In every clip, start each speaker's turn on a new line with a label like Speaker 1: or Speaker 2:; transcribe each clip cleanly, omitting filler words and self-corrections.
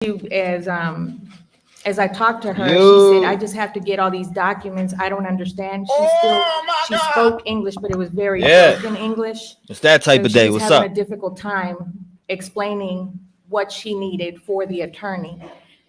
Speaker 1: As I talked to her, she said, I just have to get all these documents. I don't understand. She spoke English, but it was very broken English.
Speaker 2: It's that type of day.
Speaker 1: She was
Speaker 2: What's up?
Speaker 1: having a difficult time explaining what she needed for the attorney.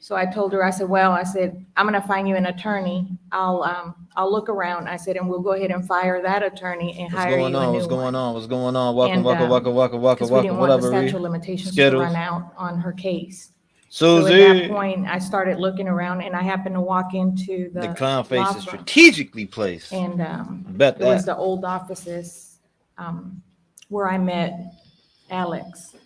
Speaker 1: So I told her, I said, I'm gonna find you an attorney. I'll look around. I said, and we'll go ahead and fire that attorney and hire you a new one.
Speaker 2: What's going on? What's going on? Welcome.
Speaker 1: Because we didn't want the statute of limitations to run out on her case. So
Speaker 2: Susie.
Speaker 1: at that point, I started looking around, and I happened to walk into
Speaker 2: The clown face
Speaker 1: law
Speaker 2: is
Speaker 1: firm.
Speaker 2: strategically placed.
Speaker 1: And
Speaker 2: Bet
Speaker 1: it was
Speaker 2: that.
Speaker 1: the old offices where I met Alex.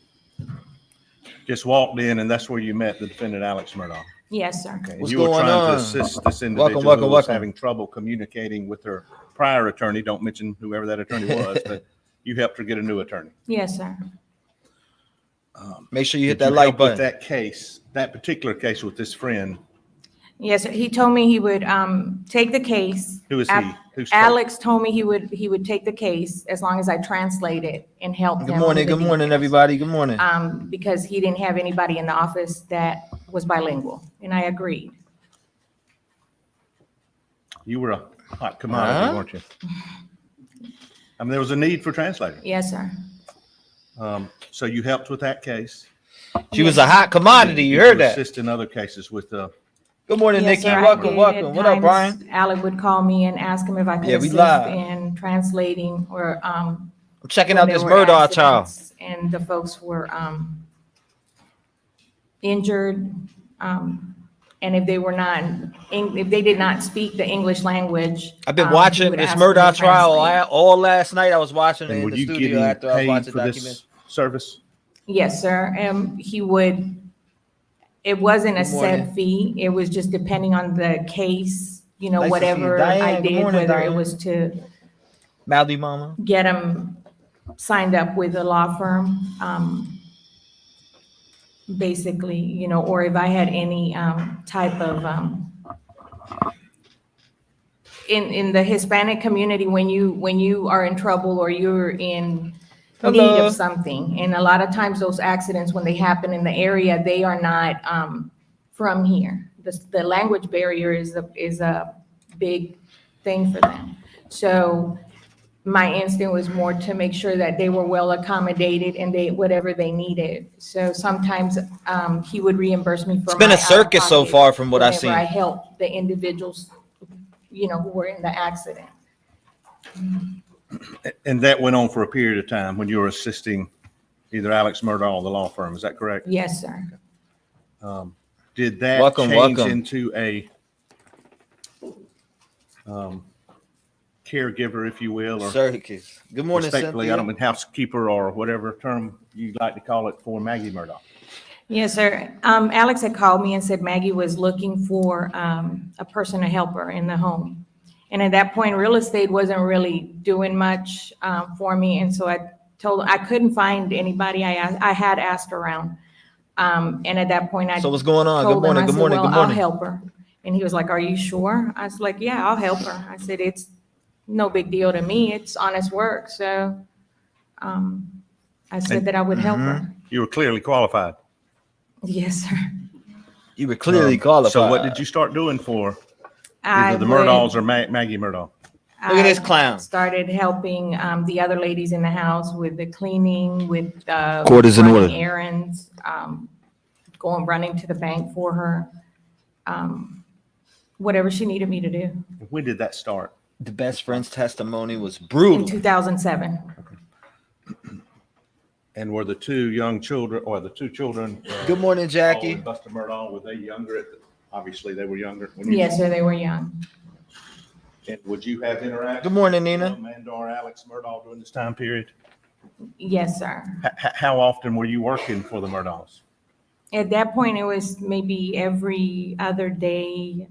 Speaker 3: Just walked in, and that's where you met the defendant, Alex Murdaugh.
Speaker 1: Yes, sir.
Speaker 3: Okay.
Speaker 2: What's
Speaker 3: You were
Speaker 2: going
Speaker 3: trying
Speaker 2: on?
Speaker 3: to assist this individual who was having trouble communicating with her prior attorney. Don't mention whoever that attorney was, but you helped her get a new attorney.
Speaker 1: Yes, sir.
Speaker 2: Make sure you hit
Speaker 3: Did
Speaker 2: that
Speaker 3: you
Speaker 2: like
Speaker 3: help with
Speaker 2: button.
Speaker 3: that case, that particular case with this friend?
Speaker 1: Yes, sir. He told me he would take the case.
Speaker 3: Who is he? Who spoke?
Speaker 1: Alex told me he would take the case as long as I translate it and help him.
Speaker 2: Good morning.
Speaker 1: with the
Speaker 2: Good morning,
Speaker 1: details.
Speaker 2: everybody. Good morning.
Speaker 1: Because he didn't have anybody in the office that was bilingual, and I agreed.
Speaker 3: You were a hot commodity, weren't you? I mean, there was a need for translators.
Speaker 1: Yes, sir.
Speaker 3: So you helped with that case.
Speaker 2: She was a hot commodity. You heard that.
Speaker 3: Assist in other cases with
Speaker 2: Good morning,
Speaker 1: Yes,
Speaker 2: Nikki.
Speaker 1: sir, I
Speaker 2: Welcome.
Speaker 1: did.
Speaker 2: Welcome.
Speaker 1: At
Speaker 2: What up,
Speaker 1: times,
Speaker 2: Brian?
Speaker 1: Alec would call me and ask him if I could
Speaker 2: Yeah, we
Speaker 1: assist
Speaker 2: live.
Speaker 1: in translating or
Speaker 2: I'm checking
Speaker 1: when
Speaker 2: out
Speaker 1: there
Speaker 2: this
Speaker 1: were
Speaker 2: Murdaugh child.
Speaker 1: accidents and the folks were injured. And if they were not, if they did not speak the English language.
Speaker 2: I've been
Speaker 1: he
Speaker 2: watching
Speaker 1: would
Speaker 2: this
Speaker 1: ask me to
Speaker 2: Murdaugh trial
Speaker 1: translate.
Speaker 2: all last night. I was watching it
Speaker 3: and
Speaker 2: in
Speaker 3: were
Speaker 2: the
Speaker 3: you
Speaker 2: studio
Speaker 3: getting
Speaker 2: after I
Speaker 3: paid
Speaker 2: watched the
Speaker 3: for
Speaker 2: document.
Speaker 3: this service?
Speaker 1: Yes, sir. He would, it wasn't a
Speaker 2: Good morning.
Speaker 1: set fee. It was just depending on the case,
Speaker 2: Nice to see you.
Speaker 1: whatever
Speaker 2: Diane,
Speaker 1: I
Speaker 2: good
Speaker 1: did,
Speaker 2: morning,
Speaker 1: whether it
Speaker 2: Diane.
Speaker 1: was to
Speaker 2: Maldy Mama.
Speaker 1: get them signed up with a law firm, basically, or if I had any type of, in the Hispanic community, when you are in trouble or you're in need
Speaker 2: Hello.
Speaker 1: of something, and a lot of times those accidents, when they happen in the area, they are not from here. The language barrier is a big thing for them. So my instinct was more to make sure that they were well accommodated and whatever they needed. So sometimes he would reimburse me for
Speaker 2: It's been
Speaker 1: my
Speaker 2: a circus so
Speaker 1: out-of-pocket
Speaker 2: far from what I've
Speaker 1: whenever
Speaker 2: seen.
Speaker 1: I helped the individuals, who were in the accident.
Speaker 3: And that went on for a period of time when you were assisting either Alex Murdaugh or the law firm. Is that correct?
Speaker 1: Yes, sir.
Speaker 3: Did that
Speaker 2: Welcome,
Speaker 3: change
Speaker 2: welcome.
Speaker 3: into a caregiver, if you will, or
Speaker 2: Circus. Good morning,
Speaker 3: respectfully, I
Speaker 2: Cynthia.
Speaker 3: don't mean housekeeper or whatever term you'd like to call it, for Maggie Murdaugh?
Speaker 1: Yes, sir. Alex had called me and said Maggie was looking for a person to help her in the home. And at that point, real estate wasn't really doing much for me. And so I couldn't find anybody. I had asked around. And at that point, I
Speaker 2: So what's going on? Good
Speaker 1: told him,
Speaker 2: morning.
Speaker 1: I
Speaker 2: Good
Speaker 1: said,
Speaker 2: morning.
Speaker 1: well,
Speaker 2: Good
Speaker 1: I'll
Speaker 2: morning.
Speaker 1: help her. And he was like, are you sure? I was like, yeah, I'll help her. I said, it's no big deal to me. It's honest work. So I said that I would help her.
Speaker 3: You were clearly qualified.
Speaker 1: Yes, sir.
Speaker 2: You were clearly qualified.
Speaker 3: So what did you start doing for either the
Speaker 1: would-
Speaker 3: Murdaughs or Maggie Murdaugh?
Speaker 2: Look at this
Speaker 1: I
Speaker 2: clown.
Speaker 1: Started helping the other ladies in the house with the cleaning, with
Speaker 2: Court is in
Speaker 1: running
Speaker 2: order.
Speaker 1: errands, running to the bank for her, whatever she needed me to do.
Speaker 3: When did that start?
Speaker 2: The best friend's testimony was
Speaker 1: In
Speaker 2: brutal.
Speaker 1: 2007.
Speaker 3: And were the two young children, or the two children?
Speaker 2: Good morning, Jackie.
Speaker 3: Buster Murdaugh, were they younger? Obviously, they were younger. when you-
Speaker 1: Yes, sir, they were young.
Speaker 3: And would you have interaction?
Speaker 2: Good morning,
Speaker 3: with
Speaker 2: Nina.
Speaker 3: Amanda or Alex Murdaugh during this time period?
Speaker 1: Yes, sir.
Speaker 3: How often were you working for the Murdaughs?
Speaker 1: At that point, it was maybe every other day,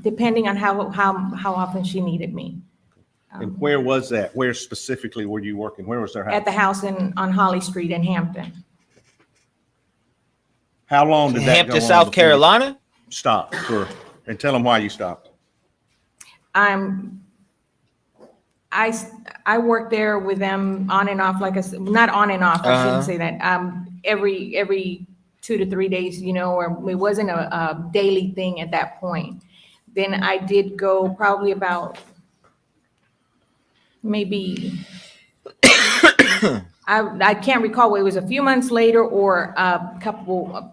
Speaker 1: depending on how often she needed me.
Speaker 3: And where was that? Where specifically were you working? Where was their
Speaker 1: At
Speaker 3: house?
Speaker 1: the house on Holly Street in Hampton.
Speaker 3: How long did that go
Speaker 2: Hampton,
Speaker 3: on
Speaker 2: South
Speaker 3: before you
Speaker 2: Carolina.
Speaker 3: stopped and tell them why you stopped.
Speaker 1: I worked there with them on and off, like I said, not on and off, I shouldn't say that. Every 2 to 3 days, or it wasn't a daily thing at that point. Then I did go probably about maybe, I can't recall whether it was a few months later or a couple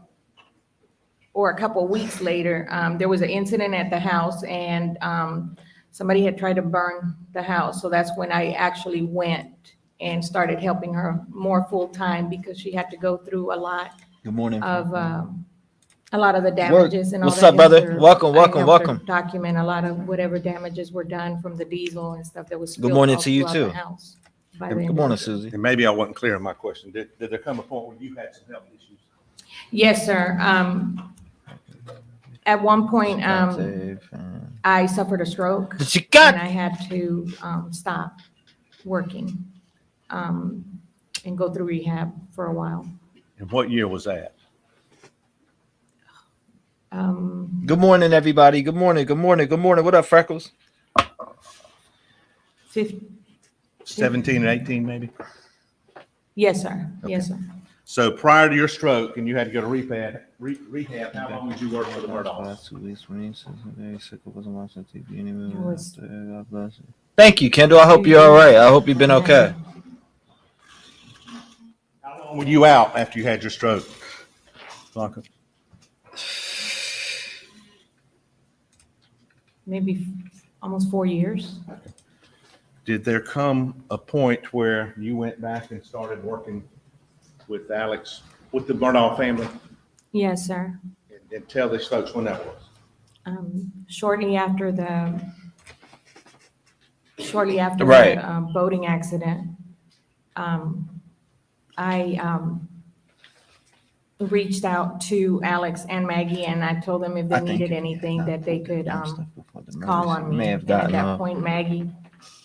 Speaker 1: weeks later. There was an incident at the house, and somebody had tried to burn the house. So that's when I actually went and started helping her more full-time, because she had to go through a lot
Speaker 2: Good morning.
Speaker 1: of the damages and all that.
Speaker 2: What's up, brother?
Speaker 1: Her-
Speaker 2: Welcome,
Speaker 1: I
Speaker 2: welcome,
Speaker 1: helped her
Speaker 2: welcome.
Speaker 1: Document a lot of whatever damages were done from the diesel and stuff that was
Speaker 2: Good
Speaker 1: spilled
Speaker 2: morning
Speaker 1: all
Speaker 2: to you,
Speaker 1: throughout the
Speaker 2: too.
Speaker 1: house by the
Speaker 2: Good
Speaker 1: individual.
Speaker 2: morning, Susie.
Speaker 3: And maybe I wasn't clear in my question. Did there come a point where you had some health issues?
Speaker 1: Yes, sir. At one point, I suffered a stroke.
Speaker 2: But you got
Speaker 1: And I had to stop working and go through rehab for a while.
Speaker 3: And what year was that?
Speaker 2: Good morning, everybody. Good morning. Good morning. Good morning. What up, Freckles?
Speaker 3: 17 and 18, maybe?
Speaker 1: Yes, sir. Yes, sir.
Speaker 3: So prior to your stroke and you had to go to rehab, how long did you work for the Murdaughs?
Speaker 2: Last 2 weeks, when he says I'm very sick, I wasn't watching TV anymore.
Speaker 1: It was-
Speaker 2: God bless you. Thank you, Kendall. I hope you're all right. I hope you've been okay.
Speaker 3: How long were you out after you had your stroke, Blanca?
Speaker 1: Maybe almost 4 years.
Speaker 3: Did there come a point where you went back and started working with Alex, with the Murdaugh family?
Speaker 1: Yes, sir.
Speaker 3: And tell these folks when that was.
Speaker 1: Shortly after the
Speaker 2: Right.
Speaker 1: boating accident, I reached out to Alex and Maggie, and I told them if they
Speaker 2: I think-
Speaker 1: needed anything that they could
Speaker 2: Call
Speaker 1: call on me.
Speaker 2: May have
Speaker 1: And
Speaker 2: gotten
Speaker 1: at that
Speaker 2: off.
Speaker 1: point, Maggie.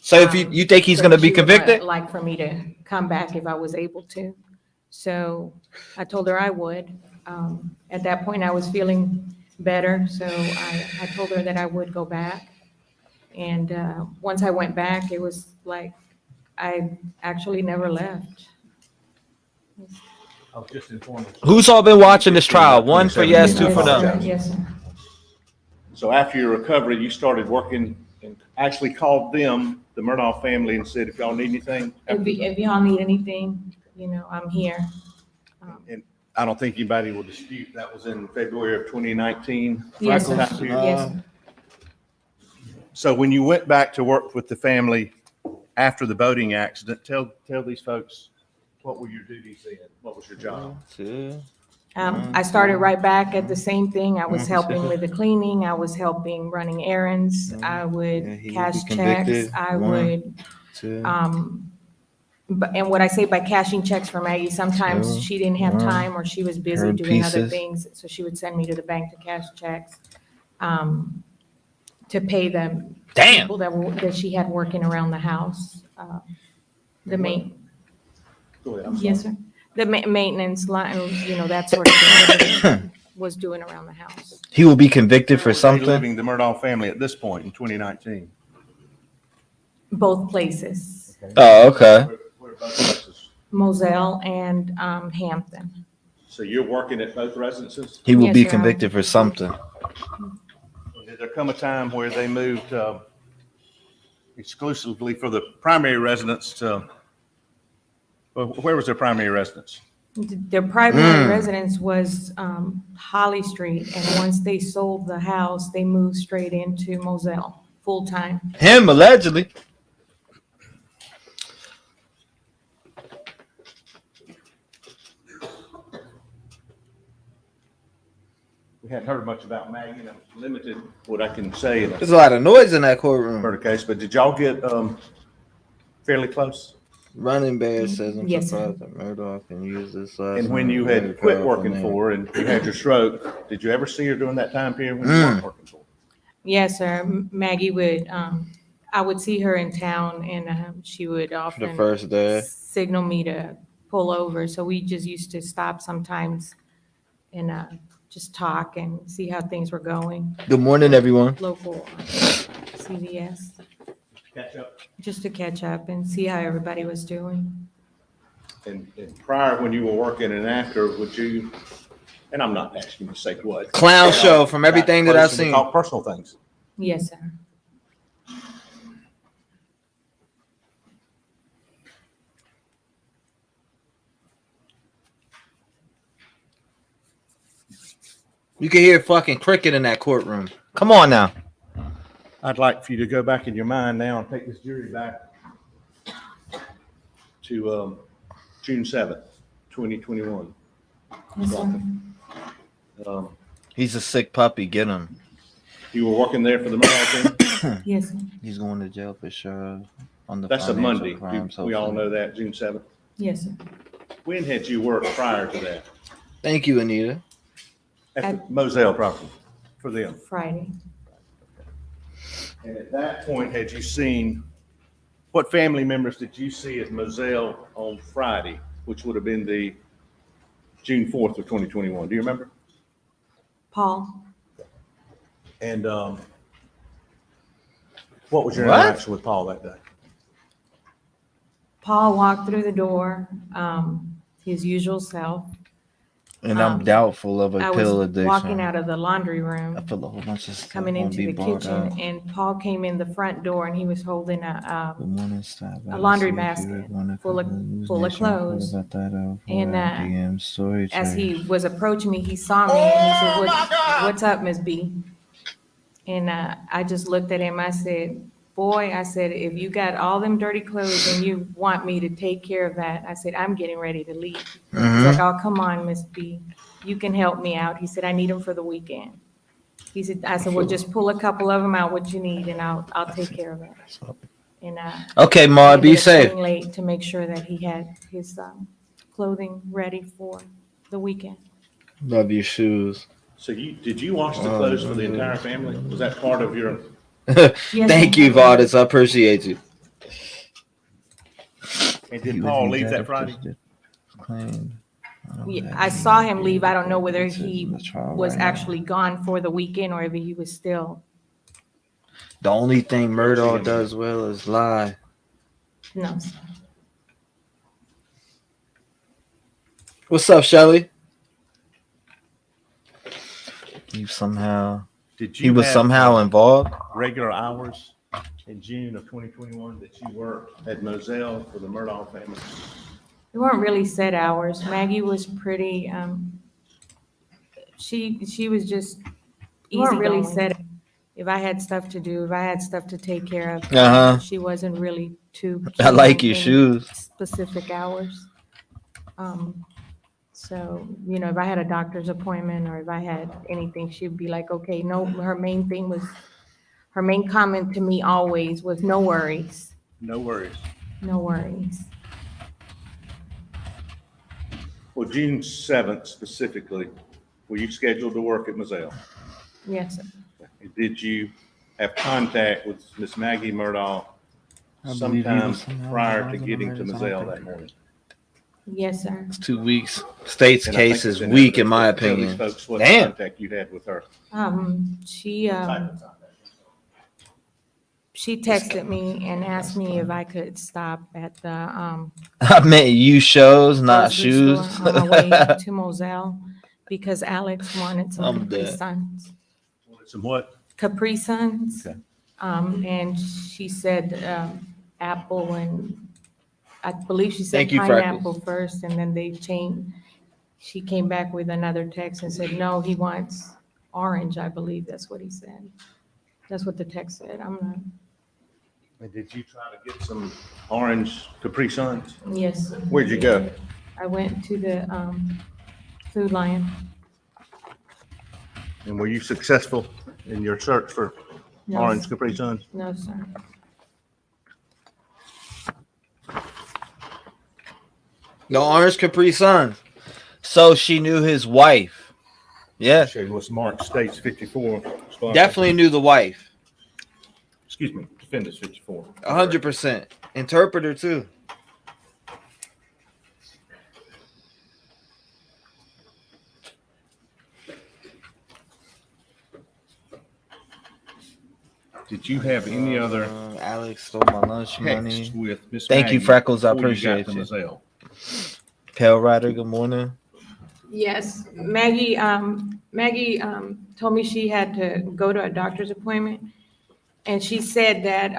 Speaker 2: So if you think he's
Speaker 1: said
Speaker 2: going to be
Speaker 1: she would
Speaker 2: convicted?
Speaker 1: Like for me to come back if I was able to. So I told her I would. At that point, I was feeling better, so I told her that I would go back. And once I went back, it was like I actually never left.
Speaker 3: I was just informed.
Speaker 2: Who's all been watching this trial? One for yes, two for no.
Speaker 1: Yes, sir.
Speaker 3: So after your recovery, you started working and actually called them, the Murdaugh family, and said, if y'all need anything.
Speaker 1: If y'all need anything, I'm here.
Speaker 3: And I don't think anybody will dispute that was in February of 2019.
Speaker 1: Yes, sir.
Speaker 3: Time period.
Speaker 1: Yes, sir.
Speaker 3: So when you went back to work with the family after the boating accident, tell these folks, what were your duties then? What was your job?
Speaker 1: I started right back at the same thing. I was helping with the cleaning. I was helping running errands. I
Speaker 2: Yeah,
Speaker 1: would
Speaker 2: he would
Speaker 1: cash
Speaker 2: be convicted.
Speaker 1: checks. I
Speaker 2: One,
Speaker 1: would,
Speaker 2: Two.
Speaker 1: and what I say by cashing checks for Maggie, sometimes
Speaker 2: Two,
Speaker 1: she didn't have
Speaker 2: one,
Speaker 1: time or she was busy
Speaker 2: third
Speaker 1: doing other
Speaker 2: pieces.
Speaker 1: things. So she would send me to the bank to cash checks, to pay them.
Speaker 2: Damn.
Speaker 1: People that she had working around the house. The main,
Speaker 3: Go ahead, I'm
Speaker 1: yes,
Speaker 3: sorry.
Speaker 1: sir. The maintenance line, that sort of thing that he was doing around the house.
Speaker 2: He will be convicted for
Speaker 3: Where were they
Speaker 2: something.
Speaker 3: living, the Murdaugh family, at this point in 2019?
Speaker 1: Both places,
Speaker 2: Oh, okay.
Speaker 3: Where both places?
Speaker 1: Moselle and Hampton.
Speaker 3: So you're working at both residences?
Speaker 2: He will
Speaker 1: Yes,
Speaker 2: be
Speaker 1: sir.
Speaker 2: convicted for something.
Speaker 3: Did there come a time where they moved exclusively for the primary residence to, well, where was their primary residence?
Speaker 1: Their primary residence was Holly Street, and once they sold the house, they moved straight into Moselle, full-time.
Speaker 2: Him, allegedly.
Speaker 3: We hadn't heard much about Maggie, and I'm limited what I can say in
Speaker 2: There's a lot of noise in that courtroom.
Speaker 3: murder case, but did y'all get fairly close?
Speaker 2: Running Bear says I'm
Speaker 1: Yes, sir.
Speaker 2: surprised that Murdaugh can use this last
Speaker 3: And when
Speaker 2: name.
Speaker 3: you
Speaker 2: Very
Speaker 3: had quit
Speaker 2: powerful
Speaker 3: working
Speaker 2: name.
Speaker 3: for her and you had your stroke, did you ever see her during that time period when you weren't working for her?
Speaker 1: Yes, sir. Maggie would, I would see her in town, and she would
Speaker 2: the
Speaker 1: often
Speaker 2: first day.
Speaker 1: signal me to pull over. So we just used to stop sometimes and just talk and see how things were going.
Speaker 2: Good morning, everyone.
Speaker 1: Local CVS,
Speaker 3: Catch up.
Speaker 1: just to catch up and see how everybody was doing.
Speaker 3: And prior, when you were working and after, would you And I'm not asking you to say what.
Speaker 2: Clown show from everything that I've
Speaker 3: Close and we
Speaker 2: seen.
Speaker 3: talk personal things.
Speaker 1: Yes, sir.
Speaker 2: You can hear fucking cricket in that courtroom. Come on now.
Speaker 3: I'd like for you to go back in your mind now and take this jury back to June 7th, 2021.
Speaker 1: Yes, sir.
Speaker 2: He's a sick puppy. Get him.
Speaker 3: You were working there for the Murdaugh team?
Speaker 1: Yes, sir.
Speaker 2: He's going to jail for sure. On the
Speaker 3: That's a
Speaker 2: financial
Speaker 3: Monday.
Speaker 2: crimes,
Speaker 3: We all
Speaker 2: hopefully.
Speaker 3: know that, June 7th.
Speaker 1: Yes, sir.
Speaker 3: When had you worked prior to that?
Speaker 2: Thank you, Anita.
Speaker 3: At the Moselle property for them.
Speaker 1: Friday.
Speaker 3: And at that point, had you seen, what family members did you see at Moselle on Friday, which would have been the June 4th of 2021? Do you remember?
Speaker 1: Paul.
Speaker 3: And what was your
Speaker 2: What?
Speaker 3: interaction with Paul that day?
Speaker 1: Paul walked through the door, his usual self.
Speaker 2: And I'm doubtful of a
Speaker 1: I
Speaker 2: pill
Speaker 1: was
Speaker 2: addiction.
Speaker 1: walking out of the laundry
Speaker 2: I
Speaker 1: room,
Speaker 2: feel a whole bunch of stuff
Speaker 1: coming
Speaker 2: gonna
Speaker 1: into
Speaker 2: be
Speaker 1: the
Speaker 2: brought
Speaker 1: kitchen,
Speaker 2: up.
Speaker 1: and Paul came in the front door and he was holding
Speaker 2: Good morning, Stab.
Speaker 1: a laundry basket full of clothes. And as he was approaching me, he saw me and he said, "What's up, Miss B?" And I just looked at him. I said, "Boy," I said, "if you got all them dirty clothes and you want me to take care of that," I said, "I'm getting ready to leave." He's like, "Oh, come on, Miss B. You can help me out." He said, "I need them for the weekend." He said, I said, "Well, just pull a couple of them out, what you need, and I'll take care of it." And
Speaker 2: Okay, Ma,
Speaker 1: I
Speaker 2: be
Speaker 1: ended up
Speaker 2: safe.
Speaker 1: staying late to make sure that he had his clothing ready for the weekend.
Speaker 2: Love your shoes.
Speaker 3: So did you wash the clothes for the entire family? Was that part of your?
Speaker 2: Thank you, Vardis. I appreciate you.
Speaker 3: And did Paul leave that Friday?
Speaker 1: Yeah, I saw him leave. I don't know whether he was actually gone for the weekend or if he was still,
Speaker 2: The only thing Murdaugh does well is lie.
Speaker 1: no.
Speaker 2: What's up, Shelly? You somehow.
Speaker 3: Did
Speaker 2: He
Speaker 3: you
Speaker 2: was
Speaker 3: have
Speaker 2: somehow involved.
Speaker 3: regular hours in June of 2021 that you worked at Moselle for the Murdaugh family?
Speaker 1: They weren't really set hours. Maggie was pretty, she was just easy really set. If I had stuff to do, if I had stuff to take care of,
Speaker 2: Uh-huh.
Speaker 1: she wasn't really too.
Speaker 2: I like
Speaker 1: keen
Speaker 2: your
Speaker 1: on
Speaker 2: shoes.
Speaker 1: Specific hours. So, if I had a doctor's appointment or if I had anything, she'd be like, okay, no, her main comment to me always was no worries,
Speaker 3: No worries.
Speaker 1: no worries.
Speaker 3: Well, June 7th specifically, were you scheduled to work at Moselle?
Speaker 1: Yes, sir.
Speaker 3: Did you have contact with Miss Maggie Murdaugh
Speaker 2: I believe he
Speaker 3: sometime
Speaker 2: was somehow
Speaker 3: prior to
Speaker 2: involved in
Speaker 3: getting
Speaker 2: the
Speaker 3: to
Speaker 2: murders.
Speaker 3: Moselle that morning?
Speaker 1: Yes, sir.
Speaker 2: It's 2 weeks. State's
Speaker 3: And I think
Speaker 2: case
Speaker 3: it's
Speaker 2: is
Speaker 3: in
Speaker 2: weak, in
Speaker 3: evidence.
Speaker 2: my
Speaker 3: Tell these
Speaker 2: opinion.
Speaker 3: folks what
Speaker 2: Damn.
Speaker 3: contact you had with her.
Speaker 1: She texted me and asked me if I could stop at the
Speaker 2: I meant you shows, not
Speaker 1: grocery
Speaker 2: shoes.
Speaker 1: store on my way to Moselle because Alex wanted some
Speaker 2: I'm
Speaker 1: Capri
Speaker 2: dead.
Speaker 1: Suns.
Speaker 3: Some what?
Speaker 1: Capri Suns.
Speaker 3: Okay.
Speaker 1: And she said apple and I believe she said
Speaker 2: Thank you,
Speaker 1: pineapple
Speaker 2: Freckles.
Speaker 1: first and then they changed. She came back with another text and said, no, he wants orange, I believe that's what he said. That's what the text said. I'm not,
Speaker 3: And did you try to get some orange Capri Suns?
Speaker 1: yes.
Speaker 3: Where'd you go?
Speaker 1: I went to the Food Lion.
Speaker 3: And were you successful in your search for
Speaker 1: No,
Speaker 3: orange Capri Suns?
Speaker 1: No, sir.
Speaker 2: No orange Capri Sun. So she knew his wife. Yeah,
Speaker 3: She was marked States 54.
Speaker 2: definitely knew the wife.
Speaker 3: Excuse me, Defendants 54.
Speaker 2: 100%. Interpreter too.
Speaker 3: Did you have any other
Speaker 2: Alex stole my lunch money.
Speaker 3: text with Miss
Speaker 2: Thank you,
Speaker 3: Maggie
Speaker 2: Freckles. I
Speaker 3: before you got
Speaker 2: appreciate
Speaker 3: to
Speaker 2: you.
Speaker 3: Moselle?
Speaker 2: Pale Rider, good morning.
Speaker 1: Yes, Maggie told me she had to go to a doctor's appointment. And she said that,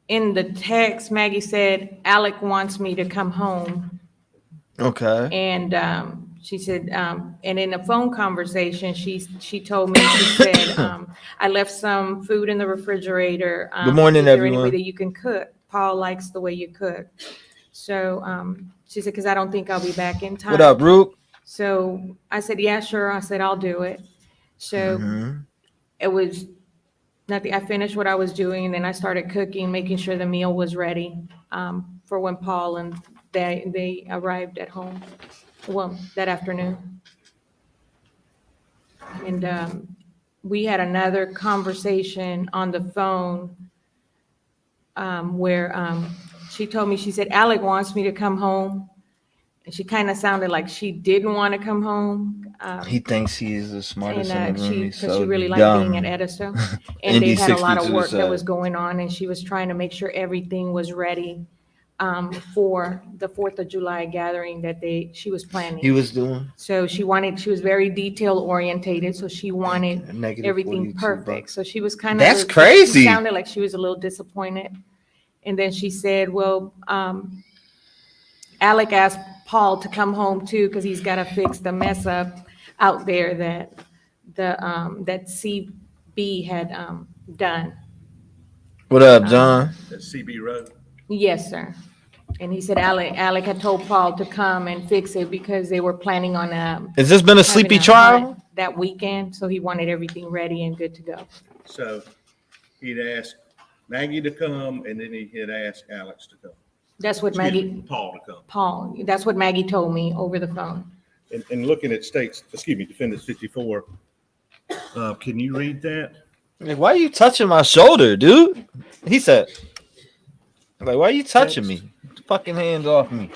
Speaker 1: in the text, Maggie said, Alec wants me to come home.
Speaker 2: Okay.
Speaker 1: And, she said, and in a phone conversation, she told me, she said, I left some food in the refrigerator.
Speaker 2: Good morning,
Speaker 1: Is there any way
Speaker 2: everyone.
Speaker 1: that you can cook? Paul likes the way you cook. So, she said, because I don't think I'll be back in time.
Speaker 2: What up, Rook?
Speaker 1: So I said, yeah, sure. I said, I'll do it. So
Speaker 2: Mhm.
Speaker 1: it was nothing. I finished what I was doing, and then I started cooking, making sure the meal was ready, for when Paul and they arrived at home, well, that afternoon. And, we had another conversation on the phone, where, she told me, she said, Alec wants me to come home. And she kind of sounded like she didn't want to come home.
Speaker 2: He thinks he is the smartest in the room. He's
Speaker 1: Because
Speaker 2: so
Speaker 1: she really liked
Speaker 2: dumb.
Speaker 1: being at Edisto. And
Speaker 2: And
Speaker 1: they
Speaker 2: he's
Speaker 1: had a
Speaker 2: 6
Speaker 1: lot
Speaker 2: feet
Speaker 1: of
Speaker 2: to the
Speaker 1: work that was
Speaker 2: side.
Speaker 1: going on, and she was trying to make sure everything was ready, for the 4th of July gathering that she was
Speaker 2: He
Speaker 1: planning.
Speaker 2: was doing
Speaker 1: So she was very detail orientated, so she wanted
Speaker 2: negative
Speaker 1: everything
Speaker 2: 42
Speaker 1: perfect.
Speaker 2: bucks.
Speaker 1: So she was kind of.
Speaker 2: That's crazy.
Speaker 1: She sounded like she was a little disappointed. And then she said, well, Alec asked Paul to come home too, because he's got to fix the mess up out there that that CB had, done.
Speaker 2: What up, John?
Speaker 3: At CB Road.
Speaker 1: Yes, sir. And he said Alec had told Paul to come and fix it because they were planning on,
Speaker 2: Has this been a sleepy
Speaker 1: having a
Speaker 2: trial?
Speaker 1: hunt that weekend, so he wanted everything ready and good to go.
Speaker 3: So he'd asked Maggie to come, and then he had asked Alex to come.
Speaker 1: That's what
Speaker 3: Excuse
Speaker 1: Maggie,
Speaker 3: me, Paul to come.
Speaker 1: Paul, that's what Maggie told me over the phone.
Speaker 3: And looking at defendants 54, can you read that?
Speaker 2: Like, why are you touching my shoulder, dude? He said, like, why are you touching me? Get the fucking hands off me.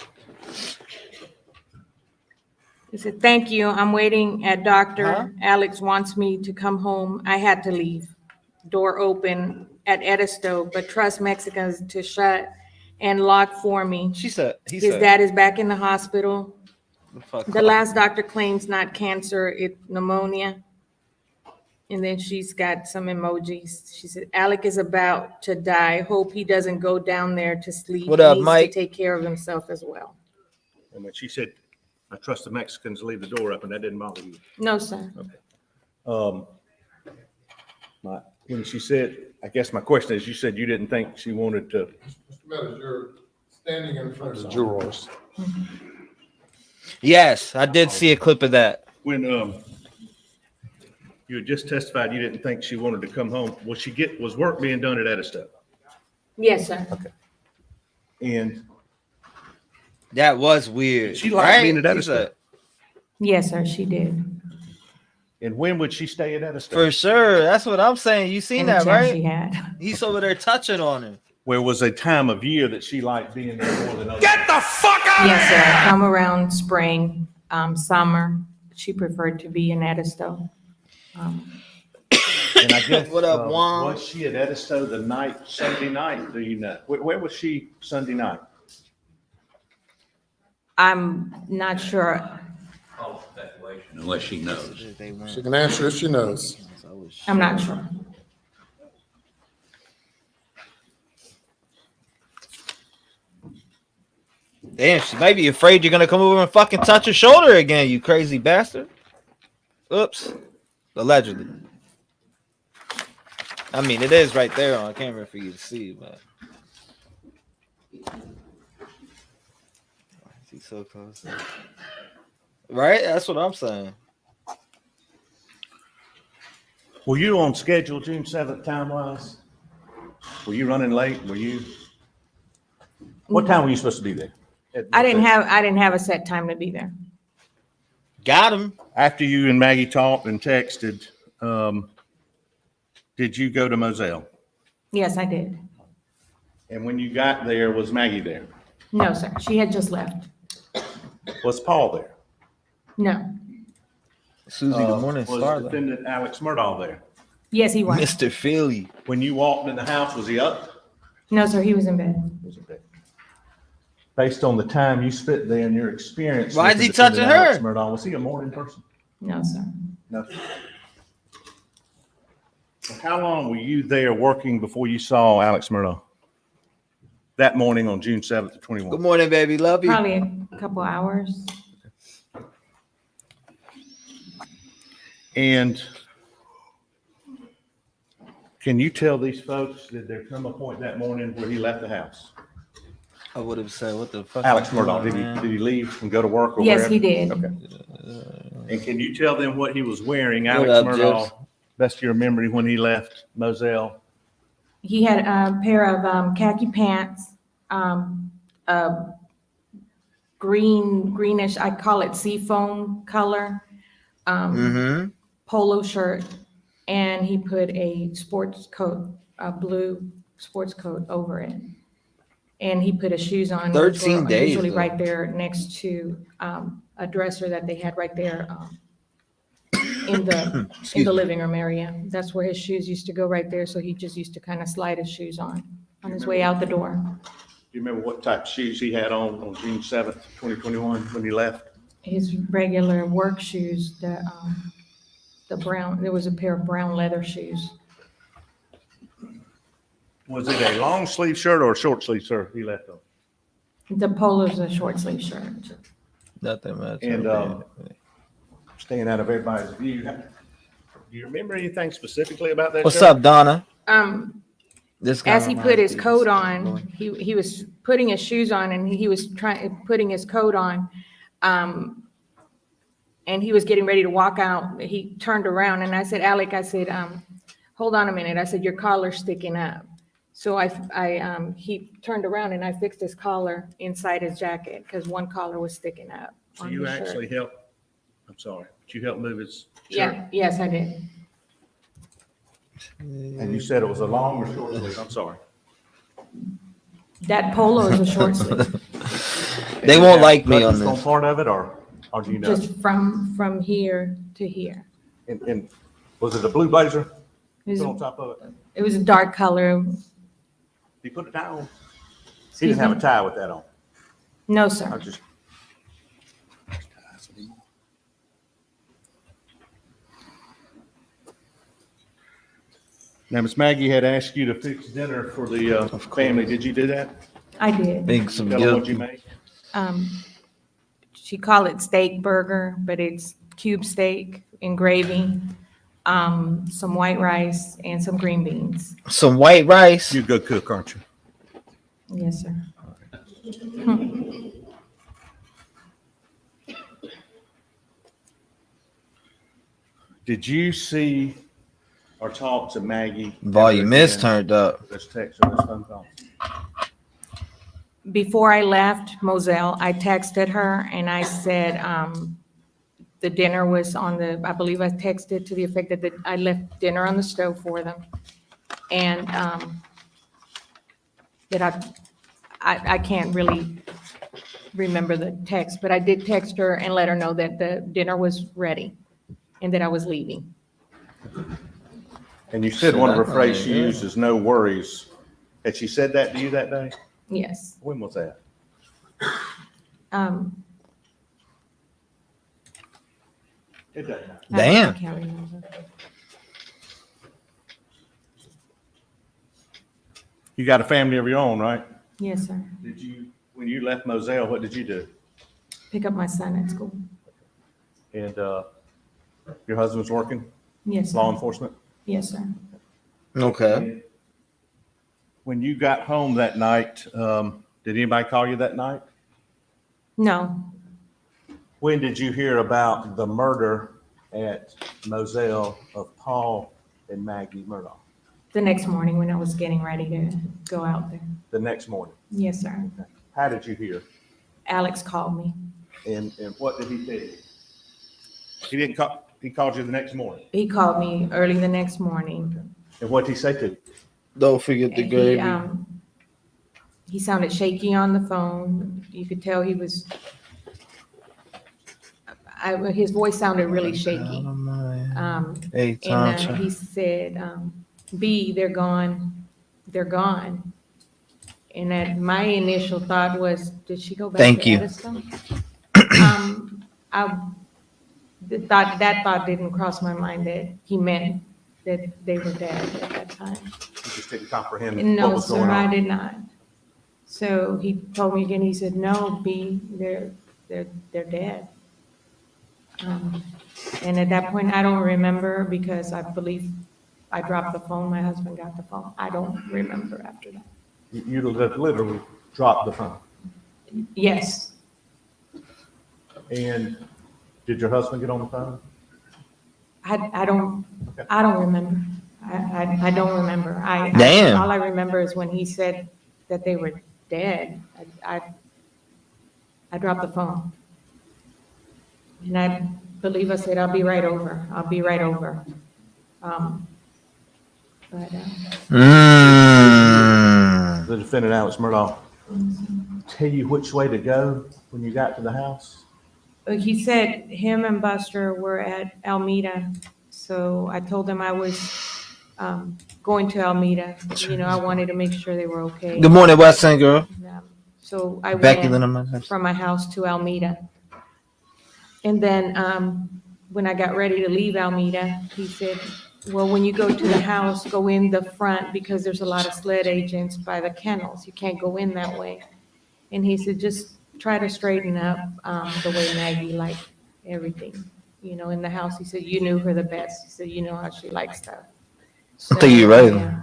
Speaker 1: He said, thank you, I'm waiting at doctor.
Speaker 2: Huh?
Speaker 1: Alex wants me to come home. I had to leave. Door open at Edisto, but trust Mexicans to shut and lock for me.
Speaker 2: She said, he
Speaker 1: His
Speaker 2: said,
Speaker 1: dad is back in the hospital.
Speaker 2: the fuck
Speaker 1: The
Speaker 2: up.
Speaker 1: last doctor claims not cancer, it's pneumonia. And then she's got some emojis. She said, Alec is about to die. Hope he doesn't go down there to sleep.
Speaker 2: What up,
Speaker 1: He needs
Speaker 2: Mike?
Speaker 1: to take care of himself as well.
Speaker 3: And when she said, I trust the Mexicans to leave the door open, that didn't bother you.
Speaker 1: No, sir.
Speaker 3: When she said, I guess my question is, you said you didn't think she wanted to.
Speaker 4: Mr. Meadows, you're standing in front of the jurors.
Speaker 2: Yes, I did see a clip of that.
Speaker 3: When you had just testified, you didn't think she wanted to come home. Was work being done at Edisto?
Speaker 1: Yes, sir.
Speaker 3: And
Speaker 2: That was weird.
Speaker 3: She liked
Speaker 2: right?
Speaker 3: being at
Speaker 2: He
Speaker 3: Edisto.
Speaker 2: said,
Speaker 1: Yes, sir, she did.
Speaker 3: And when would she stay at Edisto?
Speaker 2: for sure. That's what I'm saying. You seen that,
Speaker 1: Anytime she
Speaker 2: right?
Speaker 1: had.
Speaker 2: He's over there touching on her.
Speaker 3: Where was a time of year that she liked being there more than others?
Speaker 1: Yes, sir. Come around spring, summer, she preferred to be in Edisto.
Speaker 3: And I guess,
Speaker 2: What up, Juan?
Speaker 3: was she at Edisto Sunday night? Do you know? Where was she Sunday night?
Speaker 1: I'm not sure.
Speaker 5: Unless she knows.
Speaker 4: She can answer if she knows.
Speaker 1: I'm not sure.
Speaker 2: Damn, she might be afraid you're gonna come over and fucking touch her shoulder again, you crazy bastard. Oops. Allegedly. I mean, it is right there on camera for you to see, but. He's so close. Right? That's what I'm saying.
Speaker 3: Were you on schedule June 7th time-wise? Were you running late? What time were you supposed to be there?
Speaker 1: I didn't have a set time to be there.
Speaker 2: Got him.
Speaker 3: After you and Maggie talked and texted, did you go to Moselle?
Speaker 1: Yes, I did.
Speaker 3: And when you got there, was Maggie there?
Speaker 1: No, sir. She had just left.
Speaker 3: Was Paul there?
Speaker 1: No.
Speaker 2: Susie, the morning
Speaker 3: Was
Speaker 2: star.
Speaker 3: defendant Alex Murdaugh there?
Speaker 1: Yes, he was.
Speaker 2: Mr. Philly.
Speaker 3: When you walked in the house, was he up?
Speaker 1: No, sir. He was in bed.
Speaker 3: He was in bed. based on the time you spent there and your experience.
Speaker 2: Why is
Speaker 3: with
Speaker 2: he
Speaker 3: Defendant
Speaker 2: touching
Speaker 3: Alex
Speaker 2: her?
Speaker 3: Murdaugh, was he a morning person?
Speaker 1: No, sir.
Speaker 3: No. How long were you there working before you saw Alex Murdaugh? That morning on June 7th of 21.
Speaker 2: Good morning, baby. Love you.
Speaker 1: Probably a couple hours.
Speaker 3: And can you tell these folks, did there come a point that morning where he left the house?
Speaker 2: I would have said, what the fuck?
Speaker 3: Alex
Speaker 2: is going
Speaker 3: Murdaugh,
Speaker 2: on,
Speaker 3: did
Speaker 2: man?
Speaker 3: he leave and go to work or
Speaker 1: Yes,
Speaker 3: wherever?
Speaker 1: he did.
Speaker 3: Okay. And can you tell them what he was wearing,
Speaker 2: What
Speaker 3: Alex
Speaker 2: up,
Speaker 3: Murdaugh,
Speaker 2: Jeff?
Speaker 3: best of your memory, when he left Moselle?
Speaker 1: He had a pair of khaki pants, a greenish, I call it seafoam color,
Speaker 2: Mm-hmm.
Speaker 1: polo shirt, and he put a sports coat, a blue sports coat over it. And he put his shoes on. which
Speaker 2: 13
Speaker 1: were
Speaker 2: days,
Speaker 1: Usually
Speaker 2: though.
Speaker 1: right there next to a dresser that they had right there in the
Speaker 2: Excuse me.
Speaker 1: living room area. That's where his shoes used to go right there, so he just used to kind of slide his shoes on his way out the door.
Speaker 3: Do you remember what type of shoes he had on June 7th, 2021, when he left?
Speaker 1: His regular work shoes, the brown, there was a pair of brown leather shoes.
Speaker 3: Was it a long sleeve shirt or a short sleeve shirt he left on?
Speaker 1: The polo's a short sleeve shirt.
Speaker 2: Nothing much.
Speaker 3: And,
Speaker 2: okay.
Speaker 3: Staying out of everybody's view. Do you remember anything specifically about that
Speaker 2: What's
Speaker 3: shirt?
Speaker 2: up, Donna?
Speaker 1: As he put his coat on, he was putting his shoes on and he was putting his coat on. And he was getting ready to walk out. He turned around and I said, Alec, I said, hold on a minute. I said, your collar's sticking up. So he turned around and I fixed his collar inside his jacket because one collar was sticking up.
Speaker 3: So
Speaker 1: on
Speaker 3: you
Speaker 1: his shirt.
Speaker 3: actually helped, I'm sorry, but you helped move his shirt?
Speaker 1: Yeah, yes, I did.
Speaker 3: And you said it was a long or short sleeve? I'm sorry.
Speaker 1: That polo is a short sleeve,
Speaker 2: They won't like me on
Speaker 3: Buttons
Speaker 2: this.
Speaker 3: part of it, or do you know?
Speaker 1: just from here to here.
Speaker 3: And was it a blue blazer
Speaker 1: It
Speaker 3: put on
Speaker 1: was,
Speaker 3: top of it?
Speaker 1: it was a dark color.
Speaker 3: He put a tie on? He
Speaker 1: Excuse
Speaker 3: didn't have
Speaker 1: me?
Speaker 3: a tie with that on.
Speaker 1: No,
Speaker 3: I
Speaker 1: sir.
Speaker 3: just. Now, Miss Maggie had asked you to fix dinner for the family. Did you do that?
Speaker 1: I did.
Speaker 2: Think some
Speaker 3: Tell them what you
Speaker 2: good.
Speaker 3: made.
Speaker 1: She called it steak burger, but it's cube steak and gravy, some white rice and some green beans.
Speaker 2: Some white rice.
Speaker 3: You're a good cook, aren't you?
Speaker 1: Yes, sir.
Speaker 3: Did you see or talk to Maggie?
Speaker 2: Volume is turned up.
Speaker 3: This text or this phone call?
Speaker 1: Before I left Moselle, I texted her and I said, the dinner was on I believe I texted to the effect that I left dinner on the stove for them. And that I can't really remember the text, but I did text her and let her know that the dinner was ready and that I was leaving.
Speaker 3: And you said one of her
Speaker 2: Shit, I
Speaker 3: phrases she
Speaker 2: know, yeah.
Speaker 3: used is "no worries." Had she said that to you that day?
Speaker 1: Yes.
Speaker 3: When was that? It doesn't matter.
Speaker 2: Damn.
Speaker 1: I can't remember.
Speaker 3: You got a family of your own, right?
Speaker 1: Yes, sir.
Speaker 3: Did you, when you left Moselle, what did you do?
Speaker 1: Pick up my son at school.
Speaker 3: And your husband's working,
Speaker 1: Yes,
Speaker 3: law
Speaker 1: sir.
Speaker 3: enforcement?
Speaker 1: Yes, sir.
Speaker 2: Okay.
Speaker 3: When you got home that night, did anybody call you that night?
Speaker 1: No,
Speaker 3: When did you hear about the murder at Moselle of Paul and Maggie Murdaugh?
Speaker 1: the next morning when I was getting ready to go out there.
Speaker 3: The next morning.
Speaker 1: Yes, sir.
Speaker 3: How did you hear?
Speaker 1: Alex called me.
Speaker 3: And what did he tell you? He didn't call, he called you the next morning.
Speaker 1: He called me early the next morning.
Speaker 3: And what did he say to you?
Speaker 2: Don't forget the
Speaker 1: And
Speaker 2: gravy.
Speaker 1: he sounded shaky on the phone. You could tell he was, his voice sounded really shaky.
Speaker 2: Hey,
Speaker 1: And
Speaker 2: Tom.
Speaker 1: he said, B, they're gone. They're gone. And then my initial thought was, did she go back
Speaker 2: Thank
Speaker 1: to
Speaker 2: you.
Speaker 1: Edison? That thought didn't cross my mind that he meant that they were dead at that time.
Speaker 3: You just didn't comprehend what
Speaker 1: No,
Speaker 3: was
Speaker 1: sir,
Speaker 3: going
Speaker 1: I
Speaker 3: on.
Speaker 1: did not. So he told me again, he said, no, B, they're dead. And at that point, I don't remember because I believe I dropped the phone, my husband got the phone. I don't remember after that.
Speaker 3: You literally dropped the phone.
Speaker 1: Yes,
Speaker 3: And did your husband get on the phone?
Speaker 1: I don't remember. I don't remember.
Speaker 2: Damn.
Speaker 1: All I remember is when he said that they were dead, I dropped the phone. And I believe I said, I'll be right over. I'll be right over.
Speaker 3: The defendant, Alex Murdaugh, tell you which way to go when you got to the house?
Speaker 1: He said him and Buster were at Almeda. So I told him I was going to Almeda. You know, I wanted to make sure they were okay.
Speaker 2: Good morning, West End girl.
Speaker 1: So I
Speaker 2: Becky
Speaker 1: went
Speaker 2: Lynn.
Speaker 1: from my house to Almeda. And then when I got ready to leave Almeda, he said, well, when you go to the house, go in the front because there's a lot of sled agents by the kennels. You can't go in that way. And he said, just try to straighten up the way Maggie liked everything, you know, in the house. He said, you knew her the best. He said, you know how she likes stuff.
Speaker 2: I think you're right.
Speaker 1: Yeah,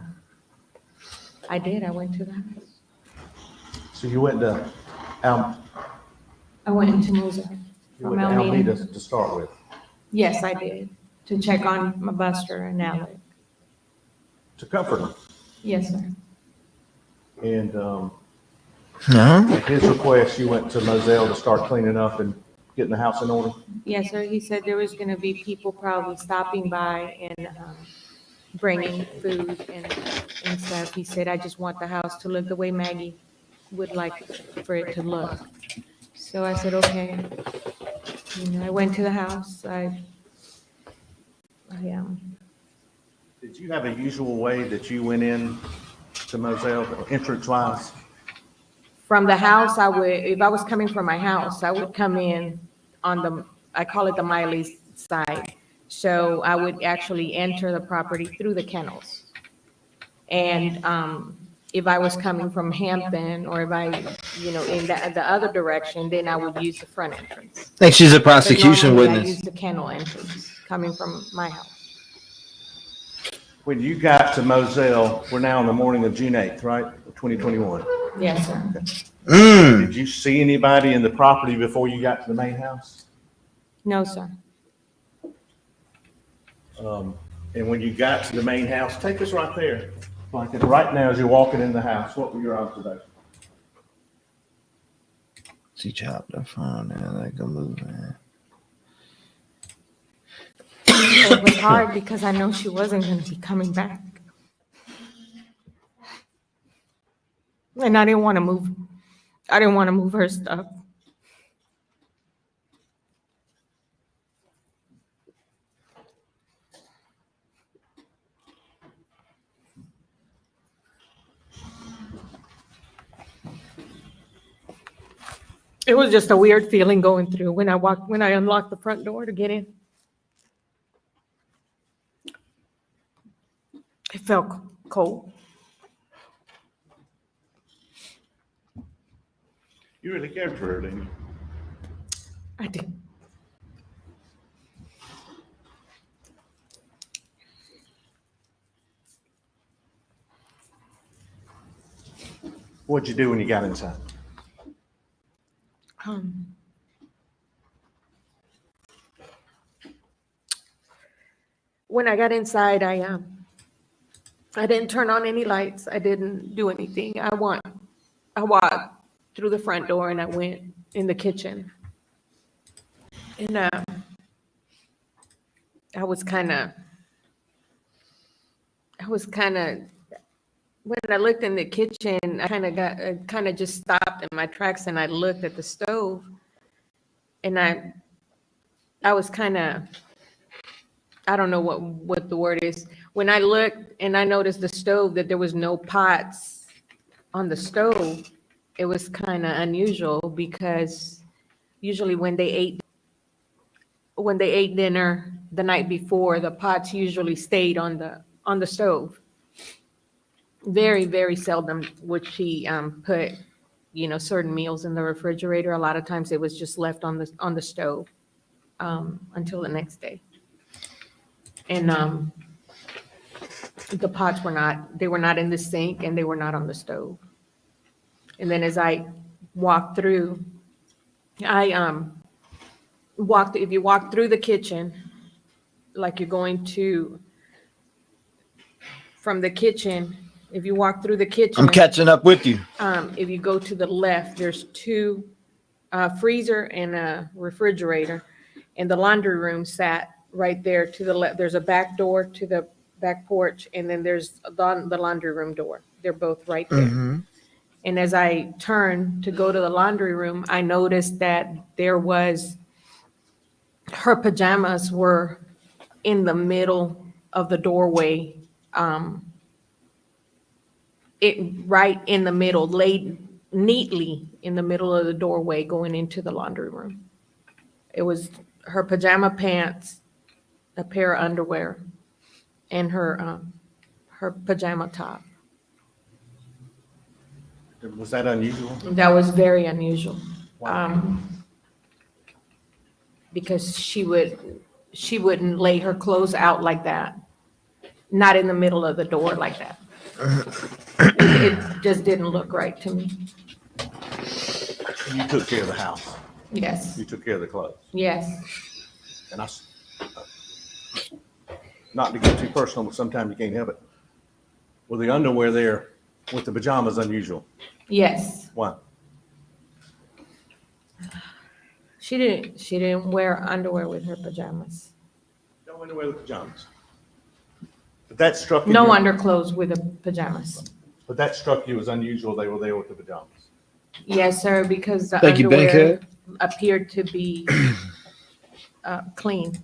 Speaker 1: I did. I went to the house.
Speaker 3: So you went to
Speaker 1: I went to Moselle from Almeda.
Speaker 3: to start with.
Speaker 1: Yes, I did, to check on my Buster and Alec.
Speaker 3: To comfort him.
Speaker 1: Yes, sir.
Speaker 3: And
Speaker 2: No.
Speaker 3: at his request, you went to Moselle to start cleaning up and getting the house in order?
Speaker 1: Yes, sir. He said there was going to be people probably stopping by and bringing food and stuff. He said, I just want the house to look the way Maggie would like for it to look. So I said, okay. You know, I went to the house.
Speaker 3: Did you have a usual way that you went in to Moselle, entrance-wise?
Speaker 1: From the house, I would, if I was coming from my house, I would come in on the, I call it the Miley side. So I would actually enter the property through the kennels. And if I was coming from Hampton or if I, you know, in the other direction, then I would use the front entrance.
Speaker 2: I think she's a
Speaker 1: But
Speaker 2: prosecution
Speaker 1: normally I
Speaker 2: witness.
Speaker 1: use the kennel entrance coming from my house.
Speaker 3: When you got to Moselle, we're now in the morning of June 8th, right? 2021.
Speaker 1: Yes, sir.
Speaker 3: Did you see anybody in the property before you got to the main house?
Speaker 1: No, sir.
Speaker 3: And when you got to the main house, take us right there. Like right now, as you're walking in the house, what were your observations?
Speaker 2: She chopped her phone and like a move, man.
Speaker 1: It was hard because I know she wasn't going to be coming back. And I didn't want to move. I didn't want to move her stuff. It was just a weird feeling going through when I unlocked the front door to get in. It felt cold.
Speaker 3: You really cared for her, didn't you?
Speaker 1: I did.
Speaker 3: What'd you do when you got inside?
Speaker 1: When I got inside, I didn't turn on any lights. I didn't do anything. I walked through the front door and I went in the kitchen. And I was kind of, when I looked in the kitchen, I kind of just stopped in my tracks and I looked at the stove. And I was kind of, I don't know what the word is. When I looked and I noticed the stove, that there was no pots on the stove, it was kind of unusual because usually when they ate dinner the night before, the pots usually stayed on the stove. Very, very seldom would she put, certain meals in the refrigerator. A lot of times it was just left on the stove until the next day. And the pots were not in the sink and they were not on the stove. And then as I walked through, if you walk through the kitchen, like you're going from the kitchen, if you walk through the kitchen.
Speaker 2: I'm catching up with you.
Speaker 1: If you go to the left, there's two freezer and a refrigerator, and the laundry room sat right there to the left. There's a back door to the back porch, and then there's the laundry room door. They're both right there.
Speaker 2: Mm-hmm.
Speaker 1: And as I turned to go to the laundry room, I noticed that her pajamas were in the middle of the doorway. Right in the middle, laid neatly in the middle of the doorway going into the laundry room. It was her pajama pants, a pair of underwear, and her pajama top.
Speaker 3: Was that unusual?
Speaker 1: That was very unusual.
Speaker 3: Why?
Speaker 1: Because she wouldn't lay her clothes out like that, not in the middle of the door like that. It just didn't look right to me.
Speaker 3: You took care of the house.
Speaker 1: Yes,
Speaker 3: You took care of the clothes.
Speaker 1: yes.
Speaker 3: And not to get too personal, but sometimes you can't help it. Were the underwear there with the pajamas unusual?
Speaker 1: Yes.
Speaker 3: Why?
Speaker 1: She didn't wear underwear with her pajamas.
Speaker 3: No underwear with pajamas. But that struck you.
Speaker 1: No underclothes with the pajamas.
Speaker 3: But that struck you as unusual. They were there with the pajamas.
Speaker 1: Yes, sir, because the
Speaker 2: Thank you,
Speaker 1: underwear
Speaker 2: Bankhead.
Speaker 1: appeared to be clean,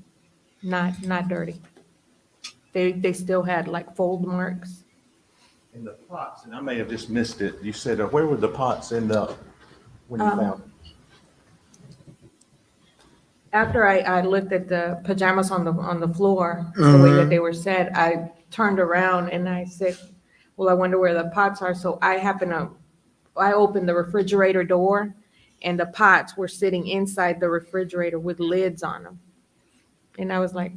Speaker 1: not dirty. They still had like fold marks.
Speaker 3: And the pots, and I may have just missed it. You said, where would the pots end up when you found them?
Speaker 1: After I looked at the pajamas on the floor, the way that they were set, I turned around and I said, well, I wonder where the pots are. So I opened the refrigerator door and the pots were sitting inside the refrigerator with lids on them. And I was like,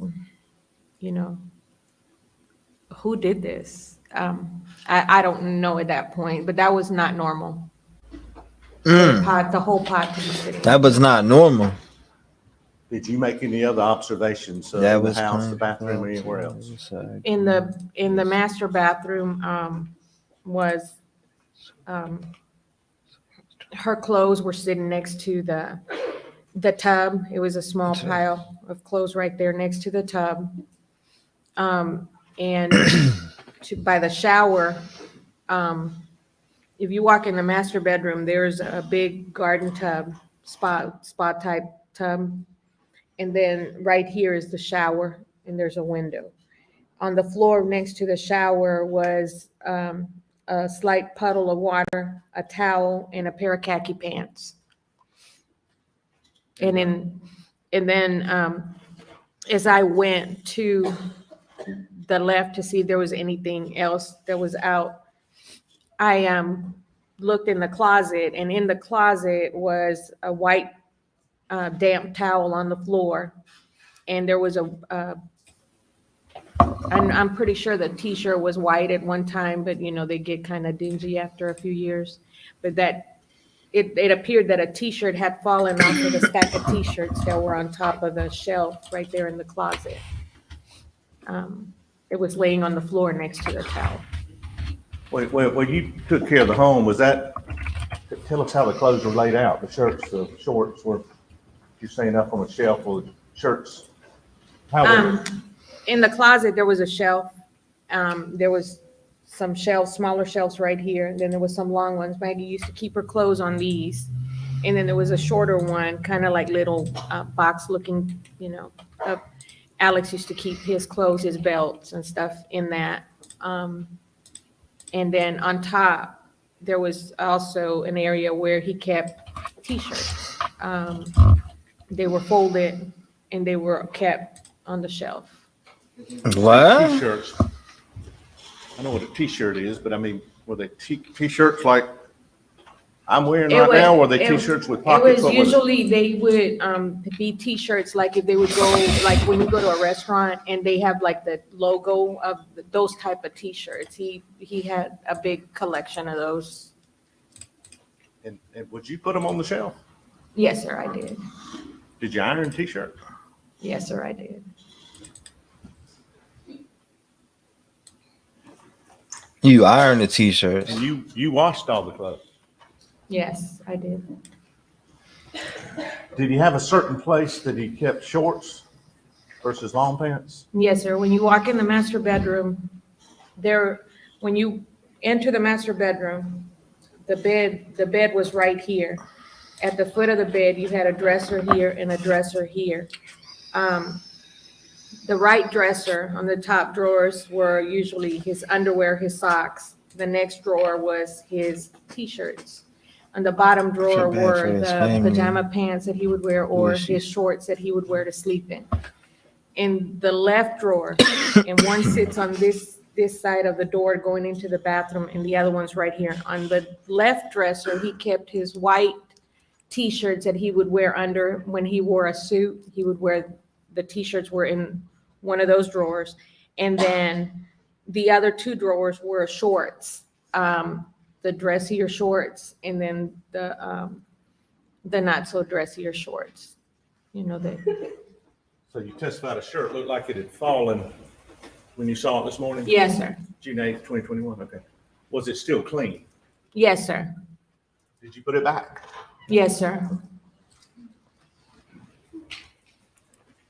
Speaker 1: who did this? I don't know at that point, but that was not normal. The whole pot to be sitting.
Speaker 2: That was not normal.
Speaker 3: Did you make any other observations in the house, the bathroom, or anywhere else?
Speaker 1: In the master bathroom, was her clothes were sitting next to the tub. It was a small pile of clothes right there next to the tub. And by the shower, if you walk in the master bedroom, there's a big garden tub, spa type tub. And then right here is the shower, and there's a window. On the floor next to the shower was a slight puddle of water, a towel, and a pair of khaki pants. And then as I went to the left to see if there was anything else that was out, I looked in the closet, and in the closet was a white damp towel on the floor, and there was I'm pretty sure the t-shirt was white at one time, but they get kind of dingy after a few years. But that it appeared that a t-shirt had fallen off of the stack of t-shirts that were on top of the shelf right there in the closet. It was laying on the floor next to the towel.
Speaker 3: When you took care of the home, tell us how the clothes were laid out, the shirts, the shorts, were you saying up on a shelf or the shirts?
Speaker 1: In the closet, there was a shelf. There was some shelves, smaller shelves right here. And then there was some long ones. Maggie used to keep her clothes on these. And then there was a shorter one, kind of like little box looking, Alex used to keep his clothes, his belts and stuff in that. And then on top, there was also an area where he kept T-shirts. They were folded and they were kept on the shelf.
Speaker 2: What?
Speaker 3: T-shirts. I know what a T-shirt is, but I mean, were they T-shirts like I'm wearing right now? Or were they T-shirts with pockets?
Speaker 1: It was usually they would be T-shirts, like if they would go, like when you go to a restaurant and they have like the logo of those type of T-shirts. He had a big collection of those.
Speaker 3: And would you put them on the shelf?
Speaker 1: Yes, sir, I did.
Speaker 3: Did you iron T-shirt?
Speaker 1: Yes, sir, I did.
Speaker 2: You iron the T-shirts.
Speaker 3: And you washed all the clothes?
Speaker 1: Yes, I did.
Speaker 3: Did he have a certain place that he kept shorts versus long pants?
Speaker 1: Yes, sir. When you walk in the master bedroom, when you enter the master bedroom, the bed was right here. At the foot of the bed, you had a dresser here and a dresser here. The right dresser on the top drawers were usually his underwear, his socks. The next drawer was his T-shirts. On the bottom drawer
Speaker 2: Feel bad
Speaker 1: were
Speaker 2: for his
Speaker 1: the
Speaker 2: family.
Speaker 1: pajama pants that he would wear or
Speaker 2: Wishy.
Speaker 1: his shorts that he would wear to sleep in. In the left drawer, and one sits on this side of the door going into the bathroom, and the other one's right here. On the left dresser, he kept his white T-shirts that he would wear under when he wore a suit. He would wear, the T-shirts were in one of those drawers. And then the other two drawers were shorts, the dressier shorts, and then the not so dressier shorts. You know,
Speaker 3: So you testified a shirt looked like it had fallen when you saw it this morning?
Speaker 1: Yes, sir.
Speaker 3: June 8th, 2021, okay. Was it still clean?
Speaker 1: Yes, sir.
Speaker 3: Did you put it back?
Speaker 1: Yes, sir.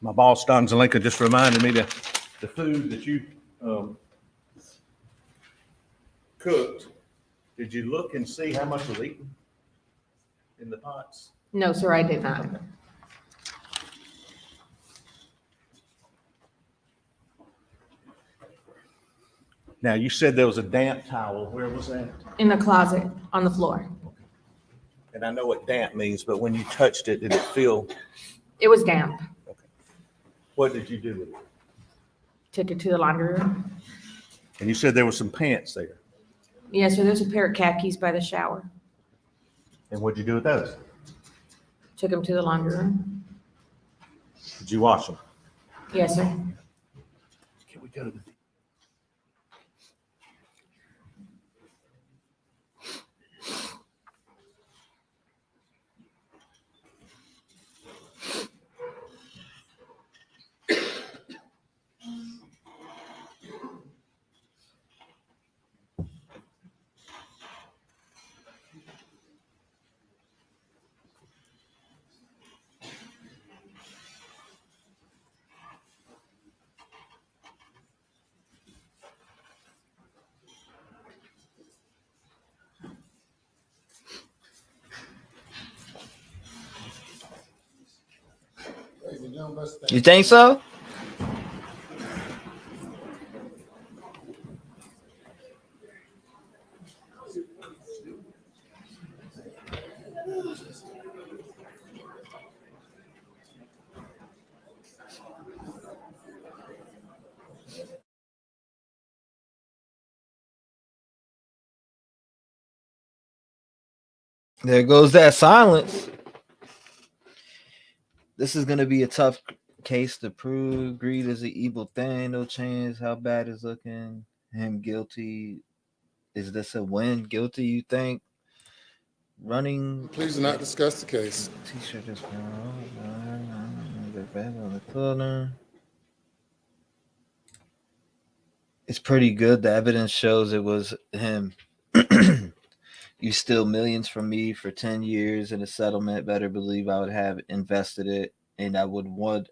Speaker 3: My boss, Don Zelenka, just reminded me that the food that you cooked, did you look and see how much was eaten in the pots?
Speaker 1: No, sir, I did not.
Speaker 3: Now, you said there was a damp towel. Where was that?
Speaker 1: In the closet, on the floor.
Speaker 3: And I know what damp means, but when you touched it, did it feel?
Speaker 1: It was damp.
Speaker 3: Okay. What did you do with it?
Speaker 1: Took it to the laundry room.
Speaker 3: And you said there were some pants there.
Speaker 1: Yes, sir, there's a pair of khakis by the shower.
Speaker 3: And what'd you do with those?
Speaker 1: Took them to the laundry room.
Speaker 3: Did you wash them?
Speaker 1: Yes, sir.
Speaker 3: Can we go to the?
Speaker 4: Ladies and gentlemen, let's stand.
Speaker 2: You think so? There goes that silence. This is gonna be a tough case to prove. Greed is an evil thing. No chance. How bad is looking? Him guilty. Is this a win? Guilty? You think? Running.
Speaker 4: Please do not discuss the case.
Speaker 2: T-shirt is on the corner. It's pretty good. The evidence shows it was him. You steal millions from me for 10 years in a settlement. Better believe I would have invested it, and I would want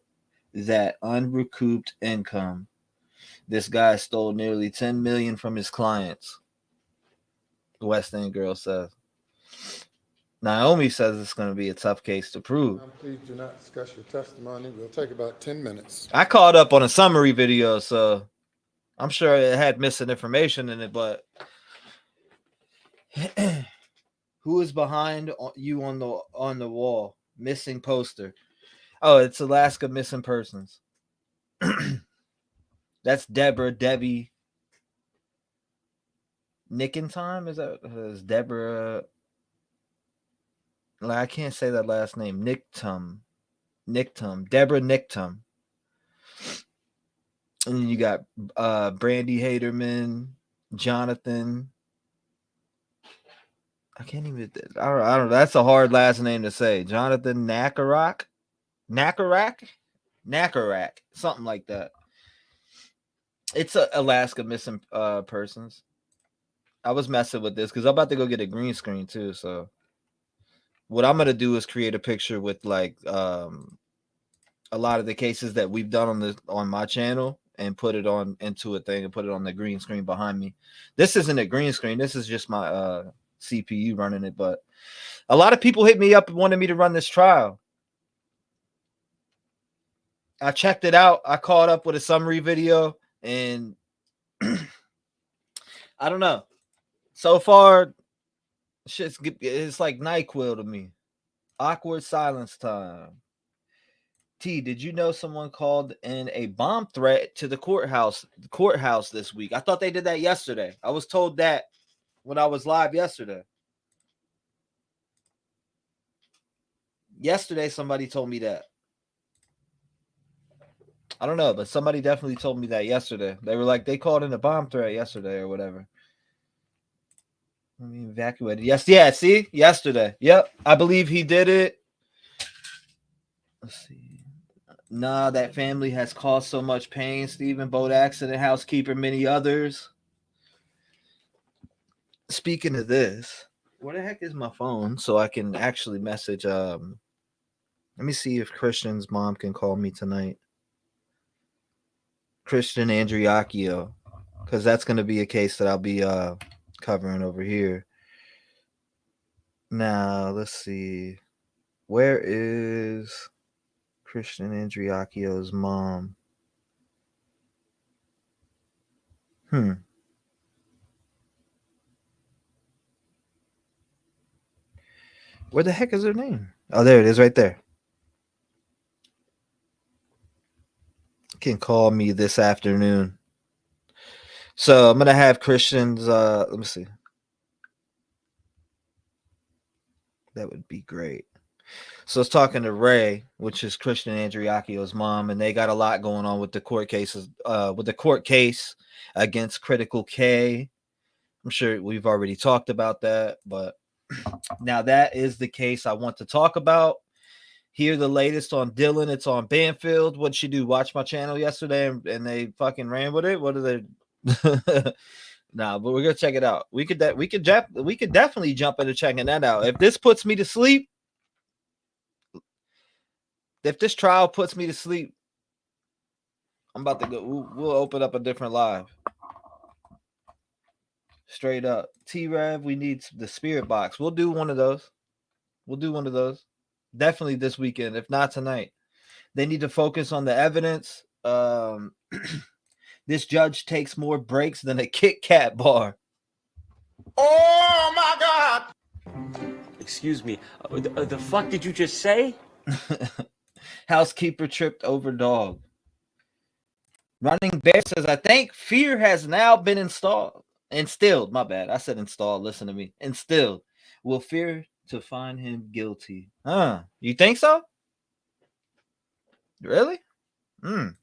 Speaker 2: that unrecouped income. This guy stole nearly 10 million from his clients. The West End girl says. Naomi says it's going to be a tough case to prove.
Speaker 4: Please do not discuss your testimony. We'll take about 10 minutes.
Speaker 2: I caught up on a summary video, so I'm sure it had missing information in it, but Who is behind you on the wall? Missing poster. Oh, it's Alaska Missing Persons. That's Debbie Nickentime. Is Deborah? I can't say that last name. Nicktum. Deborah Nicktum. And then you got Brandy Haderman, Jonathan. I can't even. I don't know. That's a hard last name to say. Jonathan Nakarak, something like that. It's Alaska Missing Persons. I was messing with this because I'm about to go get a green screen too. So what I'm gonna do is create a picture with like a lot of the cases that we've done on my channel and put it on into a thing and put it on the green screen behind me. This isn't a green screen. This is just my CPU running it. But a lot of people hit me up and wanted me to run this trial. I checked it out. I caught up with a summary video and I don't know. So far, it's like NyQuil to me. Awkward silence time. T, did you know someone called in a bomb threat to the courthouse this week? I thought they did that yesterday. I was told that when I was live yesterday. Yesterday, somebody told me that. I don't know, but somebody definitely told me that yesterday. They were like, they called in a bomb threat yesterday or whatever. I mean, evacuated. Yes, yeah, see? Yesterday. Yep, I believe he did it. Let's see. Nah, that family has caused so much pain. Stephen, boat accident, housekeeper, many others. Speaking of this, where the heck is my phone so I can actually message? Let me see if Christian's mom can call me tonight. Christian Andriacchio, because that's going to be a case that I'll be covering over here. Now, let's see. Where is Christian Andriacchio's mom? Where the heck is her name? Oh, there it is right there. Can call me this afternoon. So I'm going to have Christian's, let me see. That would be great. So I was talking to Ray, which is Christian Andriacchio's mom, and they got a lot going on with the court cases, with the court case against Critical K. I'm sure we've already talked about that, but now that is the case I want to talk about. Hear the latest on Dylan. It's on Banfield. What'd she do? Watch my channel yesterday and they fucking ran with it. What are they? Nah, but we're gonna check it out. We could definitely jump into checking that out. If this puts me to sleep, if this trial puts me to sleep, I'm about to go. We'll open up a different live. Straight up. T-REV, we need the spirit box. We'll do one of those. Definitely this weekend, if not tonight. They need to focus on the evidence. This judge takes more breaks than a Kit Kat bar.
Speaker 6: Oh my God!
Speaker 7: Excuse me, the fuck did you just say?
Speaker 2: Housekeeper tripped over dog. Running Bear says, I think fear has now been instilled. My bad. I said installed. Listen to me. Instilled. Will fear to find him guilty. You think so? Really?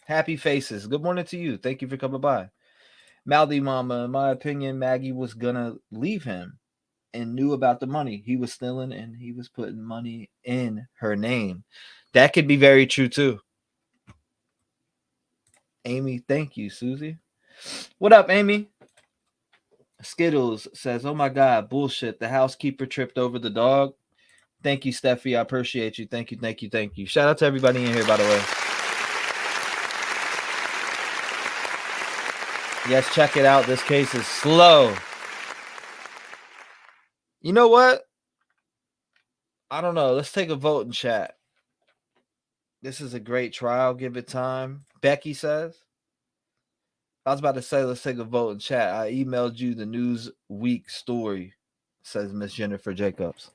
Speaker 2: Happy faces. Good morning to you. Thank you for coming by. Maldy Mama, in my opinion, Maggie was gonna leave him and knew about the money. He was stealing and he was putting money in her name. That could be very true too. Amy, thank you, Susie. What up, Amy? Skittles says, oh my God, bullshit. The housekeeper tripped over the dog. Thank you, Steffi. I appreciate you. Thank you. Shout out to everybody in here, by the way. Yes, check it out. This case is slow. You know what? I don't know. Let's take a vote in chat. This is a great trial. Give it time. Becky says. I was about to say, let's take a vote in chat. I emailed you the Newsweek story. says Miss Jennifer Jacobs.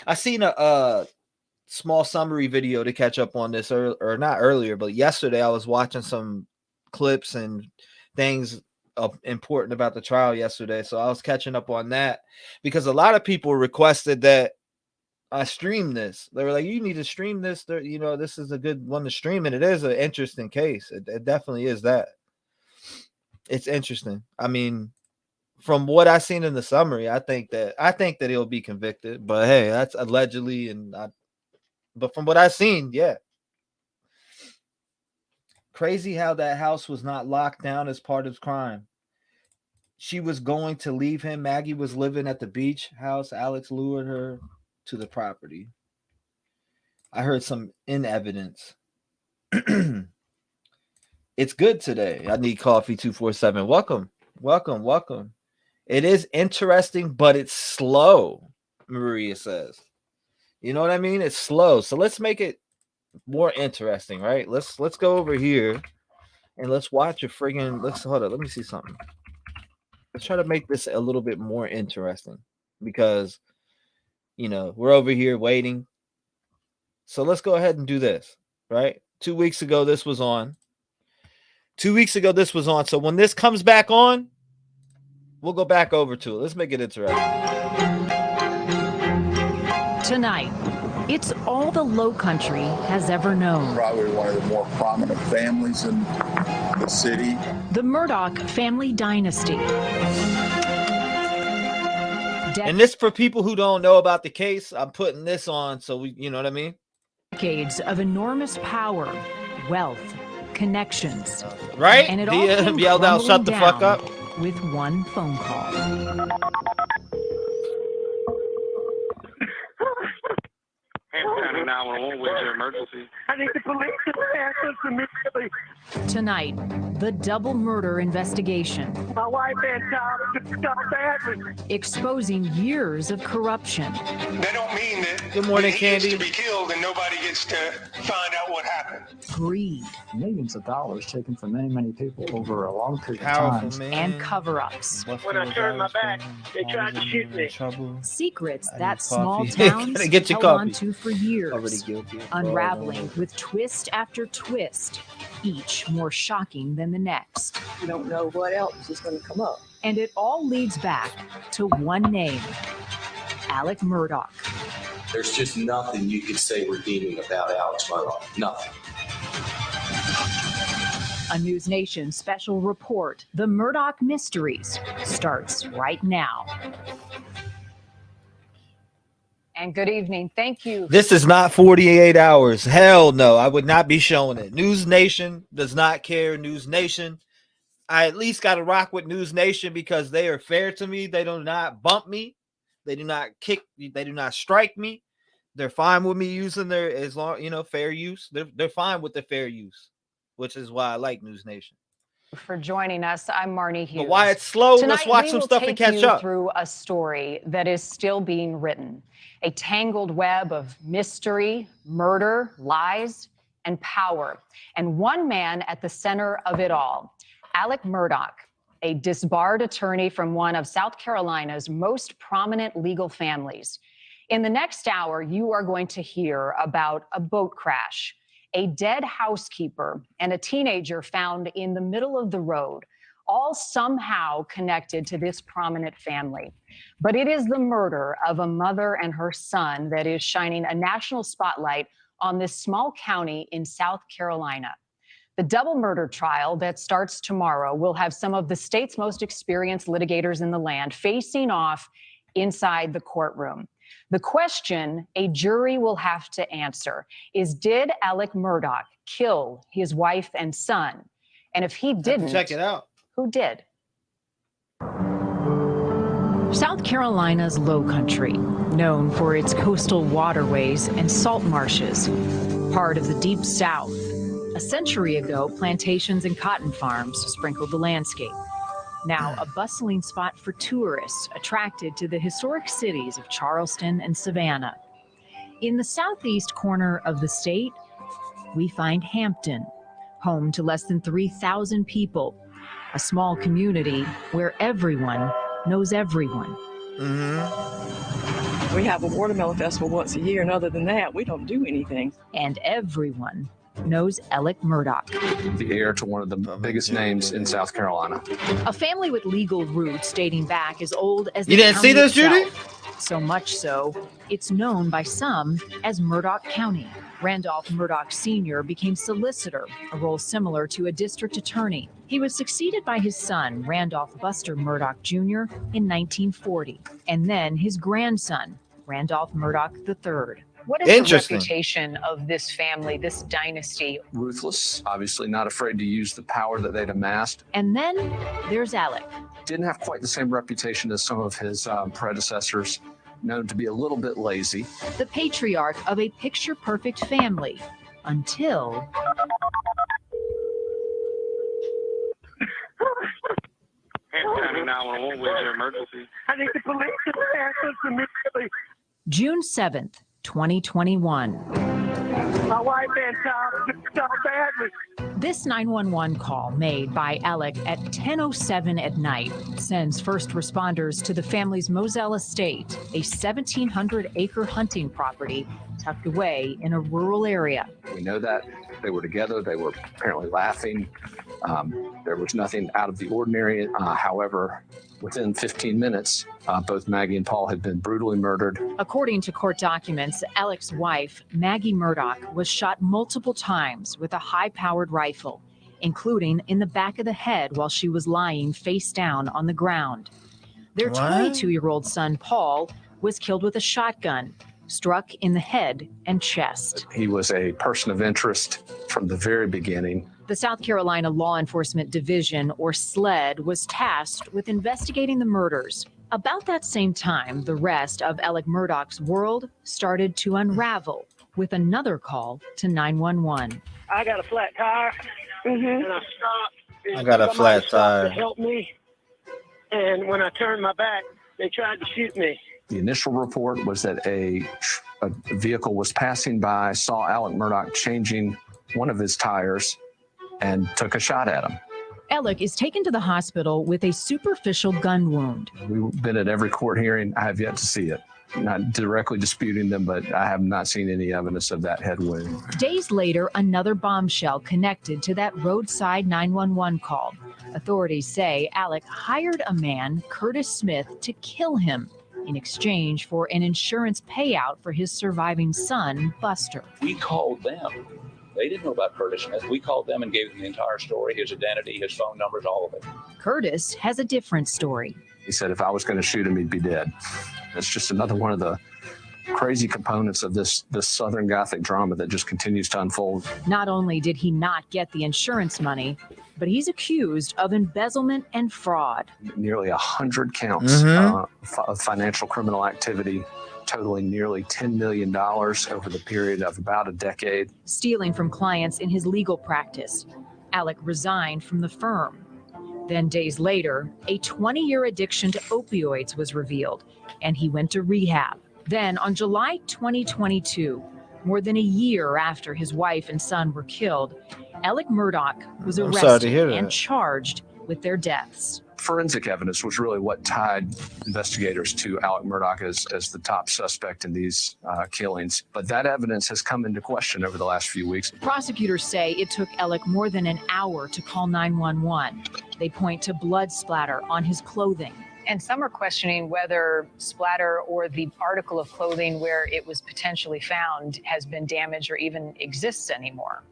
Speaker 2: I seen a small summary video to catch up on this, or not earlier, but yesterday I was watching some clips and things important about the trial yesterday. So I was catching up on that because a lot of people requested that I stream this. They were like, you need to stream this. You know, this is a good one to stream. And it is an interesting case. It definitely is that. It's interesting. I mean, from what I seen in the summary, I think that he'll be convicted, but hey, that's allegedly. But from what I've seen, yeah. Crazy how that house was not locked down as part of crime. She was going to leave him. Maggie was living at the beach house. Alex lured her to the property. I heard some in evidence. It's good today. I need coffee 247. Welcome. It is interesting, but it's slow, Maria says. You know what I mean? It's slow. So let's make it more interesting, right? Let's go over here and let's watch a friggin' hold on, let me see something. Let's try to make this a little bit more interesting because you know we're over here waiting. So let's go ahead and do this, right? 2 weeks ago this was on. So when this comes back on, we'll go back over to it. Let's make it interesting.
Speaker 8: Tonight, it's all the Low Country has ever known.
Speaker 6: Probably one of the more prominent families in the city.
Speaker 8: The Murdaugh family dynasty.
Speaker 2: And this, for people who don't know about the case, I'm putting this on so we, you know what I mean?
Speaker 8: Decades of enormous power, wealth, connections.
Speaker 2: Right?
Speaker 8: And it all came
Speaker 2: yelled out, shut the fuck
Speaker 8: down
Speaker 2: up.
Speaker 8: with one phone call.
Speaker 9: County 911, where's your emergency?
Speaker 10: I need the police to answer immediately.
Speaker 8: Tonight, the double murder investigation.
Speaker 10: My wife and child got badly.
Speaker 8: Exposing years of corruption.
Speaker 11: That don't mean that
Speaker 2: Good morning,
Speaker 11: he
Speaker 2: Candy.
Speaker 11: gets to be killed and nobody gets to find out what happened.
Speaker 8: Greed.
Speaker 12: Millions of dollars taken from many, many people over a long period
Speaker 2: Powerful,
Speaker 12: of time.
Speaker 2: man.
Speaker 8: And cover-ups.
Speaker 10: When I turned my back, they tried to shoot me.
Speaker 8: Secrets
Speaker 2: I
Speaker 8: that
Speaker 2: need
Speaker 8: small
Speaker 2: coffee.
Speaker 8: towns
Speaker 2: Gotta get your
Speaker 8: held
Speaker 2: coffee.
Speaker 8: on to for years.
Speaker 2: Already guilty.
Speaker 8: Unraveling with twist after twist, each more shocking than the next.
Speaker 10: You don't know what else is going to come up.
Speaker 8: And it all leads back to one name, Alec Murdaugh.
Speaker 13: There's just nothing you could say redeeming about Alex Murdaugh. Nothing.
Speaker 8: A News Nation special report, The Murdaugh Mysteries, starts right now. And good evening. Thank you.
Speaker 2: This is not 48 hours. Hell no. I would not be showing it. News Nation does not care. News Nation. I at least got to rock with News Nation because they are fair to me. They do not bump me. They do not kick. They do not strike me. They're fine with me using their, as long, fair use. They're fine with the fair use, which is why I like News Nation.
Speaker 14: For joining us, I'm Marnie Hughes.
Speaker 2: But why it's slow,
Speaker 14: Tonight,
Speaker 2: let's watch some stuff and catch up.
Speaker 14: Through a story that is still being written, a tangled web of mystery, murder, lies, and power, and one man at the center of it all, Alec Murdaugh, a disbarred attorney from one of South Carolina's most prominent legal families. In the next hour, you are going to hear about a boat crash, a dead housekeeper, and a teenager found in the middle of the road, all somehow connected to this prominent family. But it is the murder of a mother and her son that is shining a national spotlight on this small county in South Carolina. The double murder trial that starts tomorrow will have some of the state's most experienced litigators in the land facing off inside the courtroom. The question a jury will have to answer is, did Alec Murdaugh kill his wife and son? And if he didn't,
Speaker 2: check it out.
Speaker 14: Who did?
Speaker 8: South Carolina's Low Country, known for its coastal waterways and salt marshes, part of the Deep South. A century ago, plantations and cotton farms sprinkled the landscape. Now a bustling spot for tourists attracted to the historic cities of Charleston and Savannah. In the southeast corner of the state, we find Hampton, home to less than 3,000 people, a small community where everyone knows everyone.
Speaker 2: Mm-hmm.
Speaker 10: We have a watermelon festival once a year, and other than that, we don't do anything.
Speaker 8: And everyone knows Alec Murdaugh.
Speaker 12: The heir to one of the biggest names in South Carolina.
Speaker 8: A family with legal roots dating back as old as
Speaker 2: You
Speaker 8: the
Speaker 2: didn't see
Speaker 8: county
Speaker 2: this, Judy?
Speaker 8: itself. So much so, it's known by some as Murdaugh County. Randolph Murdaugh Sr. became solicitor, a role similar to a district attorney. He was succeeded by his son, Randolph Buster Murdaugh Jr., in 1940, and then his grandson, Randolph Murdaugh III.
Speaker 14: What is the
Speaker 2: Interesting.
Speaker 14: reputation of this family, this dynasty?
Speaker 12: Ruthless, obviously not afraid to use the power that they'd amassed.
Speaker 8: And then there's Alec.
Speaker 12: Didn't have quite the same reputation as some of his predecessors, known to be a little bit lazy.
Speaker 8: The patriarch of a picture-perfect family, until...
Speaker 9: County 911, where's your emergency?
Speaker 10: I need the police to answer immediately.
Speaker 8: June 7th, 2021.
Speaker 10: My wife and child so badly.
Speaker 8: This 911 call made by Alec at 10:07 at night sends first responders to the family's Moselle estate, a 1,700-acre hunting property tucked away in a rural area.
Speaker 12: We know that they were together. They were apparently laughing. There was nothing out of the ordinary. However, within 15 minutes, both Maggie and Paul had been brutally murdered.
Speaker 8: According to court documents, Alec's wife, Maggie Murdaugh, was shot multiple times with a high-powered rifle, including in the back of the head while she was lying face down on the ground. Their 22-year-old son, Paul, was killed with a shotgun, struck in the head and chest.
Speaker 12: He was a person of interest from the very beginning.
Speaker 8: The South Carolina Law Enforcement Division, or SLED, was tasked with investigating the murders. About that same time, the rest of Alec Murdaugh's world started to unravel with another call to 911.
Speaker 10: I got a flat tire, and I stopped.
Speaker 2: I got a flat tire.
Speaker 10: To help me, and when I turned my back, they tried to shoot me.
Speaker 12: The initial report was that a vehicle was passing by, saw Alec Murdaugh changing one of his tires, and took a shot at him.
Speaker 8: Alec is taken to the hospital with a superficial gun wound.
Speaker 12: We've been at every court hearing. I have yet to see it. Not directly disputing them, but I have not seen any evidence of that head wound.
Speaker 8: Days later, another bombshell connected to that roadside 911 call. Authorities say Alec hired a man, Curtis Smith, to kill him in exchange for an insurance payout for his surviving son, Buster.
Speaker 5: We called them. They didn't know about Curtis Smith. We called them and gave them the entire story, his identity, his phone numbers, all of it.
Speaker 8: Curtis has a different story.
Speaker 12: He said if I was going to shoot him, he'd be dead. It's just another one of the crazy components of this Southern Gothic drama that just continues to unfold.
Speaker 8: Not only did he not get the insurance money, but he's accused of embezzlement and fraud.
Speaker 12: Nearly 100 counts of financial criminal activity, totaling nearly $10 million over the period of about a decade.
Speaker 8: Stealing from clients in his legal practice. Alec resigned from the firm. Then days later, a 20-year addiction to opioids was revealed, and he went to rehab. Then on July 2022, more than a year after his wife and son were killed, Alec Murdaugh was arrested and charged with their deaths.
Speaker 12: Forensic evidence was really what tied investigators to Alec Murdaugh as the top suspect in these killings. But that evidence has come into question over the last few weeks.
Speaker 8: Prosecutors say it took Alec more than an hour to call 911. They point to blood splatter on his clothing.
Speaker 14: And some are questioning whether splatter or the article of clothing where it was potentially found has been damaged or even exists anymore.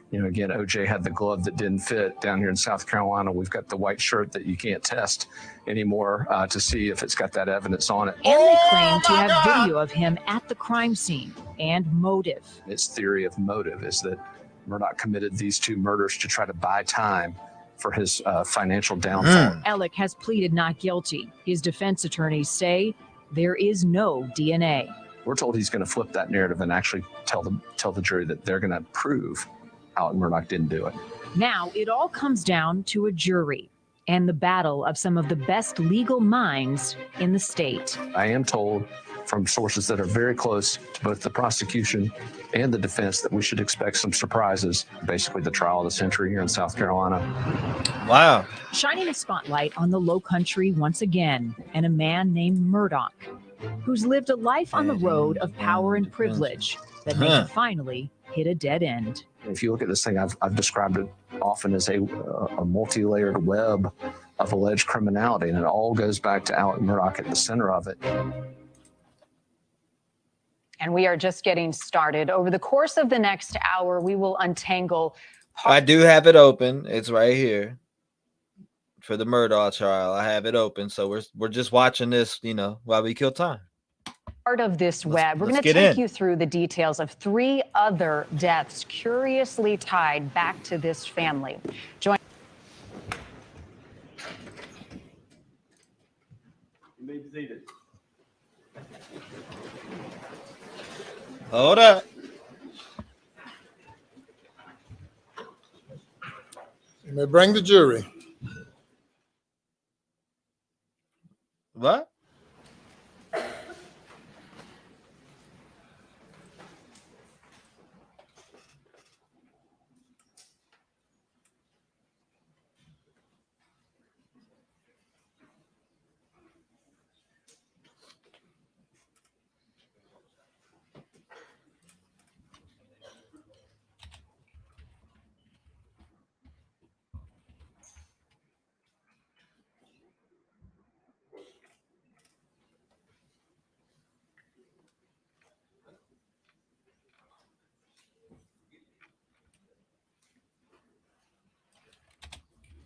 Speaker 12: You know, again, OJ had the glove that didn't fit. Down here in South Carolina, we've got the white shirt that you can't test anymore to see if it's got that evidence on it.
Speaker 8: And they claim to have video of him at the crime scene and motive.
Speaker 12: Its theory of motive is that Murdaugh committed these two murders to try to buy time for his financial downfall.
Speaker 8: Alec has pleaded not guilty. His defense attorneys say there is no DNA.
Speaker 12: We're told he's going to flip that narrative and actually tell the jury that they're going to prove Alec Murdaugh didn't do it.
Speaker 8: Now it all comes down to a jury and the battle of some of the best legal minds in the state.
Speaker 12: I am told from sources that are very close to both the prosecution and the defense that we should expect some surprises. Basically, the trial of the century here in South Carolina.
Speaker 2: Wow.
Speaker 8: Shining a spotlight on the Low Country once again, and a man named Murdaugh, who's lived a life on the road of power and privilege that may have finally hit a dead end.
Speaker 12: If you look at this thing, I've described it often as a multi-layered web of alleged criminality, and it all goes back to Alex Murdaugh at the center of it.
Speaker 14: And we are just getting started. Over the course of the next hour, we will untangle.
Speaker 2: I do have it open. It's right here for the Murdaugh trial. I have it open, so we're just watching this, while we kill time.
Speaker 14: Part of this web, we're going to take you through the details of 3 other deaths curiously tied back to this family. Join.
Speaker 3: You may be seated.
Speaker 2: Hold up.
Speaker 4: You may bring the jury.
Speaker 2: What?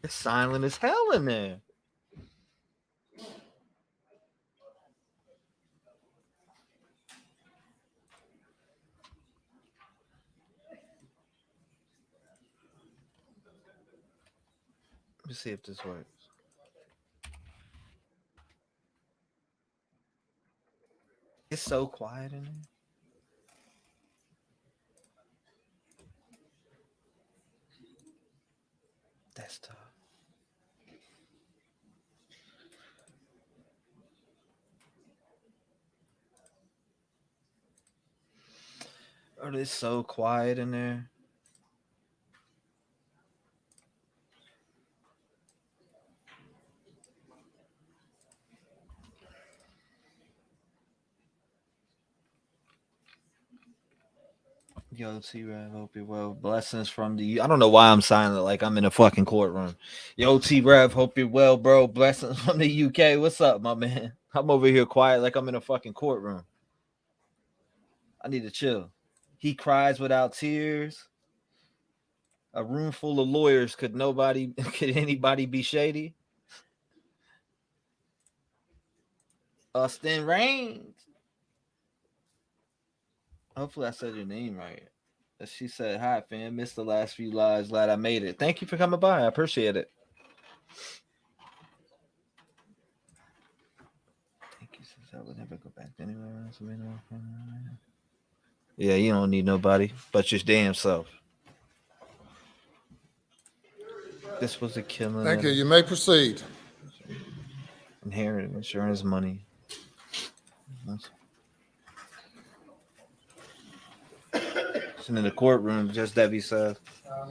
Speaker 2: It's silent as hell in there. Let me see if this works. It's so quiet in there. That's tough. Oh, it's so quiet in there. Yo, T-REV, hope you're well. Blessings from the... I don't know why I'm silent like I'm in a fucking courtroom. Yo, T-REV, hope you're well, bro. Blessings from the UK. What's up, my man? I'm over here quiet like I'm in a fucking courtroom. I need to chill. He cries without tears. A room full of lawyers. Could anybody be shady? Austin Reigns. Hopefully I said your name right. She said, hi, fam. Missed the last few lives. Glad I made it. Thank you for coming by. I appreciate it. Thank you. Since I would never go back anywhere else. Yeah, you don't need nobody but your damn self. This was a killing.
Speaker 4: Thank you. You may proceed.
Speaker 2: Inheritance, insurance money. In the courtroom, just Debbie said.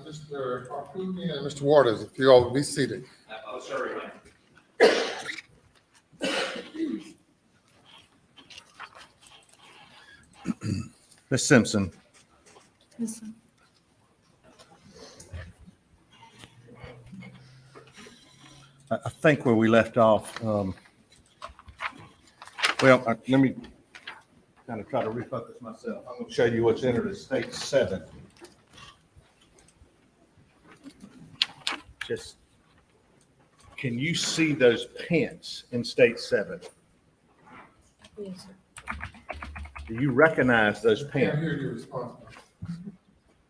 Speaker 4: Mr. Harpootlian and Mr. Waters, if you all will be seated.
Speaker 5: Sorry.
Speaker 3: Ms. Simpson.
Speaker 1: Yes, sir.
Speaker 3: I think where we left off, let me kind of try to refocus myself. I'm going to show you what's entered as State 7. Just, can you see those pence in State 7?
Speaker 1: Yes, sir.
Speaker 3: Do you recognize those
Speaker 4: I
Speaker 3: pence?
Speaker 4: hear your response.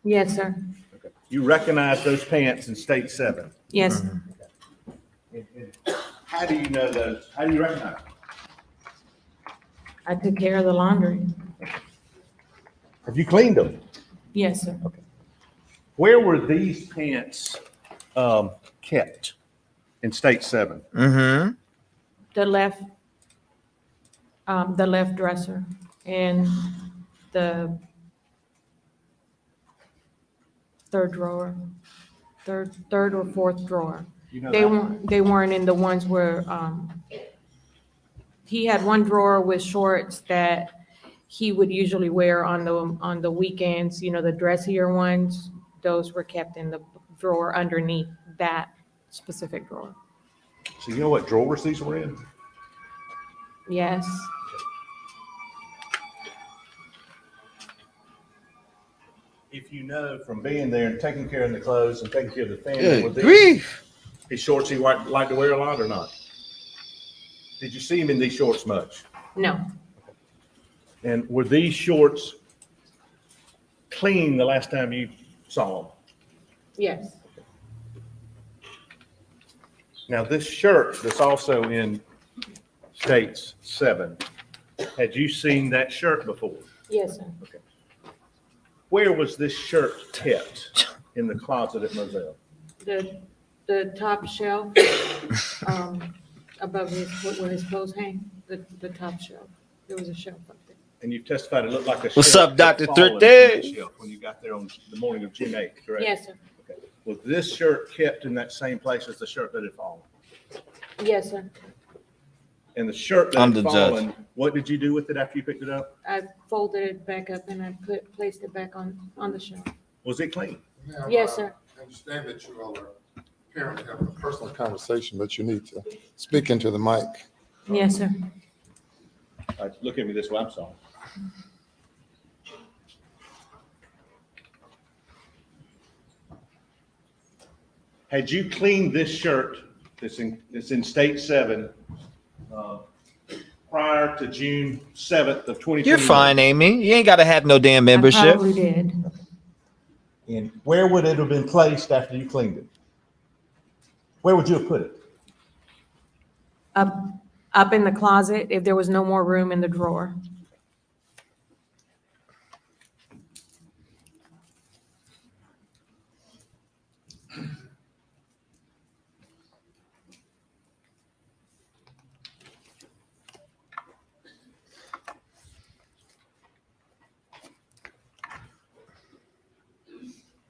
Speaker 1: Yes, sir.
Speaker 3: Okay. You recognize those pence in State 7?
Speaker 1: Yes.
Speaker 3: And how do you know those? How do you recognize them?
Speaker 1: I took care of the laundry.
Speaker 3: Have you cleaned them?
Speaker 1: Yes, sir.
Speaker 3: Okay. Where were these pants kept in State 7?
Speaker 1: The left The left dresser and the third drawer, third or fourth drawer.
Speaker 3: You know
Speaker 1: They
Speaker 3: that?
Speaker 1: weren't in the ones where, he had one drawer with shorts that he would usually wear on the weekends, you know, the dressier ones. Those were kept in the drawer underneath that specific drawer.
Speaker 3: So you know what drawers these were in?
Speaker 1: Yes.
Speaker 3: If you know from being there and taking care of the clothes and taking care of the family,
Speaker 2: Good
Speaker 3: were these
Speaker 2: grief.
Speaker 3: his shorts he like to wear a lot or not? Did you see him in these shorts much?
Speaker 1: No.
Speaker 3: And were these shorts clean the last time you saw them?
Speaker 1: Yes.
Speaker 3: Now, this shirt that's also in States 7, had you seen that shirt before?
Speaker 1: Yes, sir.
Speaker 3: Okay. Where was this shirt kept in the closet at Murdaugh?
Speaker 1: The top shelf, above where his clothes hang, the top shelf. There was a shelf up there.
Speaker 3: And you testified it looked like a
Speaker 2: What's
Speaker 3: shelf
Speaker 2: up, Dr.
Speaker 3: had fallen from
Speaker 2: 13?
Speaker 3: that shelf when you got there on the morning of June 8th, correct?
Speaker 1: Yes, sir.
Speaker 3: Okay. Was this shirt kept in that same place as the shirt that had fallen?
Speaker 1: Yes, sir.
Speaker 3: And the shirt that
Speaker 2: I'm
Speaker 3: had
Speaker 2: the judge.
Speaker 3: fallen, what did you do with it after you picked it up?
Speaker 1: I folded it back up and I placed it back on the shelf.
Speaker 3: Was it clean?
Speaker 4: Now,
Speaker 1: Yes, sir.
Speaker 4: I understand that you all are apparently having a personal conversation, but you need to speak into the mic.
Speaker 1: Yes, sir.
Speaker 3: All right, look at me this way, I'm sorry. Had you cleaned this shirt that's in State 7 prior to June 7th of 2021?
Speaker 2: You're fine, Amy. You ain't got to have no damn
Speaker 1: I
Speaker 2: membership.
Speaker 1: probably did.
Speaker 3: And where would it have been placed after you cleaned it? Where would you have put it?
Speaker 1: Up in the closet if there was no more room in the drawer.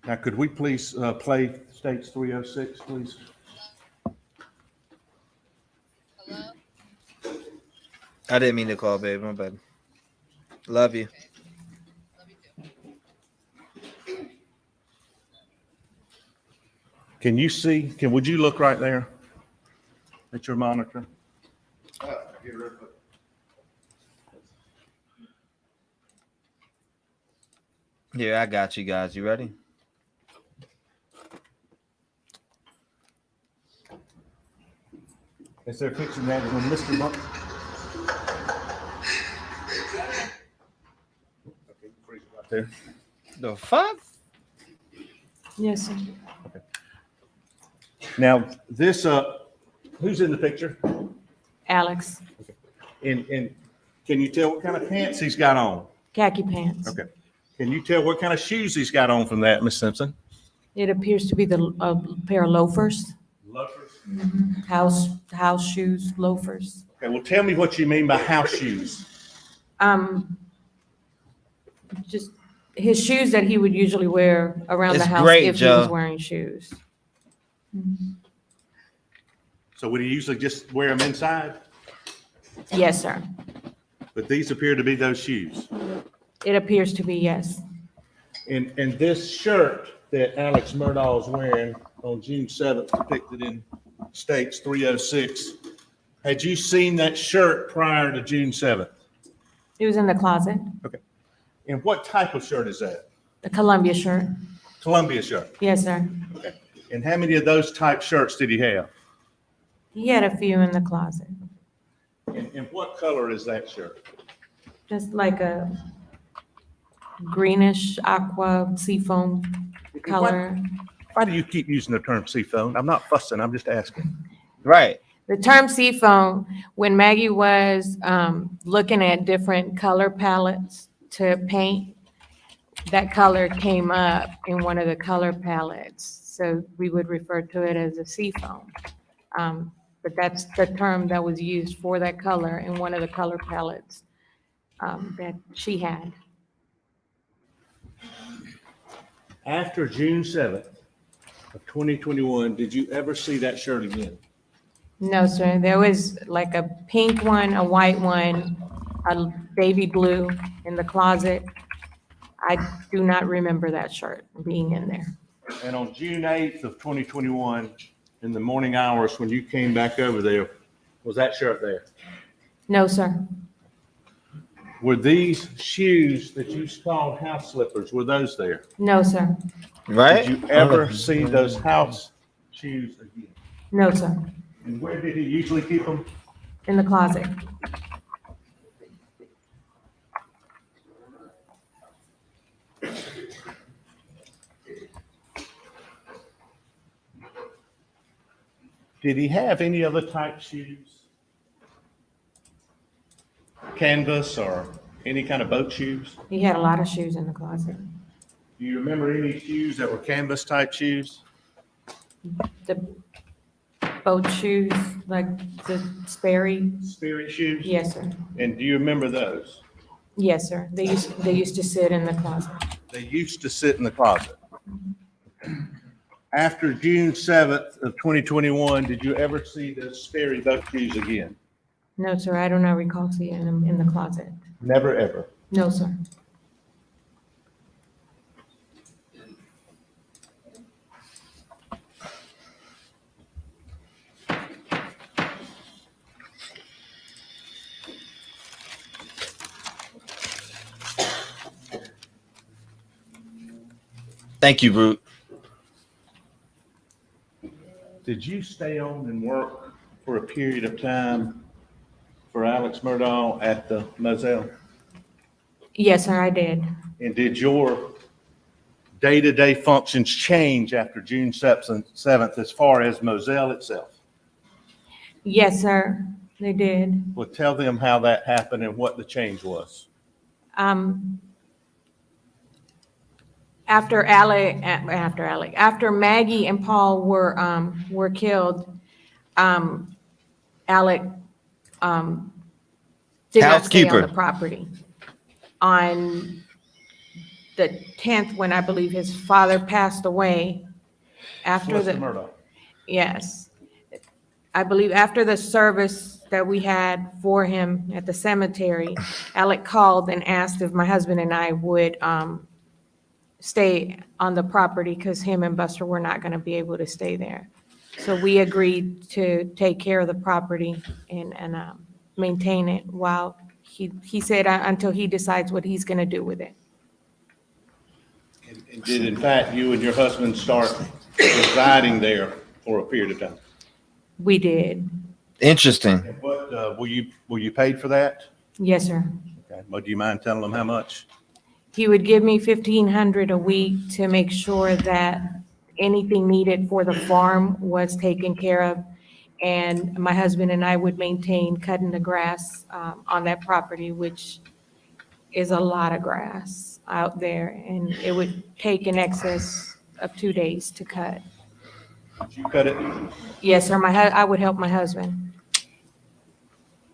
Speaker 3: Now, could we please play States 306, please?
Speaker 2: I didn't mean to call, babe. My bad. Love you.
Speaker 3: Can you see, would you look right there at your monitor?
Speaker 2: Here, I got you guys. You ready?
Speaker 3: Is there a picture of that when Mr. Monk? Okay, freeze it right there.
Speaker 2: The fuck?
Speaker 1: Yes, sir.
Speaker 3: Now, this, who's in the picture?
Speaker 1: Alex,
Speaker 3: And can you tell what kind of pants he's got on?
Speaker 1: khaki pants.
Speaker 3: Okay. Can you tell what kind of shoes he's got on from that, Miss Simpson?
Speaker 1: It appears to be a pair of loafers.
Speaker 3: Loafers.
Speaker 1: House shoes, loafers.
Speaker 3: Okay, well, tell me what you mean by house shoes.
Speaker 1: Just his shoes that he would usually wear around the
Speaker 2: It's
Speaker 1: house
Speaker 2: great,
Speaker 1: if he was
Speaker 2: Joe.
Speaker 1: wearing shoes.
Speaker 3: So would he usually just wear them inside?
Speaker 1: Yes, sir.
Speaker 3: But these appear to be those shoes.
Speaker 1: It appears to be, yes.
Speaker 3: And this shirt that Alex Murdaugh is wearing on June 7th, depicted in States 306, had you seen that shirt prior to June 7th?
Speaker 1: It was in the closet,
Speaker 3: Okay. And what type of shirt is that?
Speaker 1: the Columbia shirt.
Speaker 3: Columbia shirt.
Speaker 1: Yes, sir.
Speaker 3: Okay. And how many of those type shirts did he have?
Speaker 1: He had a few in the closet,
Speaker 3: And what color is that shirt?
Speaker 1: just like a greenish aqua seafoam color.
Speaker 3: Why do you keep using the term seafoam? I'm not fussing, I'm just asking.
Speaker 2: Right.
Speaker 1: The term seafoam, when Maggie was looking at different color palettes to paint, that color came up in one of the color palettes. So we would refer to it as a seafoam. but that's the term that was used for that color in one of the color palettes that she had.
Speaker 3: After June 7th of 2021, did you ever see that shirt again?
Speaker 1: No, sir. There was like a pink one, a white one, a baby blue in the closet. I do not remember that shirt being in there.
Speaker 3: And on June 8th of 2021, in the morning hours when you came back over there, was that shirt there?
Speaker 1: No, sir.
Speaker 3: Were these shoes that you called house slippers, were those there?
Speaker 1: No, sir.
Speaker 2: Right?
Speaker 3: Did you ever see those house shoes again?
Speaker 1: No, sir.
Speaker 3: And where did he usually keep them?
Speaker 1: In the closet.
Speaker 3: Did he have any other type shoes? Canvas or any kind of boat shoes?
Speaker 1: He had a lot of shoes in the closet.
Speaker 3: Do you remember any shoes that were canvas type shoes?
Speaker 1: The boat shoes, like the Sperry.
Speaker 3: Sperry shoes?
Speaker 1: Yes, sir.
Speaker 3: And do you remember those?
Speaker 1: Yes, sir. They used to sit in the closet.
Speaker 3: They used to sit in the closet. After June 7th of 2021, did you ever see the Sperry boat shoes again?
Speaker 1: No, sir. I do not recall seeing them in the closet.
Speaker 3: Never, ever.
Speaker 1: No, sir.
Speaker 2: Thank you, Root.
Speaker 3: Did you stay on and work for a period of time for Alex Murdaugh at the Moselle?
Speaker 1: Yes, sir, I did.
Speaker 3: And did your day-to-day functions change after June 7th as far as Moselle itself?
Speaker 1: Yes, sir, they did.
Speaker 3: Well, tell them how that happened and what the change was.
Speaker 1: After Maggie and Paul were killed, Alec did not stay on
Speaker 2: Housekeeper.
Speaker 1: the property. On the 10th, when I believe his father passed away, after
Speaker 3: Mr.
Speaker 1: the,
Speaker 3: Murdaugh.
Speaker 1: yes, I believe after the service that we had for him at the cemetery, Alec called and asked if my husband and I would stay on the property because him and Buster were not going to be able to stay there. So we agreed to take care of the property and maintain it while he said until he decides what he's going to do with it.
Speaker 3: And did in fact you and your husband start residing there for a period of time?
Speaker 1: We did.
Speaker 2: Interesting.
Speaker 3: And what, were you paid for that?
Speaker 1: Yes, sir.
Speaker 3: Okay. Well, do you mind telling them how much?
Speaker 1: He would give me $1,500 a week to make sure that anything needed for the farm was taken care of. And my husband and I would maintain cutting the grass on that property, which is a lot of grass out there. And it would take in excess of 2 days to cut.
Speaker 3: Did you cut it?
Speaker 1: Yes, sir. I would help my husband.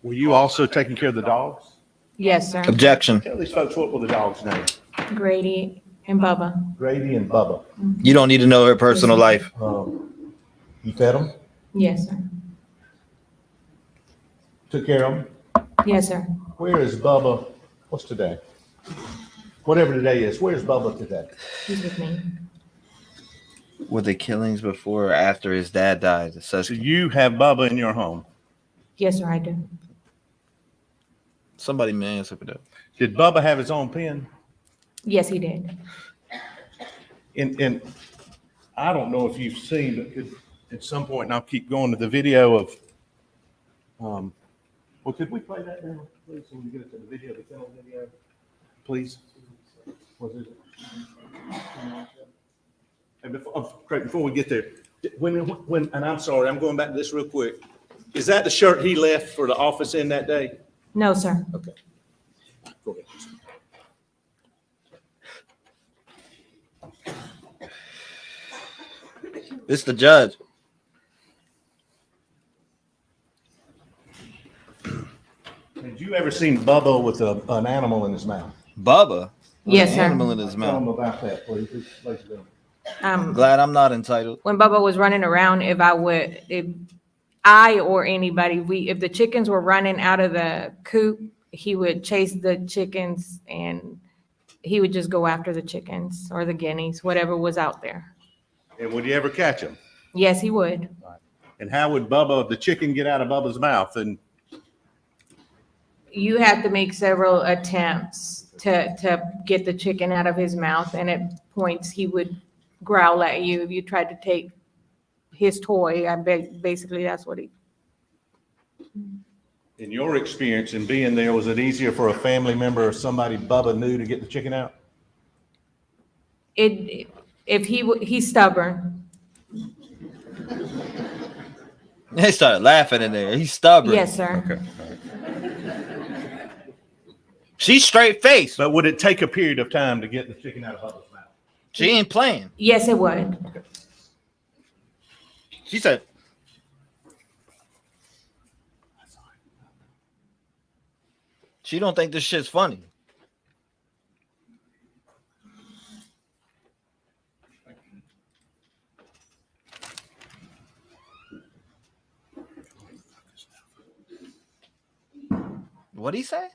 Speaker 3: Were you also taking care of the dogs?
Speaker 1: Yes, sir.
Speaker 2: Objection.
Speaker 3: Tell these folks what were the dogs' names?
Speaker 1: Grady and Bubba.
Speaker 3: Grady and Bubba.
Speaker 2: You don't need to know her personal life.
Speaker 3: You fed them?
Speaker 1: Yes, sir.
Speaker 3: Took care of them?
Speaker 1: Yes, sir.
Speaker 3: Where is Bubba? What's today? Whatever today is, where's Bubba today?
Speaker 1: He's with me.
Speaker 2: Were the killings before or after his dad died? It says
Speaker 3: So you have Bubba in your home.
Speaker 1: Yes, sir, I do.
Speaker 2: somebody may answer for that.
Speaker 3: Did Bubba have his own pen?
Speaker 1: Yes, he did.
Speaker 3: And I don't know if you've seen, but could, at some point, and I'll keep going to the video of, well, could we play that now, please, when we get it to the video, the kennel video, please? Was it? And before we get there, when, and I'm sorry, I'm going back to this real quick. Is that the shirt he left for the office in that day?
Speaker 1: No, sir.
Speaker 3: Okay. Go ahead.
Speaker 2: It's the judge.
Speaker 3: Had you ever seen Bubba with an animal in his mouth?
Speaker 2: Bubba? With
Speaker 1: Yes,
Speaker 2: an
Speaker 1: sir.
Speaker 2: animal in his
Speaker 3: Tell him
Speaker 2: mouth.
Speaker 3: about that, please.
Speaker 2: Glad I'm not entitled.
Speaker 1: When Bubba was running around, if I or anybody, if the chickens were running out of the coop, he would chase the chickens and he would just go after the chickens or the guineas, whatever was out there.
Speaker 3: And would you ever catch him?
Speaker 1: Yes, he would.
Speaker 3: And how would the chicken get out of Bubba's mouth? And
Speaker 1: You have to make several attempts to get the chicken out of his mouth, and at points he would growl at you if you tried to take his toy. Basically that's what he.
Speaker 3: in your experience in being there, was it easier for a family member or somebody Bubba knew to get the chicken out?
Speaker 1: If he's stubborn.
Speaker 2: They started laughing in there. He's stubborn.
Speaker 1: Yes, sir.
Speaker 3: Okay.
Speaker 2: She's straight faced.
Speaker 3: But would it take a period of time to get the chicken out of Bubba's mouth?
Speaker 2: She ain't playing.
Speaker 1: Yes, it would.
Speaker 3: Okay.
Speaker 2: She said, she don't think this shit's funny. What'd he say?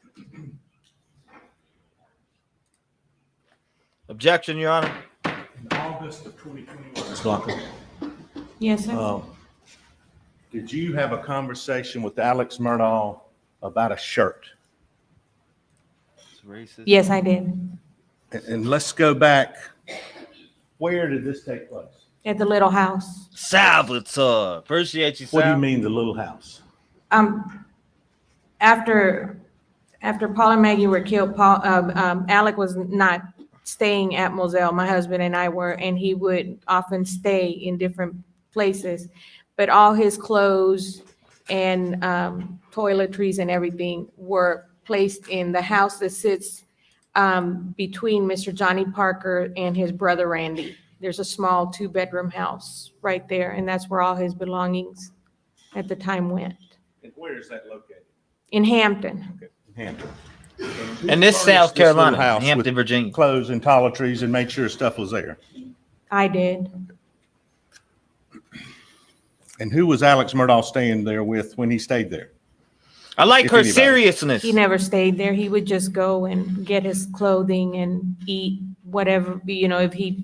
Speaker 2: Objection, Your Honor.
Speaker 3: In August of 2021, Ms. Blanca,
Speaker 1: Yes, sir.
Speaker 3: did you have a conversation with Alex Murdaugh about a shirt?
Speaker 2: Racist.
Speaker 1: Yes, I did.
Speaker 3: And let's go back. Where did this take place?
Speaker 1: At the little house.
Speaker 2: Salvatore. Appreciate you, Sal.
Speaker 3: What do you mean, the little house?
Speaker 1: After Paul and Maggie were killed, Alec was not staying at Moselle. My husband and I were, and he would often stay in different places. But all his clothes and toiletries and everything were placed in the house that sits between Mr. Johnny Parker and his brother Randy. There's a small 2-bedroom house right there, and that's where all his belongings at the time went.
Speaker 3: And where is that located?
Speaker 1: In Hampton.
Speaker 3: Okay, Hampton.
Speaker 2: And this South Carolina, Hampton, Virginia.
Speaker 3: Clothes and toiletries and made sure stuff was there.
Speaker 1: I did.
Speaker 3: And who was Alex Murdaugh staying there with when he stayed there?
Speaker 2: I like
Speaker 3: If
Speaker 2: her
Speaker 3: anybody.
Speaker 2: seriousness.
Speaker 1: He never stayed there. He would just go and get his clothing and eat whatever, if he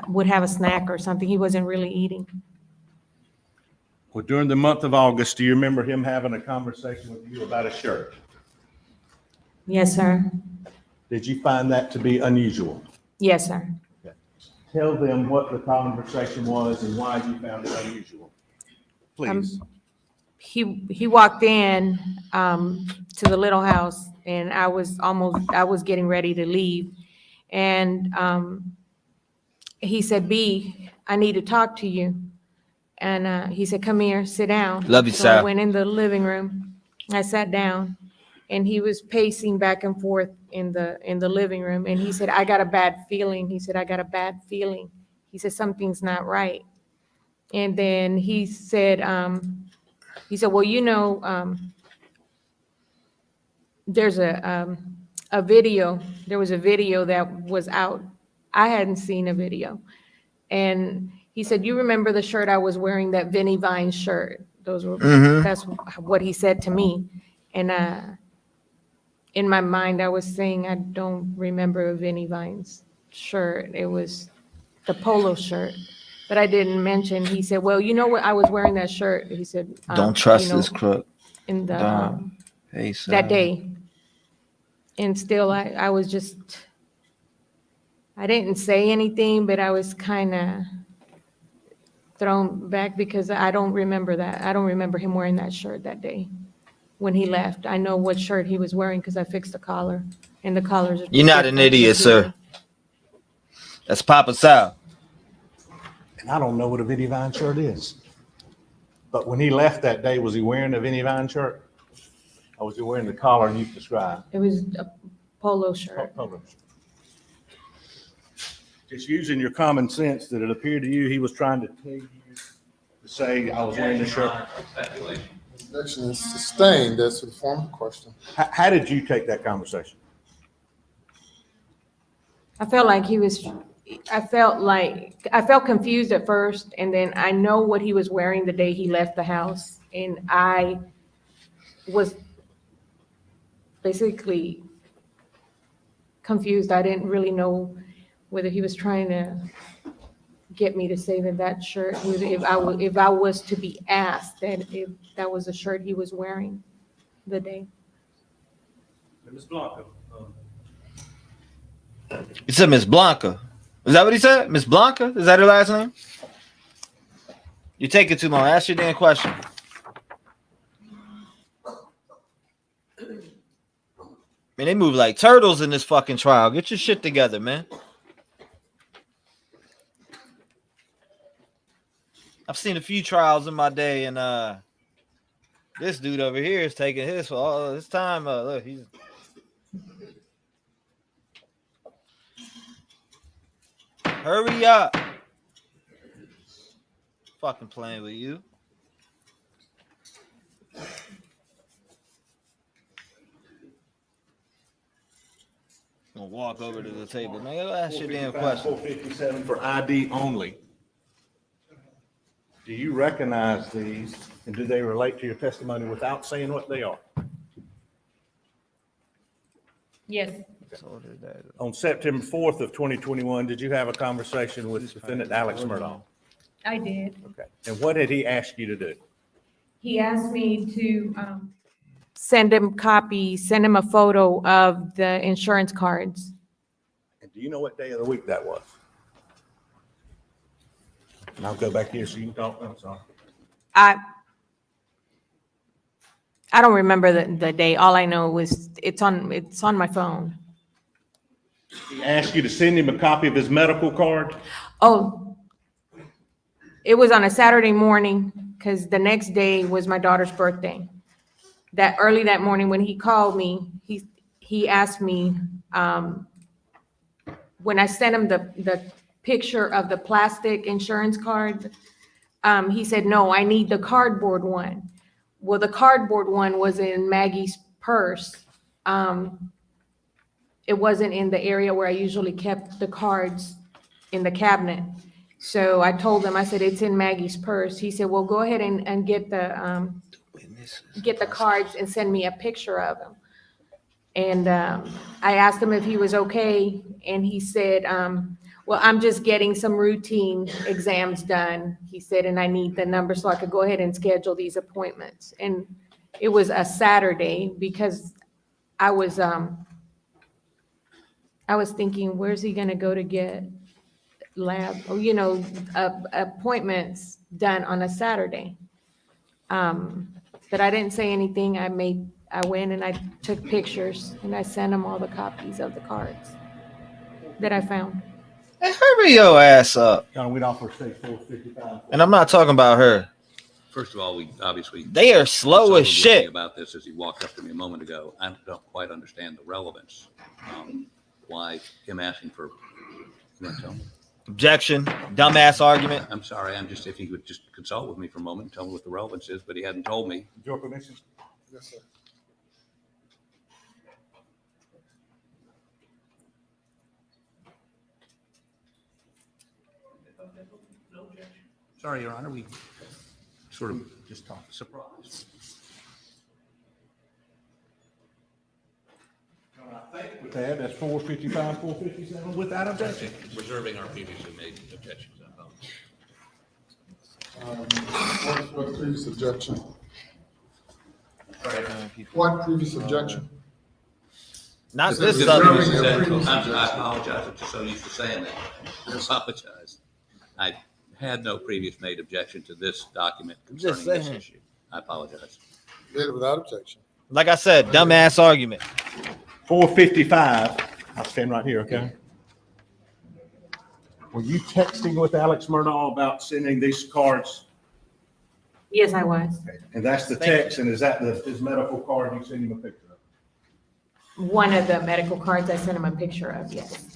Speaker 1: would have a snack or something. He wasn't really eating.
Speaker 3: Well, during the month of August, do you remember him having a conversation with you about a shirt?
Speaker 1: Yes, sir.
Speaker 3: Did you find that to be unusual?
Speaker 1: Yes, sir.
Speaker 3: Tell them what the conversation was and why you found it unusual. Please.
Speaker 1: He walked in to the little house, and I was getting ready to leave. And he said, B, I need to talk to you. And he said, come here, sit down.
Speaker 2: Love you,
Speaker 1: So I
Speaker 2: Sal.
Speaker 1: went in the living room. I sat down, and he was pacing back and forth in the living room. And he said, I got a bad feeling. He said, I got a bad feeling. He said, something's not right. And then he said, well, there's a video. There was a video that was out. I hadn't seen a video. And he said, you remember the shirt I was wearing, that Vinnie Vine shirt? That's what he said to me. And in my mind, I was saying, I don't remember a Vinnie Vine's shirt. It was the polo shirt. But I didn't mention, he said, well, you know what, I was wearing that shirt. He said,
Speaker 2: Don't trust this crook.
Speaker 1: in the
Speaker 2: Hey, Sal.
Speaker 1: that day. And still, I was just, I didn't say anything, but I was kind of thrown back because I don't remember that. I don't remember him wearing that shirt that day when he left. I know what shirt he was wearing because I fixed the collar, and the collars.
Speaker 2: You're not an idiot, sir. That's Papa Sal.
Speaker 3: And I don't know what a Vinnie Vine shirt is. But when he left that day, was he wearing a Vinnie Vine shirt? Or was he wearing the collar you described?
Speaker 1: It was a polo shirt.
Speaker 3: Polo shirt. Just using your common sense, that it appeared to you he was trying to tell you to say, I was wearing the shirt.
Speaker 4: Objection is sustained. That's the formal question.
Speaker 3: How did you take that conversation?
Speaker 1: I felt confused at first, and then I know what he was wearing the day he left the house, and I was basically confused. I didn't really know whether he was trying to get me to say that shirt, if I was to be asked that if that was a shirt he was wearing the day.
Speaker 3: Ms. Blanca.
Speaker 2: He said Miss Blanca. Is that what he said? Miss Blanca? Is that her last name? You take it too long. Ask your damn question. Man, they move like turtles in this fucking trial. Get your shit together, man. I've seen a few trials in my day, and this dude over here is taking his for all this time. Look, he's hurry up. Fucking playing with you. Gonna walk over to the table, man. Go ask your damn question.
Speaker 3: 457 for ID only. Do you recognize these, and do they relate to your testimony without saying what they are?
Speaker 1: Yes.
Speaker 3: On September 4th of 2021, did you have a conversation with defendant Alex Murdaugh?
Speaker 1: I did.
Speaker 3: Okay. And what did he ask you to do?
Speaker 1: He asked me to send him a photo of the insurance cards.
Speaker 3: And do you know what day of the week that was? And I'll go back here so you can talk. I'm sorry.
Speaker 1: I don't remember the day. All I know was it's on my phone.
Speaker 3: He asked you to send him a copy of his medical card?
Speaker 1: Oh, it was on a Saturday morning because the next day was my daughter's birthday. That early that morning when he called me, he asked me when I sent him the picture of the plastic insurance card. He said, no, I need the cardboard one. Well, the cardboard one was in Maggie's purse. It wasn't in the area where I usually kept the cards in the cabinet. So I told him, I said, it's in Maggie's purse. He said, well, go ahead and get the cards and send me a picture of them. And I asked him if he was okay. And he said, well, I'm just getting some routine exams done. He said, and I need the number so I could go ahead and schedule these appointments. And it was a Saturday because I was thinking, where's he gonna go to get lab, appointments done on a Saturday? But I didn't say anything. I went and I took pictures and I sent him all the copies of the cards that I found.
Speaker 2: Hey, hurry your ass up.
Speaker 3: We'd offer state 455.
Speaker 2: And I'm not talking about her.
Speaker 5: First of all, we obviously
Speaker 2: They are slow as shit.
Speaker 5: about this as he walked up to me a moment ago. I don't quite understand the relevance. Why him asking for? You want to tell me?
Speaker 2: Objection. Dumbass argument.
Speaker 5: I'm sorry. If he would just consult with me for a moment and tell me what the relevance is, but he hadn't told me.
Speaker 3: Your permission?
Speaker 4: Yes, sir.
Speaker 5: Sorry, Your Honor. We sort of just talked. Surprise.
Speaker 3: I think with that's 455, 457 without objection.
Speaker 5: Reserving our previously made objections.
Speaker 4: What previous objection? What previous objection?
Speaker 2: Not
Speaker 4: This
Speaker 2: this
Speaker 4: is
Speaker 2: other.
Speaker 4: reserving
Speaker 5: I apologize. I'm just so used to saying that. I apologize. I had no previous made objection to this document concerning this issue. I apologize.
Speaker 4: Made it without objection.
Speaker 2: Like I said, dumbass argument.
Speaker 3: 455. I'll stand right here, okay? Were you texting with Alex Murdaugh about sending these cards?
Speaker 1: Yes, I was.
Speaker 3: And that's the text, and is that his medical card you sent him a picture of?
Speaker 1: One of the medical cards I sent him a picture of, yes.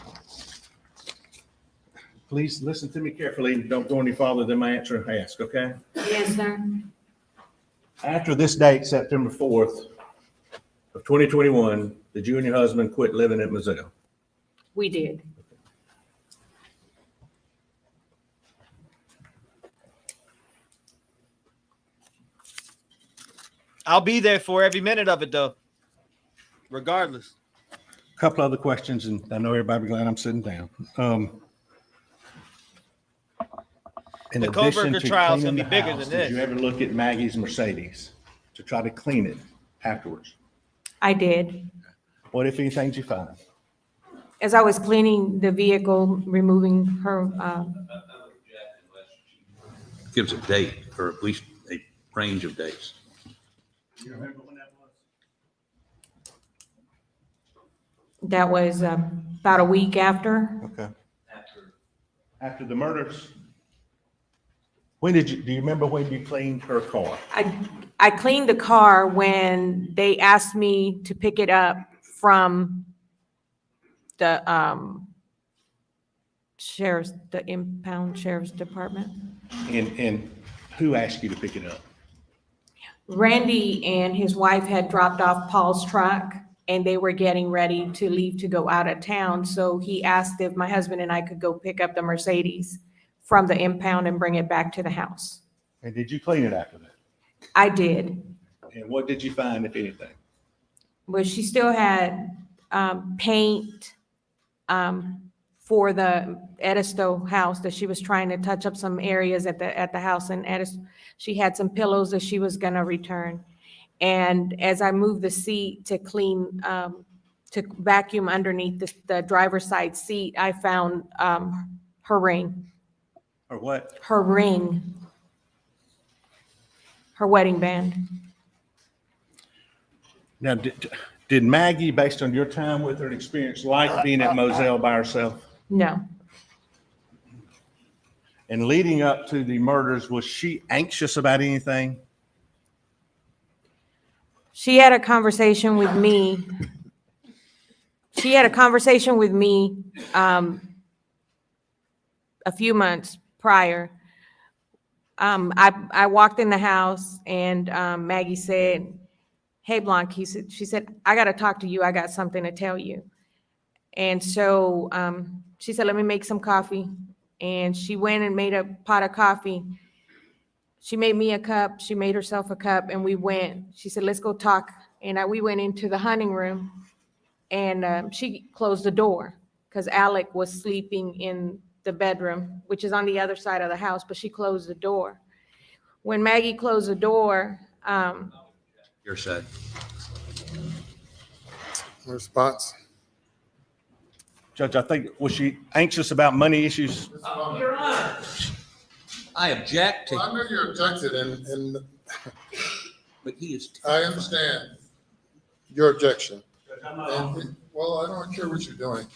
Speaker 3: Please listen to me carefully and don't go any farther than my answer and ask, okay?
Speaker 1: Yes, sir.
Speaker 3: After this date, September 4th of 2021, did you and your husband quit living at Moselle?
Speaker 1: We did.
Speaker 2: I'll be there for every minute of it, though. Regardless.
Speaker 3: A couple other questions, and I know everybody glad I'm sitting down. In
Speaker 2: The
Speaker 3: addition
Speaker 2: Koberger
Speaker 3: to
Speaker 2: trial's
Speaker 3: cleaning
Speaker 2: gonna be
Speaker 3: the
Speaker 2: bigger
Speaker 3: house,
Speaker 2: than this.
Speaker 3: did you ever look at Maggie's Mercedes to try to clean it afterwards?
Speaker 1: I did.
Speaker 3: What, if anything, did you find?
Speaker 1: As I was cleaning the vehicle, removing her,
Speaker 5: Gives a date, or at least a range of dates.
Speaker 3: You remember when that was?
Speaker 1: that was about a week after.
Speaker 3: Okay. After the murders? When did you, do you remember when you cleaned her car?
Speaker 1: I cleaned the car when they asked me to pick it up from the the impound sheriff's department.
Speaker 3: And who asked you to pick it up?
Speaker 1: Randy and his wife had dropped off Paul's truck and they were getting ready to leave to go out of town. So he asked if my husband and I could go pick up the Mercedes from the impound and bring it back to the house.
Speaker 3: And did you clean it after that?
Speaker 1: I did.
Speaker 3: And what did you find, if anything?
Speaker 1: Well, she still had paint for the Edisto house that she was trying to touch up some areas at the house, and she had some pillows that she was gonna return. And as I moved the seat to clean, to vacuum underneath the driver's side seat, I found her ring.
Speaker 3: Or what?
Speaker 1: Her ring. Her wedding band.
Speaker 3: Now, did Maggie, based on your time with her and experience, like being at Moselle by herself?
Speaker 1: No.
Speaker 3: And leading up to the murders, was she anxious about anything?
Speaker 1: She had a conversation with me. She had a conversation with me a few months prior. I walked in the house and Maggie said, "Hey, Blanc," she said, "I got to talk to you. I got something to tell you." And so she said, "Let me make some coffee." And she went and made a pot of coffee. She made me a cup. She made herself a cup, and we went. She said, "Let's go talk." And we went into the hunting room, and she closed the door because Alec was sleeping in the bedroom, which is on the other side of the house, but she closed the door. When Maggie closed the door,
Speaker 5: Your side.
Speaker 4: Response?
Speaker 3: Judge, I think, was she anxious about money issues?
Speaker 5: Your Honor, I object to.
Speaker 4: Well, I know you objected, and
Speaker 5: But he is.
Speaker 4: I understand your objection. And, well, I don't care what you're doing.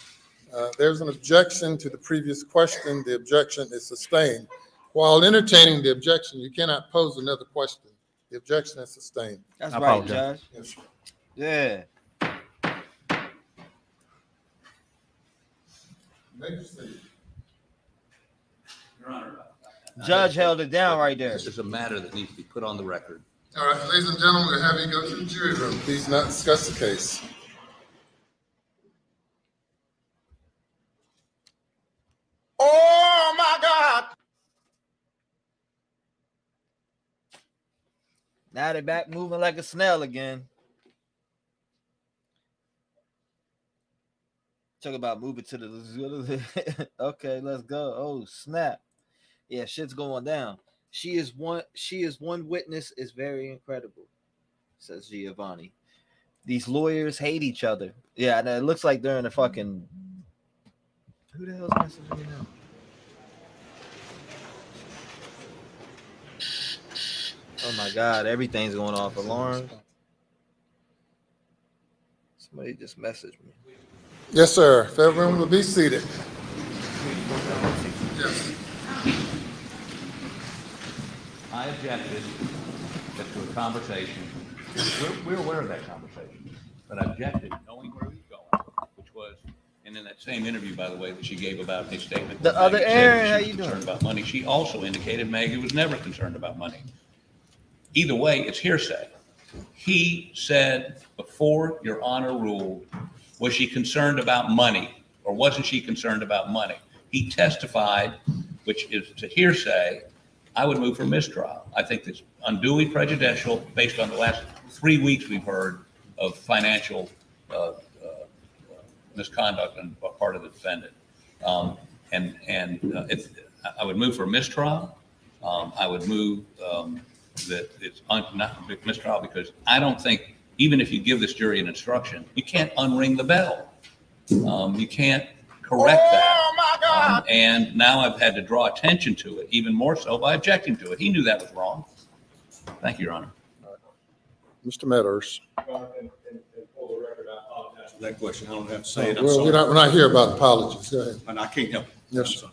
Speaker 4: There's an objection to the previous question. The objection is sustained. While entertaining the objection, you cannot pose another question. The objection is sustained.
Speaker 2: That's
Speaker 3: I
Speaker 2: right,
Speaker 3: apologize.
Speaker 2: Judge.
Speaker 4: Yes, sir.
Speaker 2: Yeah.
Speaker 5: Your Honor.
Speaker 2: Judge held it down right there.
Speaker 5: This is a matter that needs to be put on the record.
Speaker 4: All right, ladies and gentlemen, we'll have you go to the jury room. Please not discuss the case.
Speaker 11: Oh my God!
Speaker 2: Now they're back moving like a snail again. Talk about moving to the okay, let's go. Oh, snap. Yeah, shit's going down. She is one witness is very incredible, says Giovanni. These lawyers hate each other. Yeah, and it looks like they're in a fucking. Who the hell's messaging me now? Oh my God, everything's going off alarms. Somebody just messaged me.
Speaker 4: Yes, sir. If everyone will be seated. Yes.
Speaker 5: I objected to a conversation. We're aware of that conversation, but I objected knowing where he was going, which was, and in that same interview, by the way, that she gave about his statement.
Speaker 2: The other
Speaker 5: Maggie said
Speaker 2: Aaron,
Speaker 5: that
Speaker 2: how
Speaker 5: she
Speaker 2: you
Speaker 5: was
Speaker 2: doing?
Speaker 5: concerned about money. She also indicated Maggie was never concerned about money. either way, it's hearsay. He said before Your Honor ruled, was she concerned about money or wasn't she concerned about money? He testified, which is to hearsay. I would move for mistrial. I think it's unduly prejudicial based on the last 3 weeks we've heard of financial misconduct on part of the defendant. I would move for mistrial. I would move that it's not mistrial because I don't think, even if you give this jury an instruction, you can't unring the bell. You can't correct that.
Speaker 4: Oh my God!
Speaker 5: And now I've had to draw attention to it, even more so by objecting to it. He knew that was wrong. Thank you, Your Honor.
Speaker 4: Mr. Meadows.
Speaker 15: And for the record, I apologize for that question. I don't have to say it. I'm
Speaker 4: Well,
Speaker 15: sorry.
Speaker 4: we're not here about apologies. Go ahead.
Speaker 15: And I can't help it.
Speaker 4: Yes, sir.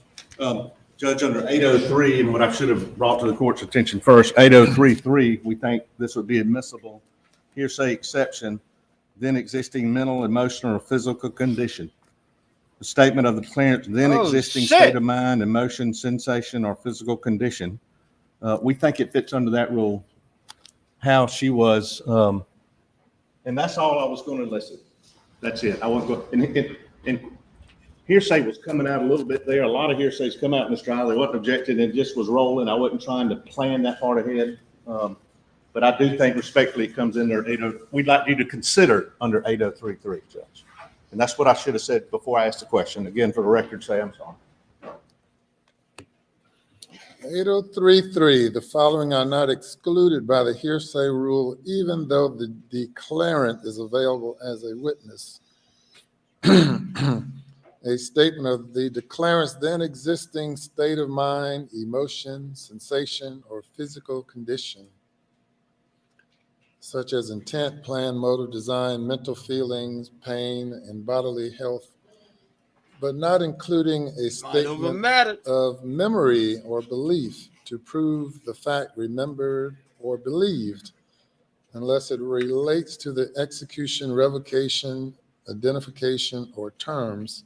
Speaker 3: Judge, under 803, and what I should have brought to the court's attention first, 803.3, we think this would be admissible. Hearsay exception, then existing mental, emotional, or physical condition. The statement of the declarant's then existing state of mind, emotion, sensation, or physical condition. We think it fits under that rule, how she was, and that's all I was going to elicit. That's it. I wasn't going, and hearsay was coming out a little bit there. A lot of hearsays come out in this trial. They wasn't objected. It just was rolling. I wasn't trying to plan that part ahead. But I do think respectfully it comes in there. We'd like you to consider under 803.3, Judge. And that's what I should have said before I asked the question. Again, for the record, say I'm sorry.
Speaker 4: 803.3, the following are not excluded by the hearsay rule, even though the declarant is available as a witness. A statement of the declarant's then existing state of mind, emotion, sensation, or physical condition, such as intent, plan, motive, design, mental feelings, pain, and bodily health, but not including a statement of memory or belief to prove the fact remembered or believed, unless it relates to the execution, revocation, identification, or terms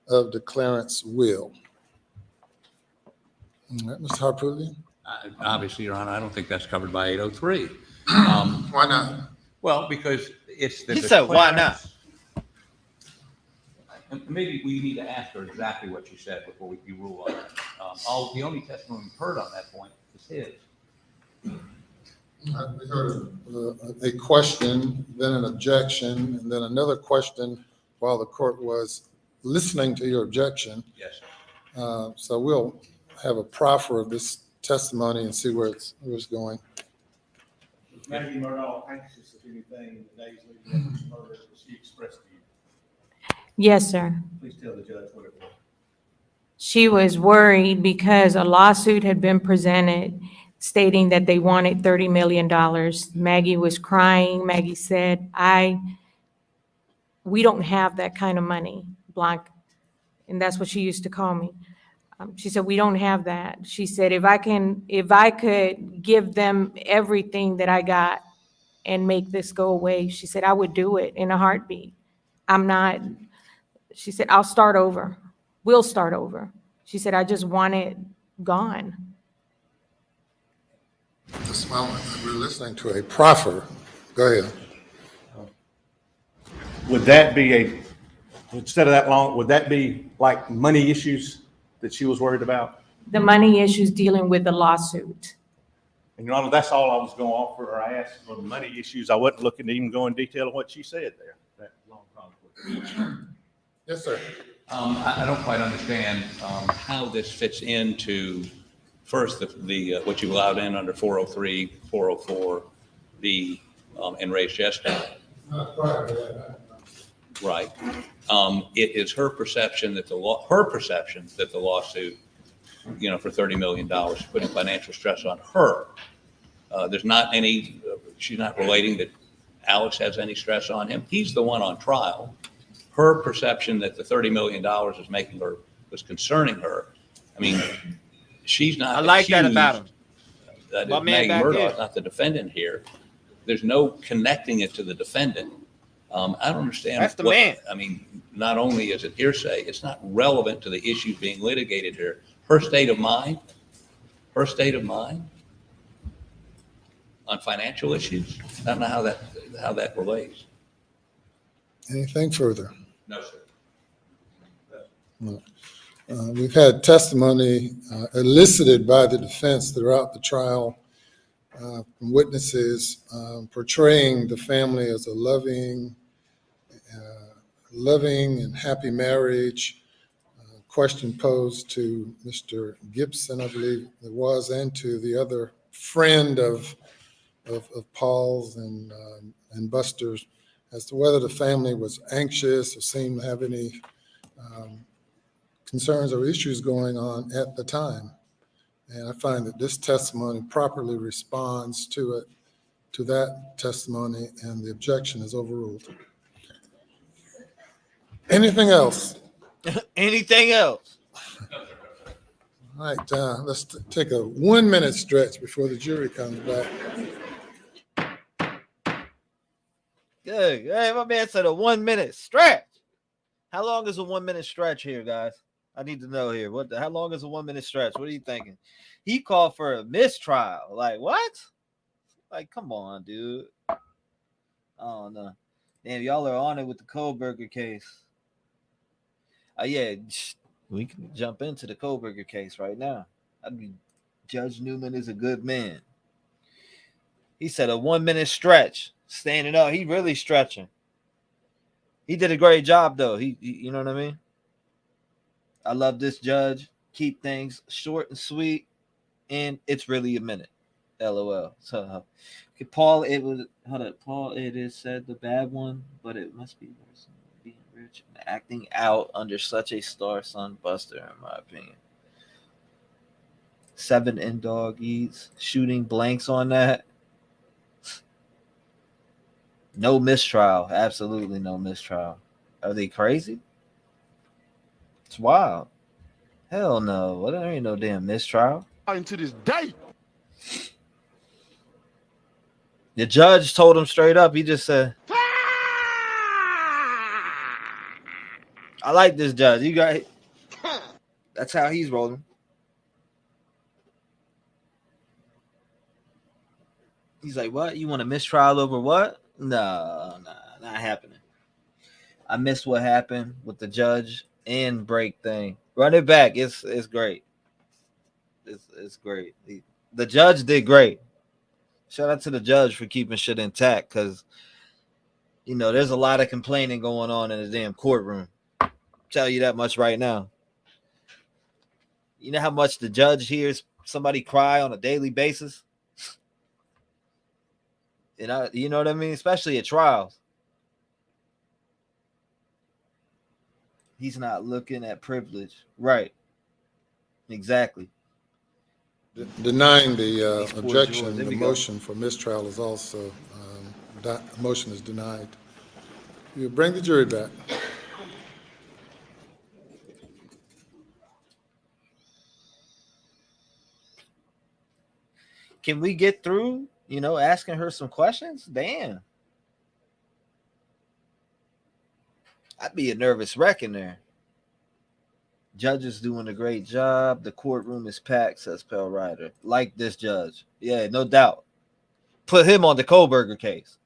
Speaker 4: of declarant's will. All right, Mr. Harpootlian?
Speaker 5: Obviously, Your Honor, I don't think that's covered by 803.
Speaker 4: Why not?
Speaker 5: Well, because it's the
Speaker 2: He said, why not?
Speaker 5: And maybe we need to ask her exactly what she said before we rule on it. The only testimony we've heard on that point is his.
Speaker 4: We heard a question, then an objection, and then another question while the court was listening to your objection.
Speaker 5: Yes.
Speaker 4: So we'll have a proffer of this testimony and see where it's going.
Speaker 3: Was Maggie Murdaugh anxious of anything in the days leading up to this murder that she expressed to you?
Speaker 1: Yes, sir.
Speaker 3: Please tell the judge what it was.
Speaker 1: She was worried because a lawsuit had been presented stating that they wanted $30 million. Maggie was crying. Maggie said, we don't have that kind of money, Blanc. And that's what she used to call me. She said, we don't have that. She said, if I could give them everything that I got and make this go away, she said, I would do it in a heartbeat. She said, I'll start over. We'll start over. She said, I just want it gone.
Speaker 4: We're listening to a proffer. Go ahead.
Speaker 3: Would that be instead of that long, would that be like money issues that she was worried about?
Speaker 1: The money issues dealing with the lawsuit.
Speaker 3: And Your Honor, that's all I was going to offer her. I asked for the money issues. I wasn't looking to even go in detail on what she said there. That long conflict.
Speaker 4: Yes, sir.
Speaker 5: I don't quite understand how this fits into, first, the what you allowed in under 403, 404B, and raised gesture. Right. It is her perception that the lawsuit, for $30 million, is putting financial stress on her. There's not any. She's not relating that Alex has any stress on him. He's the one on trial. Her perception that the $30 million was concerning her. I mean, she's not.
Speaker 7: I like that about him.
Speaker 5: That
Speaker 7: My
Speaker 5: is
Speaker 7: man
Speaker 5: Maggie
Speaker 7: back
Speaker 5: Murdaugh,
Speaker 7: here.
Speaker 5: not the defendant here. There's no connecting it to the defendant. I don't understand.
Speaker 7: That's the man.
Speaker 5: I mean, not only is it hearsay, it's not relevant to the issues being litigated here. Her state of mind. on financial issues? I don't know how that relates.
Speaker 4: Anything further?
Speaker 5: No, sir.
Speaker 4: No. We've had testimony elicited by the defense throughout the trial from witnesses portraying the family as a loving and happy marriage. Question posed to Mr. Gibson, I believe it was, and to the other friend of Paul's and Buster's as to whether the family was anxious or seemed to have any concerns or issues going on at the time. And I find that this testimony properly responds to that testimony, and the objection is overruled. Anything else?
Speaker 2: Anything else?
Speaker 4: All right, let's take a 1 minute stretch before the jury comes back.
Speaker 2: Good. Hey, my man said a 1 minute stretch. How long is a 1 minute stretch here, guys? I need to know here. How long is a 1 minute stretch? What are you thinking? He called for a mistrial. Like, what? Like, come on, dude. I don't know. Damn, y'all are on it with the Kohlberger case. Yeah, we can jump into the Kohlberger case right now. I mean, Judge Newman is a good man. He said a 1 minute stretch, standing up. He really stretching. He did a great job, though. He you know what I mean? I love this judge. Keep things short and sweet, and it's really a minute. LOL. So, okay, Paul, Paul, it is said the bad one, but it must be worse than being rich and acting out under such a star son Buster, in my opinion. 7 in dog eats, shooting blanks on that. No mistrial. Absolutely no mistrial. Are they crazy? It's wild. Hell no. Well, there ain't no damn mistrial.
Speaker 11: Into this day.
Speaker 2: The judge told him straight up. He just said, I like this judge. You got that's how he's rolling. He's like, what? You want a mistrial over what? No, not happening. I missed what happened with the judge and break thing. Run it back. It's great. It's great. The judge did great. Shout out to the judge for keeping shit intact, because there's a lot of complaining going on in the damn courtroom. Tell you that much right now. You know how much the judge hears somebody cry on a daily basis? You know what I mean? Especially at trials. He's not looking at privilege. Right. Exactly.
Speaker 4: Denying the objection, the motion for mistrial is also, that motion is denied. You bring the jury back.
Speaker 2: Can we get through, asking her some questions? Damn. I'd be a nervous wreck in there. Judge is doing a great job. The courtroom is packed, says Pell Ryder. Like this judge. Yeah, no doubt. Put him on the Kohlberger case.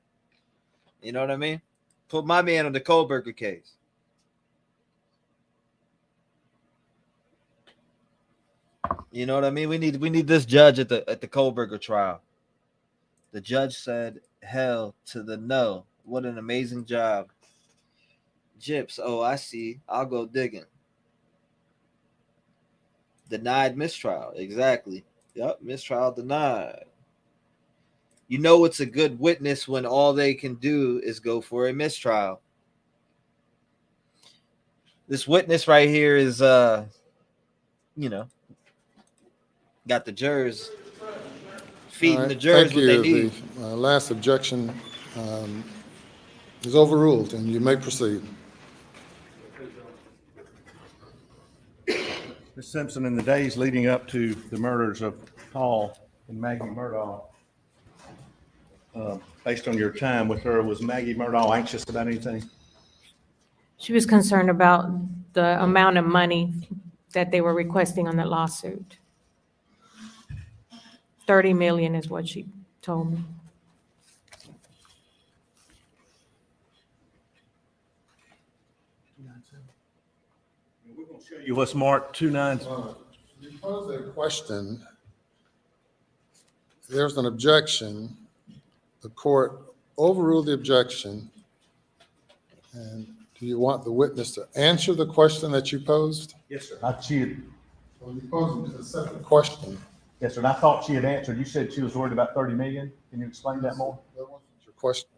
Speaker 2: You know what I mean? Put my man on the Kohlberger case. You know what I mean? We need this judge at the Kohlberger trial. The judge said hell to the no. What an amazing job. Gyps, oh, I see. I'll go digging. Denied mistrial. Exactly. Yep, mistrial denied. It's a good witness when all they can do is go for a mistrial. This witness right here is, got the jurors feeding the jurors what they need.
Speaker 4: The last objection is overruled, and you may proceed.
Speaker 3: Ms. Simpson, in the days leading up to the murders of Paul and Maggie Murdaugh, based on your time with her, was Maggie Murdaugh anxious about anything?
Speaker 1: She was concerned about the amount of money that they were requesting on the lawsuit. $30 million is what she told me.
Speaker 3: We're going to show you what's marked 297.
Speaker 4: Because of the question, there's an objection. The court overruled the objection. And do you want the witness to answer the question that you posed?
Speaker 3: Yes, sir. She had,
Speaker 4: Well, you posed a separate question.
Speaker 3: yes, sir. And I thought she had answered. You said she was worried about 30 million. Can you explain that more?
Speaker 4: That wasn't your question.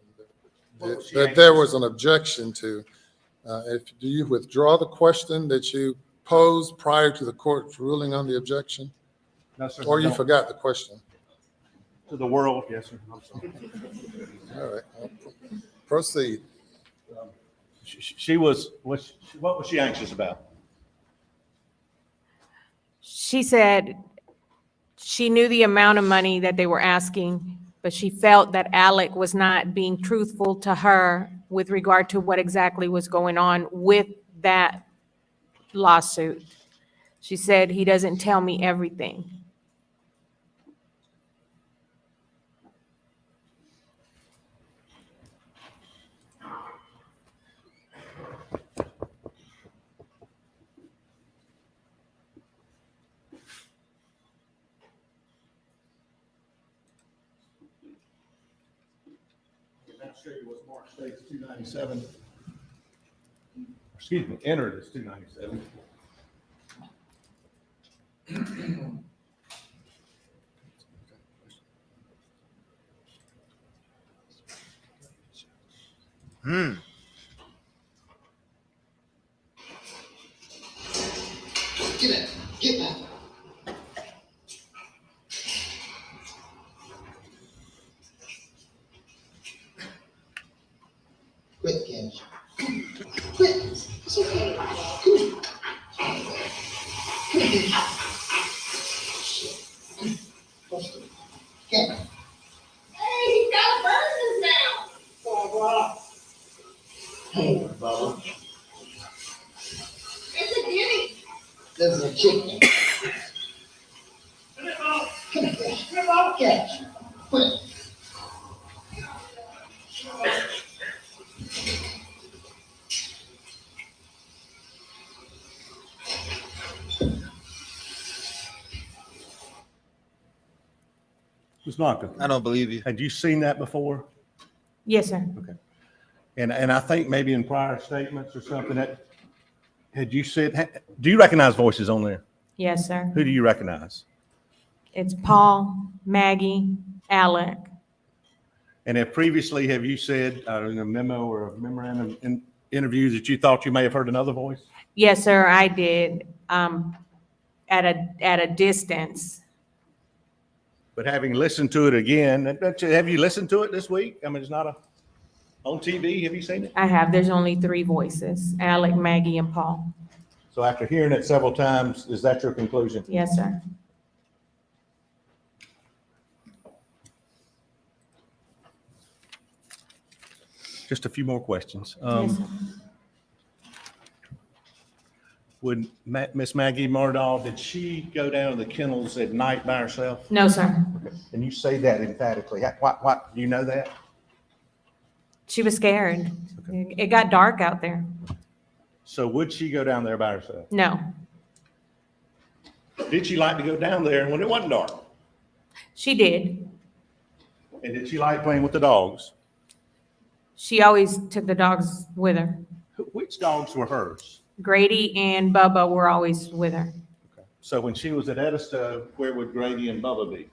Speaker 3: What was she
Speaker 4: That there was an objection to. Do you withdraw the question that you posed prior to the court's ruling on the objection?
Speaker 3: No, sir.
Speaker 4: Or you
Speaker 3: Don't.
Speaker 4: forgot the question?
Speaker 3: To the world, yes, sir. I'm sorry.
Speaker 4: All right, proceed.
Speaker 3: She was, what was she anxious about?
Speaker 1: She said she knew the amount of money that they were asking, but she felt that Alec was not being truthful to her with regard to what exactly was going on with that lawsuit. She said, he doesn't tell me everything.
Speaker 3: I'll show you what Mark states 297. Excuse me, entered as 297.
Speaker 16: Get back. Quit, Cash. Quit. It's okay. Come on. Come on. Shit. Get. Hey, he's got burners now. Bubba. Hey, Bubba. It's a guinea. This is a chicken. Come on, Cash. Come on, Cash. Quit.
Speaker 3: Ms. Blanca,
Speaker 2: I don't believe you.
Speaker 3: had you seen that before?
Speaker 1: Yes, sir.
Speaker 3: Okay. And I think maybe in prior statements or something that, had you said, do you recognize voices on there?
Speaker 1: Yes, sir.
Speaker 3: Who do you recognize?
Speaker 1: It's Paul, Maggie, Alec.
Speaker 3: And if previously, have you said in a memo or a memorandum in interviews that you thought you may have heard another voice?
Speaker 1: Yes, sir, I did, at a distance.
Speaker 3: But having listened to it again, have you listened to it this week? I mean, it's not on TV. Have you seen it?
Speaker 1: I have, there's only 3 voices, Alec, Maggie, and Paul.
Speaker 3: So after hearing it several times, is that your conclusion?
Speaker 1: Yes, sir.
Speaker 3: Just a few more questions.
Speaker 1: Yes, sir.
Speaker 3: Would Miss Maggie Murdaugh, did she go down to the kennels at night by herself?
Speaker 1: No, sir.
Speaker 3: And you say that emphatically. What, do you know that?
Speaker 1: She was scared. It got dark out there.
Speaker 3: So would she go down there by herself?
Speaker 1: No,
Speaker 3: Did she like to go down there when it wasn't dark?
Speaker 1: she did.
Speaker 3: And did she like playing with the dogs?
Speaker 1: She always took the dogs with her.
Speaker 3: Which dogs were hers?
Speaker 1: Grady and Bubba were always with her.
Speaker 3: So when she was at Edisto, where would Grady and Bubba be?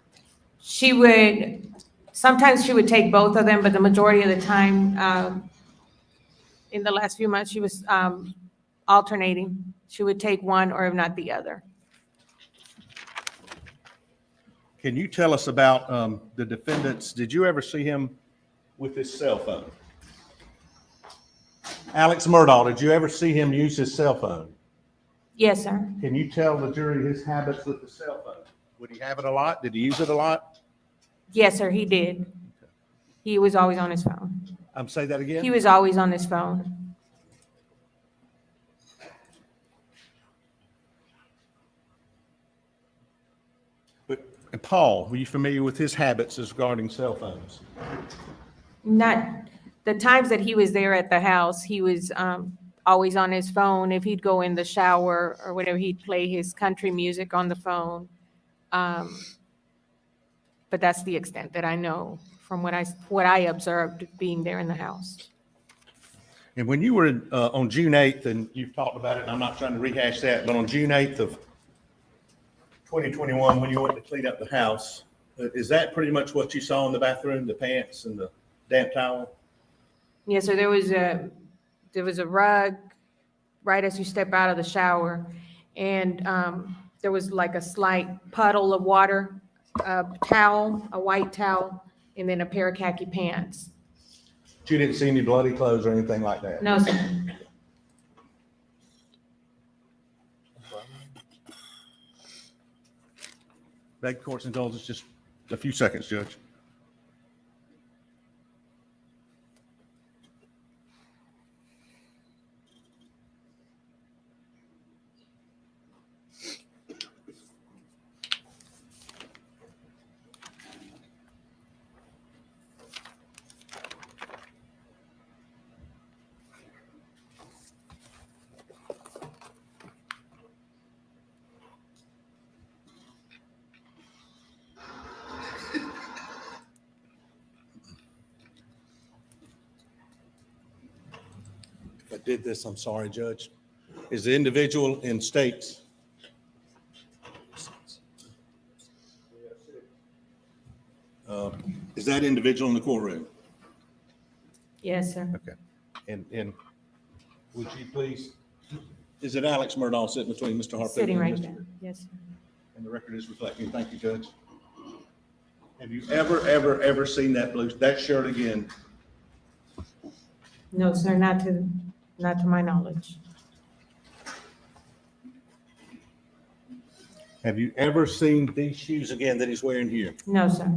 Speaker 1: She would, sometimes she would take both of them, but the majority of the time, in the last few months, she was alternating. She would take one or if not the other.
Speaker 3: Can you tell us about the defendants? Did you ever see him with his cell phone? Alex Murdaugh, did you ever see him use his cell phone?
Speaker 1: Yes, sir.
Speaker 3: Can you tell the jury his habits with the cell phone? Would he have it a lot? Did he use it a lot?
Speaker 1: Yes, sir, he did. He was always on his phone.
Speaker 3: Say that again?
Speaker 1: He was always on his phone.
Speaker 3: But Paul, were you familiar with his habits as regarding cell phones?
Speaker 1: Not, the times that he was there at the house, he was always on his phone. If he'd go in the shower or whatever, he'd play his country music on the phone. But that's the extent that I know from what I observed being there in the house.
Speaker 3: And when you were on June 8th, and you've talked about it, and I'm not trying to rehash that, but on June 8th of 2021, when you went to clean up the house, is that pretty much what you saw in the bathroom, the pants and the damp towel?
Speaker 1: Yeah, so there was a rug right as you step out of the shower, and there was like a slight puddle of water, a towel, a white towel, and then a pair of khaki pants.
Speaker 3: But you didn't see any bloody clothes or anything like that?
Speaker 1: No, sir.
Speaker 3: Beg court's indulgence, just a few seconds, Judge. If I did this, I'm sorry, Judge. Is the individual in states? Is that individual in the courtroom?
Speaker 1: Yes, sir.
Speaker 3: Okay. And would you please, is it Alex Murdaugh sitting between Mr. Harper?
Speaker 1: Sitting right there. Yes, sir.
Speaker 3: And the record is reflecting. Thank you, Judge. Have you ever seen that shirt again?
Speaker 1: No, sir, not to my knowledge.
Speaker 3: Have you ever seen these shoes again that he's wearing here?
Speaker 1: No, sir.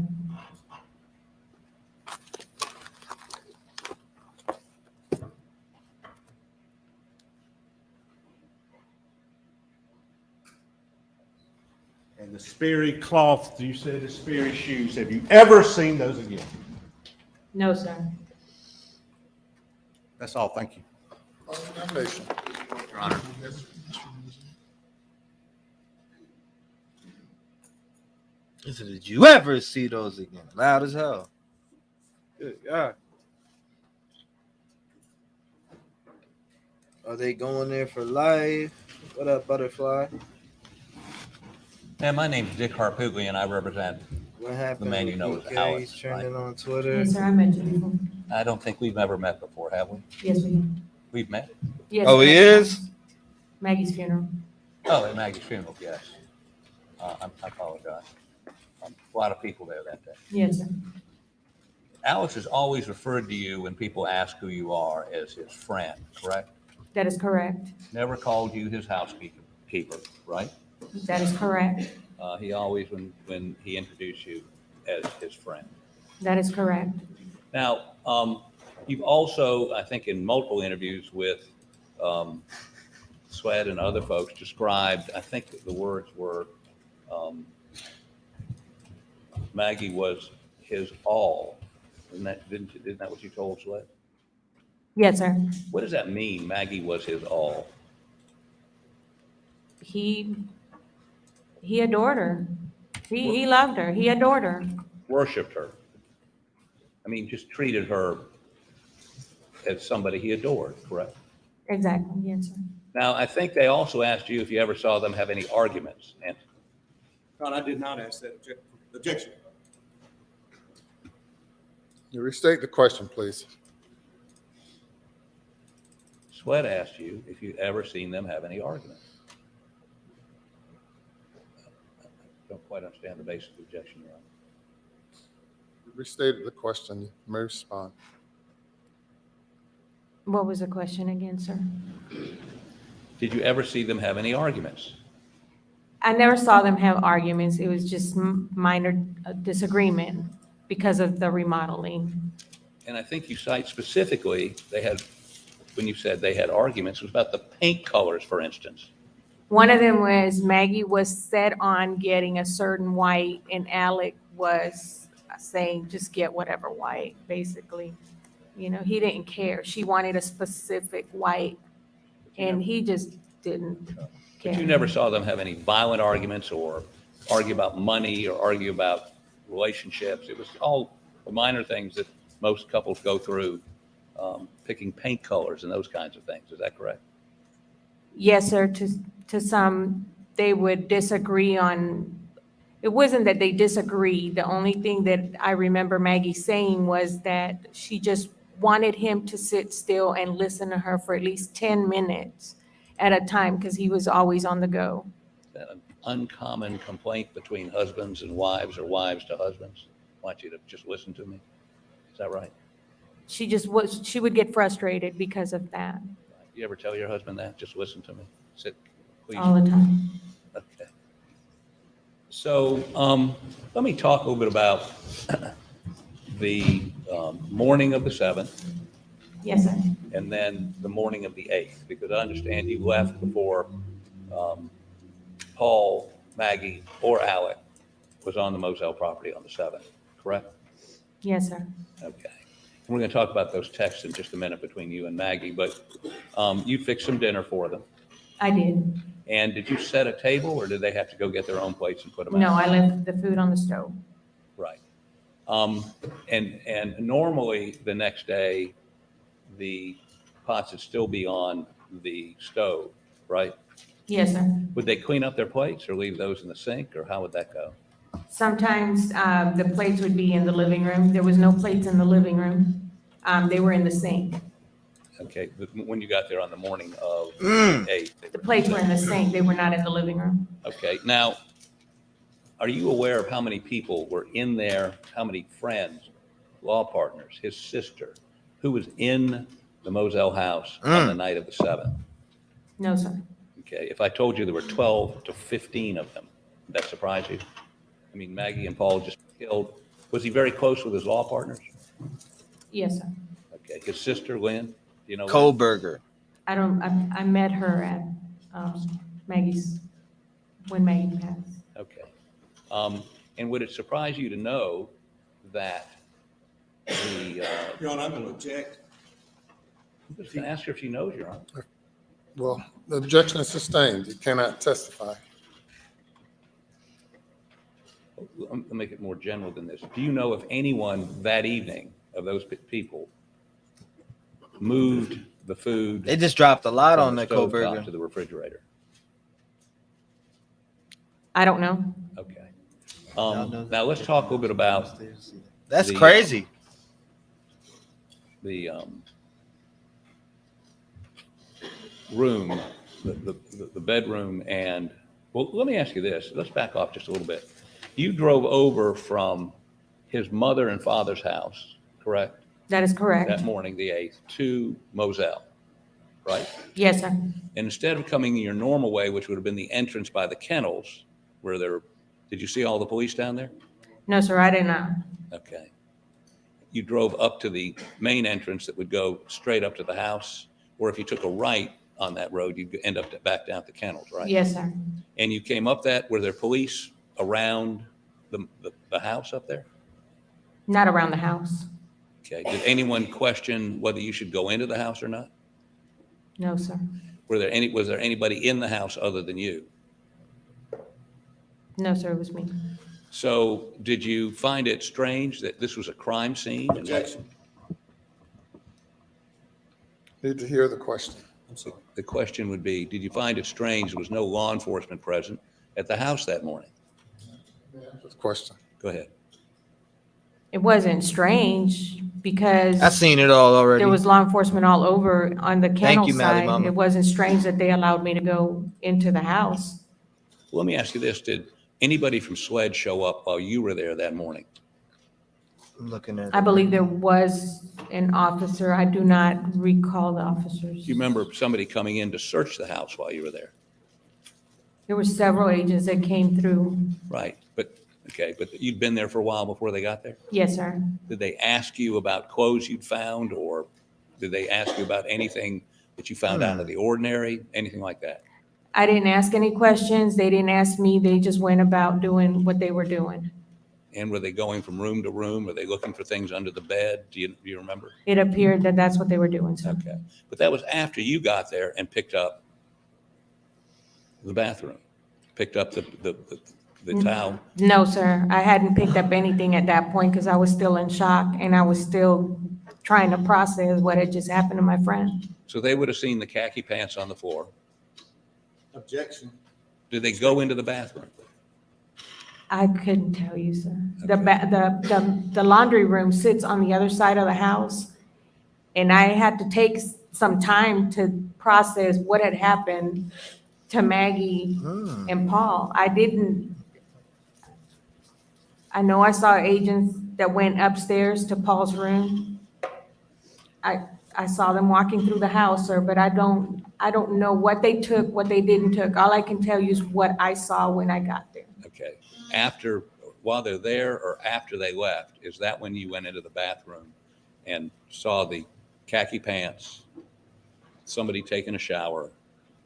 Speaker 3: And the Sperry cloth, you said the Sperry shoes, have you ever seen those again?
Speaker 1: No, sir.
Speaker 3: That's all, thank you.
Speaker 4: Nomination.
Speaker 5: Your Honor.
Speaker 2: He said, did you ever see those again? Loud as hell. Good God. Are they going there for life? What up, Butterfly?
Speaker 5: Yeah, my name's Dick Harpuglia, and I represent
Speaker 2: What happened?
Speaker 5: the man you
Speaker 2: with
Speaker 5: know as
Speaker 2: BK?
Speaker 5: Alex.
Speaker 2: He's trending
Speaker 5: Right?
Speaker 2: on Twitter.
Speaker 1: Yes, sir, I met you before.
Speaker 5: I don't think we've ever met before, have we?
Speaker 1: Yes, we did.
Speaker 5: We've met?
Speaker 1: Yes,
Speaker 2: Oh,
Speaker 1: sir.
Speaker 2: he is?
Speaker 1: Maggie's funeral.
Speaker 5: Oh, at Maggie's funeral, yes. I apologize. A lot of people there that day.
Speaker 1: Yes, sir.
Speaker 5: Alex has always referred to you when people ask who you are as his friend, correct?
Speaker 1: That is correct.
Speaker 5: Never called you his housekeeper, right?
Speaker 1: That is correct.
Speaker 5: He always, when he introduced you as his friend.
Speaker 1: That is correct.
Speaker 5: Now, you've also, I think in multiple interviews with Sweat and other folks described, I think the words were, Maggie was his all. Isn't that what you told Sweat?
Speaker 1: Yes, sir.
Speaker 5: What does that mean, Maggie was his all?
Speaker 1: He adored her. He loved her. He adored her.
Speaker 5: Worshipped her. I mean, just treated her as somebody he adored, correct?
Speaker 1: Exactly. Yes, sir.
Speaker 5: Now, I think they also asked you if you ever saw them have any arguments. And
Speaker 15: God, I did not ask that. Objection.
Speaker 4: You restate the question, please.
Speaker 5: Sweat asked you if you'd ever seen them have any arguments. I don't quite understand the basic objection, Your Honor.
Speaker 4: You restated the question. You may respond.
Speaker 1: What was the question again, sir?
Speaker 5: Did you ever see them have any arguments?
Speaker 1: I never saw them have arguments. It was just minor disagreement because of the remodeling.
Speaker 5: And I think you cite specifically, when you said they had arguments, it was about the paint colors, for instance.
Speaker 1: One of them was Maggie was set on getting a certain white, and Alec was saying, just get whatever white, basically. You know, he didn't care. She wanted a specific white, and he just didn't care.
Speaker 5: But you never saw them have any violent arguments or argue about money or argue about relationships. It was all the minor things that most couples go through, picking paint colors and those kinds of things. Is that correct?
Speaker 1: Yes, sir. To some, they would disagree on, it wasn't that they disagreed. The only thing that I remember Maggie saying was that she just wanted him to sit still and listen to her for at least 10 minutes at a time because he was always on the go.
Speaker 5: Is that an uncommon complaint between husbands and wives or wives to husbands? I want you to just listen to me. Is that right?
Speaker 1: She would get frustrated because of that.
Speaker 5: You ever tell your husband that? Just listen to me. Sit, please.
Speaker 1: All the time.
Speaker 5: Okay. So let me talk a little bit about the morning of the 7th.
Speaker 1: Yes, sir.
Speaker 5: And then the morning of the 8th, because I understand you left before Paul, Maggie, or Alec was on the Moselle property on the 7th, correct?
Speaker 1: Yes, sir.
Speaker 5: Okay. We're going to talk about those texts in just a minute between you and Maggie, but you fixed some dinner for them.
Speaker 1: I did.
Speaker 5: And did you set a table, or did they have to go get their own plates and put them out?
Speaker 1: No, I left the food on the stove.
Speaker 5: Right. And normally the next day, the pots would still be on the stove, right?
Speaker 1: Yes, sir.
Speaker 5: Would they clean up their plates or leave those in the sink, or how would that go?
Speaker 1: Sometimes the plates would be in the living room. There was no plates in the living room. They were in the sink.
Speaker 5: Okay, but when you got there on the morning of the 8th.
Speaker 1: The plates were in the sink. They were not in the living room.
Speaker 5: Okay, now, are you aware of how many people were in there, how many friends, law partners, his sister, who was in the Moselle house on the night of the 7th?
Speaker 1: No, sir.
Speaker 5: Okay, if I told you there were 12 to 15 of them, would that surprise you? I mean, Maggie and Paul just killed. Was he very close with his law partners?
Speaker 1: Yes, sir.
Speaker 5: Okay, his sister, Lynn, you know? Lynn?
Speaker 2: Kohlberger.
Speaker 1: I met her at Maggie's, when Maggie passed.
Speaker 5: Okay. And would it surprise you to know that the,
Speaker 15: Your Honor, I'm going to object.
Speaker 5: I'm just going to ask her if she knows, Your Honor.
Speaker 4: Well, the objection is sustained. You cannot testify.
Speaker 5: Let me make it more general than this. Do you know if anyone that evening of those people moved the food?
Speaker 2: They just dropped a lot
Speaker 5: from
Speaker 2: on
Speaker 5: the
Speaker 2: the
Speaker 5: stovetop
Speaker 2: Kohlberger.
Speaker 5: to the refrigerator?
Speaker 1: I don't know.
Speaker 5: Okay. Now let's talk a little bit about.
Speaker 2: That's
Speaker 5: the,
Speaker 2: crazy.
Speaker 5: The room, the bedroom, and well, let me ask you this. Let's back off just a little bit. You drove over from his mother and father's house, correct?
Speaker 1: That is correct.
Speaker 5: That morning, the 8th, to Moselle, right?
Speaker 1: Yes, sir.
Speaker 5: And instead of coming your normal way, which would have been the entrance by the kennels, where there, did you see all the police down there?
Speaker 1: No, sir, I did not.
Speaker 5: Okay. You drove up to the main entrance that would go straight up to the house, or if you took a right on that road, you'd end up back down at the kennels, right?
Speaker 1: Yes, sir.
Speaker 5: And you came up that, were there police around the house up there?
Speaker 1: Not around the house.
Speaker 5: Okay. Did anyone question whether you should go into the house or not?
Speaker 1: No, sir.
Speaker 5: Was there anybody in the house other than you?
Speaker 1: No, sir, it was me.
Speaker 5: So did you find it strange that this was a crime scene?
Speaker 15: Objection.
Speaker 4: Need to hear the question.
Speaker 15: I'm sorry.
Speaker 5: The question would be, did you find it strange there was no law enforcement present at the house that morning?
Speaker 4: Good question.
Speaker 5: Go ahead.
Speaker 1: It wasn't strange because
Speaker 2: I've seen it all already.
Speaker 1: there was law enforcement all over on the kennel
Speaker 2: you, Mally
Speaker 1: side.
Speaker 2: Mama.
Speaker 1: It wasn't strange that they allowed me to go into the house.
Speaker 5: Well, let me ask you this. Did anybody from SLED show up while you were there that morning?
Speaker 2: I'm looking at
Speaker 1: I believe there was an officer. I do not recall the officers.
Speaker 5: Do you remember somebody coming in to search the house while you were there?
Speaker 1: There were several agents that came through.
Speaker 5: Right. But you'd been there for a while before they got there?
Speaker 1: Yes, sir.
Speaker 5: Did they ask you about clothes you'd found, or did they ask you about anything that you found out of the ordinary, anything like that?
Speaker 1: I didn't ask any questions. They didn't ask me. They just went about doing what they were doing.
Speaker 5: And were they going from room to room? Were they looking for things under the bed? Do you remember?
Speaker 1: It appeared that that's what they were doing, sir.
Speaker 5: Okay. But that was after you got there and picked up the bathroom, picked up the towel.
Speaker 1: No, sir. I hadn't picked up anything at that point because I was still in shock and I was still trying to process what had just happened to my friend.
Speaker 5: So they would have seen the khaki pants on the floor.
Speaker 3: Objection.
Speaker 5: Did they go into the bathroom?
Speaker 1: I couldn't tell you, sir. The laundry room sits on the other side of the house, and I had to take some time to process what had happened to Maggie and Paul. I know I saw agents that went upstairs to Paul's room. I saw them walking through the house, sir, but I don't know what they took, what they didn't took. All I can tell you is what I saw when I got there.
Speaker 5: Okay. While they're there or after they left, is that when you went into the bathroom and saw the khaki pants, somebody taking a shower,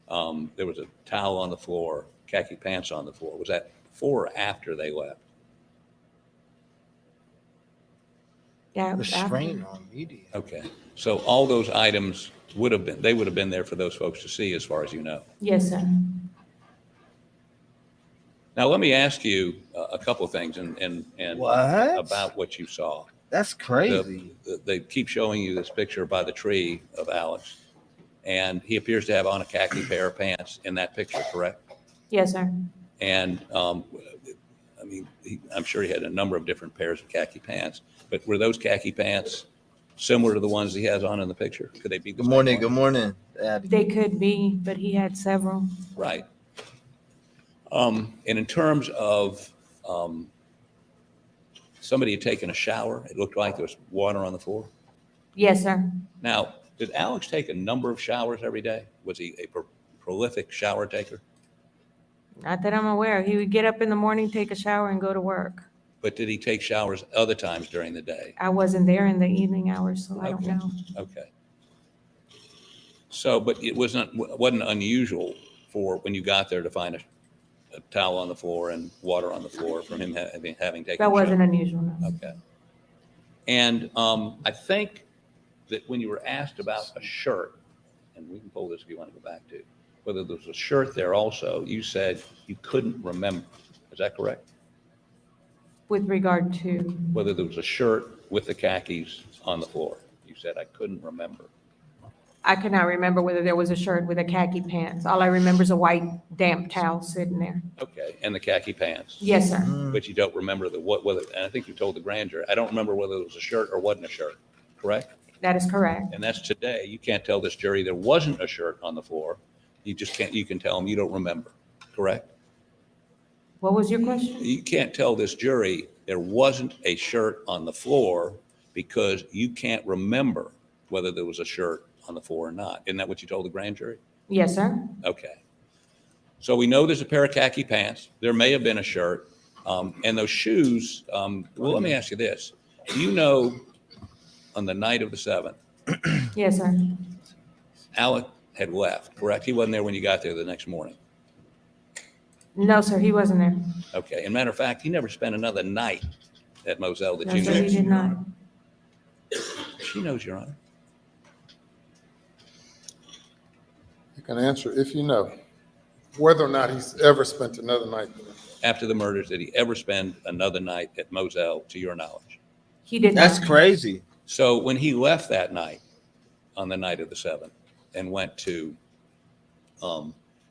Speaker 5: there was a towel on the floor, khaki pants on the floor? Was that before or after they left?
Speaker 1: Yeah.
Speaker 2: Restraint on media.
Speaker 5: Okay. So all those items would have been there for those folks to see, as far as you know.
Speaker 1: Yes, sir.
Speaker 5: Now, let me ask you a couple of things and
Speaker 2: What?
Speaker 5: about what you saw.
Speaker 2: That's crazy.
Speaker 5: They keep showing you this picture by the tree of Alex, and he appears to have on a khaki pair of pants in that picture, correct?
Speaker 1: Yes, sir.
Speaker 5: And I mean, I'm sure he had a number of different pairs of khaki pants, but were those khaki pants similar to the ones he has on in the picture? Could they be the
Speaker 2: Good
Speaker 5: same
Speaker 2: morning.
Speaker 5: ones?
Speaker 2: Good morning, Daddy.
Speaker 1: They could be, but he had several.
Speaker 5: Right. And in terms of somebody had taken a shower, it looked like there was water on the floor.
Speaker 1: Yes, sir.
Speaker 5: Now, did Alex take a number of showers every day? Was he a prolific shower taker?
Speaker 1: Not that I'm aware. He would get up in the morning, take a shower, and go to work.
Speaker 5: But did he take showers other times during the day?
Speaker 1: I wasn't there in the evening hours, so I don't know.
Speaker 5: Okay. So, but it wasn't unusual for when you got there to find a towel on the floor and water on the floor from him having taken a
Speaker 1: That
Speaker 5: shower?
Speaker 1: wasn't unusual, no.
Speaker 5: Okay. And I think that when you were asked about a shirt, and we can pull this if you want to go back to, whether there was a shirt there also, you said you couldn't remember. Is that correct?
Speaker 1: With regard to,
Speaker 5: Whether there was a shirt with the khakis on the floor. You said, I couldn't remember.
Speaker 1: I could not remember whether there was a shirt with a khaki pants. All I remember is a white damp towel sitting there.
Speaker 5: Okay, and the khaki pants.
Speaker 1: Yes, sir.
Speaker 5: But you don't remember whether, and I think you told the grand jury, I don't remember whether it was a shirt or wasn't a shirt, correct?
Speaker 1: That is correct.
Speaker 5: And that's today. You can't tell this jury there wasn't a shirt on the floor. You just can't, you can tell them you don't remember, correct?
Speaker 1: What was your question?
Speaker 5: You can't tell this jury there wasn't a shirt on the floor because you can't remember whether there was a shirt on the floor or not. Isn't that what you told the grand jury?
Speaker 1: Yes, sir.
Speaker 5: Okay. So we know there's a pair of khaki pants. There may have been a shirt. And those shoes, well, let me ask you this. You know, on the night of the 7th,
Speaker 1: Yes, sir.
Speaker 5: Alec had left, correct? He wasn't there when you got there the next morning.
Speaker 1: No, sir, he wasn't there.
Speaker 5: Okay. And matter of fact, he never spent another night at Moselle that
Speaker 1: No,
Speaker 5: you
Speaker 1: sir, he
Speaker 5: knew.
Speaker 1: did not.
Speaker 5: She knows, Your Honor.
Speaker 4: You can answer if you know whether or not he's ever spent another night there.
Speaker 5: After the murders, did he ever spend another night at Moselle, to your knowledge?
Speaker 1: He did
Speaker 2: That's
Speaker 1: not.
Speaker 2: crazy.
Speaker 5: So when he left that night, on the night of the 7th, and went to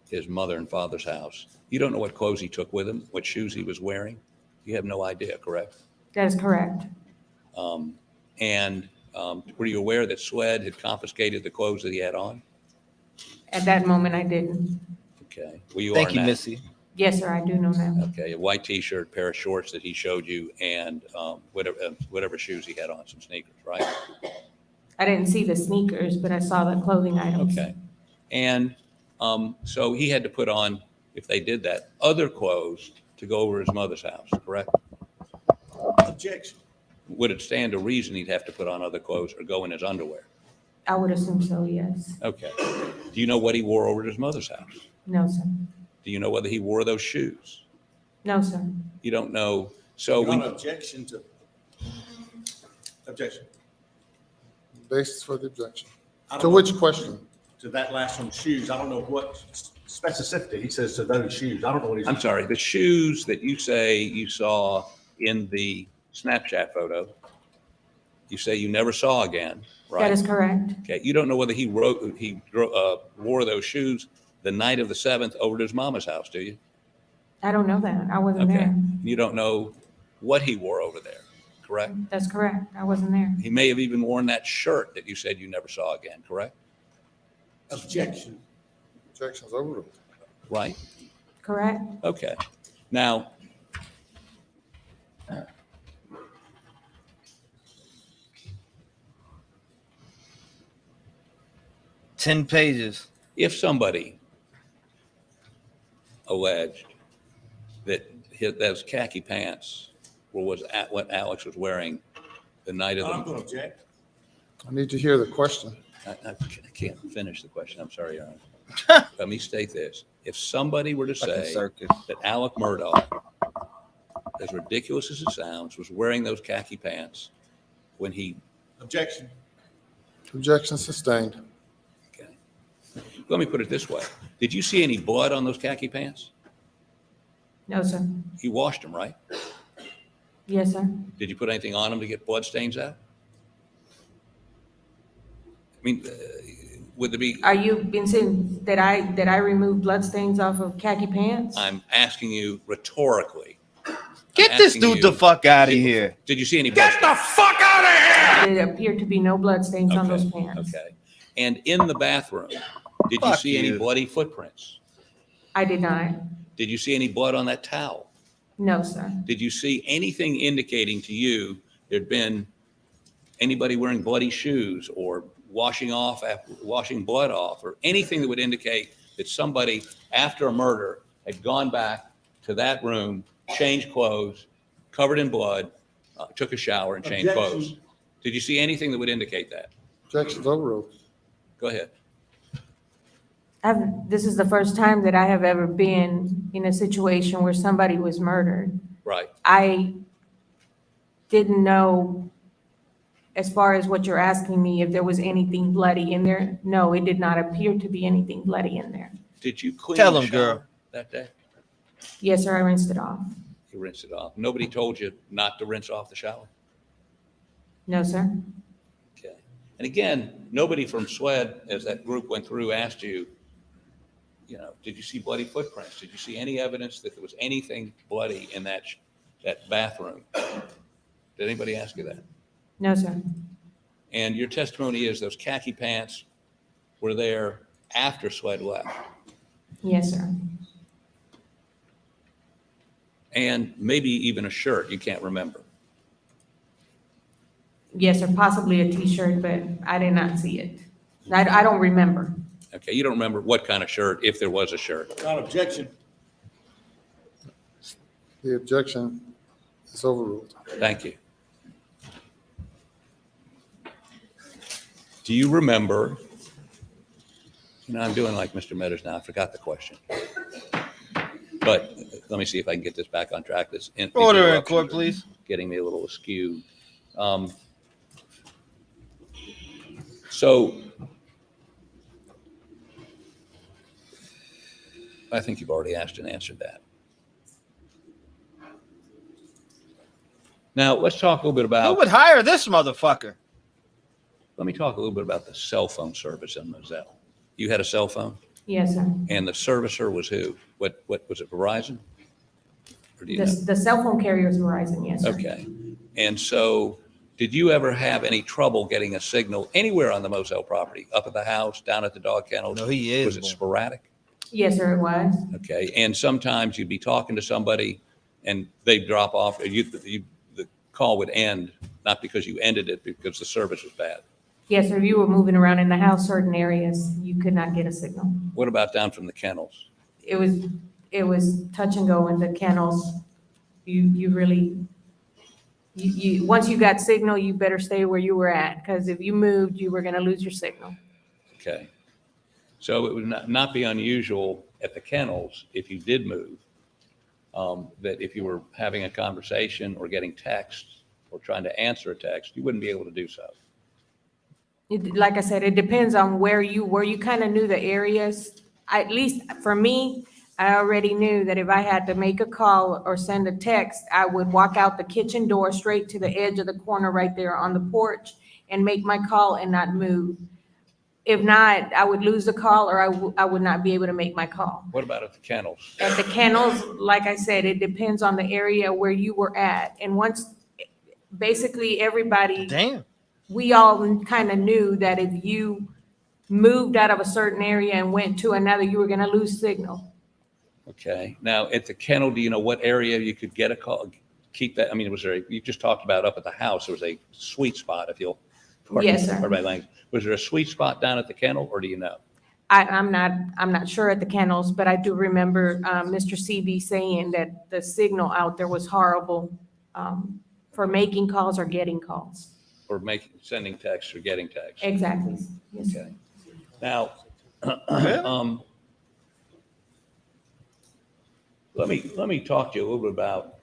Speaker 5: his mother and father's house, you don't know what clothes he took with him, what shoes he was wearing? You have no idea, correct?
Speaker 1: That is correct.
Speaker 5: And were you aware that SWED had confiscated the clothes that he had on?
Speaker 1: At that moment, I didn't.
Speaker 5: Okay. Well, you
Speaker 2: Thank
Speaker 5: are
Speaker 2: you,
Speaker 5: now.
Speaker 2: Missy.
Speaker 1: Yes, sir, I do know that.
Speaker 5: Okay, a white T-shirt, pair of shorts that he showed you, and whatever shoes he had on, some sneakers, right?
Speaker 1: I didn't see the sneakers, but I saw the clothing items.
Speaker 5: Okay. And so he had to put on, if they did that, other clothes to go over his mother's house, correct?
Speaker 3: Objection.
Speaker 5: Would it stand to reason he'd have to put on other clothes or go in his underwear?
Speaker 1: I would assume so, yes.
Speaker 5: Okay. Do you know what he wore over at his mother's house?
Speaker 1: No, sir.
Speaker 5: Do you know whether he wore those shoes?
Speaker 1: No, sir.
Speaker 5: You don't know. So
Speaker 3: Your
Speaker 5: when,
Speaker 3: Honor, objection.
Speaker 4: Basis for the objection.
Speaker 3: I don't
Speaker 4: To
Speaker 3: know.
Speaker 4: which question?
Speaker 3: To that last one, shoes. I don't know what specificity he says to those shoes. I don't know what he's.
Speaker 5: I'm sorry, the shoes that you say you saw in the Snapchat photo, you say you never saw again, right?
Speaker 1: That is correct.
Speaker 5: Okay, you don't know whether he wore those shoes the night of the 7th over to his mama's house, do you?
Speaker 1: I don't know that. I wasn't
Speaker 5: Okay,
Speaker 1: there.
Speaker 5: you don't know what he wore over there, correct?
Speaker 1: That's correct. I wasn't there.
Speaker 5: He may have even worn that shirt that you said you never saw again, correct?
Speaker 3: Objection.
Speaker 4: Objection's overruled.
Speaker 5: Right?
Speaker 1: Correct.
Speaker 5: Okay. Now,
Speaker 2: 10 pages.
Speaker 5: if somebody alleged that those khaki pants was at what Alex was wearing the night of
Speaker 3: I'm going
Speaker 5: the,
Speaker 3: to object.
Speaker 4: I need to hear the question.
Speaker 5: I can't finish the question. I'm sorry, Your Honor. Let me state this. If somebody were to
Speaker 2: Like a
Speaker 5: say
Speaker 2: circus.
Speaker 5: that Alec Murdaugh, as ridiculous as it sounds, was wearing those khaki pants when he,
Speaker 3: Objection.
Speaker 4: Objection sustained.
Speaker 5: let me put it this way. Did you see any blood on those khaki pants?
Speaker 1: No, sir.
Speaker 5: He washed them, right?
Speaker 1: Yes, sir.
Speaker 5: Did you put anything on them to get blood stains out? I mean, would there be,
Speaker 1: Are you been saying that I removed bloodstains off of khaki pants?
Speaker 5: I'm asking you rhetorically.
Speaker 2: Get
Speaker 5: I'm
Speaker 2: this
Speaker 5: asking
Speaker 2: dude
Speaker 5: you,
Speaker 2: the fuck out of here.
Speaker 5: Did you see any blood?
Speaker 11: Get the fuck out of here!
Speaker 1: There appeared to be no bloodstains on those pants.
Speaker 5: Okay. And in the bathroom, did you
Speaker 2: Fuck
Speaker 5: see any
Speaker 2: you.
Speaker 5: bloody footprints?
Speaker 1: I did not.
Speaker 5: Did you see any blood on that towel?
Speaker 1: No, sir.
Speaker 5: Did you see anything indicating to you there'd been anybody wearing bloody shoes or washing blood off, or anything that would indicate that somebody after a murder had gone back to that room, changed clothes, covered in blood, took a shower and changed
Speaker 3: Objection.
Speaker 5: clothes? Did you see anything that would indicate that?
Speaker 4: Objection's overruled.
Speaker 5: Go ahead.
Speaker 1: This is the first time that I have ever been in a situation where somebody was murdered.
Speaker 5: Right.
Speaker 1: I didn't know, as far as what you're asking me, if there was anything bloody in there. No, it did not appear to be anything bloody in there.
Speaker 5: Did you clean
Speaker 2: Tell
Speaker 5: the
Speaker 2: him,
Speaker 5: shower
Speaker 2: girl.
Speaker 5: that day?
Speaker 1: Yes, sir, I rinsed it off.
Speaker 5: You rinsed it off. Nobody told you not to rinse off the shower?
Speaker 1: No, sir.
Speaker 5: Okay. And again, nobody from SWED, as that group went through, asked you, did you see bloody footprints? Did you see any evidence that there was anything bloody in that bathroom? Did anybody ask you that?
Speaker 1: No, sir.
Speaker 5: And your testimony is those khaki pants were there after SWED left,
Speaker 1: Yes, sir.
Speaker 5: and maybe even a shirt you can't remember.
Speaker 1: Yes, sir, possibly a T-shirt, but I did not see it. I don't remember.
Speaker 5: Okay, you don't remember what kind of shirt, if there was a shirt.
Speaker 3: Not objection.
Speaker 4: The objection is overruled.
Speaker 5: Thank you. Do you remember, I'm doing like Mr. Meadows now, I forgot the question. But let me see if I can get this back on track. This
Speaker 2: Order in
Speaker 5: interruptions
Speaker 2: court,
Speaker 5: are
Speaker 2: please.
Speaker 5: Getting me a little askew. So I think you've already asked and answered that. Now, let's talk a little bit about.
Speaker 2: Who would hire this motherfucker?
Speaker 5: Let me talk a little bit about the cell phone service in Moselle. You had a cell phone,
Speaker 1: Yes, sir.
Speaker 5: and the servicer was who? What was it, Verizon? Or do you know?
Speaker 1: The cell phone carrier is Verizon, yes, sir.
Speaker 5: Okay. And so, did you ever have any trouble getting a signal anywhere on the Moselle property? Up at the house, down at the dog kennels?
Speaker 2: No, he is.
Speaker 5: Was it sporadic?
Speaker 1: Yes, sir, it was.
Speaker 5: Okay. And sometimes you'd be talking to somebody and they'd drop off, or the call would end, not because you ended it, because the service was bad.
Speaker 1: Yes, sir, if you were moving around in the house, certain areas, you could not get a signal.
Speaker 5: What about down from the kennels?
Speaker 1: It was touch and go in the kennels. You really, once you got signal, you better stay where you were at, because if you moved, you were gonna lose your signal.
Speaker 5: Okay. So it would not be unusual at the kennels, if you did move, that if you were having a conversation or getting texts or trying to answer a text, you wouldn't be able to do so.
Speaker 1: Like I said, it depends on where you kind of knew the areas. At least for me, I already knew that if I had to make a call or send a text, I would walk out the kitchen door straight to the edge of the corner right there on the porch and make my call and not move. If not, I would lose the call or I would not be able to make my call.
Speaker 5: What about at the kennels?
Speaker 1: At the kennels, like I said, it depends on the area where you were at. And once, basically everybody.
Speaker 2: Damn.
Speaker 1: We all kind of knew that if you moved out of a certain area and went to another, you were gonna lose signal.
Speaker 5: Okay. Now, at the kennel, do you know what area you could get a call? Keep that. I mean, you just talked about up at the house, there was a sweet spot, if you'll.
Speaker 1: Yes, sir.
Speaker 5: pardon my language. Was there a sweet spot down at the kennel, or do you know?
Speaker 1: I'm not sure at the kennels, but I do remember Mr. CB saying that the signal out there was horrible for making calls or getting calls.
Speaker 5: Or sending texts or getting texts?
Speaker 1: Exactly. Yes.
Speaker 5: Okay. Now, let me talk to you a little bit about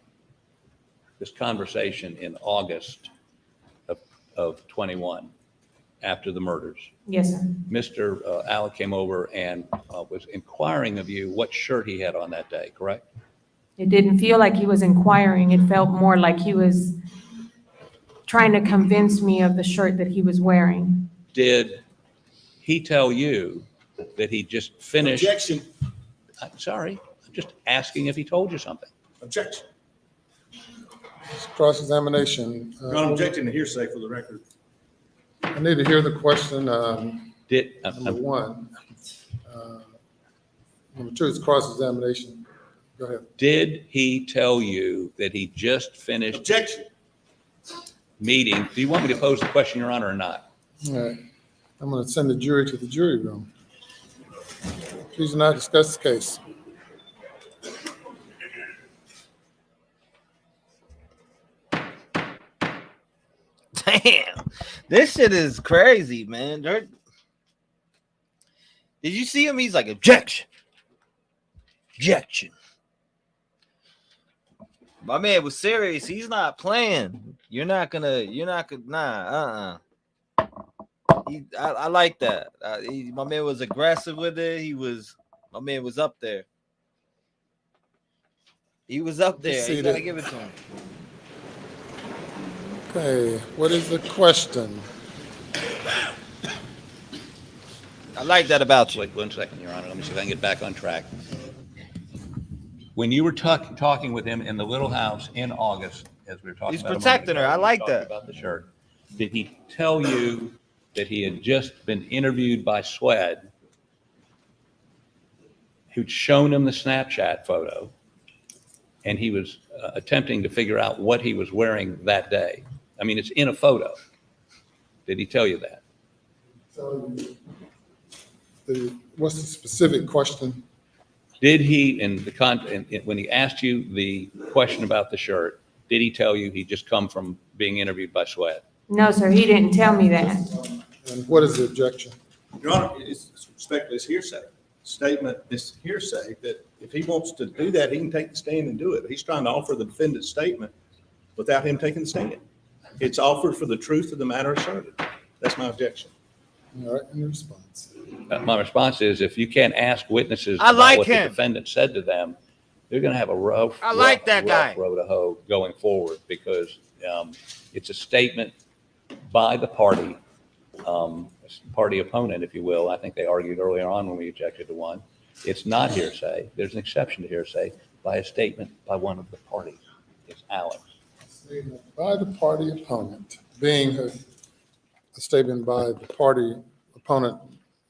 Speaker 5: this conversation in August of 21, after the murders.
Speaker 1: Yes, sir.
Speaker 5: Mr. Alec came over and was inquiring of you what shirt he had on that day, correct?
Speaker 1: It didn't feel like he was inquiring. It felt more like he was trying to convince me of the shirt that he was wearing.
Speaker 5: Did he tell you that he just finished?
Speaker 3: Objection.
Speaker 5: I'm sorry, I'm just asking if he told you something.
Speaker 3: Objection.
Speaker 4: Cross-examination.
Speaker 3: I'm objecting to hearsay for the record.
Speaker 4: I need to hear the question. Number one. Number two is cross-examination. Go ahead.
Speaker 5: Did he tell you that he just finished?
Speaker 3: Objection.
Speaker 5: Meeting? Do you want me to pose the question, Your Honor, or not?
Speaker 4: All right. I'm going to send the jury to the jury room. Please do not discuss the case.
Speaker 2: Damn, this shit is crazy, man. Did you see him? He's like, objection. Objection. My man was serious. He's not playing. Nah. I like that. My man was aggressive with it. My man was up there. He was up there. You gotta give it to him.
Speaker 4: Okay, what is the question?
Speaker 2: I like that about you.
Speaker 5: Wait 1 second, Your Honor. Let me see if I can get back on track. When you were talking with him in the little house in August, as we were talking
Speaker 2: He's
Speaker 5: about,
Speaker 2: protecting her. I like that.
Speaker 5: About the shirt. Did he tell you that he had just been interviewed by Swed, who'd shown him the Snapchat photo, and he was attempting to figure out what he was wearing that day? I mean, it's in a photo. Did he tell you that?
Speaker 4: So, what's the specific question?
Speaker 5: Did he, when he asked you the question about the shirt, did he tell you he just come from being interviewed by Swed?
Speaker 1: No, sir, he didn't tell me that.
Speaker 4: And what is the objection?
Speaker 3: Your Honor, it's respectfully, it's hearsay. Statement is hearsay that if he wants to do that, he can take the stand and do it. He's trying to offer the defendant's statement without him taking the stand. It's offered for the truth of the matter asserted. That's my objection.
Speaker 4: All right, any response?
Speaker 5: My response is, if you can't ask witnesses
Speaker 2: I
Speaker 5: about
Speaker 2: like
Speaker 5: what
Speaker 2: him.
Speaker 5: the defendant said to them, they're going to have a rough
Speaker 2: guy.
Speaker 5: road to hoe going forward, because it's a statement by the party opponent, if you will. I think they argued earlier on when we objected to one. It's not hearsay. There's an exception to hearsay by a statement by one of the parties. It's Alex.
Speaker 4: Statement by the party opponent, being a statement by the party opponent,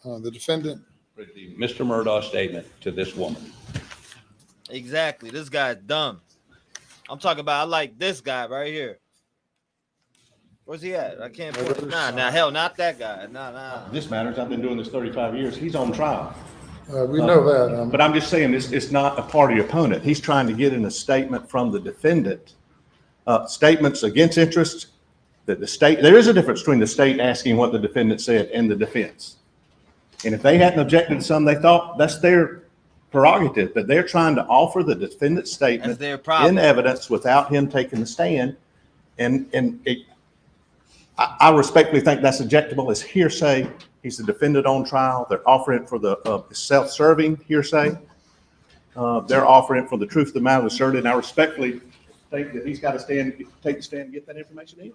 Speaker 4: the defendant.
Speaker 5: Mr. Murdaugh's statement to this woman.
Speaker 2: Exactly. This guy's dumb. I'm talking about, I like this guy right here. Where's he at? I can't put it. Nah, hell, not that guy. Nah.
Speaker 3: This matters. I've been doing this 35 years. He's on trial.
Speaker 4: We know that.
Speaker 3: But I'm just saying it's not a party opponent. He's trying to get in a statement from the defendant. Statements against interest, that the state, there is a difference between the state asking what the defendant said and the defense. And if they hadn't objected to something they thought, that's their prerogative, but they're trying to offer the defendant's
Speaker 2: That's
Speaker 3: statement
Speaker 2: their problem.
Speaker 3: in evidence without him taking the stand. I respectfully think that's objectable as hearsay. He's the defendant on trial. They're offering it for the self-serving hearsay. They're offering it for the truth of the matter asserted. And I respectfully think that he's got to take the stand and get that information in.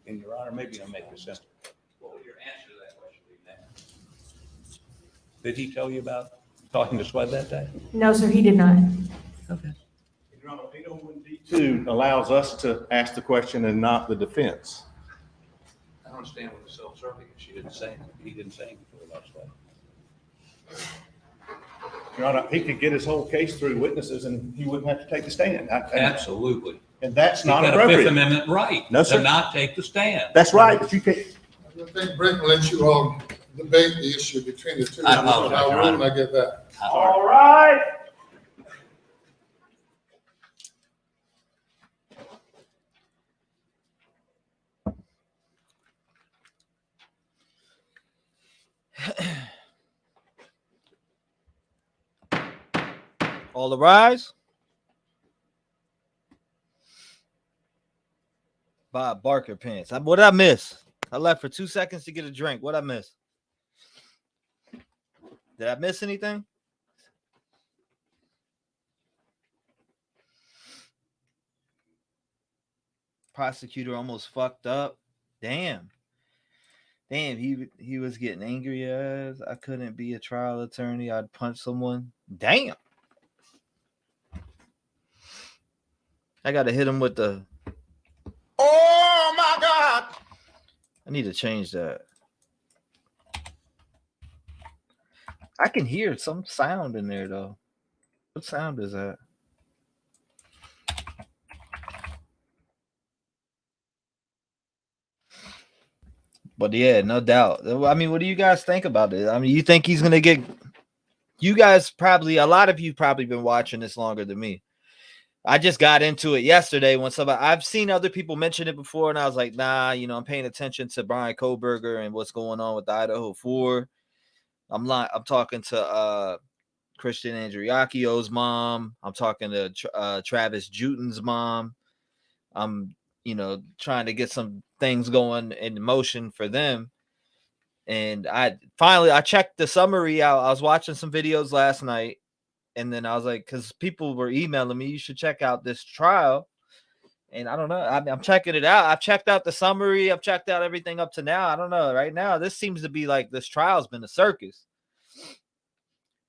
Speaker 5: And Your Honor, maybe I'll make this simple. What would your answer to that question be now? Did he tell you about talking to Swed that day?
Speaker 1: No, sir, he did not.
Speaker 5: Okay.
Speaker 3: Your Honor, 801D2 allows us to ask the question and not the defense.
Speaker 5: I don't understand what the self-serving is. She didn't say anything. He didn't say anything about Swed.
Speaker 3: Your Honor, he could get his whole case through witnesses and he wouldn't have to take the stand.
Speaker 5: Absolutely.
Speaker 3: And that's not
Speaker 5: You've got
Speaker 3: appropriate.
Speaker 5: a Fifth Amendment right
Speaker 3: No, sir.
Speaker 5: to not take the stand.
Speaker 3: That's right, but you can't.
Speaker 4: I think Brent will let you all debate the issue between the two.
Speaker 5: I apologize, Your
Speaker 4: When
Speaker 5: Honor.
Speaker 4: I get that.
Speaker 3: All right.
Speaker 2: All arise. Bob Barker pants. What did I miss? I left for 2 seconds to get a drink. What did I miss? Did I miss anything? Prosecutor almost fucked up. Damn, he was getting angry as I couldn't be a trial attorney. I'd punch someone. Damn. I gotta hit him with the.
Speaker 11: Oh my God!
Speaker 2: I need to change that. I can hear some sound in there though. What sound is that? But yeah, no doubt. I mean, what do you guys think about it? I mean, you think he's gonna get? You guys probably, a lot of you probably been watching this longer than me. I just got into it yesterday when I've seen other people mention it before, and I was like, nah, I'm paying attention to Brian Koberger and what's going on with the Idaho 4. I'm talking to Christian Andriacchio's mom. I'm talking to Travis Juten's mom. I'm trying to get some things going in motion for them. And I checked the summary out. I was watching some videos last night, and then I was like, because people were emailing me, you should check out this trial. And I don't know. I'm checking it out. I've checked out the summary. I've checked out everything up to now. I don't know. Right now, this seems to be like this trial's been a circus.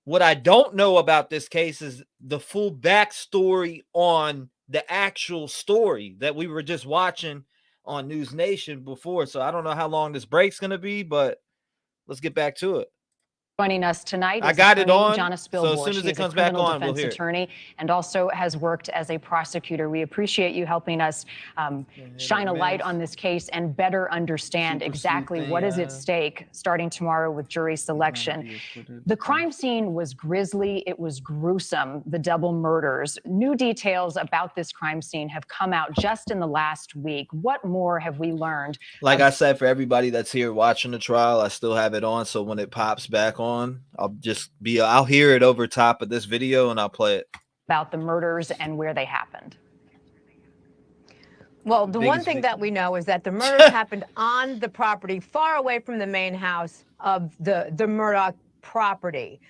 Speaker 2: What I don't know about this case is the full backstory on the actual story that we were just watching on News Nation before. So I don't know how long this break's going to be, but let's get back to it.
Speaker 14: Joining us tonight
Speaker 2: I
Speaker 14: is
Speaker 2: got it on,
Speaker 14: Jonna
Speaker 2: so as soon as it comes back on, we'll hear it.
Speaker 14: attorney and also has worked as a prosecutor. We appreciate you helping us shine a light on this case and better understand exactly what is at stake starting tomorrow with jury selection. The crime scene was grisly. It was gruesome, the double murders. New details about this crime scene have come out just in the last week. What more have we learned?
Speaker 2: Like I said, for everybody that's here watching the trial, I still have it on, so when it pops back on, I'll hear it over top of this video and I'll play it.
Speaker 14: About the murders and where they happened.
Speaker 17: Well, the one thing that we know is that the murders happened on the property, far away from the main house of the Murdaugh property.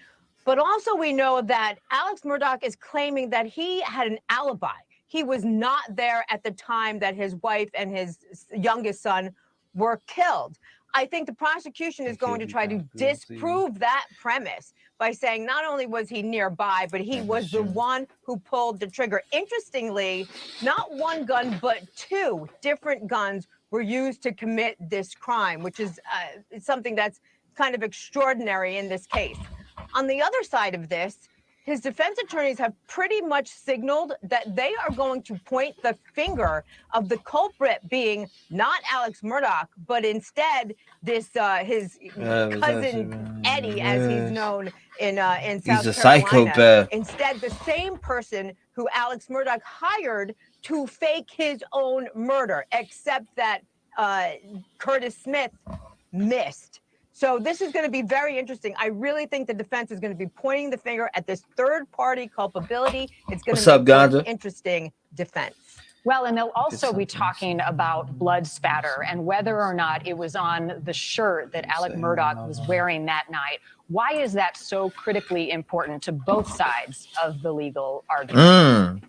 Speaker 17: But also we know that Alex Murdaugh is claiming that he had an alibi. He was not there at the time that his wife and his youngest son were killed. I think the prosecution is going to try to disprove that premise by saying not only was he nearby, but he was the one who pulled the trigger. Interestingly, not one gun, but 2 different guns were used to commit this crime, which is something that's kind of extraordinary in this case. On the other side of this, his defense attorneys have pretty much signaled that they are going to point the finger of the culprit being not Alex Murdaugh, but instead this his cousin Eddie, as he's known in South Carolina.
Speaker 2: He's a psychopath.
Speaker 17: Instead, the same person who Alex Murdaugh hired to fake his own murder, except that Curtis Smith missed. So this is going to be very interesting. I really think the defense is going to be pointing the finger at this third-party culpability. It's going
Speaker 2: What's
Speaker 17: to
Speaker 2: up,
Speaker 17: make for an
Speaker 2: Ganja?
Speaker 17: interesting defense.
Speaker 14: Well, and they'll also be talking about blood spatter and whether or not it was on the shirt that Alec Murdaugh was wearing that night. Why is that so critically important to both sides of the legal argument?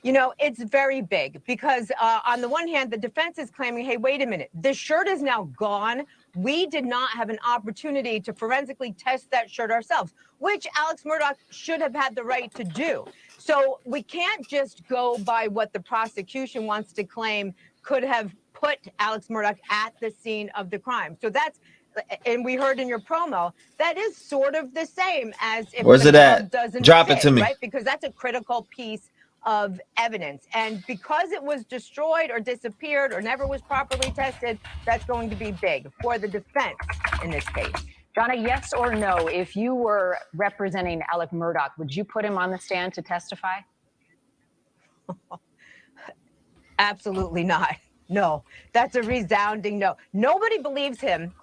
Speaker 17: You know, it's very big because on the one hand, the defense is claiming, hey, wait a minute, the shirt is now gone. We did not have an opportunity to forensically test that shirt ourselves, which Alex Murdaugh should have had the right to do. So we can't just go by what the prosecution wants to claim could have put Alex Murdaugh at the scene of the crime. So that's, and we heard in your promo, that is sort of the same as if
Speaker 2: Where's
Speaker 17: the
Speaker 2: it
Speaker 17: glove
Speaker 2: at?
Speaker 17: doesn't
Speaker 2: Drop
Speaker 17: fit,
Speaker 2: it to me.
Speaker 17: right? Because that's a critical piece of evidence. And because it was destroyed or disappeared or never was properly tested, that's going to be big for the defense in this case.
Speaker 14: Donna, yes or no, if you were representing Alec Murdaugh, would you put him on the stand to testify?
Speaker 17: Absolutely not. No, that's a resounding no. Nobody believes him,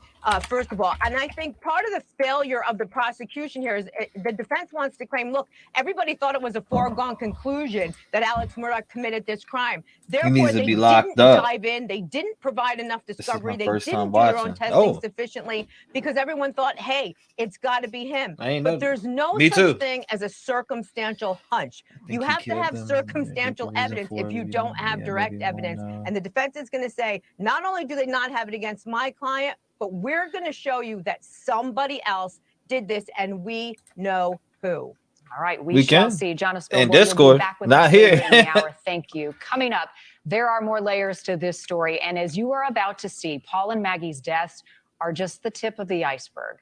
Speaker 17: first of all. And I think part of the failure of the prosecution here is the defense wants to claim, look, everybody thought it was a foregone conclusion that Alex Murdaugh committed this crime. Therefore,
Speaker 2: needs to
Speaker 17: they
Speaker 2: be locked
Speaker 17: didn't
Speaker 2: up.
Speaker 17: dive in. They didn't provide enough discovery.
Speaker 2: my
Speaker 17: They
Speaker 2: first
Speaker 17: didn't
Speaker 2: time
Speaker 17: do their own
Speaker 2: watching.
Speaker 17: testing
Speaker 2: Oh.
Speaker 17: sufficiently because everyone thought, hey, it's got to be him.
Speaker 2: I ain't
Speaker 17: But
Speaker 2: know.
Speaker 17: there's no
Speaker 2: Me
Speaker 17: such
Speaker 2: too.
Speaker 17: thing as a circumstantial hunch. You
Speaker 2: he
Speaker 17: have to
Speaker 2: killed
Speaker 17: have
Speaker 2: them.
Speaker 17: circumstantial
Speaker 2: Maybe the reason
Speaker 17: evidence
Speaker 2: for
Speaker 17: if
Speaker 2: it,
Speaker 17: you
Speaker 2: maybe
Speaker 17: don't
Speaker 2: not.
Speaker 17: have
Speaker 2: Yeah,
Speaker 17: direct
Speaker 2: maybe more
Speaker 17: evidence.
Speaker 2: now.
Speaker 17: And the defense is going to say, not only do they not have it against my client, but we're going to show you that somebody else did this, and we know who.
Speaker 14: All right,
Speaker 2: We
Speaker 14: shall
Speaker 2: can.
Speaker 14: see. John
Speaker 2: In
Speaker 14: Spilborn will
Speaker 2: Discord,
Speaker 14: be back with
Speaker 2: not
Speaker 14: us
Speaker 2: here.
Speaker 14: later in the hour. Thank you. Coming up, there are more layers to this story, and as you are about to see, Paul and Maggie's deaths are just the tip of the iceberg.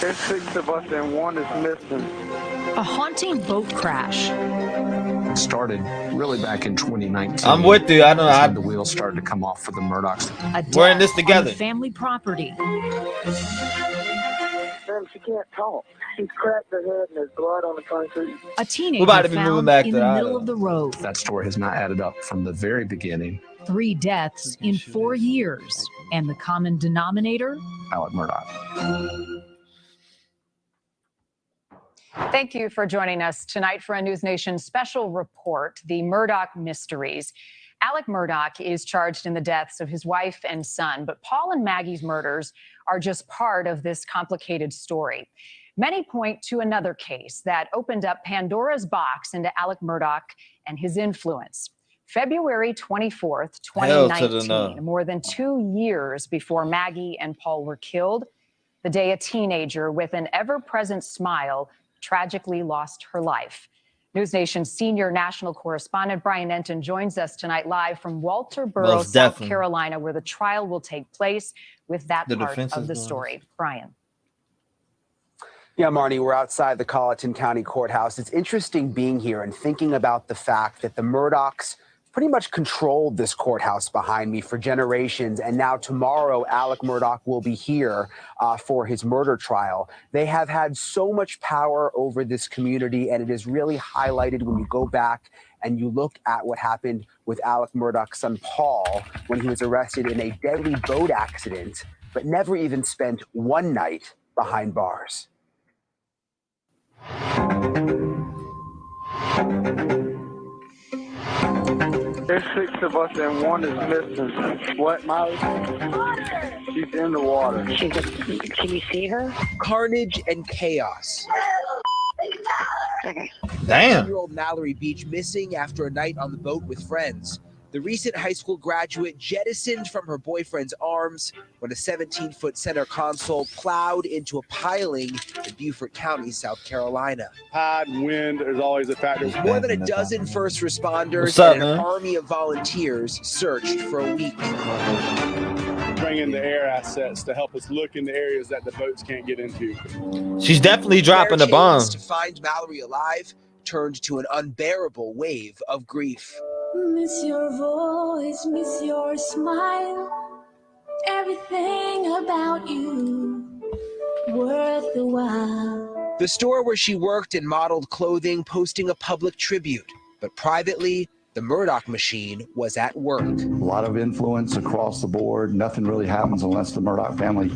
Speaker 9: There's 6 of us and 1 is missing.
Speaker 8: A haunting boat crash.
Speaker 12: It started really back in 2019.
Speaker 2: I'm with you. I know.
Speaker 12: That's when the wheels started to come off for the Murdaughs.
Speaker 8: A
Speaker 2: We're in
Speaker 8: death
Speaker 2: this
Speaker 8: on
Speaker 2: together.
Speaker 8: the family property.
Speaker 10: Ma'am, she can't talk. She's cracked her head and there's blood on the concrete.
Speaker 8: A
Speaker 2: We're
Speaker 8: teenager
Speaker 2: about to be moving
Speaker 8: found
Speaker 2: back
Speaker 8: in
Speaker 2: to
Speaker 8: the
Speaker 2: the
Speaker 8: middle
Speaker 2: island.
Speaker 8: of the road.
Speaker 12: That story has not added up from the very beginning.
Speaker 8: 3 deaths in 4 years. And the common denominator?
Speaker 12: Alec Murdaugh.
Speaker 14: Thank you for joining us tonight for a News Nation special report, The Murdaugh Mysteries. Alec Murdaugh is charged in the deaths of his wife and son, but Paul and Maggie's murders are just part of this complicated story. Many point to another case that opened up Pandora's box into Alec Murdaugh and his influence. February 24th,
Speaker 2: Hell to the
Speaker 14: 2019,
Speaker 2: no.
Speaker 14: more than 2 years before Maggie and Paul were killed, the day a teenager with an ever-present smile tragically lost her life. News Nation's senior national correspondent Brian Enton joins us tonight live from Walterboro,
Speaker 2: Most
Speaker 14: South
Speaker 2: definitely.
Speaker 14: Carolina, where the trial will take place with that
Speaker 2: The
Speaker 14: part
Speaker 2: defense
Speaker 14: of
Speaker 2: is
Speaker 14: the
Speaker 2: going.
Speaker 14: story. Brian.
Speaker 18: Yeah, Marnie, we're outside the Colleton County Courthouse. It's interesting being here and thinking about the fact that the Murdaughs pretty much controlled this courthouse behind me for generations. And now tomorrow, Alec Murdaugh will be here for his murder trial. They have had so much power over this community, and it is really highlighted when you go back and you look at what happened with Alec Murdaugh's son, Paul, when he was arrested in a deadly boat accident, but never even spent one night behind bars.
Speaker 9: There's 6 of us and 1 is missing. What, Molly? She's in the water.
Speaker 10: Can you see her?
Speaker 18: Carnage and chaos.
Speaker 2: Damn.
Speaker 18: 10-year-old Mallory Beach missing after a night on the boat with friends. The recent high school graduate jettisoned from her boyfriend's arms when a 17-foot center console plowed into a piling in Beaufort County, South Carolina.
Speaker 15: Tide and wind is always a factor.
Speaker 18: More than a dozen first responders
Speaker 2: What's up,
Speaker 18: and an
Speaker 2: man?
Speaker 18: army of volunteers searched for a week.
Speaker 15: Bring in the air assets to help us look in the areas that the boats can't get into.
Speaker 2: She's definitely dropping the
Speaker 18: Their
Speaker 2: bomb.
Speaker 18: chance to find Mallory alive turned to an unbearable wave of grief.
Speaker 19: Miss your voice, miss your smile, everything about you worth the while.
Speaker 18: The store where she worked and modeled clothing posting a public tribute, but privately, the Murdaugh machine was at work.
Speaker 6: A lot of influence across the board. Nothing really happens unless the Murdaugh family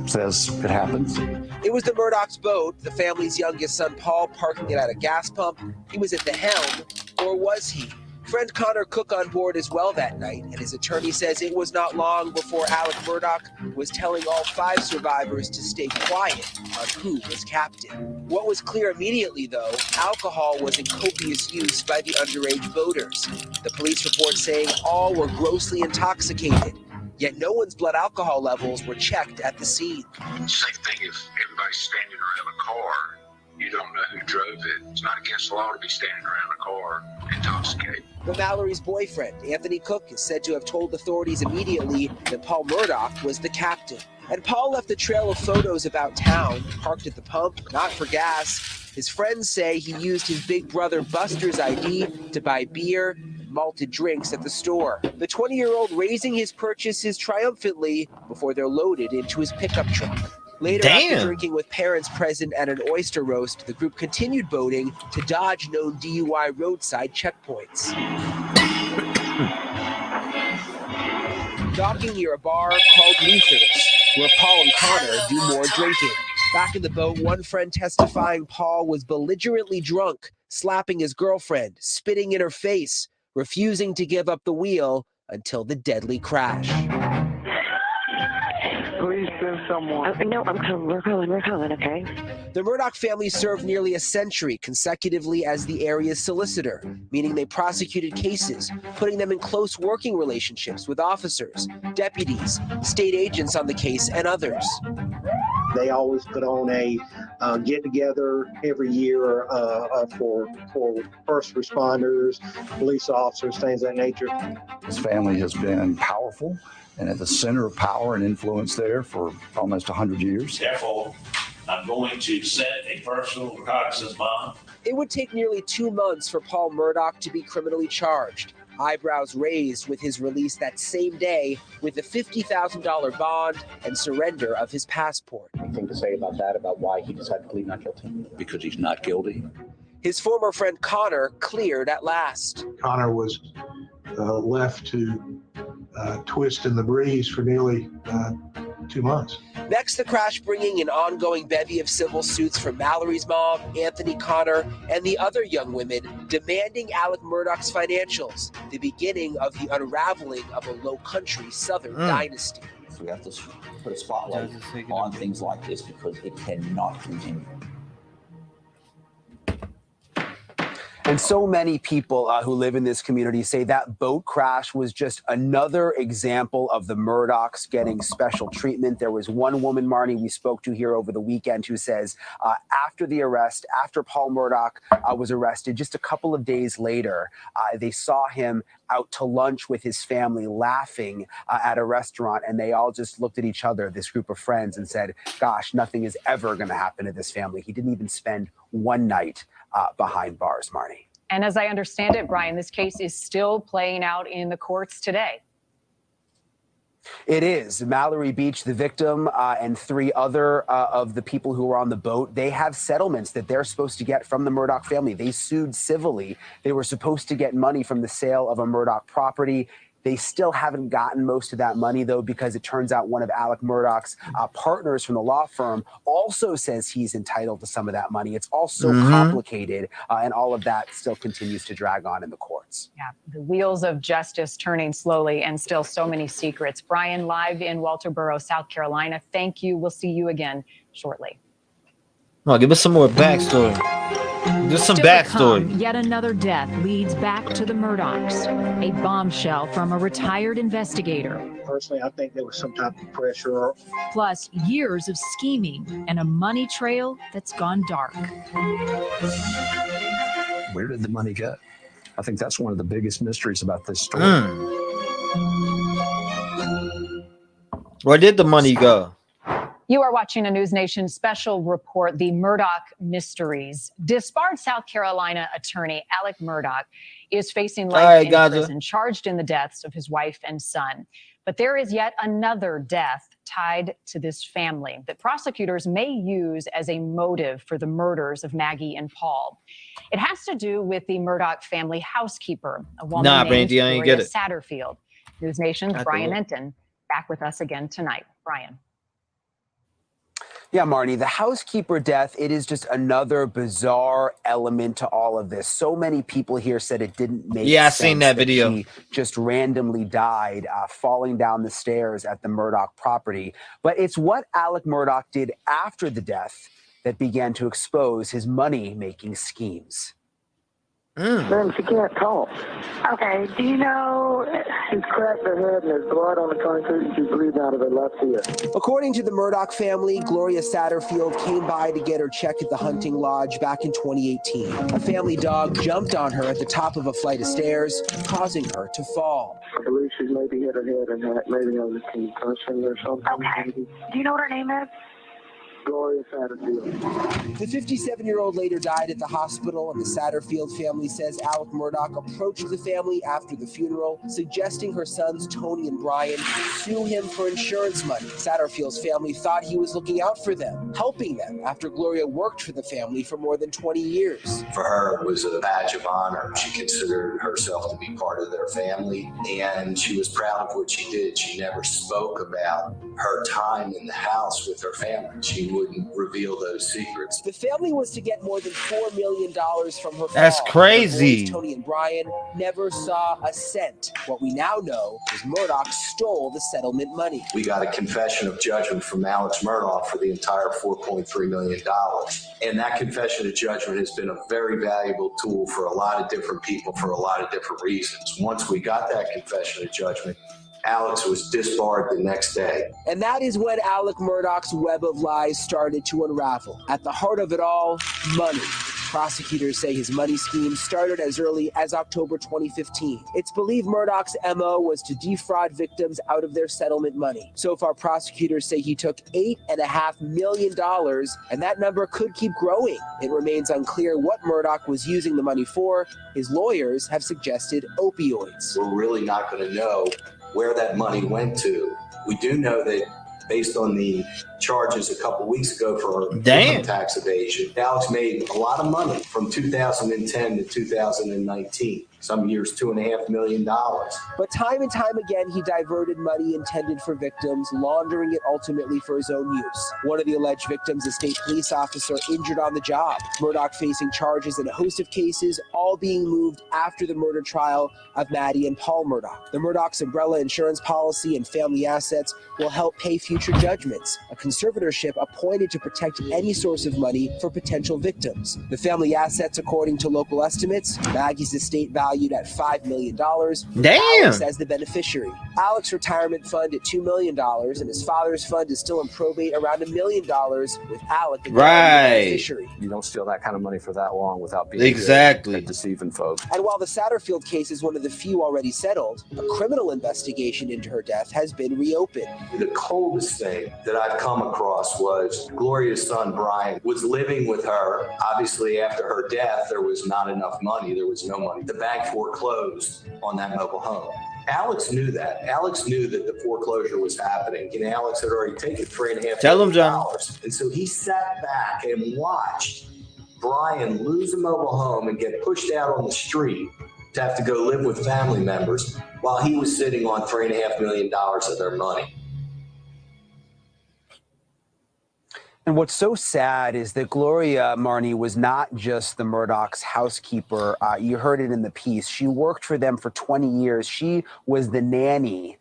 Speaker 6: says it happens.
Speaker 18: It was the Murdaugh's boat, the family's youngest son Paul parking it at a gas pump. He was at the helm, or was he? Friend Connor Cook on board as well that night, and his attorney says it was not long before Alec Murdaugh was telling all 5 survivors to stay quiet on who was captain. What was clear immediately, though, alcohol was in copious use by the underage boaters. The police report saying all were grossly intoxicated, yet no one's blood alcohol levels were checked at the scene.
Speaker 20: Same thing if everybody's standing around a car. You don't know who drove it. It's not against the law to be standing around a car intoxicated.
Speaker 18: But Mallory's boyfriend, Anthony Cook, is said to have told authorities immediately that Paul Murdaugh was the captain. And Paul left a trail of photos about town, parked at the pump, not for gas. His friends say he used his big brother Buster's ID to buy beer and malted drinks at the store. The 20-year-old raising his purchases triumphantly before they're loaded into his pickup truck. Later, after drinking with parents present at an oyster roast, the group continued boating to dodge known DUI roadside checkpoints. Docking near a bar called Luther's, where Paul and Connor do more drinking. Back in the boat, one friend testifying Paul was belligerently drunk, slapping his girlfriend, spitting in her face, refusing to give up the wheel until the deadly crash.
Speaker 9: Please send someone.
Speaker 21: No, we're calling, okay?
Speaker 18: The Murdaugh family served nearly a century consecutively as the area's solicitor, meaning they prosecuted cases, putting them in close working relationships with officers, deputies, state agents on the case, and others.
Speaker 22: They always put on a get-together every year for first responders, police officers, things of that nature.
Speaker 6: This family has been powerful and at the center of power and influence there for almost 100 years.
Speaker 23: Therefore, I'm going to set a personal recognizance bond.
Speaker 18: It would take nearly 2 months for Paul Murdaugh to be criminally charged, eyebrows raised with his release that same day with a $50,000 bond and surrender of his passport.
Speaker 12: Anything to say about that, about why he decided to plead not guilty?
Speaker 5: Because he's not guilty.
Speaker 18: His former friend Connor cleared at last.
Speaker 24: Connor was left to twist in the breeze for nearly 2 months.
Speaker 18: Next, the crash bringing an ongoing bevy of civil suits from Mallory's mom, Anthony Connor, and the other young women demanding Alec Murdaugh's financials, the beginning of the unraveling of a low-country Southern dynasty.
Speaker 25: So we have to put a spotlight on things like this because it cannot continue.
Speaker 18: And so many people who live in this community say that boat crash was just another example of the Murdaughs getting special treatment. There was one woman, Marnie, we spoke to here over the weekend who says after the arrest, after Paul Murdaugh was arrested, just a couple of days later, they saw him out to lunch with his family laughing at a restaurant. And they all just looked at each other, this group of friends, and said, gosh, nothing is ever going to happen to this family. He didn't even spend one night behind bars, Marnie.
Speaker 14: And as I understand it, Brian, this case is still playing out in the courts today.
Speaker 18: It is. Mallory Beach, the victim, and 3 other of the people who were on the boat, they have settlements that they're supposed to get from the Murdaugh family. They sued civilly. They were supposed to get money from the sale of a Murdaugh property. They still haven't gotten most of that money, though, because it turns out one of Alec Murdaugh's partners from the law firm also says he's entitled to some of that money. It's all so complicated, and all of that still continues to drag on in the courts.
Speaker 14: Yeah, the wheels of justice turning slowly, and still so many secrets. Brian, live in Walterboro, South Carolina. Thank you. We'll see you again shortly.
Speaker 2: Come on, give us some more backstory. Just some backstory.
Speaker 8: Yet another death leads back to the Murdaughs. A bombshell from a retired investigator.
Speaker 22: Personally, I think there was some type of pressure.
Speaker 8: Plus years of scheming and a money trail that's gone dark.
Speaker 12: Where did the money go? I think that's one of the biggest mysteries about this story.
Speaker 2: Where did the money go?
Speaker 14: You are watching a News Nation special report, the Murdaugh Mysteries. Disbarred South Carolina attorney Alec Murdaugh is facing life in prison, charged in the deaths of his wife and son. But there is yet another death tied to this family that prosecutors may use as a motive for the murders of Maggie and Paul. It has to do with the Murdaugh family housekeeper, a woman named Gloria Satterfield. News Nation's Brian Enton back with us again tonight. Brian.
Speaker 18: Yeah, Marnie, the housekeeper death, it is just another bizarre element to all of this. So many people here said it didn't make sense.
Speaker 2: I seen that video.
Speaker 18: She just randomly died falling down the stairs at the Murdaugh property. But it's what Alec Murdaugh did after the death that began to expose his money-making schemes.
Speaker 9: Then she can't talk. Okay, do you know she's cracked her head and there's blood on the concrete and she's bleeding out of her left ear?
Speaker 18: According to the Murdaugh family, Gloria Satterfield came by to get her check at the hunting lodge back in 2018. A family dog jumped on her at the top of a flight of stairs, causing her to fall.
Speaker 9: I believe she's maybe hit her head and maybe has a concussion or something. Okay. Do you know what her name is? Gloria Satterfield.
Speaker 18: The 57-year-old later died at the hospital, and the Satterfield family says Alec Murdaugh approached the family after the funeral, suggesting her sons Tony and Brian sue him for insurance money. Satterfield's family thought he was looking out for them, helping them after Gloria worked for the family for more than 20 years.
Speaker 1: For her, it was a badge of honor. She considered herself to be part of their family, and she was proud of what she did. She never spoke about her time in the house with her family. She wouldn't reveal those secrets.
Speaker 18: The family was to get more than $4 million from her.
Speaker 2: That's crazy.
Speaker 18: Boys, Tony and Brian never saw a cent. What we now know is Murdaugh stole the settlement money.
Speaker 1: We got a confession of judgment from Alex Murdaugh for the entire $4.3 million. And that confession of judgment has been a very valuable tool for a lot of different people for a lot of different reasons. Once we got that confession of judgment, Alex was disbarred the next day.
Speaker 18: And that is when Alec Murdaugh's web of lies started to unravel. At the heart of it all, money. Prosecutors say his money scheme started as early as October 2015. It's believed Murdaugh's MO was to defraud victims out of their settlement money. So far, prosecutors say he took $8.5 million, and that number could keep growing. It remains unclear what Murdaugh was using the money for. His lawyers have suggested opioids.
Speaker 1: We're really not going to know where that money went to. We do know that based on the charges a couple weeks ago for income tax evasion, Alex made a lot of money from 2010 to 2019. Some years, $2.5 million.
Speaker 18: But time and time again, he diverted money intended for victims, laundering it ultimately for his own use. One of the alleged victims, a state police officer, injured on the job. Murdaugh facing charges in a host of cases, all being moved after the murder trial of Maddie and Paul Murdaugh. The Murdaugh's umbrella insurance policy and family assets will help pay future judgments, a conservatorship appointed to protect any source of money for potential victims. The family assets, according to local estimates, Maggie's estate valued at $5 million. Alex as the beneficiary. Alex's retirement fund at $2 million, and his father's fund is still in probate around $1 million, with Alec the beneficiary.
Speaker 12: You don't steal that kind of money for that long without being
Speaker 2: exactly
Speaker 12: deceiving folks.
Speaker 18: And while the Satterfield case is one of the few already settled, a criminal investigation into her death has been reopened.
Speaker 1: The coldest thing that I've come across was Gloria's son, Brian, was living with her. Obviously, after her death, there was not enough money. There was no money. The bank foreclosed on that mobile home. Alex knew that. Alex knew that the foreclosure was happening. And Alex had already taken $3.5 million. And so he sat back and watched Brian lose a mobile home and get pushed out on the street to have to go live with family members while he was sitting on $3.5 million of their money.
Speaker 18: And what's so sad is that Gloria, Marnie, was not just the Murdaugh's housekeeper. You heard it in the piece. She worked for them for 20 years. She was the nanny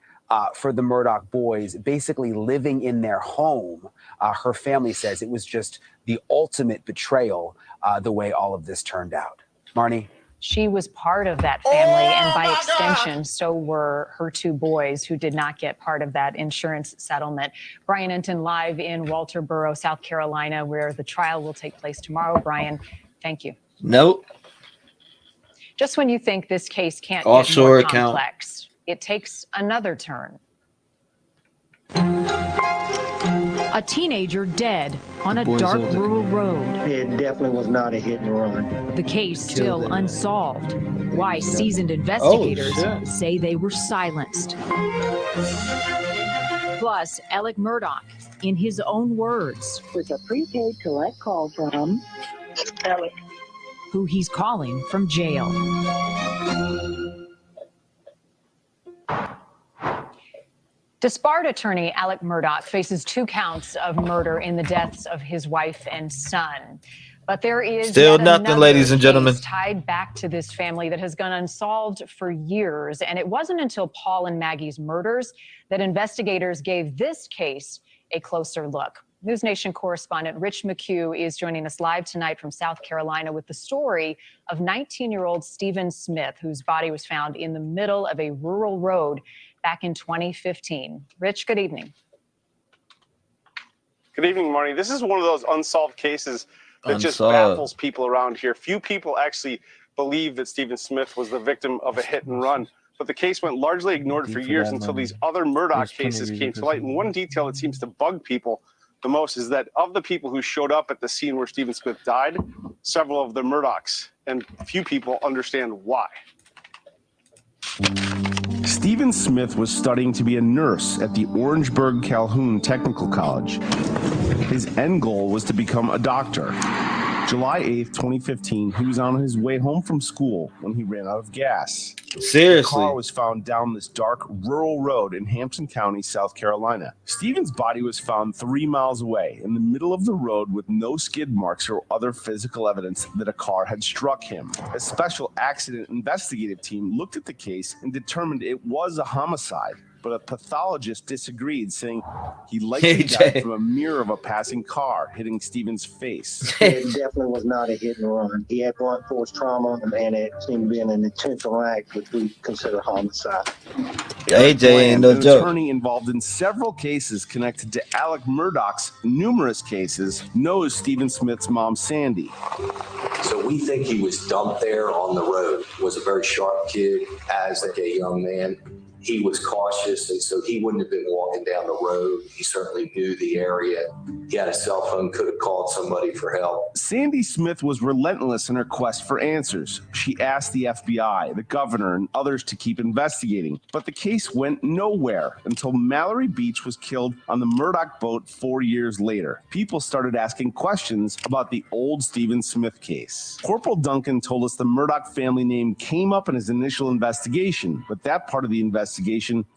Speaker 18: for the Murdaugh boys, basically living in their home. Her family says it was just the ultimate betrayal, the way all of this turned out. Marnie?
Speaker 14: She was part of that family, and by extension, so were her two boys who did not get part of that insurance settlement. Brian Enton live in Walterboro, South Carolina, where the trial will take place tomorrow. Brian, thank you.
Speaker 2: Nope.
Speaker 14: Just when you think this case can't
Speaker 2: Offshore
Speaker 14: get more complex, it takes another turn.
Speaker 8: A teenager dead on a dark rural road.
Speaker 22: It definitely was not a hit and run.
Speaker 8: The case still unsolved. Why seasoned
Speaker 22: Oh,
Speaker 8: investigators
Speaker 22: shit.
Speaker 8: say they were silenced. Plus, Alec Murdaugh, in his own words,
Speaker 21: With a prepaid collect call from Alec.
Speaker 8: who he's calling from jail.
Speaker 14: Disbarred attorney Alec Murdaugh faces 2 counts of murder in the deaths of his wife and son. But there is
Speaker 2: Still
Speaker 14: yet
Speaker 2: nothing,
Speaker 14: another
Speaker 2: ladies and gentlemen.
Speaker 14: case tied back to this family that has gone unsolved for years. And it wasn't until Paul and Maggie's murders that investigators gave this case a closer look. News Nation correspondent Rich McHugh is joining us live tonight from South Carolina with the story of 19-year-old Stephen Smith, whose body was found in the middle of a rural road back in 2015. Rich, good evening.
Speaker 3: Good evening, Marnie. This is one of those unsolved cases that just
Speaker 2: Unsolved.
Speaker 3: baffles people around here. Few people actually believe that Stephen Smith was the victim of a hit and run, but the case went largely ignored for years until these other Murdaugh cases came to light. And one detail that seems to bug people the most is that of the people who showed up at the scene where Stephen Smith died, several of the Murdaughs, and few people understand why.
Speaker 4: Stephen Smith was studying to be a nurse at the Orangeburg Calhoun Technical College. His end goal was to become a doctor. July 8th, 2015, he was on his way home from school when he ran out of gas.
Speaker 2: Seriously?
Speaker 4: The car was found down this dark rural road in Hampton County, South Carolina. Stephen's body was found 3 miles away in the middle of the road with no skid marks or other physical evidence that a car had struck him. A special accident investigative team looked at the case and determined it was a homicide. But a pathologist disagreed, saying he likely died from a mirror of a passing car hitting Stephen's face.
Speaker 22: It definitely was not a hit and run. He had blunt force trauma, and it seemed to be an intentional act, which we consider homicide.
Speaker 2: AJ ain't no
Speaker 4: an
Speaker 2: joke.
Speaker 4: attorney involved in several cases connected to Alec Murdaugh's numerous cases, knows Stephen Smith's mom, Sandy.
Speaker 1: So we think he was dumped there on the road. Was a very sharp kid, as like a young man. He was cautious, and so he wouldn't have been walking down the road. He certainly knew the area. He had a cell phone, could have called somebody for help.
Speaker 4: Sandy Smith was relentless in her quest for answers. She asked the FBI, the governor, and others to keep investigating. But the case went nowhere until Mallory Beach was killed on the Murdaugh boat 4 years later. People started asking questions about the old Stephen Smith case. Corporal Duncan told us the Murdaugh family name came up in his initial investigation, but that part of the investigation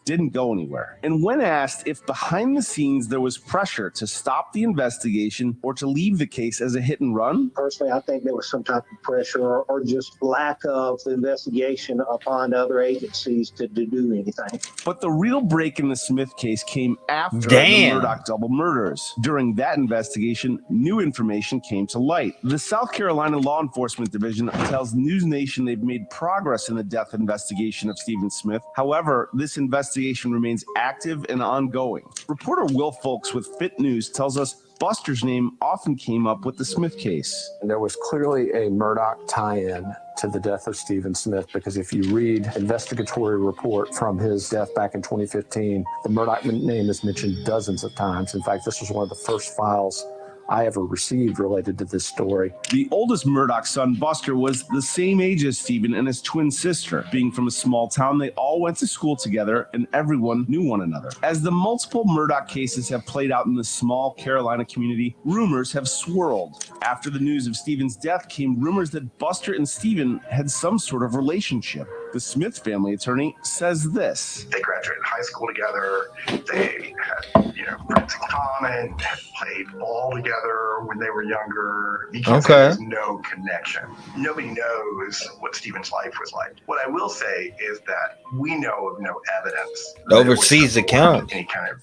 Speaker 4: didn't go anywhere. And when asked if behind the scenes there was pressure to stop the investigation or to leave the case as a hit and run?
Speaker 22: Personally, I think there was some type of pressure or just lack of investigation upon other agencies to do anything.
Speaker 4: But the real break in the Smith case came after
Speaker 2: Damn.
Speaker 4: the Murdaugh double murders. During that investigation, new information came to light. The South Carolina Law Enforcement Division tells News Nation they've made progress in the death investigation of Stephen Smith. However, this investigation remains active and ongoing. Reporter Will Folks with Fit News tells us Buster's name often came up with the Smith case.
Speaker 12: And there was clearly a Murdaugh tie-in to the death of Stephen Smith, because if you read investigatory report from his death back in 2015, the Murdaugh name is mentioned dozens of times. In fact, this was one of the first files I ever received related to this story.
Speaker 4: The oldest Murdaugh son, Buster, was the same age as Stephen and his twin sister. Being from a small town, they all went to school together and everyone knew one another. As the multiple Murdaugh cases have played out in the small Carolina community, rumors have swirled. After the news of Stephen's death came rumors that Buster and Stephen had some sort of relationship. The Smith family attorney says this.
Speaker 7: They graduated high school together. They had, friends in common, had played ball together when they were younger. You can't say there's no connection. Nobody knows what Stephen's life was like. What I will say is that we know of no evidence
Speaker 2: Overseas account.
Speaker 7: any kind of,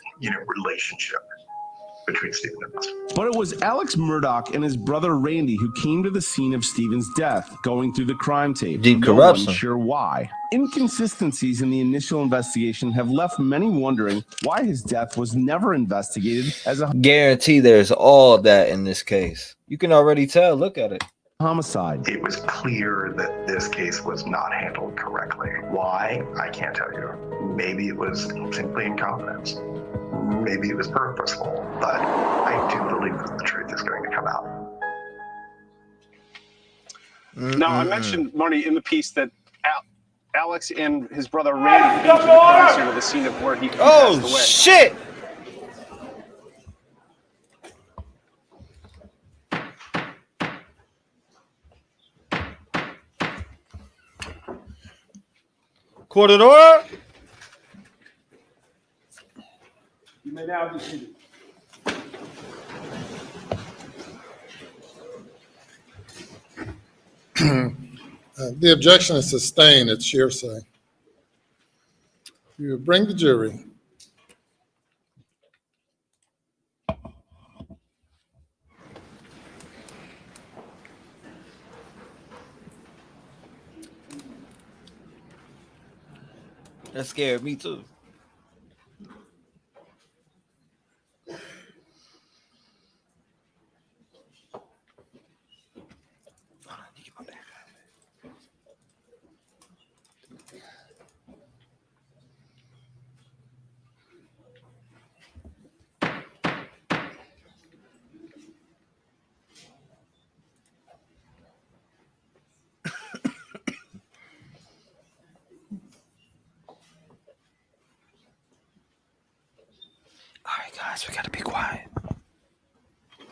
Speaker 7: relationship between Stephen and Buster.
Speaker 4: But it was Alex Murdaugh and his brother Randy who came to the scene of Stephen's death, going through the crime tape.
Speaker 2: Deep
Speaker 4: no
Speaker 2: corruption.
Speaker 4: one sure why. Inconsistencies in the initial investigation have left many wondering why his death was never investigated as a
Speaker 2: Guarantee there's all of that in this case. You can already tell. Look at it.
Speaker 4: homicide.
Speaker 7: It was clear that this case was not handled correctly. Why? I can't tell you. Maybe it was simply incompetence. maybe it was purposeful, but I do believe that the truth is going to come out.
Speaker 3: Now, I mentioned, Marty, in the piece that Alex and his brother Randy came to the crime scene of the scene of where he passed away.
Speaker 2: Oh, shit! Court of order.
Speaker 15: You may now be seated.
Speaker 10: The objection is sustained. It's hearsay. You bring the jury.
Speaker 2: That scared me too. All right, guys, we gotta be quiet.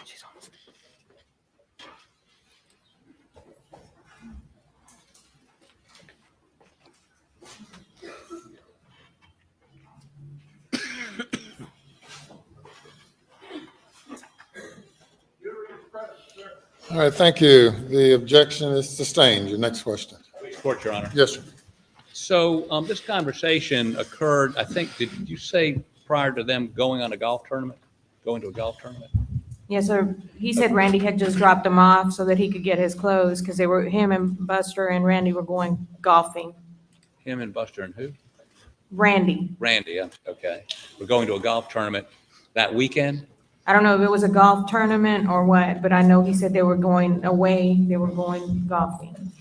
Speaker 2: She's on.
Speaker 10: All right, thank you. The objection is sustained. Your next question.
Speaker 5: Court, Your Honor.
Speaker 10: Yes, sir.
Speaker 5: So this conversation occurred, I think, did you say prior to them going on a golf tournament? Going to a golf tournament?
Speaker 11: Yes, sir. He said Randy had just dropped him off so that he could get his clothes because him and Buster and Randy were going golfing.
Speaker 5: Him and Buster and who?
Speaker 11: Randy.
Speaker 5: Randy, okay. We're going to a golf tournament that weekend?
Speaker 11: I don't know if it was a golf tournament or what, but I know he said they were going away. They were going golfing.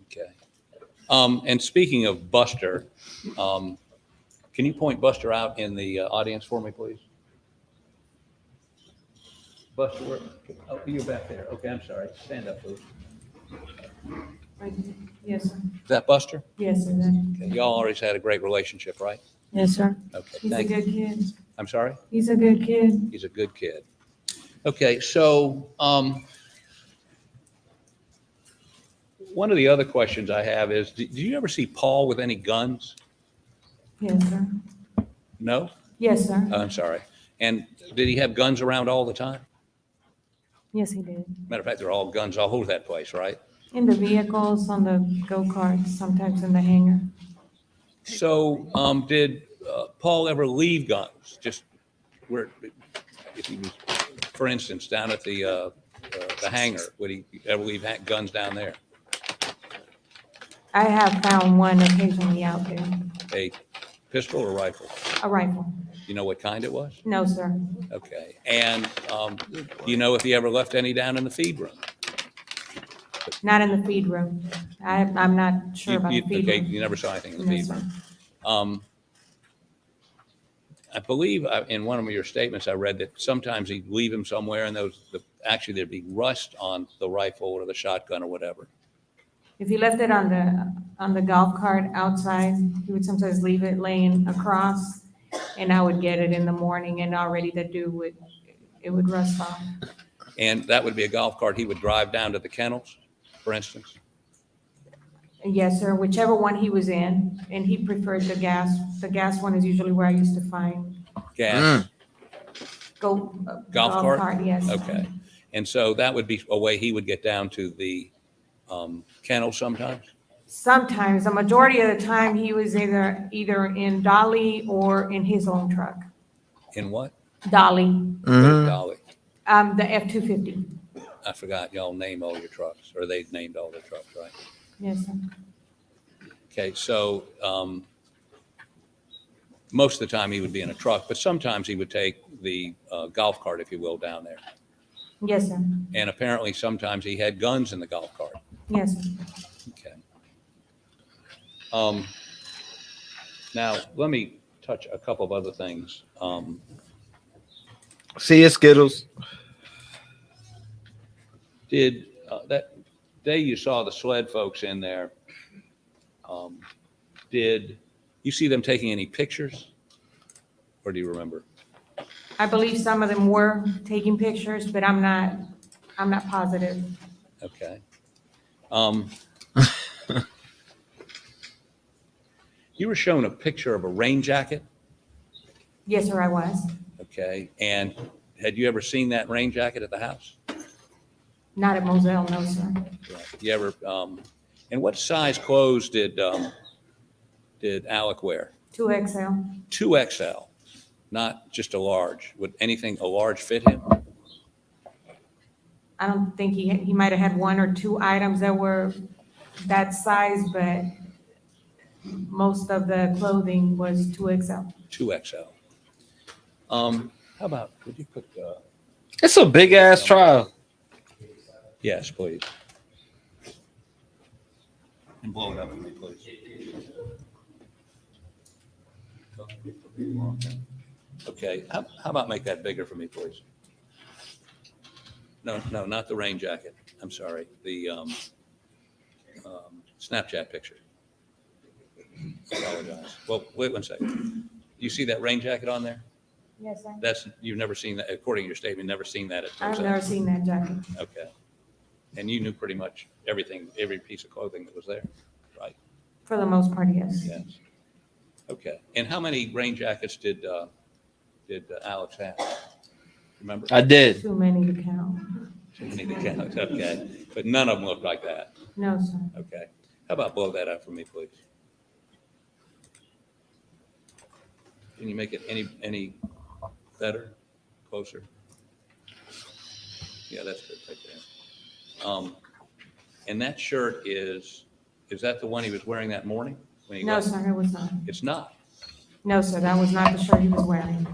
Speaker 5: Okay. And speaking of Buster, can you point Buster out in the audience for me, please? Buster, where? Oh, you're back there. Okay, I'm sorry. Stand up, please.
Speaker 11: Yes, sir.
Speaker 5: Is that Buster?
Speaker 11: Yes, sir.
Speaker 5: Okay. Y'all always had a great relationship, right?
Speaker 11: Yes, sir.
Speaker 5: Okay,
Speaker 11: He's a
Speaker 5: thank you.
Speaker 11: good kid.
Speaker 5: I'm sorry?
Speaker 11: He's a good kid.
Speaker 5: He's a good kid. Okay, so one of the other questions I have is, did you ever see Paul with any guns?
Speaker 11: Yes, sir.
Speaker 5: No?
Speaker 11: Yes, sir.
Speaker 5: Oh, I'm sorry. And did he have guns around all the time?
Speaker 11: Yes, he did.
Speaker 5: Matter of fact, they're all guns all over that place, right?
Speaker 11: In the vehicles, on the go-karts, sometimes in the hangar.
Speaker 5: So did Paul ever leave guns? Just where, if he was, for instance, down at the hangar, would he ever leave guns down there?
Speaker 11: I have found one occasionally out there.
Speaker 5: A pistol or rifle?
Speaker 11: A rifle.
Speaker 5: You know what kind it was?
Speaker 11: No, sir.
Speaker 5: Okay. And do you know if he ever left any down in the feed room?
Speaker 11: Not in the feed room. I'm not sure about the feed
Speaker 5: Okay,
Speaker 11: room.
Speaker 5: you never saw anything in the
Speaker 11: No,
Speaker 5: feed
Speaker 11: sir.
Speaker 5: room. I believe in one of your statements, I read that sometimes he'd leave him somewhere and actually there'd be rust on the rifle or the shotgun or whatever.
Speaker 11: If he left it on the golf cart outside, he would sometimes leave it laying across, and I would get it in the morning, and already the dew would rust off.
Speaker 5: And that would be a golf cart he would drive down to the kennels, for instance?
Speaker 11: Yes, sir. Whichever one he was in, and he preferred the gas. The gas one is usually where I used to find
Speaker 5: Gas?
Speaker 11: golf
Speaker 5: Golf cart?
Speaker 11: Yes.
Speaker 5: Okay. And so that would be a way he would get down to the kennel sometimes?
Speaker 11: Sometimes, the majority of the time, he was either in Dolly or in his own truck.
Speaker 5: In what?
Speaker 11: Dolly,
Speaker 5: Dolly.
Speaker 11: the F-250.
Speaker 5: I forgot y'all name all your trucks, or they named all their trucks, right?
Speaker 11: Yes, sir.
Speaker 5: Okay, so most of the time he would be in a truck, but sometimes he would take the golf cart, if you will, down there.
Speaker 11: Yes, sir.
Speaker 5: And apparently sometimes he had guns in the golf cart.
Speaker 11: Yes, sir.
Speaker 5: Okay. Now, let me touch a couple of other things.
Speaker 2: See you, Skittles.
Speaker 5: Did that day you saw the SLED folks in there, did you see them taking any pictures, or do you remember?
Speaker 11: I believe some of them were taking pictures, but I'm not positive.
Speaker 5: Okay. You were shown a picture of a rain jacket.
Speaker 11: Yes, sir, I was.
Speaker 5: Okay. And had you ever seen that rain jacket at the house?
Speaker 11: Not at Moselle, no, sir.
Speaker 5: Right. You ever? And what size clothes did Alec wear?
Speaker 11: 2XL.
Speaker 5: 2XL, not just a large. Would anything a large fit him?
Speaker 11: I don't think he might have had one or two items that were that size, but most of the clothing was 2XL.
Speaker 5: 2XL. How about, would you put?
Speaker 2: It's a big ass trial.
Speaker 5: Yes, please. And blow it up for me, please. Okay, how about make that bigger for me, please? No, not the rain jacket. I'm sorry, the Snapchat picture. Apologize. Well, wait 1 second. You see that rain jacket on there?
Speaker 11: Yes, sir.
Speaker 5: You've never seen that, according to your statement, never seen that at
Speaker 11: I've never seen that jacket.
Speaker 5: Okay. And you knew pretty much everything, every piece of clothing that was there, right?
Speaker 11: For the most part, yes.
Speaker 5: Yes. Okay. And how many rain jackets did Alex have? Remember?
Speaker 2: I did.
Speaker 11: Too many to count.
Speaker 5: Too many to count. Okay. But none of them looked like that.
Speaker 11: No, sir.
Speaker 5: Okay. How about blow that up for me, please? Can you make it any better, closer? Yeah, that's good right there. And that shirt is that the one he was wearing that morning when he
Speaker 11: No,
Speaker 5: left?
Speaker 11: sir, it was not.
Speaker 5: It's not.
Speaker 11: No, sir, that was not the shirt he was wearing.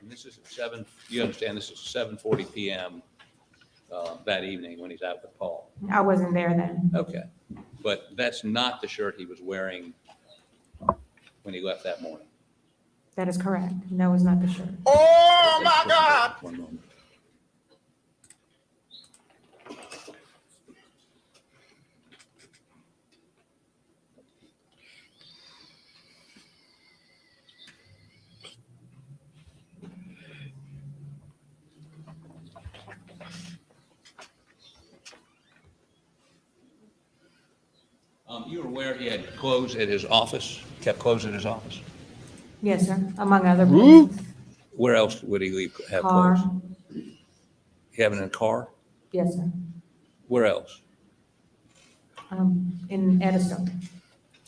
Speaker 5: And this is at 7, you understand this is 7:40 p.m. That evening when he's out with Paul.
Speaker 11: I wasn't there then.
Speaker 5: Okay. But that's not the shirt he was wearing when he left that morning.
Speaker 11: That is correct. That was not the shirt.
Speaker 5: Oh my God. One moment. You were aware he had clothes at his office, kept clothes at his office?
Speaker 11: Yes, sir, among other places.
Speaker 5: Where else would he have
Speaker 11: Car.
Speaker 5: clothes? He have it in a car?
Speaker 11: Yes, sir.
Speaker 5: Where else?
Speaker 11: In Edison.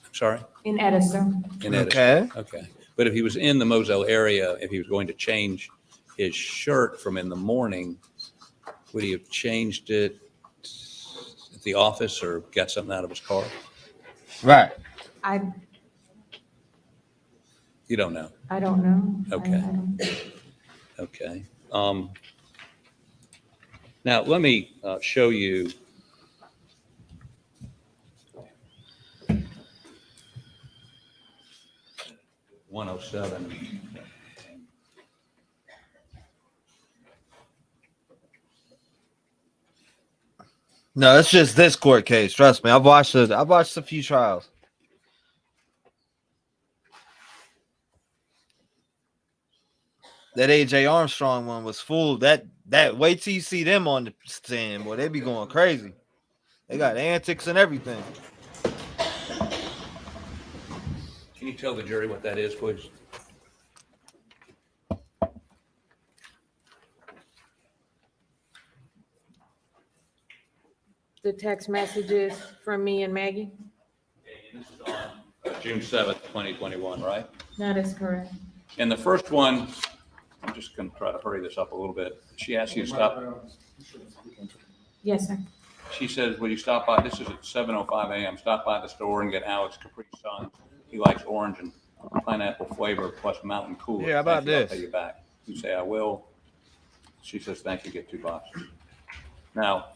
Speaker 5: I'm sorry?
Speaker 11: In Edison.
Speaker 5: In Edison.
Speaker 2: Okay.
Speaker 5: Okay. But if he was in the Moselle area, if he was going to change his shirt from in the morning, would he have changed it at the office or got something out of his car?
Speaker 2: Right.
Speaker 5: You don't know?
Speaker 11: I don't know.
Speaker 5: Okay. Okay. Now, let me show you. (107).
Speaker 2: No, it's just this court case. Trust me, I've watched a few trials. That AJ Armstrong one was full. That wait till you see them on the stand, boy, they be going crazy. They got antics and everything.
Speaker 5: Can you tell the jury what that is, please?
Speaker 11: The text messages from me and Maggie?
Speaker 5: This is on June 7th, 2021, right?
Speaker 11: That is correct.
Speaker 5: And the first one, I'm just going to try to hurry this up a little bit. She asked you to stop.
Speaker 11: Yes, sir.
Speaker 5: She says, will you stop by? This is at 7:05 a.m. Stop by the store and get Alex Capri Sun. He likes orange and pineapple flavor plus Mountain Cooler.
Speaker 2: Yeah, how about
Speaker 5: Thank you, I'll
Speaker 2: this?
Speaker 5: pay you back. You say, I will. She says, thank you, get 2 boxes. Now,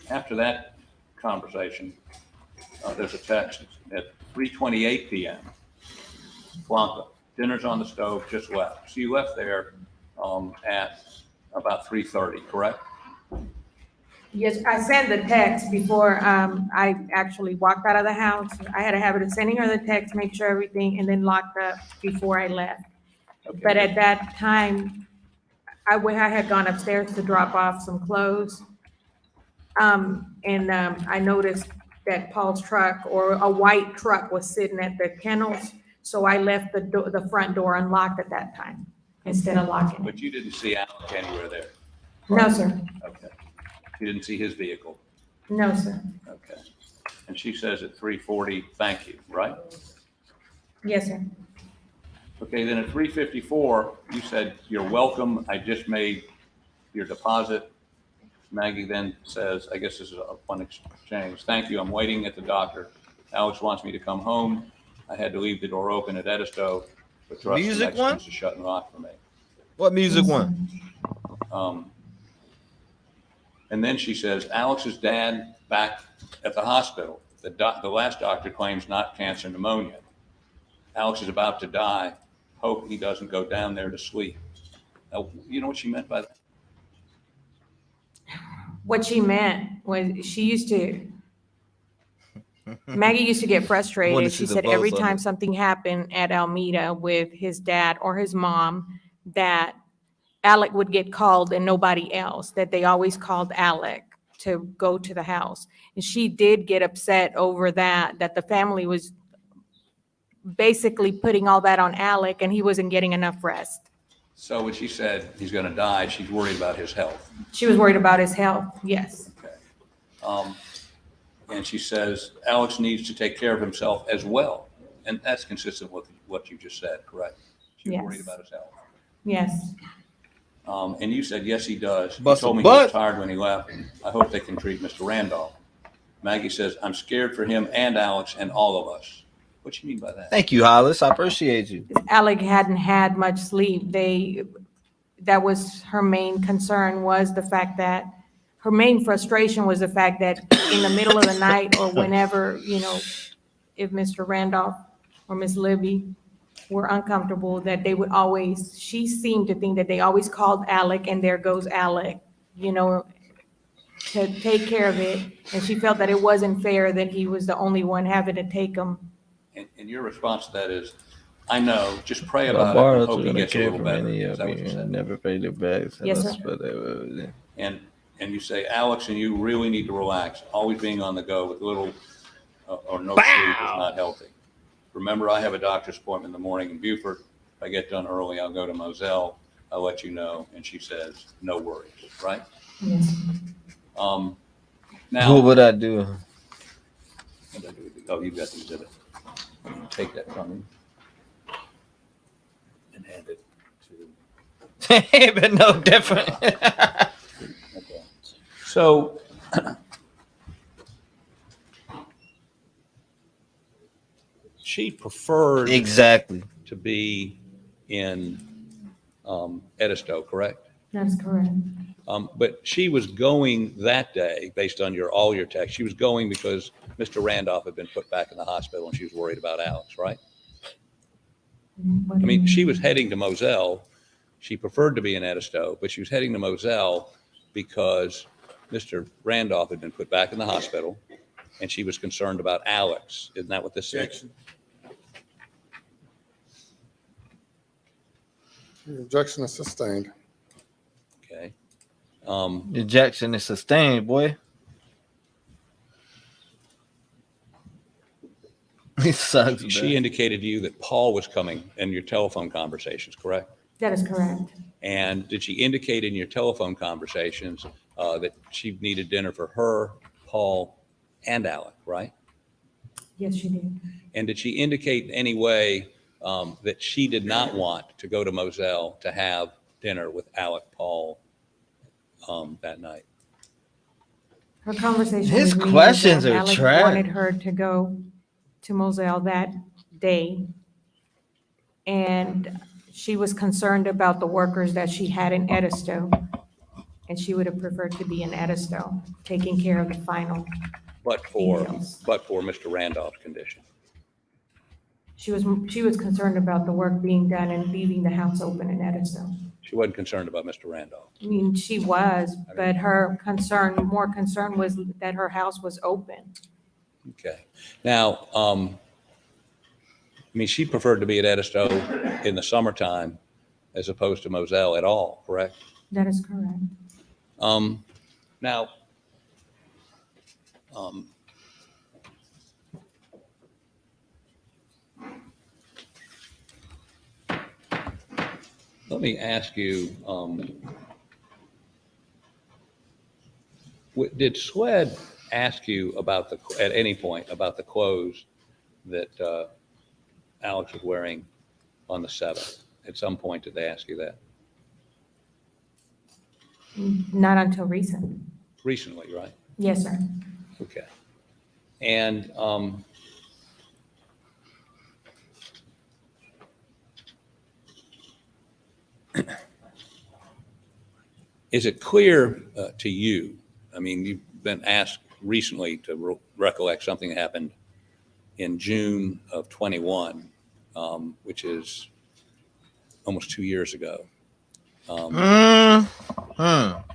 Speaker 5: after that conversation, there's a text at 3:28 p.m. Blanca, dinner's on the stove, just left. So you left there at about 3:30, correct?
Speaker 11: Yes, I sent the text before I actually walked out of the house. I had a habit of sending her the text, make sure everything, and then locked up before I left.
Speaker 5: Okay.
Speaker 11: But at that time, I had gone upstairs to drop off some clothes. I noticed that Paul's truck, or a white truck, was sitting at the kennels. So I left the front door unlocked at that time instead of locking it.
Speaker 5: But you didn't see Alec anywhere there?
Speaker 11: No, sir.
Speaker 5: Okay. You didn't see his vehicle?
Speaker 11: No, sir.
Speaker 5: Okay. And she says at 3:40, thank you, right?
Speaker 11: Yes, sir.
Speaker 5: Okay, then at 3:54, you said, you're welcome. I just made your deposit. Maggie then says, I guess this is one exchange. Thank you. I'm waiting at the doctor. Alex wants me to come home. I had to leave the door open at Edisto, but trust the Mexicans to shut and lock for me.
Speaker 2: What music one?
Speaker 5: And then she says, Alex's dad back at the hospital. The last doctor claims not cancer, pneumonia. Alex is about to die. Hope he doesn't go down there to sleep. Now, you know what she meant by that?
Speaker 11: What she meant was Maggie used to get frustrated. She said every time something happened at Almeida with his dad or his mom, that Alec would get called and nobody else, that they always called Alec to go to the house. And she did get upset over that the family was basically putting all that on Alec and he wasn't getting enough rest.
Speaker 5: So when she said he's going to die, she's worried about his health.
Speaker 11: She was worried about his health, yes.
Speaker 5: Okay. And she says Alex needs to take care of himself as well. And that's consistent with what you just said, correct? She's
Speaker 11: Yes.
Speaker 5: worried about his health.
Speaker 11: Yes.
Speaker 5: And you said, yes, he does. He
Speaker 2: Bust
Speaker 5: told
Speaker 2: a
Speaker 5: me he was
Speaker 2: butt.
Speaker 5: tired when he left. I hope they can treat Mr. Randolph. Maggie says, I'm scared for him and Alex and all of us. What do you mean by that?
Speaker 2: Thank you, Hollis. I appreciate you.
Speaker 11: Alec hadn't had much sleep. That was her main concern, was the fact that her main frustration was the fact that in the middle of the night or whenever, if Mr. Randolph or Miss Libby were uncomfortable, that they would always, she seemed to think that they always called Alec and there goes Alec, to take care of it. And she felt that it wasn't fair that he was the only one having to take them.
Speaker 5: And your response to that is, I know, just pray about it and hope he gets a little better. Is that what you said?
Speaker 2: Never paid it back.
Speaker 11: Yes, sir.
Speaker 5: And you say, Alex and you really need to relax. Always being on the go with little or no sleep is not healthy. Remember, I have a doctor's appointment in the morning in Beaufort. If I get done early, I'll go to Moselle. I'll let you know. And she says, no worries, right?
Speaker 11: Yes.
Speaker 5: Now,
Speaker 2: What would I do?
Speaker 5: Oh, you've got the exhibit. Take that from me and hand it to.
Speaker 2: Ain't been no different.
Speaker 5: Okay. So she preferred
Speaker 2: Exactly.
Speaker 5: to be in Edisto, correct?
Speaker 11: That's correct.
Speaker 5: But she was going that day, based on all your text, she was going because Mr. Randolph had been put back in the hospital and she was worried about Alex, right? I mean, she was heading to Moselle. She preferred to be in Edisto, but she was heading to Moselle because Mr. Randolph had been put back in the hospital and she was concerned about Alex. Isn't that what this is?
Speaker 10: The objection is sustained.
Speaker 5: Okay.
Speaker 2: Ejection is sustained, boy. He sucks.
Speaker 5: She indicated to you that Paul was coming in your telephone conversations, correct?
Speaker 11: That is correct.
Speaker 5: And did she indicate in your telephone conversations that she needed dinner for her, Paul, and Alec, right?
Speaker 11: Yes, she did.
Speaker 5: And did she indicate in any way that she did not want to go to Moselle to have dinner with Alec, Paul that night?
Speaker 11: Her conversation
Speaker 2: His
Speaker 11: with me
Speaker 2: questions
Speaker 11: was that
Speaker 2: are
Speaker 11: Alec
Speaker 2: trash.
Speaker 11: wanted her to go to Moselle that day. And she was concerned about the workers that she had in Edisto. And she would have preferred to be in Edisto, taking care of the final
Speaker 5: But for
Speaker 11: details.
Speaker 5: Mr. Randolph's condition.
Speaker 11: She was concerned about the work being done and leaving the house open in Edisto.
Speaker 5: She wasn't concerned about Mr. Randolph.
Speaker 11: I mean, she was, but her more concern was that her house was open.
Speaker 5: Okay. Now, I mean, she preferred to be at Edisto in the summertime as opposed to Moselle at all, correct?
Speaker 11: That is correct.
Speaker 5: Now, let me ask you, did SWED ask you about at any point about the clothes that Alex was wearing on the 7th? At some point, did they ask you that?
Speaker 11: Not until recent.
Speaker 5: Recently, right?
Speaker 11: Yes, sir.
Speaker 5: Okay. And is it clear to you, I mean, you've been asked recently to recollect something that happened in June of 21, which is almost 2 years ago.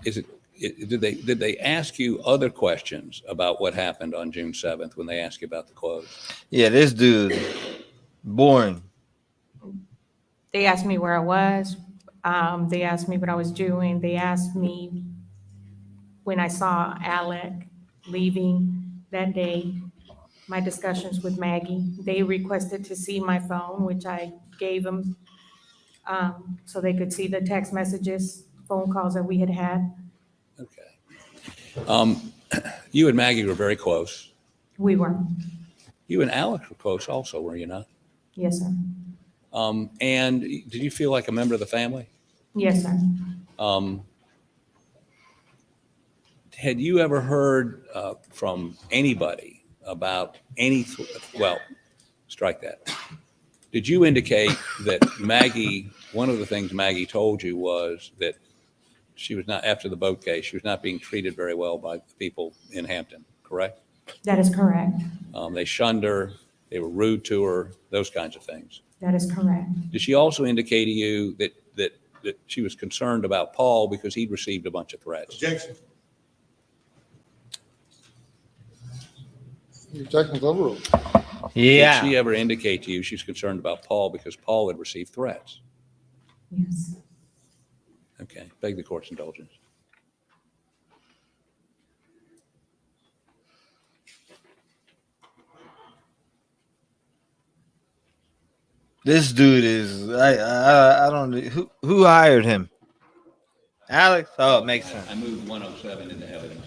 Speaker 5: Did they ask you other questions about what happened on June 7th when they asked you about the clothes?
Speaker 2: Yeah, this dude, boring.
Speaker 11: They asked me where I was. They asked me what I was doing. They asked me when I saw Alec leaving that day, my discussions with Maggie. They requested to see my phone, which I gave them so they could see the text messages, phone calls that we had had.
Speaker 5: Okay. You and Maggie were very close.
Speaker 11: We were.
Speaker 5: You and Alex were close also, were you not?
Speaker 11: Yes, sir.
Speaker 5: And did you feel like a member of the family?
Speaker 11: Yes, sir.
Speaker 5: Had you ever heard from anybody about well, strike that. Did you indicate that Maggie, one of the things Maggie told you was that she was not, after the boat case, she was not being treated very well by the people in Hampton, correct?
Speaker 11: That is correct.
Speaker 5: They shunned her, they were rude to her, those kinds of things.
Speaker 11: That is correct.
Speaker 5: Did she also indicate to you that she was concerned about Paul because he'd received a bunch of threats?
Speaker 10: Objection. Objection's overruled.
Speaker 2: Yeah.
Speaker 5: Did she ever indicate to you she's concerned about Paul because Paul had received threats?
Speaker 11: Yes.
Speaker 5: Okay, beg the court's indulgence.
Speaker 2: This dude is I don't know who hired him. Alex? Oh, it makes sense.
Speaker 5: I moved 107 into evidence.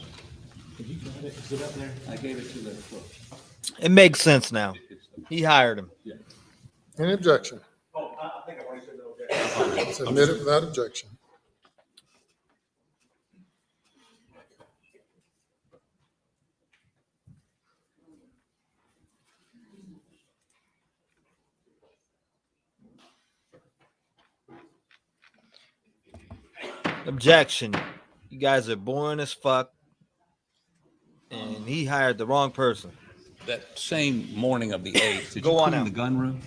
Speaker 5: Did you get it? Is it up there? I gave it to the clerk.
Speaker 2: It makes sense now. He hired him.
Speaker 5: Yeah.
Speaker 10: Any objection?
Speaker 23: Oh, I think I already said no objection.
Speaker 10: Submit it without objection.
Speaker 2: Objection. You guys are boring as fuck. And he hired the wrong person.
Speaker 5: That same morning of the 8th, did
Speaker 2: Go
Speaker 5: you
Speaker 2: on
Speaker 5: clean
Speaker 2: out.
Speaker 5: the gun room?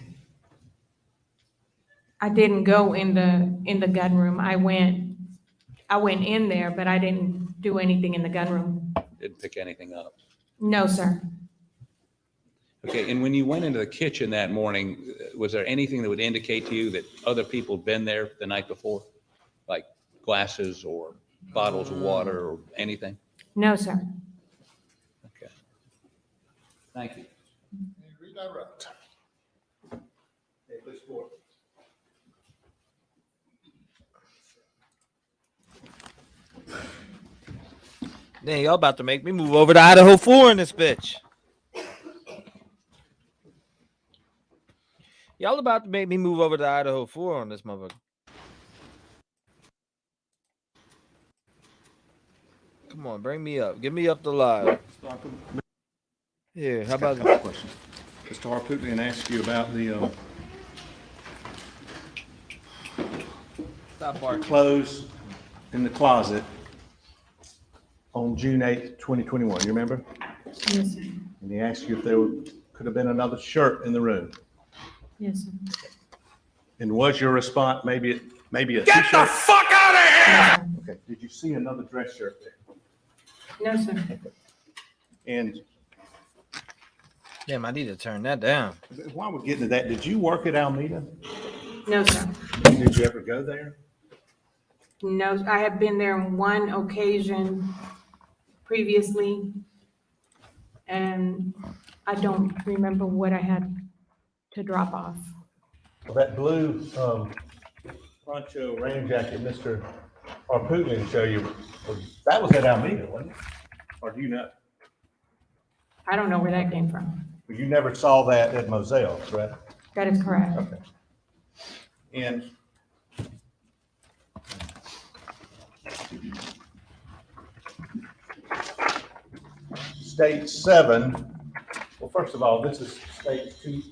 Speaker 11: I didn't go in the gun room. I went in there, but I didn't do anything in the gun room.
Speaker 5: Didn't pick anything up.
Speaker 11: No, sir.
Speaker 5: Okay, and when you went into the kitchen that morning, was there anything that would indicate to you that other people had been there the night before? Like glasses or bottles of water or anything?
Speaker 11: No, sir.
Speaker 5: Okay. Thank you.
Speaker 10: Redirect.
Speaker 23: Hey, please score.
Speaker 2: Dang, y'all about to make me move over to Idaho 4 in this bitch. Y'all about to make me move over to Idaho 4 on this motherfucker. Come on, bring me up. Get me up to live. Here, how about
Speaker 13: that question? Mr. Harpootlian asked you about the
Speaker 2: Stop barking.
Speaker 13: clothes in the closet on June 8th, 2021. You remember?
Speaker 11: Yes, sir.
Speaker 13: And he asked you if there could have been another shirt in the room.
Speaker 11: Yes, sir.
Speaker 13: And was your response maybe a
Speaker 15: Get
Speaker 13: t-shirt?
Speaker 15: the fuck out of here!
Speaker 13: Okay. Did you see another dress shirt there?
Speaker 11: No, sir.
Speaker 13: And
Speaker 2: Damn, I need to turn that down.
Speaker 13: while we're getting to that, did you work at Alameda?
Speaker 11: No, sir.
Speaker 13: Did you ever go there?
Speaker 11: No, I have been there on one occasion previously, and I don't remember what I had to drop off.
Speaker 13: Well, that blue poncho rain jacket Mr. Harpootlian showed you, that was at Alameda, wasn't it? Or do you know?
Speaker 11: I don't know where that came from.
Speaker 13: You never saw that at Moselle, correct?
Speaker 11: That is correct.
Speaker 13: Okay. And state 7, well, first of all, this is state 2.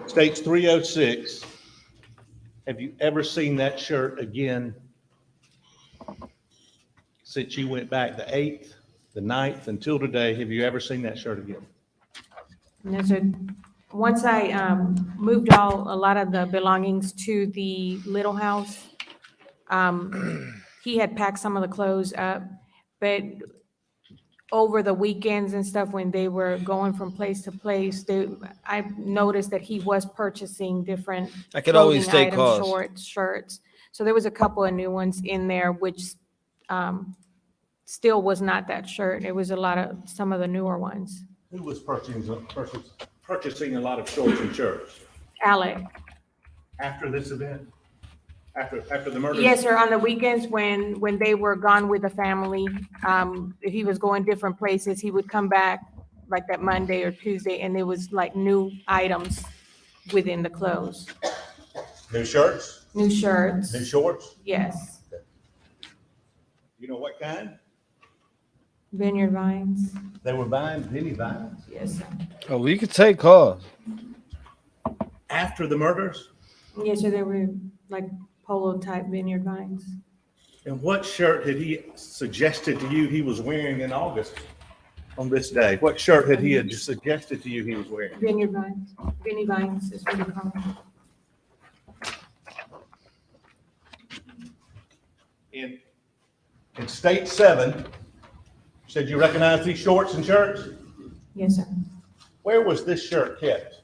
Speaker 13: States 306. Have you ever seen that shirt again since you went back the 8th, the 9th until today? Have you ever seen that shirt again?
Speaker 11: No, sir. Once I moved a lot of the belongings to the little house, he had packed some of the clothes up, but over the weekends and stuff, when they were going from place to place, I noticed that he was purchasing different
Speaker 2: I could always
Speaker 11: clothing
Speaker 2: take
Speaker 11: items,
Speaker 2: calls.
Speaker 11: shorts, shirts. So there was a couple of new ones in there, which still was not that shirt. It was some of the newer ones.
Speaker 13: Who was purchasing a lot of shorts and shirts?
Speaker 11: Alec.
Speaker 13: After this event? After the murder?
Speaker 11: Yes, sir. On the weekends when they were gone with the family, if he was going different places, he would come back like that Monday or Tuesday, and there was like new items within the clothes.
Speaker 13: New shirts?
Speaker 11: New shirts.
Speaker 13: New shorts?
Speaker 11: Yes.
Speaker 13: You know what kind?
Speaker 11: Vineyard Vines.
Speaker 13: They were buying Vinny Vines?
Speaker 11: Yes, sir.
Speaker 2: Oh, we could take calls.
Speaker 13: After the murders?
Speaker 11: Yes, sir. They were like polo type Vineyard Vines.
Speaker 13: And what shirt had he suggested to you he was wearing in August on this day? What shirt had he suggested to you he was wearing?
Speaker 11: Vineyard Vines. Vinny Vines is what we call them.
Speaker 13: In state 7, said you recognize these shorts and shirts?
Speaker 11: Yes, sir.
Speaker 13: Where was this shirt kept?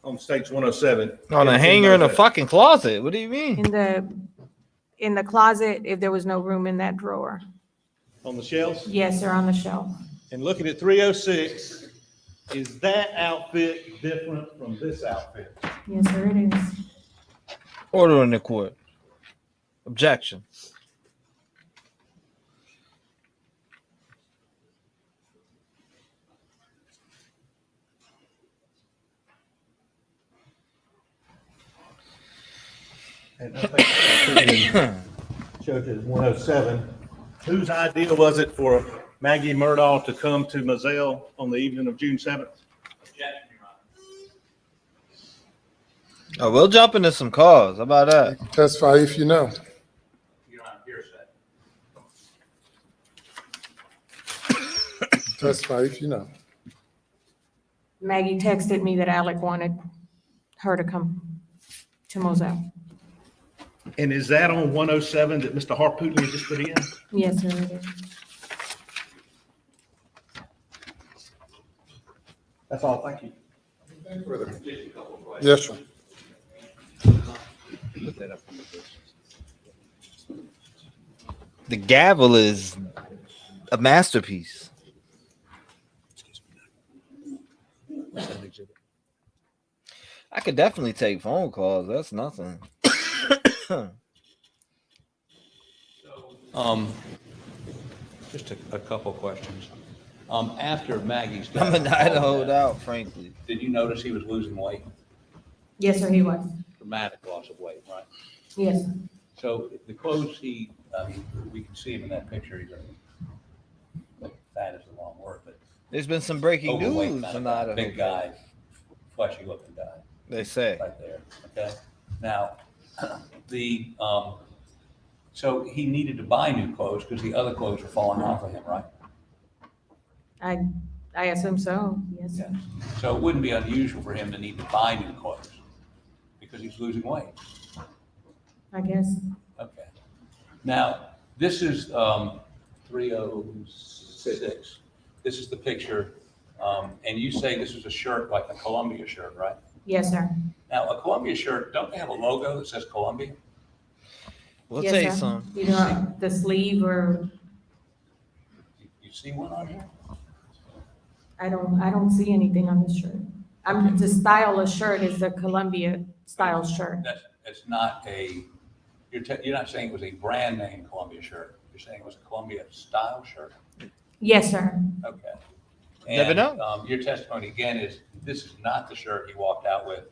Speaker 13: On states 107.
Speaker 2: On a hanger in a fucking closet. What do you mean?
Speaker 11: In the closet, if there was no room in that drawer.
Speaker 13: On the shelves?
Speaker 11: Yes, sir, on the shelf.
Speaker 13: And looking at 306, is that outfit different from this outfit?
Speaker 11: Yes, sir, it is.
Speaker 2: Order in the court. Objection.
Speaker 13: And I think showed it 107. Whose idea was it for Maggie Murdaugh to come to Moselle on the evening of June 7th?
Speaker 2: Oh, we'll jump into some calls. How about that?
Speaker 10: Testify if you know. Testify if you know.
Speaker 11: Maggie texted me that Alec wanted her to come to Moselle.
Speaker 13: And is that on 107 that Mr. Harpootlian just put in?
Speaker 11: Yes, sir, it is.
Speaker 13: That's all. Thank you.
Speaker 10: Yes, sir.
Speaker 2: The gavel is a masterpiece. I could definitely take phone calls. That's nothing.
Speaker 5: Just a couple questions. After Maggie's death,
Speaker 2: I'm an Idaho out, frankly.
Speaker 5: did you notice he was losing weight?
Speaker 11: Yes, sir, he was.
Speaker 5: Dramatic loss of weight, right?
Speaker 11: Yes.
Speaker 5: So the clothes we can see him in that picture. He's fat is the wrong word, but
Speaker 2: There's been some breaking
Speaker 5: overweight,
Speaker 2: news
Speaker 5: kind
Speaker 2: in
Speaker 5: of
Speaker 2: Idaho.
Speaker 5: big guy, fleshy looking guy.
Speaker 2: They say.
Speaker 5: Right there. Okay. Now, so he needed to buy new clothes because the other clothes were falling off of him, right?
Speaker 11: I assume so, yes.
Speaker 5: Yeah. So it wouldn't be unusual for him to need to buy new clothes because he's losing weight.
Speaker 11: I guess.
Speaker 5: Okay. Now, this is 306. This is the picture. And you say this is a shirt like a Columbia shirt, right?
Speaker 11: Yes, sir.
Speaker 5: Now, a Columbia shirt, don't they have a logo that says Columbia?
Speaker 2: We'll
Speaker 11: Yes,
Speaker 2: take
Speaker 11: sir.
Speaker 2: some.
Speaker 11: You know, the sleeve or
Speaker 5: You see one on here?
Speaker 11: I don't see anything on this shirt. The style of shirt is the Columbia style shirt.
Speaker 5: It's not a, you're not saying it was a brand name Columbia shirt. You're saying it was a Columbia style shirt.
Speaker 11: Yes, sir.
Speaker 5: Okay.
Speaker 2: Never
Speaker 5: And,
Speaker 2: know.
Speaker 5: your testimony again is this is not the shirt he walked out with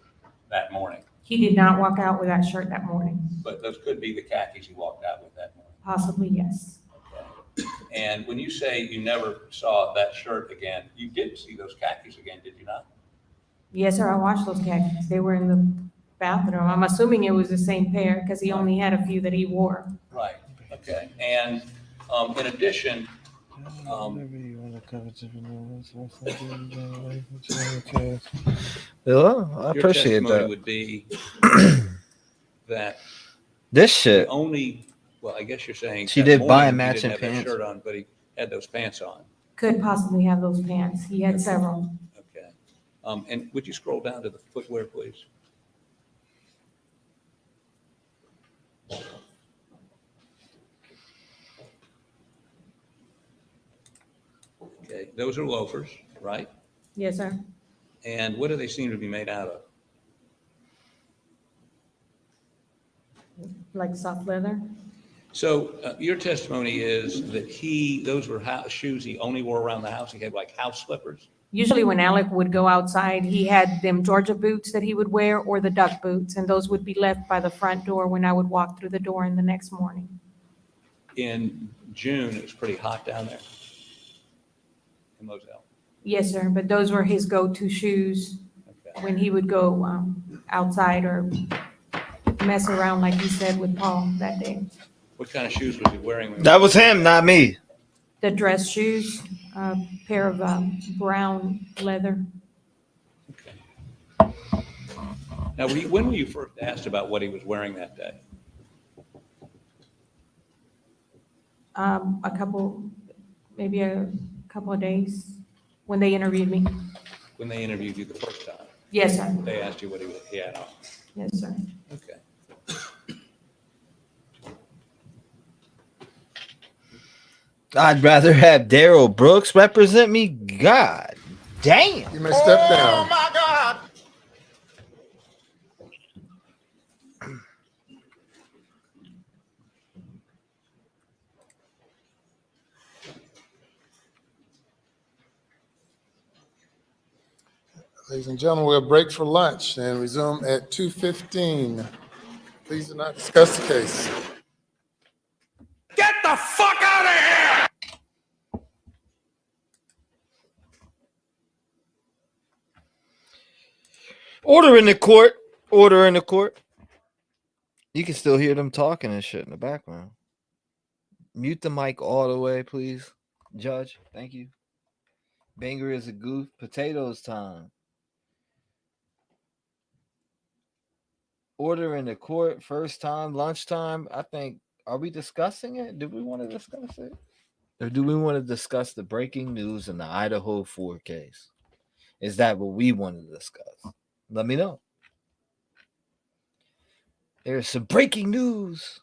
Speaker 5: that morning,
Speaker 11: He did not walk out with that shirt that morning.
Speaker 5: but those could be the khakis he walked out with that morning.
Speaker 11: Possibly, yes.
Speaker 5: And when you say you never saw that shirt again, you did see those khakis again, did you not?
Speaker 11: Yes, sir. I watched those khakis. They were in the bathroom. I'm assuming it was the same pair because he only had a few that he wore.
Speaker 5: Right. Okay. And in addition,
Speaker 2: Yeah, I
Speaker 5: your
Speaker 2: appreciate
Speaker 5: testimony
Speaker 2: that.
Speaker 5: would be that
Speaker 2: This shit.
Speaker 5: the only, well, I guess you're saying
Speaker 2: She
Speaker 5: that
Speaker 2: did buy
Speaker 5: morning he
Speaker 2: matching
Speaker 5: didn't have that
Speaker 2: pants.
Speaker 5: shirt on, but he had those pants on.
Speaker 11: Could possibly have those pants. He had several.
Speaker 5: Okay. And would you scroll down to the footwear, please? Okay, those are loafers, right?
Speaker 11: Yes, sir.
Speaker 5: And what do they seem to be made out of?
Speaker 11: Like soft leather.
Speaker 5: So your testimony is that those were shoes he only wore around the house. He had like house slippers.
Speaker 11: Usually when Alec would go outside, he had them Georgia boots that he would wear or the duck boots, and those would be left by the front door when I would walk through the door in the next morning.
Speaker 5: In June, it was pretty hot down there in Moselle.
Speaker 11: Yes, sir, but those were his go-to shoes when he would go outside or mess around, like he said, with Paul that day.
Speaker 5: What kind of shoes was he wearing?
Speaker 2: That was him, not me.
Speaker 11: The dress shoes, a pair of brown leather.
Speaker 5: Now, when were you first asked about what he was wearing that day?
Speaker 11: Maybe a couple of days when they interviewed me.
Speaker 5: When they interviewed you the first time?
Speaker 11: Yes, sir.
Speaker 5: They asked you what he had on?
Speaker 11: Yes, sir.
Speaker 5: Okay.
Speaker 2: I'd rather have Daryl Brooks represent me. God damn.
Speaker 10: You may step down.
Speaker 2: My God.
Speaker 10: Ladies and gentlemen, we'll break for lunch and resume at 2:15. Please do not discuss the case.
Speaker 6: Get the fuck out of here!
Speaker 2: Order in the court. Order in the court. You can still hear them talking and shit in the background. Mute the mic all the way, please. Judge, thank you. Banger is a goof. Potatoes time. Order in the court. First time, lunchtime. I think, are we discussing it? Do we want to discuss it? Or do we want to discuss the breaking news in the Idaho 4 case? Is that what we want to discuss? Let me know. There's some breaking news.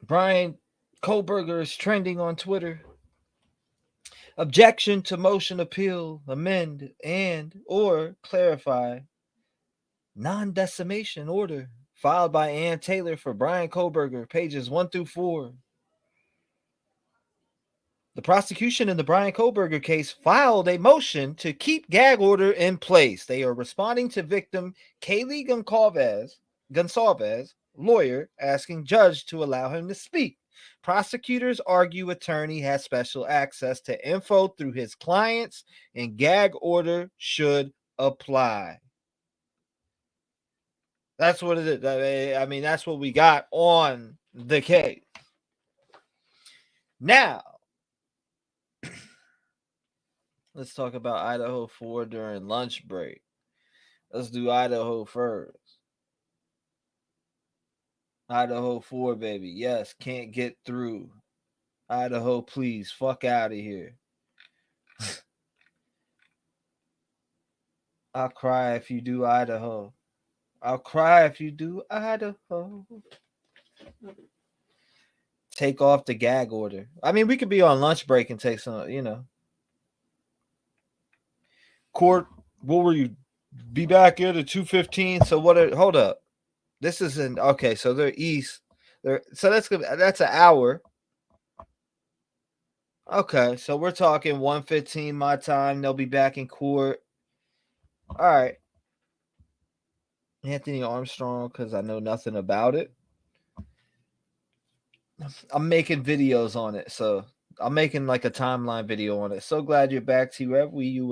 Speaker 2: Brian Kohlberger is trending on Twitter. Objection to motion appeal, amend and or clarify non-decimation order filed by Ann Taylor for Brian Kohlberger, pages 1 through 4. The prosecution in the Brian Kohlberger case filed a motion to keep gag order in place. They are responding to victim Kaylee Gonsalves, lawyer, asking judge to allow him to speak. Prosecutors argue attorney has special access to info through his clients and gag order should apply. That's what it is. I mean, that's what we got on the case. Now, let's talk about Idaho 4 during lunch break. Let's do Idaho first. Idaho 4, baby. Yes, can't get through. Idaho, please, fuck out of here. I'll cry if you do Idaho. I'll cry if you do Idaho. Take off the gag order. I mean, we could be on lunch break and take some, Court, what were you? Be back here at 2:15. So hold up. This isn't okay. So they're east. So that's an hour. Okay, so we're talking 1:15 my time. They'll be back in court. All right. Anthony Armstrong, because I know nothing about it. I'm making videos on it, so I'm making like a timeline video on it. So glad you're back, T-REV. You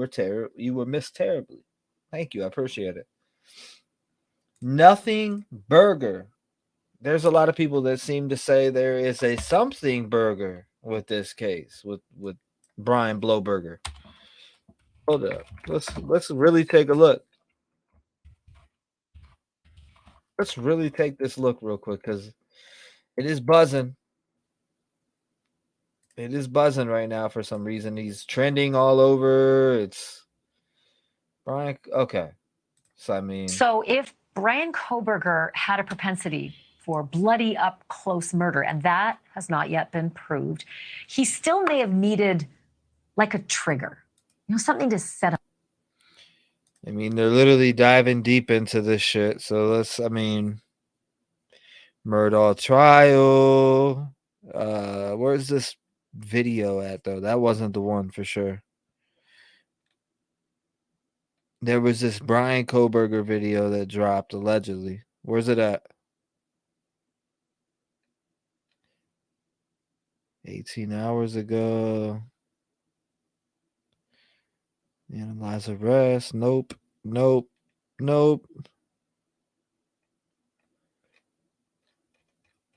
Speaker 2: were missed terribly. Thank you, I appreciate it. Nothing burger. There's a lot of people that seem to say there is a something burger with this case with Brian Blowburger. Hold up, let's really take a look. Let's really take this look real quick because it is buzzing. It is buzzing right now for some reason. He's trending all over. It's Brian. Okay. So, I mean.
Speaker 14: So if Brian Kohberger had a propensity for bloody up close murder, and that has not yet been proved, he still may have needed like a trigger, something to set him.
Speaker 2: I mean, they're literally diving deep into this shit. So Murdaugh trial. Where's this video at though? That wasn't the one for sure. There was this Brian Kohberger video that dropped allegedly. Where's it at? 18 hours ago. Analyze arrest. Nope.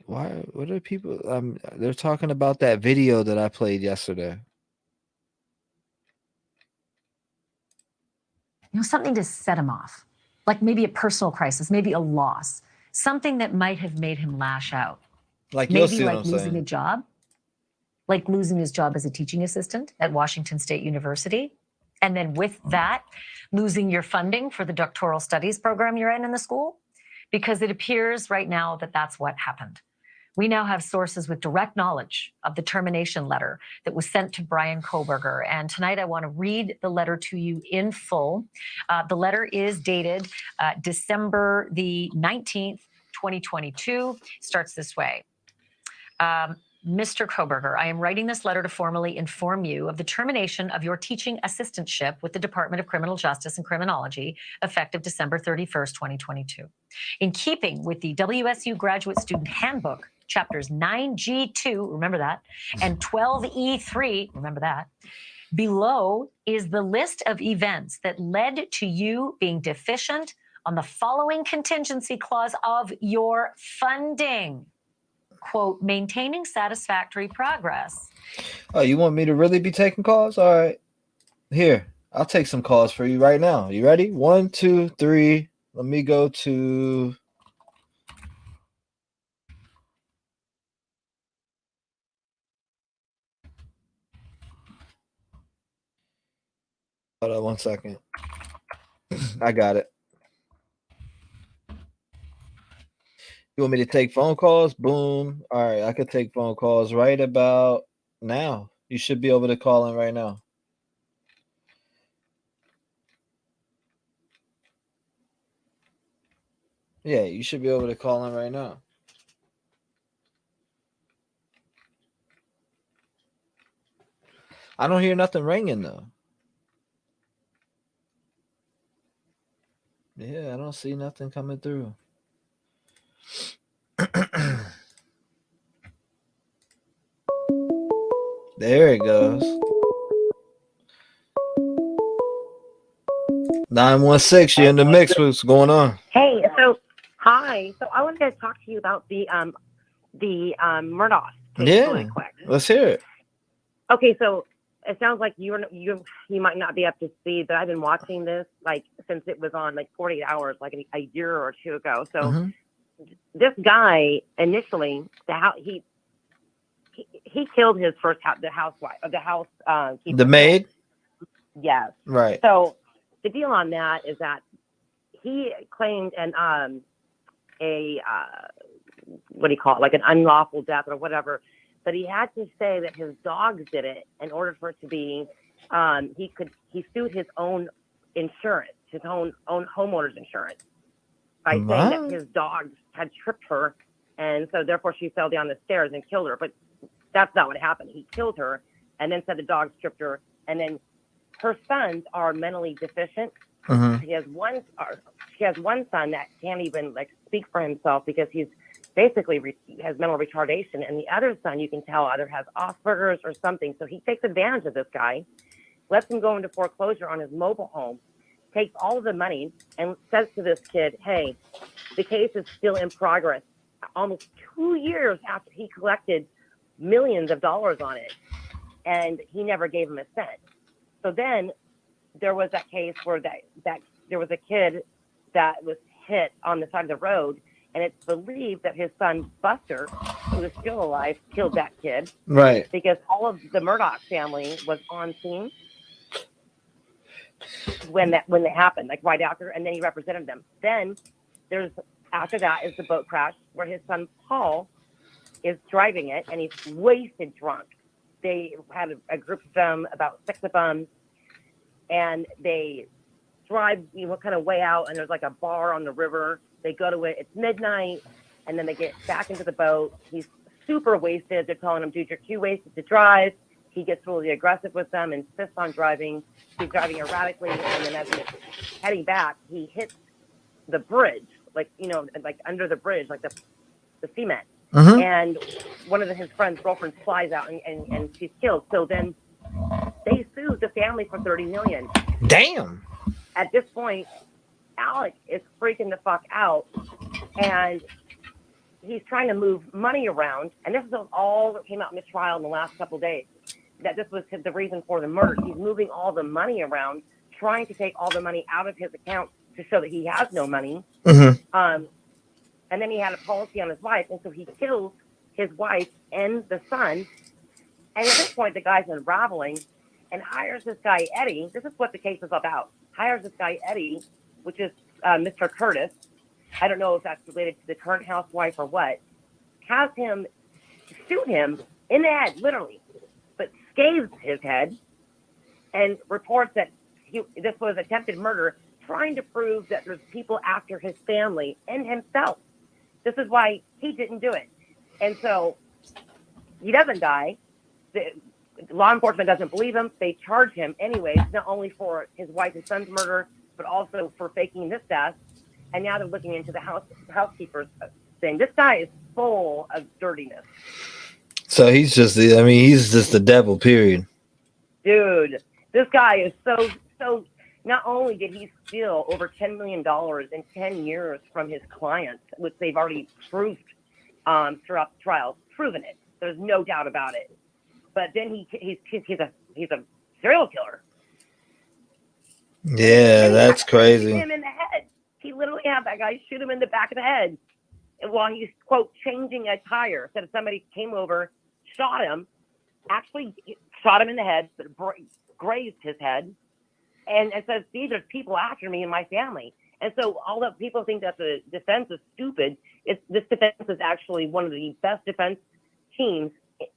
Speaker 2: Why? What are people? They're talking about that video that I played yesterday.
Speaker 14: Something to set him off, like maybe a personal crisis, maybe a loss, something that might have made him lash out.
Speaker 2: Like
Speaker 14: maybe like losing a job, like losing his job as a teaching assistant at Washington State University. And then with that, losing your funding for the doctoral studies program you're in the school, because it appears right now that that's what happened. We now have sources with direct knowledge of the termination letter that was sent to Brian Kohberger. And tonight I want to read the letter to you in full. The letter is dated December the 19th, 2022. Starts this way. Mr. Kohberger, I am writing this letter to formally inform you of the termination of your teaching assistantship with the Department of Criminal Justice and Criminology effective December 31st, 2022. In keeping with the WSU Graduate Student Handbook, chapters 9G2, remember that, and 12E3, remember that, below is the list of events that led to you being deficient on the following contingency clause of your funding. Quote, maintaining satisfactory progress.
Speaker 2: Oh, you want me to really be taking calls? All right. Here, I'll take some calls for you right now. You ready? 1, 2, 3. Let me go to... Hold on 1 second. I got it. You want me to take phone calls? Boom. All right, I could take phone calls right about now. You should be able to call in right now. Yeah, you should be able to call in right now. I don't hear nothing ringing though. Yeah, I don't see nothing coming through. There it goes. 916, you're in the mix. What's going on?
Speaker 16: Hey, hi. So I wanted to talk to you about the Murdaugh case really quick.
Speaker 2: Let's hear it.
Speaker 16: Okay, so it sounds like you might not be up to speed, but I've been watching this like since it was on like 48 hours, like a year or two ago. So this guy initially, he killed his first the housewife of the house keeper.
Speaker 2: The maid.
Speaker 16: Yes.
Speaker 2: Right.
Speaker 16: So the deal on that is that he claimed what do you call it, like an unlawful death or whatever. But he had to say that his dogs did it in order for it to be, he sued his own insurance, his own homeowner's insurance, by saying that his dogs had tripped her, and so therefore she fell down the stairs and killed her. But that's not what happened. He killed her and then said the dogs tripped her, and then her sons are mentally deficient. She has one son that can't even like speak for himself because he's basically has mental retardation, and the other son you can tell either has Asperger's or something. So he takes advantage of this guy, lets him go into foreclosure on his mobile home, takes all of the money, and says to this kid, "Hey, the case is still in progress." Almost 2 years after he collected millions of dollars on it, and he never gave him a cent. So then there was that case where that there was a kid that was hit on the side of the road, and it's believed that his son Buster, who is still alive, killed that kid.
Speaker 2: Right.
Speaker 16: Because all of the Murdaugh family was on scene when that happened, like right after, and then he represented them. Then after that is the boat crash where his son Paul is driving it, and he's wasted drunk. They had a group of them, about 6 of them, and they drive kind of way out, and there's like a bar on the river. They go to it. It's midnight, and then they get back into the boat. He's super wasted. They're telling him, "Dude, you're too wasted to drive." He gets really aggressive with them, insists on driving. He's driving erratically, and then as he's heading back, he hits the bridge, like under the bridge, like the cement. And one of his friend's girlfriends flies out, and she's killed. So then they sued the family for $30 million.
Speaker 2: Damn.
Speaker 16: At this point, Alec is freaking the fuck out, and he's trying to move money around. And this is all that came out in this trial in the last couple of days, that this was the reason for the murder. He's moving all the money around, trying to take all the money out of his account to show that he has no money. And then he had a policy on his wife, and so he kills his wife and the son. And at this point, the guy's unraveling and hires this guy, Eddie. This is what the case is about. Hires this guy, Eddie, which is Mr. Curtis. I don't know if that's related to the current housewife or what. Has him shoot him in the head, literally, but scathes his head, and reports that this was attempted murder, trying to prove that there's people after his family and himself. This is why he didn't do it. And so he doesn't die. The law enforcement doesn't believe him. They charge him anyways, not only for his wife and son's murder, but also for faking this death. And now they're looking into the housekeeper's thing. This guy is full of dirtiness.
Speaker 2: So he's just the devil, period.
Speaker 16: Dude, this guy is so. Not only did he steal over $10 million in 10 years from his clients, which they've already proved throughout the trial, proven it. There's no doubt about it. But then he's a serial killer.
Speaker 2: Yeah, that's crazy.
Speaker 16: Him in the head. He literally had that guy shoot him in the back of the head while he's, quote, changing a tire. Said if somebody came over, shot him, actually shot him in the head, but grazed his head. And says, "See, there's people after me and my family." And so although people think that the defense is stupid, this defense is actually one of the best defense teams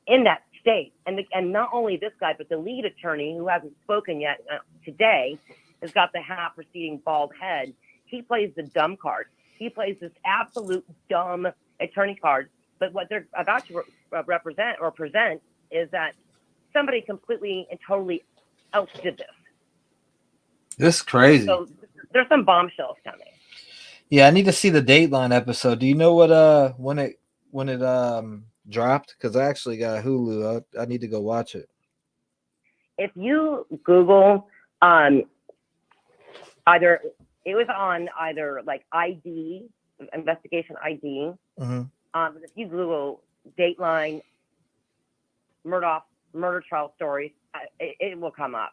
Speaker 16: in that state. And not only this guy, but the lead attorney, who hasn't spoken yet today, has got the half receding bald head. He plays the dumb card. He plays this absolute dumb attorney card. But what they're about to represent or present is that somebody completely and totally else did this.
Speaker 2: This is crazy.
Speaker 16: So there's some bombshells coming.
Speaker 2: Yeah, I need to see the Dateline episode. Do you know what when it dropped? Because I actually got Hulu. I need to go watch it.
Speaker 16: If you Google either it was on either like ID, investigation ID. If you Google Dateline Murdaugh murder trial stories, it will come up.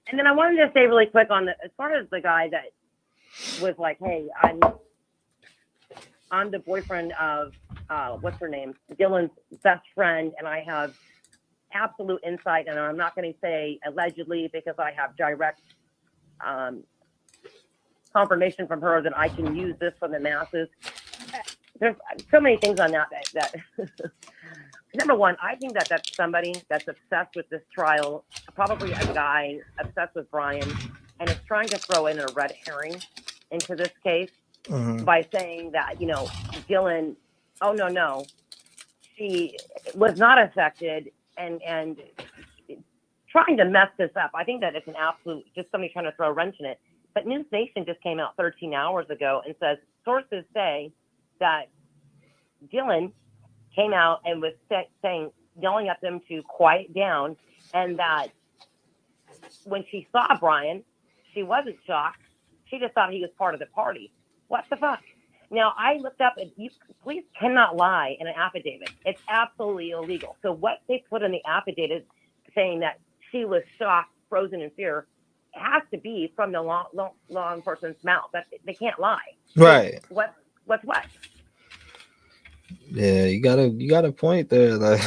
Speaker 16: And then I wanted to say really quick on as far as the guy that was like, hey, I'm the boyfriend of what's her name, Dylan's best friend, and I have absolute insight, and I'm not going to say allegedly because I have direct confirmation from her that I can use this for the masses. There's so many things on that number one, I think that that's somebody that's obsessed with this trial, probably a guy obsessed with Brian, and is trying to throw in a red herring into this case by saying that, Dylan, oh, no, she was not affected, and trying to mess this up. I think that it's an absolute, just somebody trying to throw a wrench in it. But News Nation just came out 13 hours ago and says, sources say that Dylan came out and was yelling at them to quiet down, and that when she saw Brian, she wasn't shocked. She just thought he was part of the party. What the fuck? Now, I looked up, and police cannot lie in an affidavit. It's absolutely illegal. So what they put in the affidavit saying that she was shocked, frozen in fear, has to be from the law enforcement's mouth. They can't lie.
Speaker 2: Right.
Speaker 16: So what's what?
Speaker 2: Yeah, you got a point there. Like,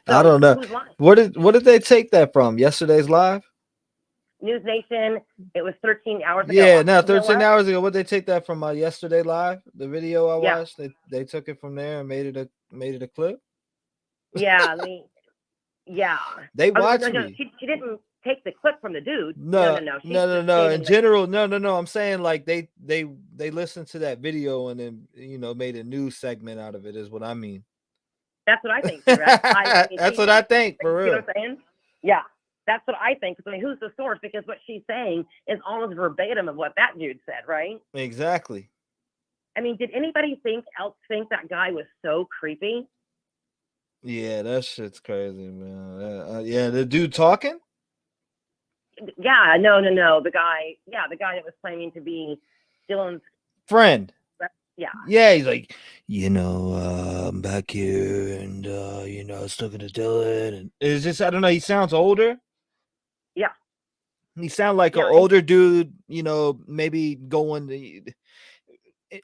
Speaker 2: I don't know. What did they take that from? Yesterday's live?
Speaker 16: News Nation. It was 13 hours ago.
Speaker 2: Yeah, no, 13 hours ago. What did they take that from? Yesterday live, the video I watched. They took it from there and made it a clip.
Speaker 16: Yeah,
Speaker 2: yeah. They watched me.
Speaker 16: She didn't take the clip from the dude.
Speaker 2: No. In general, no. I'm saying like they listened to that video and then made a news segment out of it. Is what I mean.
Speaker 16: That's what I think. Right?
Speaker 2: That's what I think for real.
Speaker 16: You know what I'm saying? Yeah, that's what I think. I mean, who's the source? Because what she's saying is almost verbatim of what that dude said, right?
Speaker 2: Exactly.
Speaker 16: I mean, did anybody else think that guy was so creepy?
Speaker 2: Yeah, that shit's crazy, man. Yeah, the dude talking.
Speaker 16: Yeah, no. The guy that was claiming to be Dylan's
Speaker 2: friend.
Speaker 16: Yeah,
Speaker 2: he's like, I'm back here, and I was talking to Dylan, and it's just, I don't know. He sounds older.
Speaker 16: Yeah,
Speaker 2: he sounds like an older dude. Maybe going to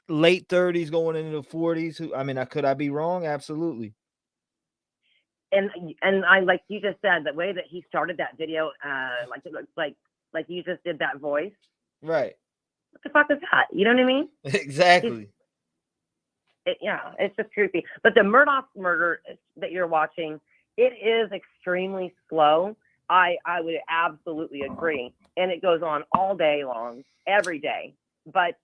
Speaker 2: late 30s, going into the 40s. I mean, could I be wrong? Absolutely.
Speaker 16: And I, like you just said, the way that he started that video, like it looks like you just did that voice.
Speaker 2: Right.
Speaker 16: What the fuck is that? You know what I mean?
Speaker 2: Exactly.
Speaker 16: It's just creepy. But the Murdaugh murder that you're watching, it is extremely slow. I would absolutely agree. And it goes on all day long, every day. But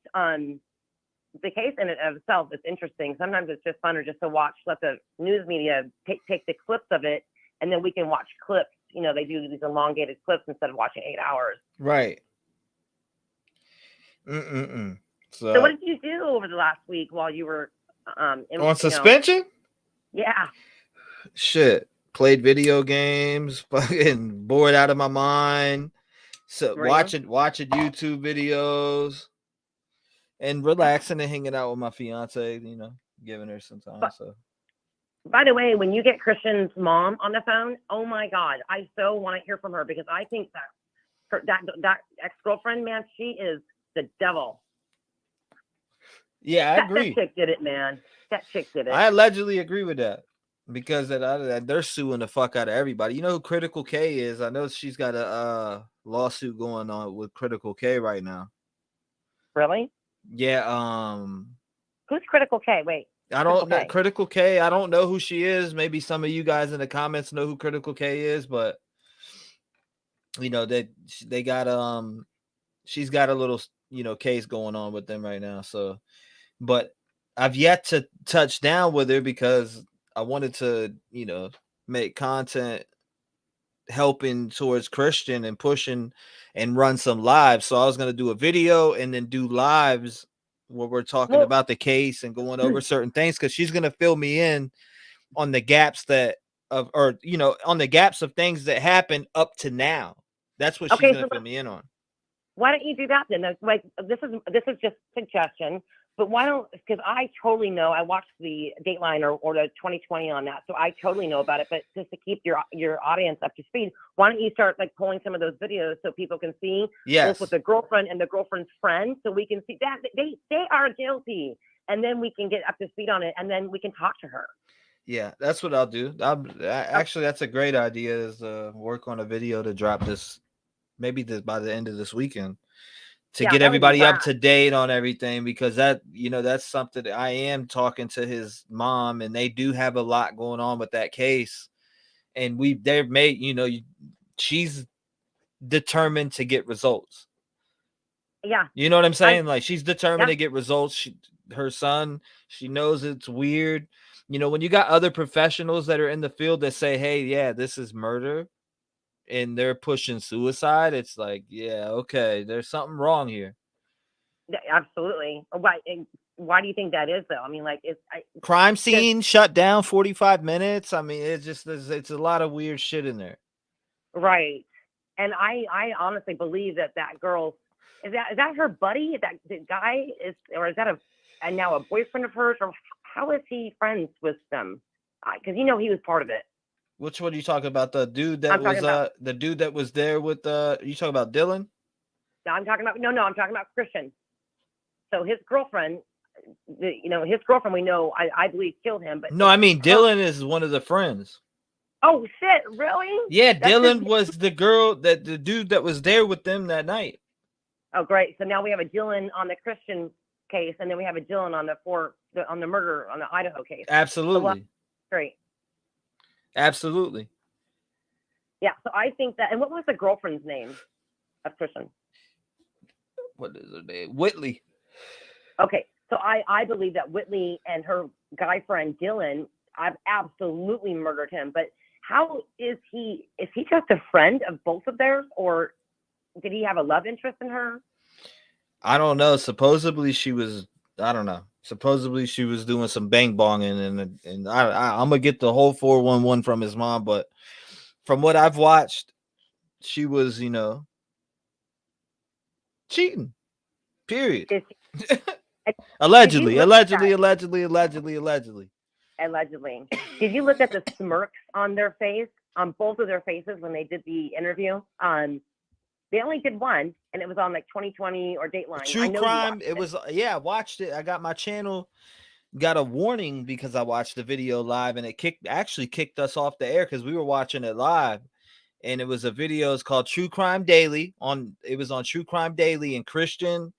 Speaker 16: the case in and of itself is interesting. Sometimes it's just funner just to watch, let the news media take the clips of it, and then we can watch clips. They do these elongated clips instead of watching 8 hours.
Speaker 2: Right.
Speaker 16: So what did you do over the last week while you were
Speaker 2: on suspension?
Speaker 16: Yeah.
Speaker 2: Shit. Played video games, fucking bored out of my mind. So watching YouTube videos. And relaxing and hanging out with my fiance, giving her some time. So,
Speaker 16: by the way, when you get Christian's mom on the phone, oh my God, I so want to hear from her, because I think that ex-girlfriend, man, she is the devil.
Speaker 2: Yeah, I agree.
Speaker 16: That chick did it, man. That chick did it.
Speaker 2: I allegedly agree with that, because they're suing the fuck out of everybody. You know who Critical K is? I know she's got a lawsuit going on with Critical K right now.
Speaker 16: Really?
Speaker 2: Yeah.
Speaker 16: Who's Critical K? Wait.
Speaker 2: I don't know Critical K. I don't know who she is. Maybe some of you guys in the comments know who Critical K is, but they got she's got a little case going on with them right now. So, but I've yet to touch down with her because I wanted to make content helping towards Christian and pushing and run some lives. So I was going to do a video and then do lives where we're talking about the case and going over certain things, because she's going to fill me in on the gaps on the gaps of things that happened up to now. That's what she's going to fill me in on.
Speaker 16: Why don't you do that then? Like, this is just suggestion. But why don't, because I totally know, I watched the Dateline or the 2020 on that, so I totally know about it. But just to keep your audience up to speed, why don't you start like pulling some of those videos so people can see both with the girlfriend and the girlfriend's friend, so we can see that they are guilty, and then we can get up to speed on it, and then we can talk to her.
Speaker 2: Yeah, that's what I'll do. Actually, that's a great idea. Is work on a video to drop this, maybe by the end of this weekend, to get everybody up to date on everything, because that's something that I am talking to his mom, and they do have a lot going on with that case, and they've made, she's determined to get results.
Speaker 16: Yeah.
Speaker 2: You know what I'm saying? Like, she's determined to get results. Her son, she knows it's weird. When you got other professionals that are in the field that say, hey, yeah, this is murder, and they're pushing suicide, it's like, yeah, okay, there's something wrong here.
Speaker 16: Absolutely. Why do you think that is, though? I mean, like,
Speaker 2: crime scene shut down 45 minutes. I mean, it's a lot of weird shit in there.
Speaker 16: Right. And I honestly believe that girl, is that her buddy? That the guy is, or is that now a boyfriend of hers, or how is he friends with them? Because he was part of it.
Speaker 2: Which one are you talking about? The dude that was there with you talking about Dylan?
Speaker 16: No, I'm talking about Christian. So his girlfriend, his girlfriend, we know, I believe, killed him. But
Speaker 2: no, I mean, Dylan is one of the friends.
Speaker 16: Oh shit! Really?
Speaker 2: Yeah, Dylan was the dude that was there with them that night.
Speaker 16: Oh, great! So now we have a Dylan on the Christian case, and then we have a Dylan on the murder on the Idaho case.
Speaker 2: Absolutely.
Speaker 16: Great.
Speaker 2: Absolutely.
Speaker 16: Yeah. So I think that. And what was the girlfriend's name of Christian?
Speaker 2: What is her name? Whitley.
Speaker 16: Okay. So I believe that Whitley and her guy friend Dylan, I've absolutely murdered him. But how is he? Is he just a friend of both of theirs, or did he have a love interest in her?
Speaker 2: I don't know. Supposedly she was. I don't know. Supposedly she was doing some bang bonging, and I'm gonna get the whole 411 from his mom, but from what I've watched, she was, cheating. Period. Allegedly.
Speaker 16: Did you look at the smirks on their face, on both of their faces when they did the interview? They only did one, and it was on like 2020 or Dateline.
Speaker 2: True crime. It was, I watched it. I got my channel, got a warning because I watched the video live, and it actually kicked us off the air because we were watching it live. And it was a video. It's called True Crime Daily. It was on True Crime Daily, and Christian,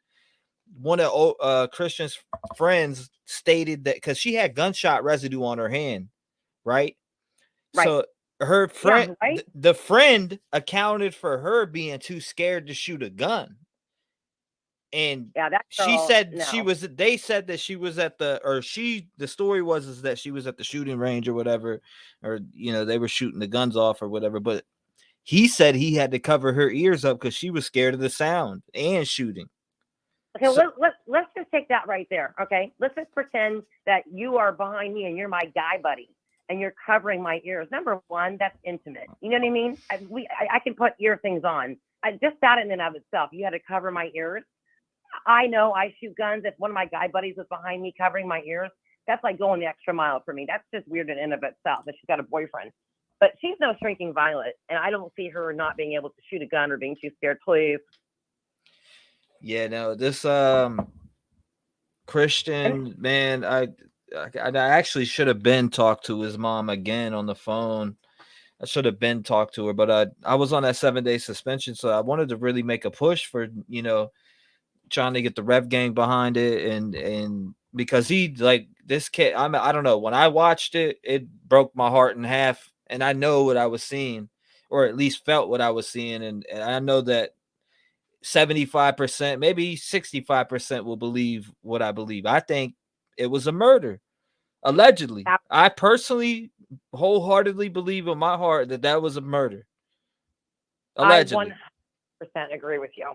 Speaker 2: one of Christian's friends, stated that because she had gunshot residue on her hand, right? So her friend, the friend, accounted for her being too scared to shoot a gun. And she said they said that she was at the story was that she was at the shooting range or whatever, or they were shooting the guns off or whatever, but he said he had to cover her ears up because she was scared of the sound and shooting.
Speaker 16: Okay, let's just take that right there. Okay, let's just pretend that you are behind me and you're my guy buddy, and you're covering my ears. Number one, that's intimate. You know what I mean? I can put ear things on. Just that in and of itself, you had to cover my ears. I know I shoot guns. If one of my guy buddies was behind me covering my ears, that's like going the extra mile for me. That's just weird in and of itself that she's got a boyfriend. But she's no shrinking violet, and I don't see her not being able to shoot a gun or being too scared. Please.
Speaker 2: Yeah, no, this Christian man, I actually should have been talked to his mom again on the phone. I should have been talked to her, but I was on that 7-day suspension, so I wanted to really make a push for trying to get the Rev gang behind it, and because he, like, this kid, I don't know, when I watched it, it broke my heart in half, and I know what I was seeing, or at least felt what I was seeing, and I know that 75%, maybe 65% will believe what I believe. I think it was a murder, allegedly. I personally wholeheartedly believe in my heart that was a murder. Allegedly.
Speaker 16: I 100% agree with you.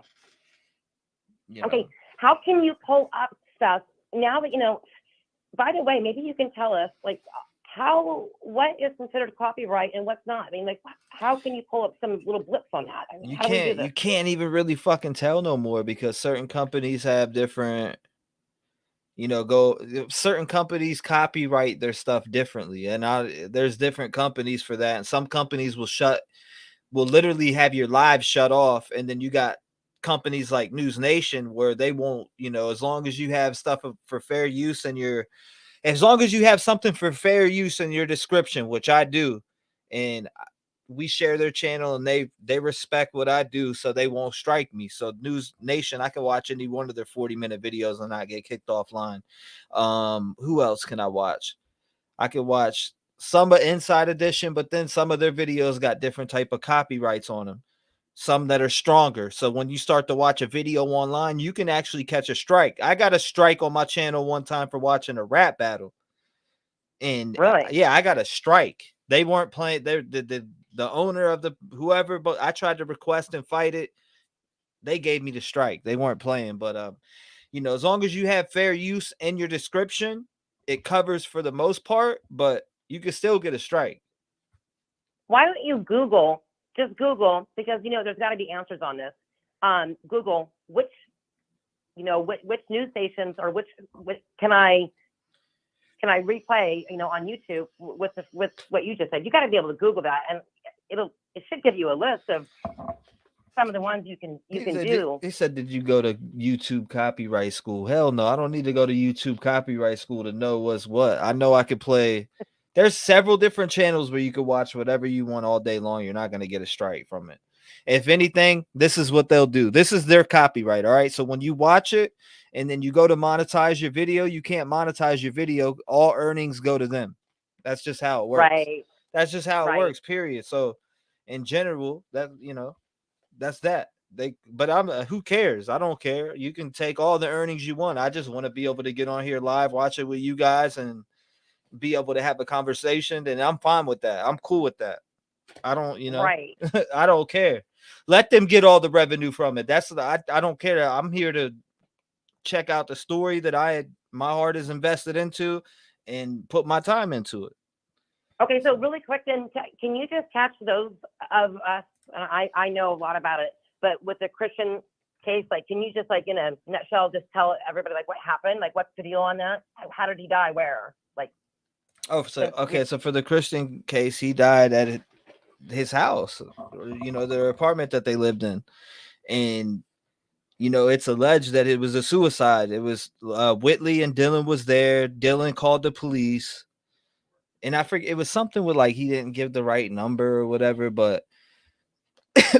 Speaker 16: Okay, how can you pull up stuff now that by the way, maybe you can tell us, like, what is considered copyright and what's not? I mean, like, how can you pull up some little blips on that? I mean,
Speaker 2: you can't even really fucking tell no more, because certain companies have different certain companies copyright their stuff differently, and there's different companies for that, and some companies will literally have your live shut off, and then you got companies like News Nation where they won't, as long as you have stuff for fair use and as long as you have something for fair use in your description, which I do, and we share their channel and they respect what I do, so they won't strike me. So News Nation, I can watch any one of their 40-minute videos and not get kicked offline. Who else can I watch? I can watch some of Inside Edition, but then some of their videos got different type of copyrights on them, some that are stronger. So when you start to watch a video online, you can actually catch a strike. I got a strike on my channel one time for watching a rap battle. And
Speaker 16: really?
Speaker 2: I got a strike. They weren't playing. The owner of whoever, but I tried to request and fight it. They gave me the strike. They weren't playing, but as long as you have fair use in your description, it covers for the most part, but you can still get a strike.
Speaker 16: Why don't you just Google, because there's got to be answers on this. Google which news stations or which can I replay on YouTube with what you just said. You got to be able to Google that, and it should give you a list of some of the ones you can do.
Speaker 2: They said, did you go to YouTube copyright school? Hell no, I don't need to go to YouTube copyright school to know what's what. I know I could play. There's several different channels where you could watch whatever you want all day long. You're not going to get a strike from it. If anything, this is what they'll do. This is their copyright. All right. So when you watch it and then you go to monetize your video, you can't monetize your video. All earnings go to them. That's just how it works.
Speaker 16: Right.
Speaker 2: That's just how it works, period. So in general, that's that. But who cares? I don't care. You can take all the earnings you want. I just want to be able to get on here live, watch it with you guys, and be able to have a conversation. And I'm fine with that. I'm cool with that. I don't,
Speaker 16: right.
Speaker 2: I don't care. Let them get all the revenue from it. I don't care. I'm here to check out the story that my heart is invested into and put my time into it.
Speaker 16: Okay, so really quick then, can you just catch those of us? I know a lot about it, but with the Christian case, can you just in a nutshell just tell everybody what happened? What's the deal on that? How did he die? Where?
Speaker 2: So for the Christian case, he died at his house, their apartment that they lived in, and it's alleged that it was a suicide. It was Whitley and Dylan was there. Dylan called the police, and I forget, it was something with he didn't give the right number or whatever, but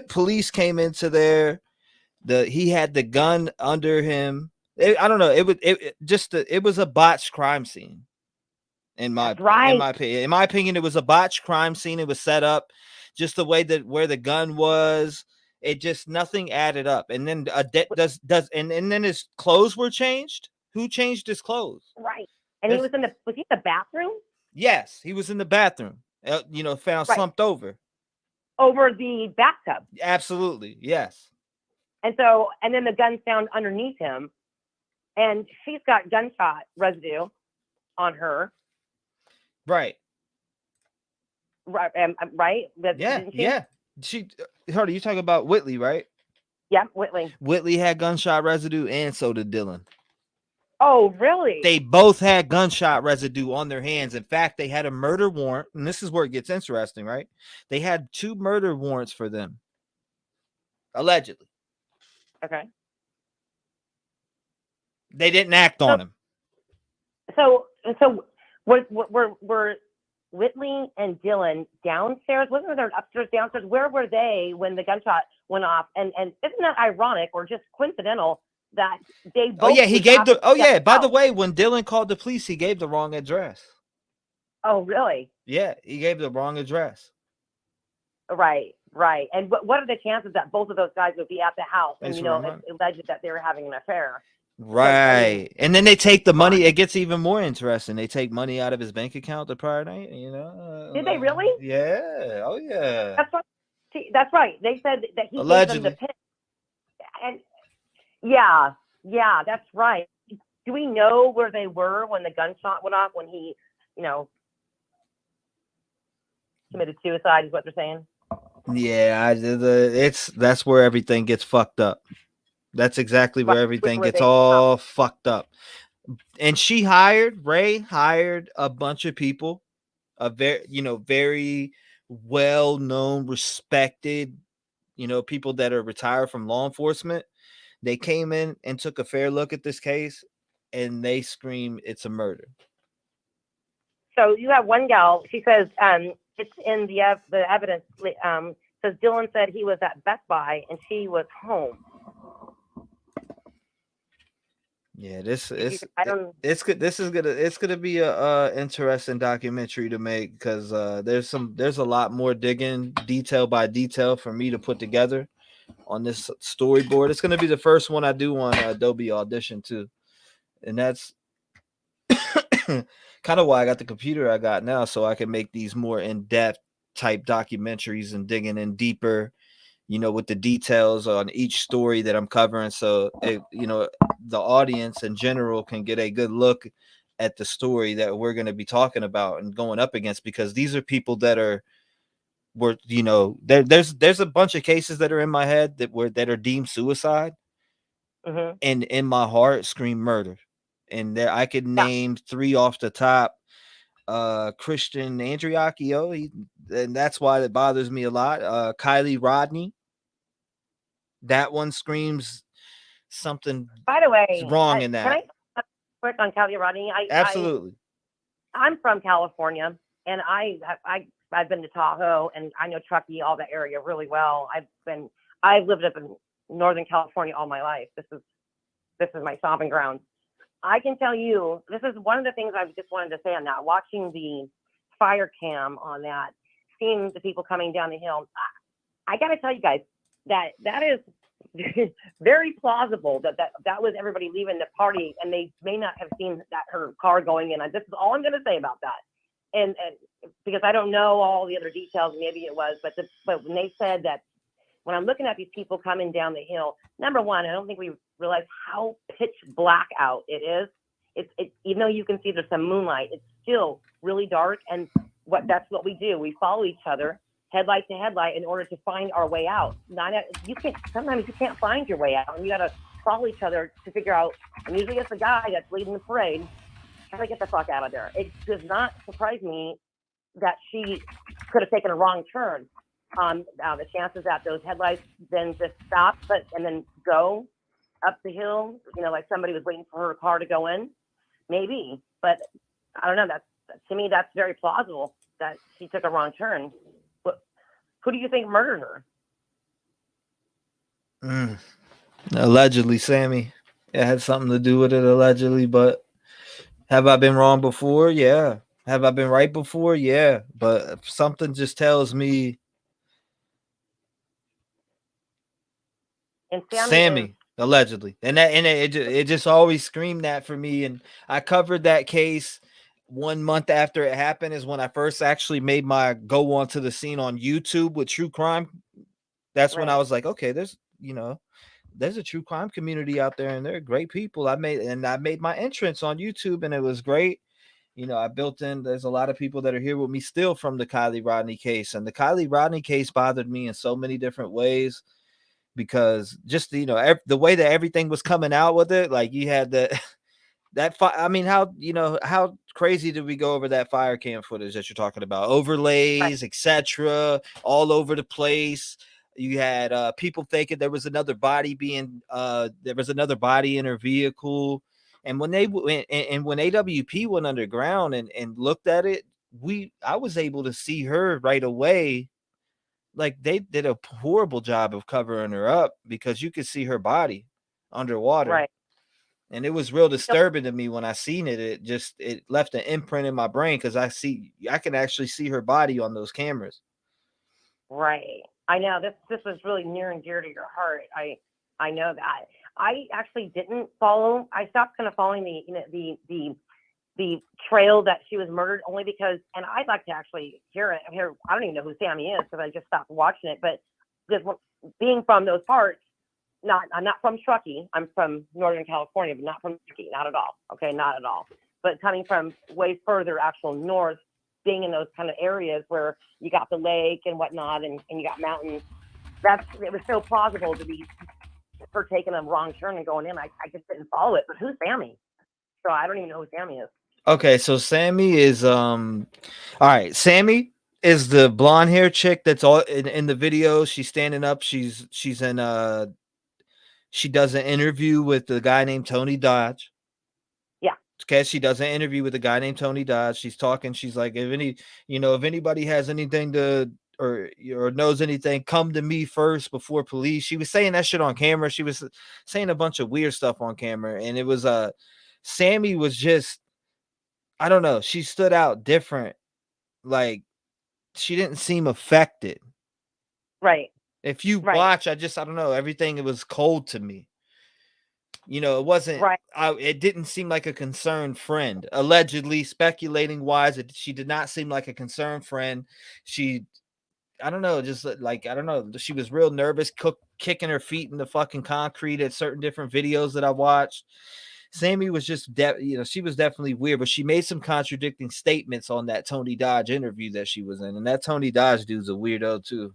Speaker 2: police came into there. He had the gun under him. I don't know. It was a botched crime scene. In my opinion, it was a botched crime scene. It was set up just the way that where the gun was. It just nothing added up. And then and then his clothes were changed. Who changed his clothes?
Speaker 16: Right. And was he in the bathroom?
Speaker 2: Yes, he was in the bathroom. Found slumped over
Speaker 16: the bathtub.
Speaker 2: Absolutely, yes.
Speaker 16: And then the gun's found underneath him, and she's got gunshot residue on her.
Speaker 2: Right.
Speaker 16: Right.
Speaker 2: Yeah. Are you talking about Whitley, right?
Speaker 16: Yeah, Whitley.
Speaker 2: Whitley had gunshot residue, and so did Dylan.
Speaker 16: Oh, really?
Speaker 2: They both had gunshot residue on their hands. In fact, they had a murder warrant, and this is where it gets interesting, right? They had 2 murder warrants for them, allegedly.
Speaker 16: Okay.
Speaker 2: They didn't act on him.
Speaker 16: So were Whitley and Dylan downstairs? Wasn't there upstairs, downstairs? Where were they when the gunshot went off? And isn't that ironic or just coincidental that they both?
Speaker 2: Oh yeah, he gave the. Oh yeah. By the way, when Dylan called the police, he gave the wrong address.
Speaker 16: Oh really?
Speaker 2: Yeah, he gave the wrong address.
Speaker 16: Right. And what are the chances that both of those guys would be at the house? And it's alleged that they were having an affair.
Speaker 2: Right. And then they take the money. It gets even more interesting. They take money out of his bank account the prior night,
Speaker 16: Did they really?
Speaker 2: Yeah. Oh, yeah.
Speaker 16: That's right. They said that he
Speaker 2: allegedly
Speaker 16: gave them the pin. And yeah, that's right. Do we know where they were when the gunshot went off, when he, committed suicide is what they're saying?
Speaker 2: Yeah, that's where everything gets fucked up. That's exactly where everything gets all fucked up. And Ray hired a bunch of people, a very well-known, respected, people that are retired from law enforcement. They came in and took a fair look at this case, and they scream it's a murder.
Speaker 16: So you have one gal. She says it's in the evidence. Says Dylan said he was at Best Buy and she was home.
Speaker 2: Yeah, it's good. It's gonna be a interesting documentary to make, because there's a lot more digging detail by detail for me to put together on this storyboard. It's gonna be the first one I do on Adobe Audition too, and that's kind of why I got the computer I got now, so I can make these more in-depth type documentaries and digging in deeper, with the details on each story that I'm covering. So the audience in general can get a good look at the story that we're going to be talking about and going up against, because these are people that there's a bunch of cases that are in my head that are deemed suicide, and in my heart scream murder. And there I could name 3 off the top. Christian Andriacchio, and that's why it bothers me a lot. Kylie Rodney, that one screams something.
Speaker 16: By the way,
Speaker 2: wrong in that.
Speaker 16: Can I quick on Kylie Rodney?
Speaker 2: Absolutely.
Speaker 16: I'm from California, and I've been to Tahoe, and I know Truckee, all that area really well. I've lived up in Northern California all my life. This is my stomping ground. I can tell you, this is one of the things I just wanted to say on that. Watching the fire cam on that, seeing the people coming down the hill, I got to tell you guys that is very plausible that was everybody leaving the party, and they may not have seen her car going in. This is all I'm going to say about that. And because I don't know all the other details, maybe it was, but when they said that, when I'm looking at these people coming down the hill, number one, I don't think we realize how pitch black out it is. It's even though you can see there's some moonlight, it's still really dark. And that's what we do. We follow each other, headlight to headlight, in order to find our way out. Sometimes you can't find your way out, and you got to follow each other to figure out. And usually it's the guy that's leading the parade. How do I get the fuck out of there? It does not surprise me that she could have taken a wrong turn. The chances that those headlights then just stop, and then go up the hill, like somebody was waiting for her car to go in, maybe. But I don't know. To me, that's very plausible that she took a wrong turn. Who do you think murdered her?
Speaker 2: Allegedly, Sammy. It had something to do with it, allegedly. But have I been wrong before? Yeah. Have I been right before? Yeah. But something just tells me.
Speaker 16: And
Speaker 2: Sammy allegedly, and it just always screamed that for me. And I covered that case 1 month after it happened, is when I first actually made my go onto the scene on YouTube with true crime. That's when I was like, okay, there's a true crime community out there, and they're great people. I made my entrance on YouTube, and it was great. I built in. There's a lot of people that are here with me still from the Kylie Rodney case, and the Kylie Rodney case bothered me in so many different ways. Because just the way that everything was coming out with it, like you had how crazy did we go over that fire cam footage that you're talking about? Overlays, etc., all over the place. You had people thinking there was another body in her vehicle, and when AWP went underground and looked at it, I was able to see her right away. Like, they did a horrible job of covering her up, because you could see her body underwater.
Speaker 16: Right.
Speaker 2: And it was real disturbing to me when I seen it. It left an imprint in my brain, because I can actually see her body on those cameras.
Speaker 16: Right. I know this was really near and dear to your heart. I know that. I actually didn't follow. I stopped kind of following the trail that she was murdered, only because, and I'd like to actually hear. I don't even know who Sammy is, because I just stopped watching it. But just being from those parts, I'm not from Truckee. I'm from Northern California, but not from Truckee, not at all. Okay, not at all. But coming from way further, actual north, being in those kind of areas where you got the lake and whatnot, and you got mountains, it was so plausible to be for taking a wrong turn and going in. I just didn't follow it. But who's Sammy? So I don't even know who Sammy is.
Speaker 2: Okay, so Sammy is all right. Sammy is the blonde hair chick that's all in the video. She's standing up. She's in she does an interview with the guy named Tony Dodge.
Speaker 16: Yeah.
Speaker 2: Okay, she does an interview with a guy named Tony Dodge. She's talking. She's like, if anybody has anything to or knows anything, come to me first before police. She was saying that shit on camera. She was saying a bunch of weird stuff on camera, and it was Sammy was just, I don't know. She stood out different. Like, she didn't seem affected.
Speaker 16: Right.
Speaker 2: If you watch, I don't know. Everything, it was cold to me. It wasn't.
Speaker 16: Right.
Speaker 2: It didn't seem like a concerned friend. Allegedly, speculating wise, she did not seem like a concerned friend. I don't know. Just like, I don't know. She was real nervous, kicking her feet in the fucking concrete at certain different videos that I watched. Sammy was just, she was definitely weird, but she made some contradicting statements on that Tony Dodge interview that she was in, and that Tony Dodge dude's a weirdo too.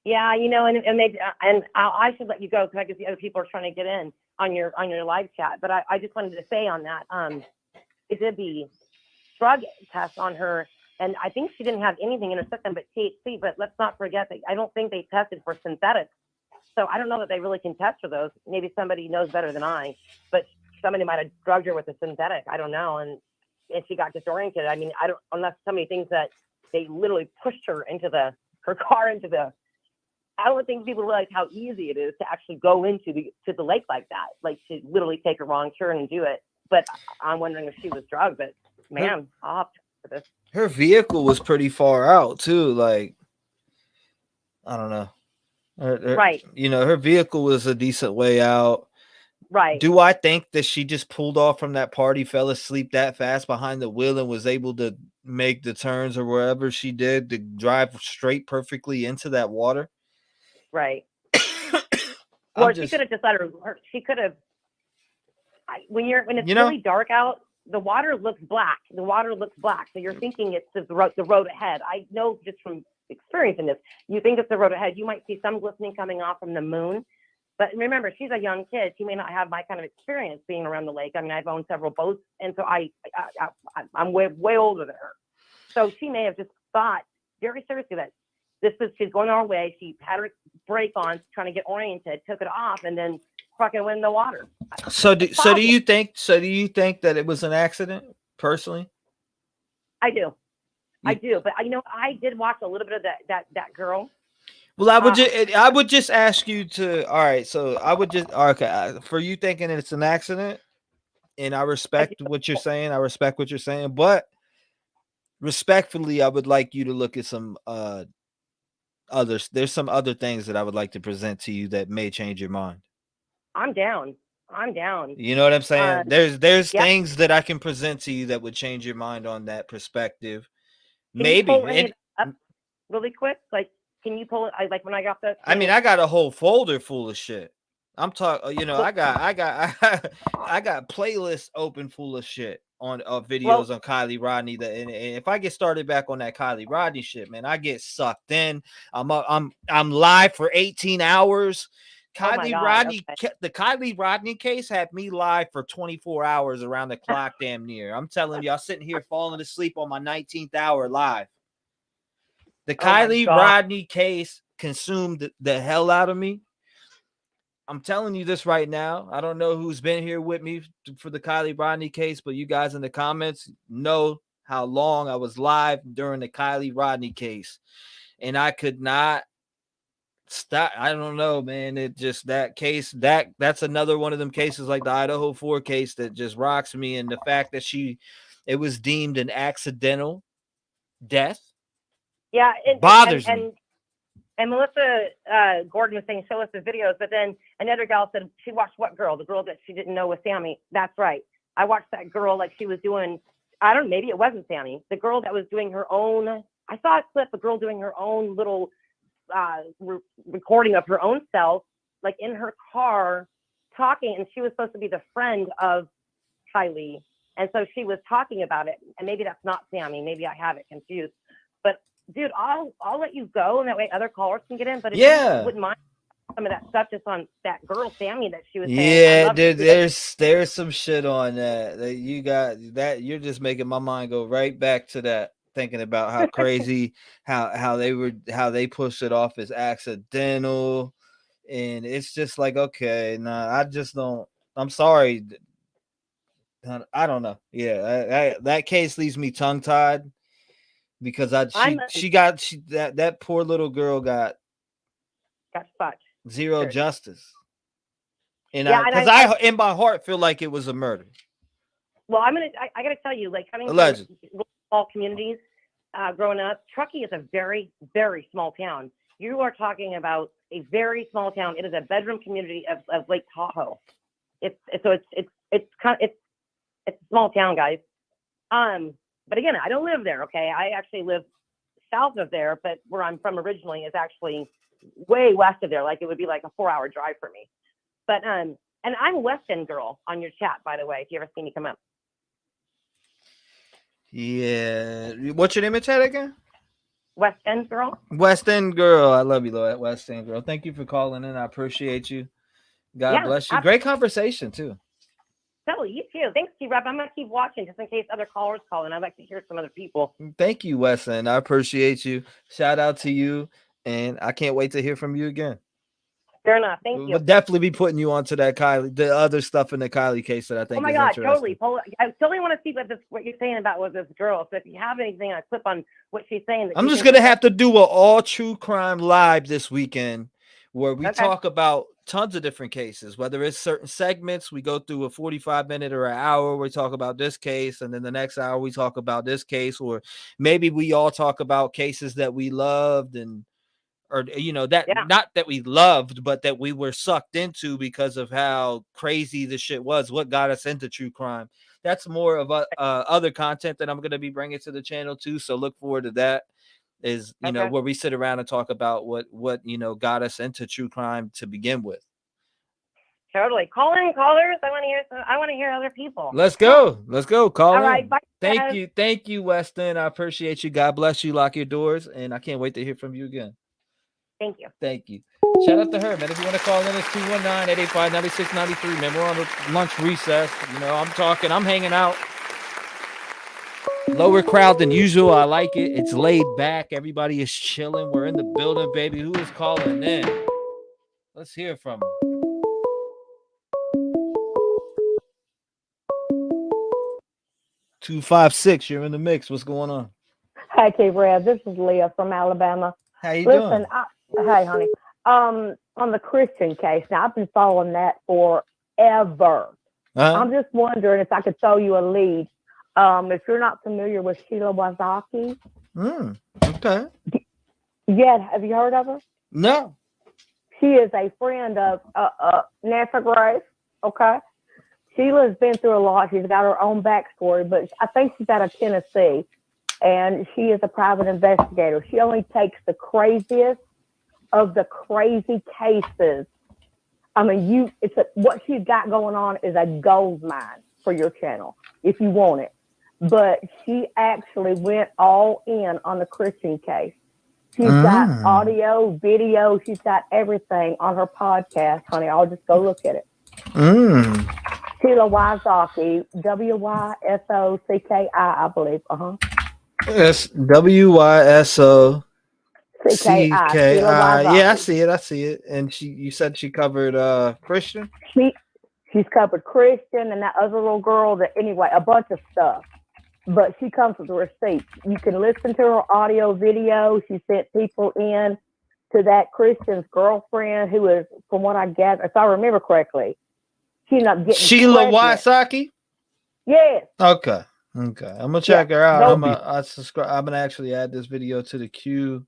Speaker 16: Yeah, and I should let you go because I can see other people are trying to get in on your live chat. But I just wanted to say on that, it did the drug test on her, and I think she didn't have anything in her system but THC. But let's not forget that I don't think they tested for synthetics. So I don't know that they really can test for those. Maybe somebody knows better than I, but somebody might have drugged her with a synthetic. I don't know. And she got disoriented. I mean, unless somebody thinks that they literally pushed her into her car into the, I don't think people realize how easy it is to actually go into the lake like that. Like, to literally take a wrong turn and do it. But I'm wondering if she was drugged, but man, I'll have to for this.
Speaker 2: Her vehicle was pretty far out too. Like, I don't know.
Speaker 16: Right.
Speaker 2: Her vehicle was a decent way out.
Speaker 16: Right.
Speaker 2: Do I think that she just pulled off from that party, fell asleep that fast behind the wheel, and was able to make the turns or wherever she did to drive straight perfectly into that water?
Speaker 16: Right. Well, she could have just let her. She could have. When it's really dark out, the water looks black. The water looks black. So you're thinking it's the road ahead. I know just from experiencing this, you think it's the road ahead. You might see some glistening coming off from the moon, but remember, she's a young kid. She may not have my kind of experience being around the lake. I mean, I've owned several boats, and so I'm way older than her. So she may have just thought very seriously that she's going our way. She had her brake on, trying to get oriented, took it off, and then fucking went in the water.
Speaker 2: So do you think that it was an accident? Personally,
Speaker 16: I do. But I did watch a little bit of that girl.
Speaker 2: Well, I would just ask you to. All right, so I would just for you thinking it's an accident, and I respect what you're saying. I respect what you're saying, but respectfully, I would like you to look at some others. There's some other things that I would like to present to you that may change your mind.
Speaker 16: I'm down.
Speaker 2: You know what I'm saying? There's things that I can present to you that would change your mind on that perspective. Maybe.
Speaker 16: Can you pull any up really quick? Like, can you pull it? Like when I got the.
Speaker 2: I mean, I got a whole folder full of shit. I'm talking. I got playlists open full of shit on videos on Kylie Rodney. And if I get started back on that Kylie Rodney shit, man, I get sucked in. I'm live for 18 hours. The Kylie Rodney case had me live for 24 hours around the clock, damn near. I'm telling you, I'm sitting here falling asleep on my 19th hour live. The Kylie Rodney case consumed the hell out of me. I'm telling you this right now. I don't know who's been here with me for the Kylie Rodney case, but you guys in the comments know how long I was live during the Kylie Rodney case. And I could not stop. I don't know, man. It just, that case, that's another one of them cases like the Idaho 4 case that just rocks me. And the fact that it was deemed an accidental death.
Speaker 16: Yeah, it
Speaker 2: bothers me.
Speaker 16: And Melissa Gordon was saying, show us the videos. But then another gal said she watched what girl? The girl that she didn't know was Sammy. That's right. I watched that girl like she was doing, I don't know, maybe it wasn't Sammy. The girl that was doing her own, I saw a clip, a girl doing her own little recording of her own self, like in her car talking. And she was supposed to be the friend of Kylie. And so she was talking about it. And maybe that's not Sammy. Maybe I have it confused. But dude, I'll let you go, and that way other callers can get in. But if you wouldn't mind some of that stuff just on that girl Sammy that she was saying.
Speaker 2: Yeah, there's some shit on that you got that. You're just making my mind go right back to that, thinking about how crazy how they pushed it off as accidental, and it's just like, okay, nah, I just don't. I'm sorry. I don't know. Yeah, that case leaves me tongue tied because that poor little girl got
Speaker 16: fucked.
Speaker 2: Zero justice. And
Speaker 16: Yeah,
Speaker 2: I in my heart feel like it was a murder.
Speaker 16: Well, I gotta tell you, like coming
Speaker 2: Alleged.
Speaker 16: from small communities, growing up, Truckee is a very, very small town. You are talking about a very small town. It is a bedroom community of Lake Tahoe. It's a small town, guys. But again, I don't live there. Okay, I actually live south of there, but where I'm from originally is actually way west of there. Like it would be like a 4-hour drive for me. But and I'm a West End girl on your chat, by the way, if you ever see me come up.
Speaker 2: Yeah. What's your name in chat again?
Speaker 16: West End girl.
Speaker 2: West End girl. I love you, West End girl. Thank you for calling in. I appreciate you. God bless you. Great conversation too.
Speaker 16: So you too. Thanks, T-REV. I'm gonna keep watching just in case other callers call in. I'd like to hear some other people.
Speaker 2: Thank you, West End. I appreciate you. Shout out to you, and I can't wait to hear from you again.
Speaker 16: Fair enough. Thank you.
Speaker 2: We'll definitely be putting you onto that Kylie, the other stuff in the Kylie case that I think.
Speaker 16: Oh my God, totally. I totally want to see what you're saying about with this girl. So if you have anything, I clip on what she's saying.
Speaker 2: I'm just gonna have to do an all true crime live this weekend, where we talk about tons of different cases. Whether it's certain segments, we go through a 45-minute or an hour. We talk about this case, and then the next hour we talk about this case, or maybe we all talk about cases that we loved or not that we loved, but that we were sucked into because of how crazy the shit was, what got us into true crime. That's more of other content that I'm going to be bringing to the channel too. So look forward to that. Is where we sit around and talk about what got us into true crime to begin with.
Speaker 16: Totally. Call in, callers. I want to hear other people.
Speaker 2: Let's go. Call in.
Speaker 16: All right. Bye.
Speaker 2: Thank you, Weston. I appreciate you. God bless you. Lock your doors, and I can't wait to hear from you again.
Speaker 16: Thank you.
Speaker 2: Shout out to her, man. If you want to call in, it's 219-885-9693, man. We're on the lunch recess. I'm hanging out. Lower crowd than usual. I like it. It's laid back. Everybody is chilling. We're in the building, baby. Who is calling in? Let's hear from her. $256. You're in the mix. What's going on?
Speaker 17: Hi, T-REV. This is Leah from Alabama.
Speaker 2: How you doing?
Speaker 17: Hey, honey. On the Christian case, now I've been following that forever. I'm just wondering if I could throw you a lead. If you're not familiar with Sheila Wazaki.
Speaker 2: Okay.
Speaker 17: Yeah, have you heard of her?
Speaker 2: No.
Speaker 17: She is a friend of Nancy Grace. Okay. Sheila's been through a lot. She's got her own backstory, but I think she's out of Tennessee, and she is a private investigator. She only takes the craziest of the crazy cases. I mean, what she's got going on is a gold mine for your channel if you want it. But she actually went all in on the Christian case. She's got audio, video. She's got everything on her podcast, honey. I'll just go look at it. Sheila Wazaki, Wysocki, I believe.
Speaker 2: Yes, WysoCki. Yeah, I see it. And you said she covered Christian?
Speaker 17: She's covered Christian and that other little girl, a bunch of stuff. But she comes with the receipts. You can listen to her audio, video. She sent people in to that Christian's girlfriend who is, from what I gather, if I remember correctly, she ended up getting
Speaker 2: Sheila Wysocki?
Speaker 17: Yes.
Speaker 2: Okay. I'm gonna check her out. I'm gonna actually add this video to the queue.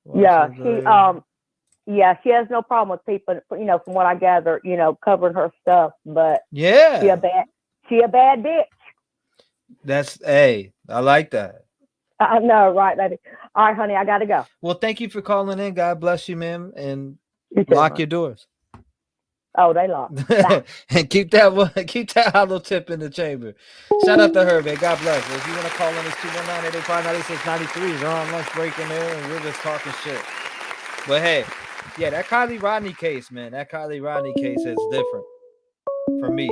Speaker 17: She has no problem with people, from what I gather, covering her stuff, but she a bad bitch.
Speaker 2: I like that.
Speaker 17: I know, right, lady. All right, honey, I gotta go.
Speaker 2: Well, thank you for calling in. God bless you, ma'am, and lock your doors.
Speaker 17: Oh, they lock.
Speaker 2: And keep that hollow tip in the chamber. Shout out to her, man. God bless. If you want to call in, it's 219-885-9693. They're on lunch break in there, and we're just talking shit. But hey, Yeah, that Kylie Rodney case, man. That Kylie Rodney case is different for me.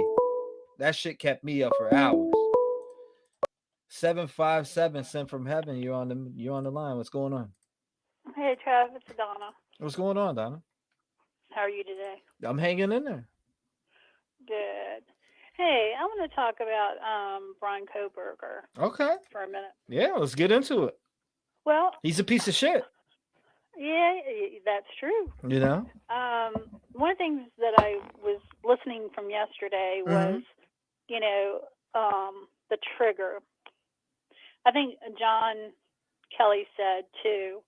Speaker 2: That shit kept me up for hours. 757 sent from heaven. You're on the line. What's going on?
Speaker 9: Hey, Trev, it's Donna.
Speaker 2: What's going on, Donna?
Speaker 9: How are you today?
Speaker 2: I'm hanging in there.
Speaker 9: Good. Hey, I want to talk about Brian Kohberger.
Speaker 2: Okay.
Speaker 9: For a minute.
Speaker 2: Yeah, let's get into it.
Speaker 9: Well,
Speaker 2: he's a piece of shit.
Speaker 9: Yeah, that's true.
Speaker 2: You know?
Speaker 9: One of the things that I was listening from yesterday was, the trigger. I think John Kelly said, too,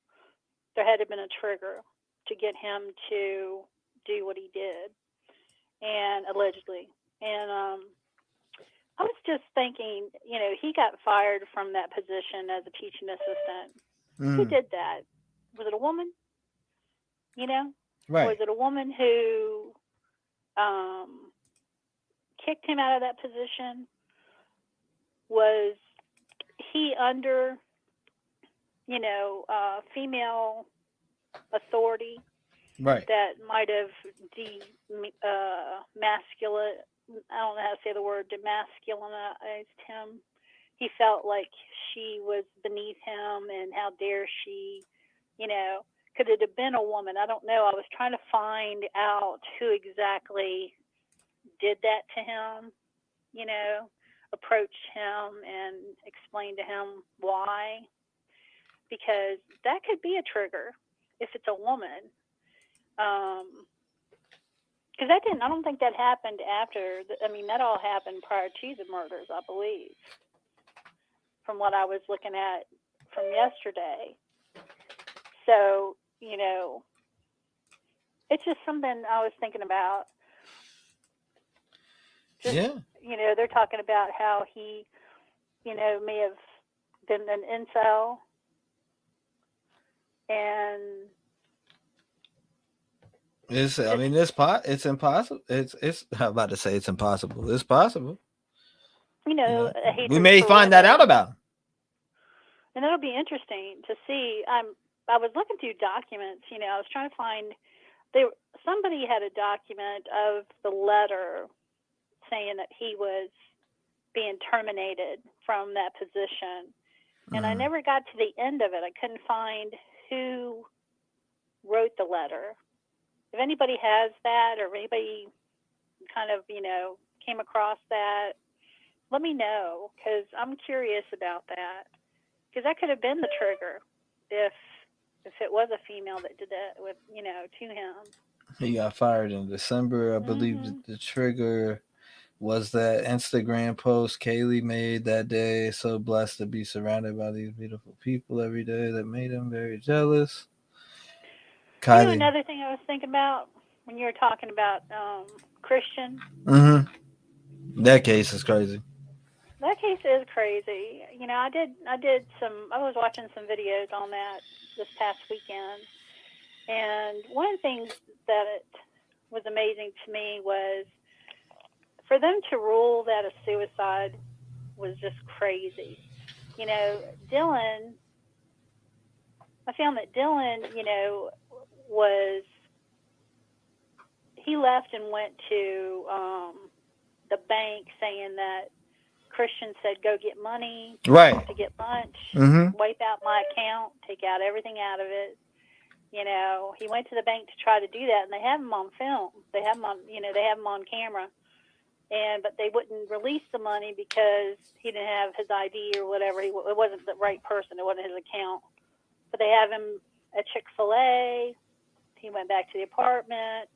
Speaker 9: there had to have been a trigger to get him to do what he did, and allegedly. And I was just thinking, he got fired from that position as a teaching assistant. Who did that? Was it a woman?
Speaker 2: Right.
Speaker 9: Was it a woman who kicked him out of that position? Was he under, female authority?
Speaker 2: Right.
Speaker 9: That might have masculine. I don't know how to say the word, demasculinized him. He felt like she was beneath him, and how dare she, could it have been a woman? I don't know. I was trying to find out who exactly did that to him, approached him and explained to him why, because that could be a trigger if it's a woman. Because I don't think that happened after. That all happened prior to the murders, I believe, from what I was looking at from yesterday. So, it's just something I was thinking about. They're talking about how he, may have been an incel, and
Speaker 2: It's impossible. It's I'm about to say it's impossible. It's possible.
Speaker 9: we
Speaker 2: may find that out about him.
Speaker 9: And it'll be interesting to see. I was looking through documents. I was trying to find. Somebody had a document of the letter saying that he was being terminated from that position, and I never got to the end of it. I couldn't find who wrote the letter. If anybody has that, or anybody kind of, came across that, let me know, because I'm curious about that. Because that could have been the trigger if it was a female that did that with, to him.
Speaker 2: He got fired in December. I believe the trigger was that Instagram post Kaylee made that day. So blessed to be surrounded by these beautiful people every day that made him very jealous. Kylie.
Speaker 9: Another thing I was thinking about when you were talking about Christian.
Speaker 2: That case is crazy.
Speaker 9: That case is crazy. I was watching some videos on that this past weekend. And one of the things that was amazing to me was for them to rule that a suicide was just crazy. Dylan, I found that Dylan, he left and went to the bank saying that Christian said, go get money to get lunch, wipe out my account, take out everything out of it. He went to the bank to try to do that, and they have him on film. They have him on, they have him on camera. But they wouldn't release the money because he didn't have his ID or whatever. It wasn't the right person. It wasn't his account. But they have him at Chick-fil-A. He went back to the apartment,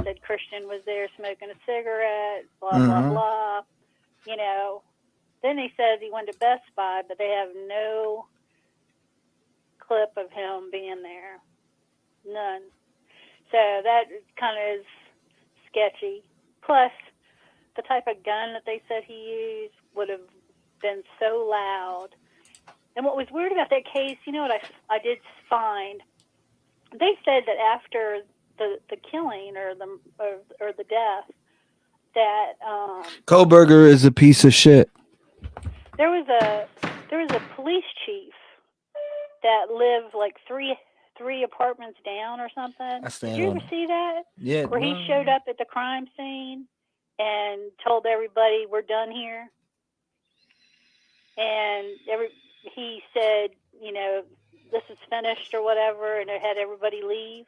Speaker 9: said Christian was there smoking a cigarette, blah, blah, blah. Then he says he went to Best Buy, but they have no clip of him being there. None. So that kind of is sketchy. Plus, the type of gun that they said he used would have been so loud. And what was weird about that case, what I did find? They said that after the killing or the death, that
Speaker 2: Kohberger is a piece of shit.
Speaker 9: There was a police chief that lived like three 3 apartments down or something.
Speaker 2: I stand
Speaker 9: Did you
Speaker 2: on
Speaker 9: ever
Speaker 2: it.
Speaker 9: see that?
Speaker 2: Yeah.
Speaker 9: Where he showed up at the crime scene and told everybody, "We're done here." And he said, you know, "This is finished" or whatever, and it had everybody leave.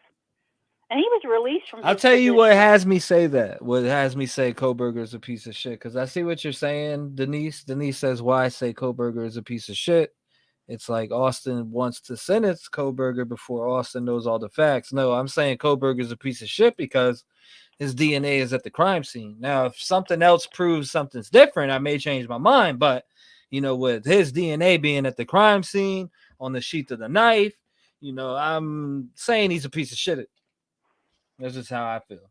Speaker 9: And he was released from
Speaker 2: I'll
Speaker 9: his
Speaker 2: tell you what
Speaker 9: position.
Speaker 2: has me say that. What has me say Koberger is a piece of shit. Because I see what you're saying, Denise. Denise says, why I say Koberger is a piece of shit. It's like Austin wants to sentence Koberger before Austin knows all the facts. No, I'm saying Koberger is a piece of shit because his DNA is at the crime scene. Now, if something else proves something's different, I may change my mind. But, you know, with his DNA being at the crime scene, on the sheath of the knife, you know, I'm saying he's a piece of shit. That's just how I feel.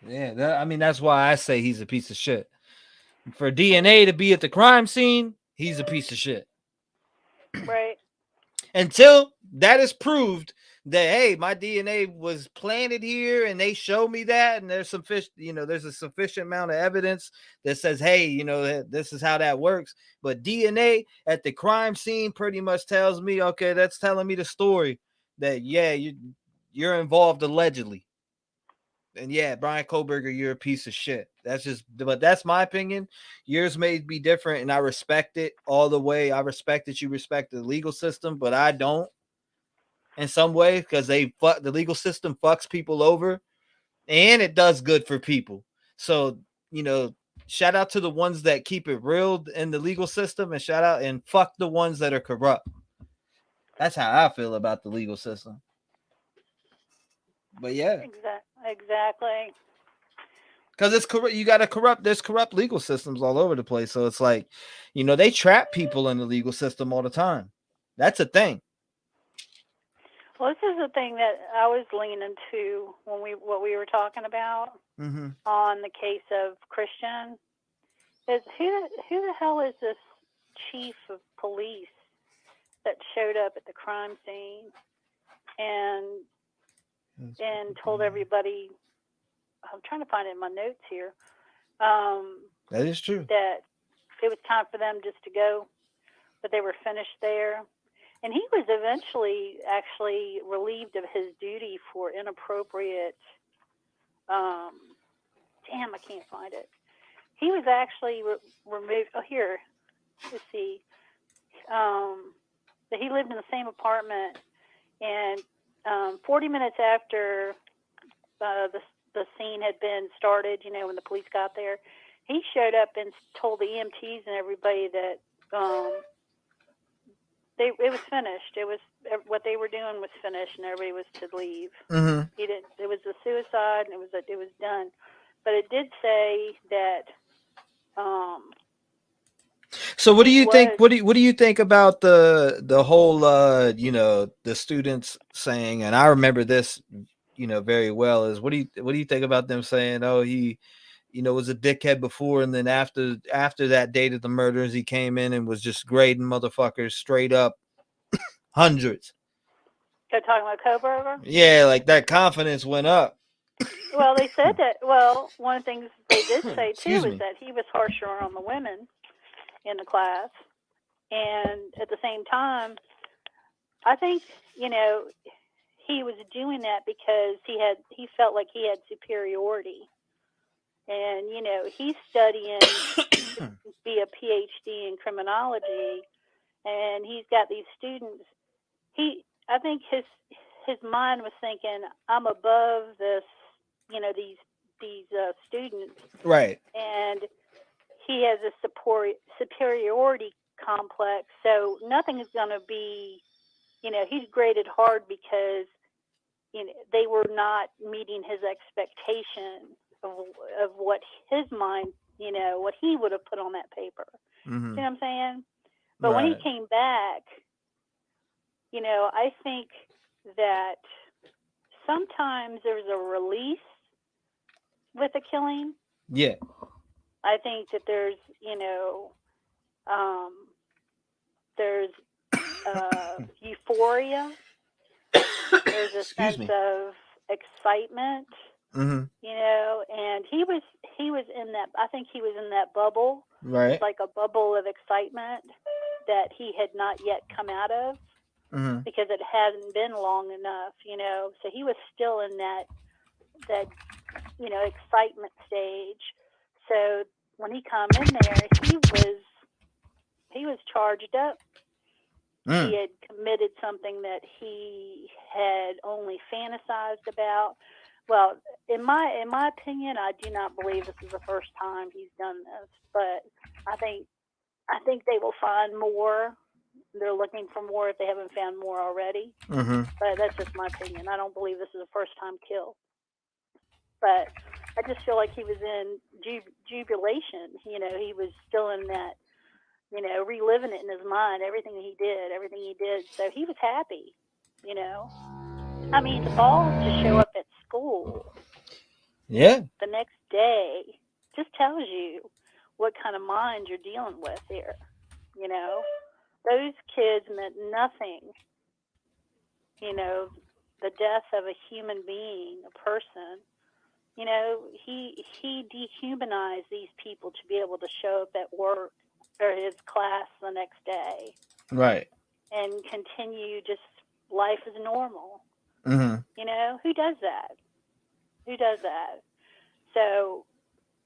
Speaker 2: Yeah. I mean, that's why I say he's a piece of shit. For DNA to be at the crime scene, he's a piece of shit.
Speaker 9: Right.
Speaker 2: Until that is proved that, hey, my DNA was planted here and they show me that, and there's there's a sufficient amount of evidence that says, hey, you know, this is how that works. But DNA at the crime scene pretty much tells me, okay, that's telling me the story that, yeah, you're involved allegedly. And yeah, Brian Koberger, you're a piece of shit. But that's my opinion. Yours may be different, and I respect it all the way. I respect that you respect the legal system, but I don't in some way, because the legal system fucks people over, and it does good for people. So, you know, shout out to the ones that keep it real in the legal system, and shout out and fuck the ones that are corrupt. That's how I feel about the legal system. But yeah.
Speaker 9: Exactly.
Speaker 2: Because it's corrupt. You got to corrupt. There's corrupt legal systems all over the place. So it's like, you know, they trap people in the legal system all the time. That's a thing.
Speaker 9: Well, this is the thing that I was leaning to when what we were talking about on the case of Christian. Is who the hell is this chief of police that showed up at the crime scene and told everybody? I'm trying to find it in my notes here.
Speaker 2: That is true.
Speaker 9: That it was time for them just to go, but they were finished there. And he was eventually actually relieved of his duty for inappropriate. Damn, I can't find it. He was actually removed. Oh, here. Let's see. That he lived in the same apartment, and 40 minutes after the scene had been started, you know, when the police got there, he showed up and told the EMTs and everybody that it was finished. It was what they were doing was finished, and everybody was to leave. He didn't. It was a suicide, and it was done. But it did say that.
Speaker 2: So what do you think? What do you think about the whole you know, the students saying? And I remember this, you know, very well. Is what do you think about them saying, oh, he, you know, was a dickhead before, and then after that date of the murders, he came in and was just grading motherfuckers straight up hundreds.
Speaker 9: You're talking about Koberger?
Speaker 2: Yeah, like that confidence went up.
Speaker 9: Well, they said that. Well, one of the things they did say too is that he was harsher on the women in the class, and at the same time, I think, you know, he was doing that because he felt like he had superiority. And, you know, he's studying to be a PhD in criminology, and he's got these students. I think his mind was thinking, I'm above this, you know, these students.
Speaker 2: Right.
Speaker 9: And he has a superiority complex, so nothing is going to be, you know, he's graded hard because, you know, they were not meeting his expectation of what his mind, you know, what he would have put on that paper. See what I'm saying? But when he came back, you know, I think that sometimes there's a release with a killing.
Speaker 2: Yeah.
Speaker 9: I think that there's, you know, there's euphoria. There's a sense of excitement, you know, and he was in that. I think he was in that bubble,
Speaker 2: right?
Speaker 9: Like a bubble of excitement that he had not yet come out of because it hadn't been long enough, you know. So he was still in that you know, excitement stage. So when he come in there, he was charged up. He had committed something that he had only fantasized about. Well, in my opinion, I do not believe this is the first time he's done this, but I think they will find more. They're looking for more if they haven't found more already. But that's just my opinion. I don't believe this is a first time kill. But I just feel like he was in jubilation. You know, he was still in that, you know, reliving it in his mind, everything he did. So he was happy, you know. I mean, the balls to show up at school the next day just tells you what kind of mind you're dealing with here, you know. Those kids meant nothing, you know, the death of a human being, a person. You know, he dehumanized these people to be able to show up at work or his class the next day.
Speaker 2: Right.
Speaker 9: And continue just life as normal. You know, who does that? Who does that? So,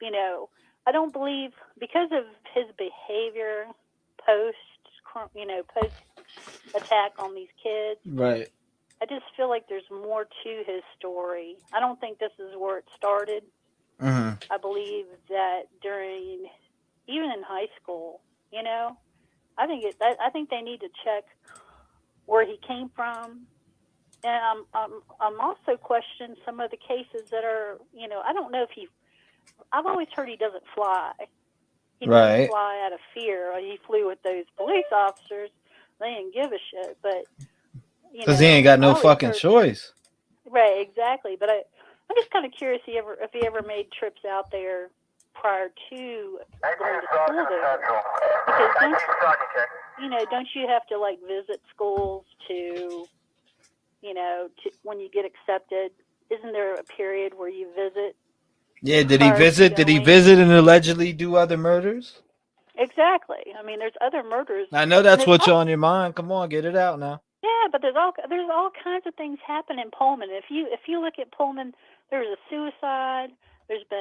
Speaker 9: you know, I don't believe, because of his behavior post attack on these kids.
Speaker 2: Right.
Speaker 9: I just feel like there's more to his story. I don't think this is where it started. I believe that even in high school, you know, I think they need to check where he came from, and I'm also questioning some of the cases that are, you know, I don't know if I've always heard he doesn't fly. He doesn't fly out of fear. He flew with those police officers. They didn't give a shit, but
Speaker 2: because he ain't got no fucking choice.
Speaker 9: Right, exactly. But I'm just kind of curious if he ever made trips out there prior to going to school there. Because don't you have to like visit schools to, you know, when you get accepted? Isn't there a period where you visit?
Speaker 2: Yeah, did he visit? Did he visit and allegedly do other murders?
Speaker 9: Exactly. I mean, there's other murders.
Speaker 2: I know that's what's on your mind. Come on, get it out now.
Speaker 9: Yeah, but there's all kinds of things happen in Pullman. If you look at Pullman, there's a suicide. There's been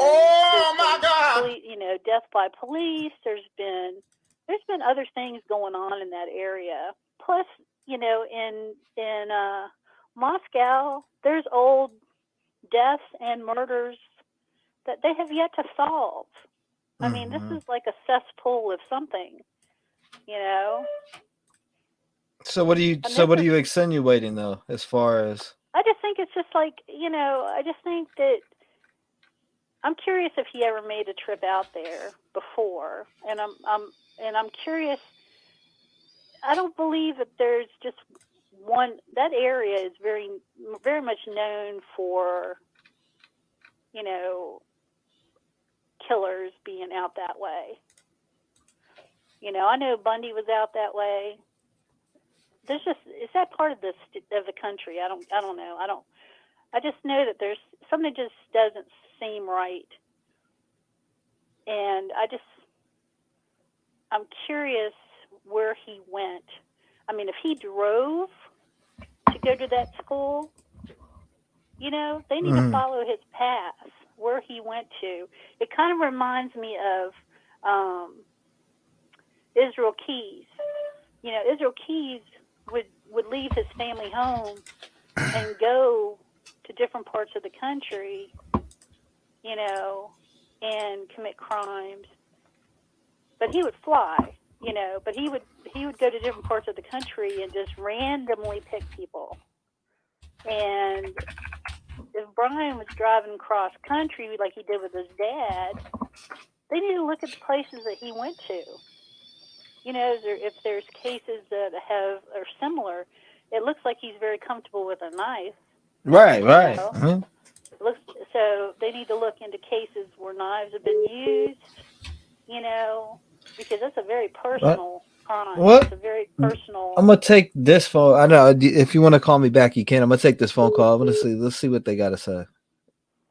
Speaker 9: death by police. There's been other things going on in that area. Plus, you know, in Moscow, there's old deaths and murders that they have yet to solve. I mean, this is like a cesspool of something, you know.
Speaker 2: So what are you insinuating though, as far as?
Speaker 9: I just think it's just like, you know, I just think that I'm curious if he ever made a trip out there before, and I'm curious. I don't believe that there's just one. That area is very, very much known for, you know, killers being out that way. You know, I know Bundy was out that way. Is that part of the country? I don't know. I just know that there's something just doesn't seem right. And I'm curious where he went. I mean, if he drove to go to that school, you know, they need to follow his path, where he went to. It kind of reminds me of Israel Keys. You know, Israel Keys would leave his family home and go to different parts of the country, you know, and commit crimes. But he would fly, you know, but he would go to different parts of the country and just randomly pick people. And if Brian was driving cross country like he did with his dad, they need to look at the places that he went to. You know, if there's cases that are similar, it looks like he's very comfortable with a knife.
Speaker 2: Right.
Speaker 9: You know? So they need to look into cases where knives have been used, you know, because that's a very personal crime.
Speaker 2: What?
Speaker 9: It's a very personal.
Speaker 2: I'm gonna take this phone. I know if you want to call me back, you can. I'm gonna take this phone call. Let's see what they got to say.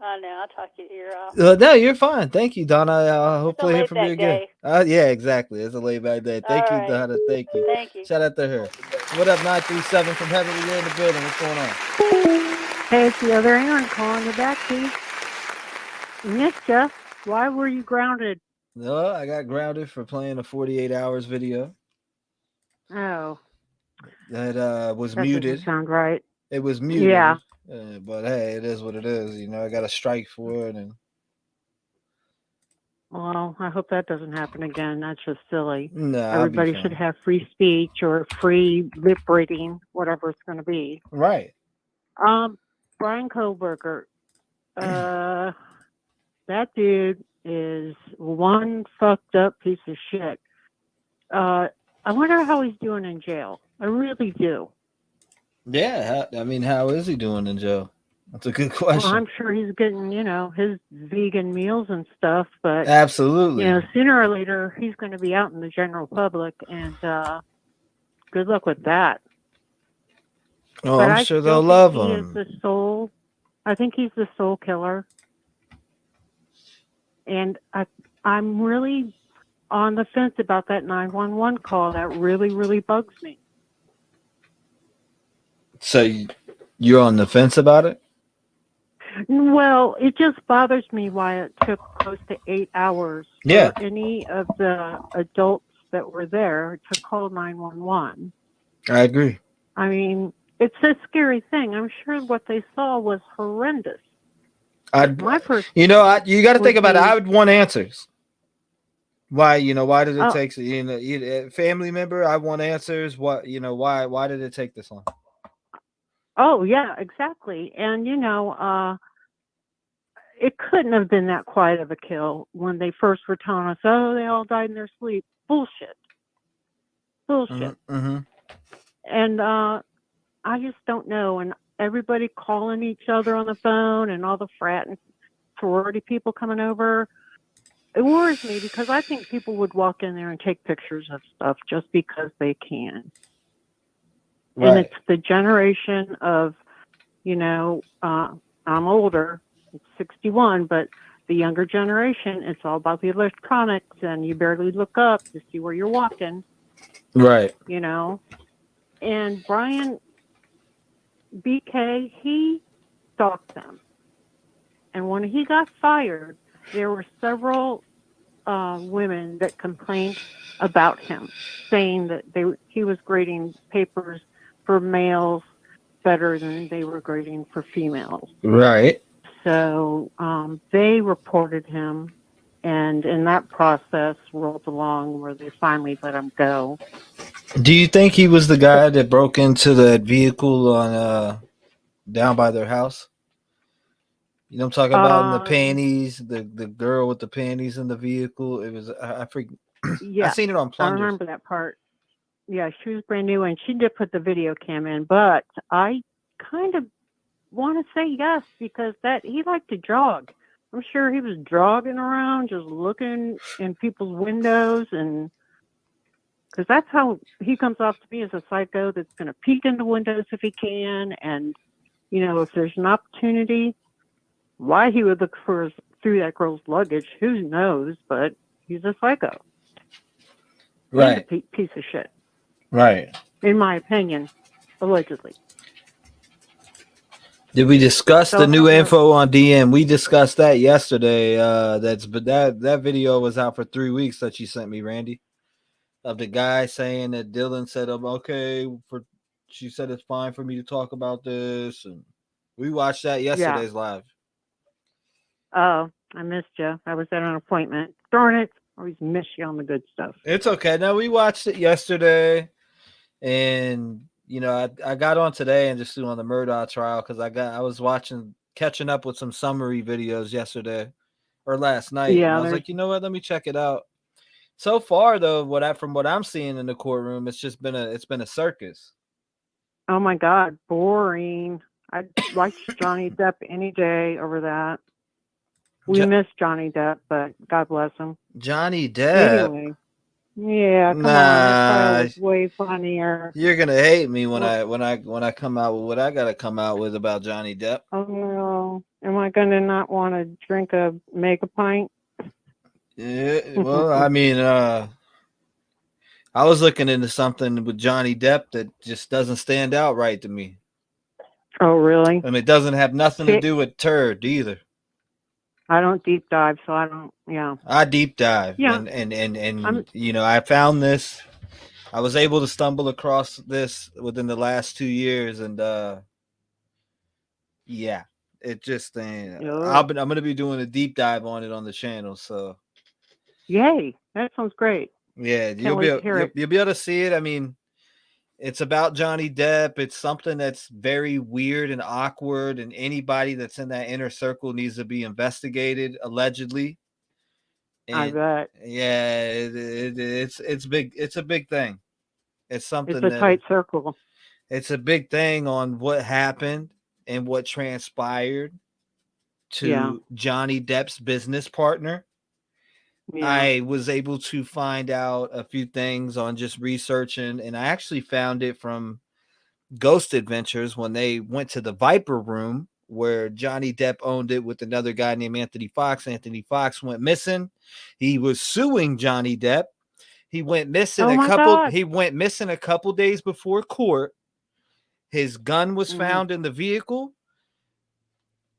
Speaker 9: All I know. I talk your ear off.
Speaker 2: No, you're fine. Thank you, Donna. Hopefully hear from you
Speaker 9: laid-back
Speaker 2: again. Yeah, exactly. It's a laid back day. Thank you, Donna. Thank you.
Speaker 9: Thank you.
Speaker 2: Shout out to her. What up, 937 from Heaven? You're in the building. What's going on?
Speaker 18: Hey, it's the other Aaron calling you back, Keith. Missed ya. Why were you grounded?
Speaker 2: No, I got grounded for playing a 48 hours video.
Speaker 18: Oh.
Speaker 2: That was
Speaker 18: that
Speaker 2: muted.
Speaker 18: Doesn't sound right.
Speaker 2: It was muted.
Speaker 18: Yeah.
Speaker 2: But hey, it is what it is. You know, I got a strike for it. And
Speaker 18: Well, I hope that doesn't happen again. That's just silly.
Speaker 2: No,
Speaker 18: Everybody should have free speech or free lip reading, whatever it's going to be.
Speaker 2: Right.
Speaker 18: Brian Koberger, that dude is one fucked up piece of shit. I wonder how he's doing in jail. I really do.
Speaker 2: Yeah, how is he doing in jail? That's a good question.
Speaker 18: Well, I'm sure he's getting, his vegan meals and stuff, but
Speaker 2: Absolutely.
Speaker 18: Sooner or later he's going to be out in the general public, and good luck with that.
Speaker 2: Oh,
Speaker 18: But
Speaker 2: I'm sure
Speaker 18: still
Speaker 2: they'll
Speaker 18: think
Speaker 2: love
Speaker 18: he
Speaker 2: him.
Speaker 18: is the soul. I think he's the soul killer, and I'm really on the fence about that 911 call. That really, really bugs me.
Speaker 2: So you're on the fence about it?
Speaker 18: Well, it just bothers me why it took close to 8 hours
Speaker 2: Yeah.
Speaker 18: for any of the adults that were there to call 911.
Speaker 2: I agree.
Speaker 18: I mean, it's a scary thing. I'm sure what they saw was horrendous. My first,
Speaker 2: you got to think about it.
Speaker 18: be-
Speaker 2: I would want answers. Why did it
Speaker 18: Oh.
Speaker 2: take? Family member. I want answers. Why did it take this long?
Speaker 18: Oh, yeah, exactly. And, it couldn't have been that quiet of a kill when they first were telling us, oh, they all died in their sleep. Bullshit.
Speaker 2: Mm-hmm.
Speaker 18: And I just don't know. And everybody calling each other on the phone and all the frat and sorority people coming over. It worries me because I think people would walk in there and take pictures of stuff just because they can.
Speaker 2: Right.
Speaker 18: And it's the generation of, I'm older, it's 61, but the younger generation, it's all about the electronics and you barely look up to see where you're walking,
Speaker 2: Right.
Speaker 18: And Brian BK, he stalked them. And when he got fired, there were several women that complained about him, saying that he was grading papers for males better than they were grading for females.
Speaker 2: Right.
Speaker 18: So they reported him, and in that process rolled along where they finally let him go.
Speaker 2: Do you think he was the guy that broke into that vehicle on down by their house? You know what I'm talking about? In the panties, the girl with the panties in the vehicle. It was I freaking
Speaker 18: Yeah,
Speaker 2: I seen it on
Speaker 18: I
Speaker 2: Plungers.
Speaker 18: remember that part. Yeah, she was brand new, and she did put the video cam in, but I kind of want to say yes because he liked to jog. I'm sure he was jogging around, just looking in people's windows, and because that's how he comes off to me as a psycho that's going to peek into windows if he can, and if there's an opportunity, why he would look through that girl's luggage, who knows? But he's a psycho,
Speaker 2: Right?
Speaker 18: And a piece of shit.
Speaker 2: Right.
Speaker 18: In my opinion, allegedly.
Speaker 2: Did we discuss the new info on DM? We discussed that yesterday. That video was out for 3 weeks that you sent me, Randy, of the guy saying that Dylan said, she said it's fine for me to talk about this, and we watched that yesterday's live.
Speaker 18: Oh, I missed you. I was at an appointment. Darn it! Always miss you on the good stuff.
Speaker 2: It's okay. No, we watched it yesterday, and I got on today and just on the Murdaugh trial because I was catching up with some summary videos yesterday or last night.
Speaker 18: Yeah,
Speaker 2: and I was like, you know what? Let me check it out. So far, though, from what I'm seeing in the courtroom, it's been a circus.
Speaker 18: Oh my God, boring. I'd like Johnny Depp any day over that. We miss Johnny Depp, but God bless him.
Speaker 2: Johnny Depp.
Speaker 18: Anyway, yeah, come on, his trial was way funnier.
Speaker 2: You're gonna hate me when I come out with what I gotta come out with about Johnny Depp.
Speaker 18: Oh no, Am I going to not want to drink a mega pint?
Speaker 2: Yeah, well, I mean, I was looking into something with Johnny Depp that just doesn't stand out right to me.
Speaker 18: Oh, really?
Speaker 2: I mean, it doesn't have nothing to do with turd either.
Speaker 18: I don't deep dive, so I don't. Yeah.
Speaker 2: I deep dive,
Speaker 18: Yeah.
Speaker 2: and you know, I found this. I was able to stumble across this within the last 2 years, and yeah, it just I'm gonna be doing a deep dive on it on the channel. So
Speaker 18: Yay! That sounds great.
Speaker 2: yeah,
Speaker 18: Can't wait to hear it.
Speaker 2: you'll be able to see it. I mean, it's about Johnny Depp. It's something that's very weird and awkward, and anybody that's in that inner circle needs to be investigated, allegedly.
Speaker 18: I
Speaker 2: And
Speaker 18: bet.
Speaker 2: yeah, it's big. It's a big thing. It's something
Speaker 18: It's a tight circle.
Speaker 2: It's a big thing on what happened and what transpired to Johnny Depp's business partner.
Speaker 18: Yeah.
Speaker 2: I was able to find out a few things on just researching, and I actually found it from Ghost Adventures when they went to the Viper Room where Johnny Depp owned it with another guy named Anthony Fox. Anthony Fox went missing. He was suing Johnny Depp. He went missing He went missing a couple days before court. His gun was found in the vehicle,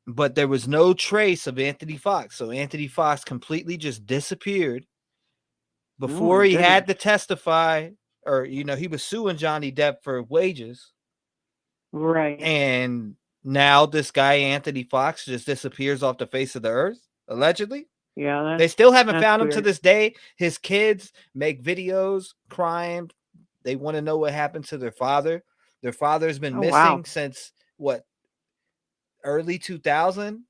Speaker 2: but there was no trace of Anthony Fox. So Anthony Fox completely just disappeared before he had to testify, or, you know, he was suing Johnny Depp for wages.
Speaker 18: Right.
Speaker 2: And now this guy, Anthony Fox, just disappears off the face of the earth, allegedly.
Speaker 18: Yeah.
Speaker 2: They still haven't found him to
Speaker 18: weird.
Speaker 2: this day. His kids make videos crying. They want to know what happened to their father. Their father's been missing since what, early 2000?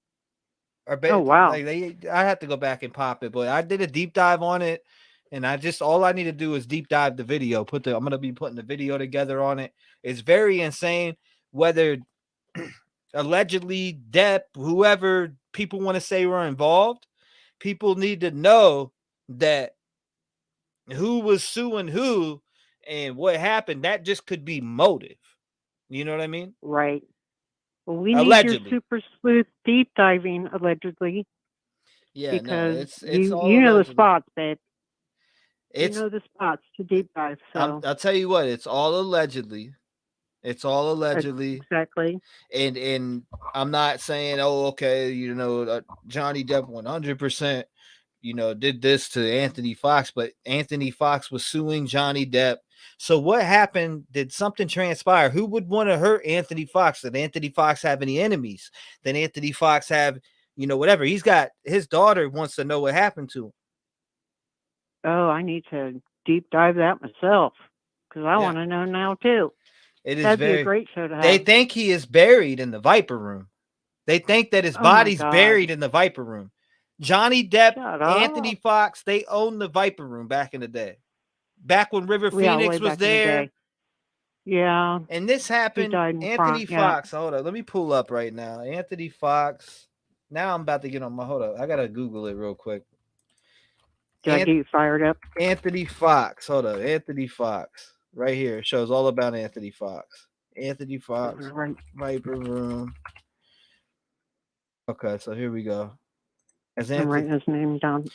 Speaker 2: Or I have to go back and pop it, but I did a deep dive on it, and all I need to do is deep dive the video. I'm gonna be putting the video together on it. It's very insane. Whether allegedly Depp, whoever people want to say were involved, people need to know that who was suing who and what happened. That just could be motive. You know what I mean?
Speaker 18: Right. Well, we
Speaker 2: Allegedly.
Speaker 18: need your super sleuth deep diving, allegedly.
Speaker 2: Yeah,
Speaker 18: because
Speaker 2: no, it's all
Speaker 18: you know the
Speaker 2: allegedly.
Speaker 18: spots, babe.
Speaker 2: You
Speaker 18: know the spots to deep dive. So
Speaker 2: I'll tell you what, it's all allegedly. It's all allegedly.
Speaker 18: Exactly.
Speaker 2: And I'm not saying, oh, okay, you know, Johnny Depp 100%, you know, did this to Anthony Fox, but Anthony Fox was suing Johnny Depp. So what happened? Did something transpire? Who would want to hurt Anthony Fox? Did Anthony Fox have any enemies? Did Anthony Fox have, you know, whatever? He's got, his daughter wants to know what happened to him.
Speaker 18: Oh, I need to deep dive that myself because I want to know now too. That'd be a great show to have.
Speaker 2: They think he is buried in the Viper Room. They think that his body's buried in the Viper Room. Johnny Depp, Anthony Fox, they owned the Viper Room back in the day. Back when River Phoenix was there.
Speaker 18: Yeah.
Speaker 2: And this happened. Anthony Fox. Hold up. Let me pull up right now. Anthony Fox. Now I'm about to get on my, hold up. I got to Google it real quick.
Speaker 18: Did I get you fired up?
Speaker 2: Anthony Fox. Hold up. Anthony Fox. Right here. It shows all about Anthony Fox. Anthony Fox. Viper Room. Okay, so here we go.
Speaker 18: I'm writing his name down.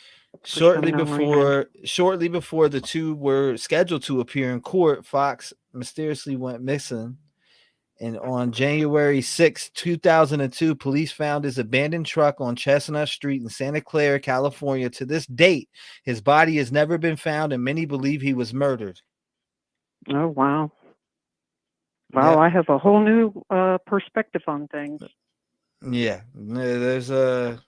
Speaker 2: Shortly before the two were scheduled to appear in court, Fox mysteriously went missing. And on January 6, 2002, police found his abandoned truck on Chestnut Street in Santa Clara, California. To this date, his body has never been found, and many believe he was murdered.
Speaker 18: Oh, wow. Wow, yep. I have a whole new perspective on things.
Speaker 2: Yeah, there's a...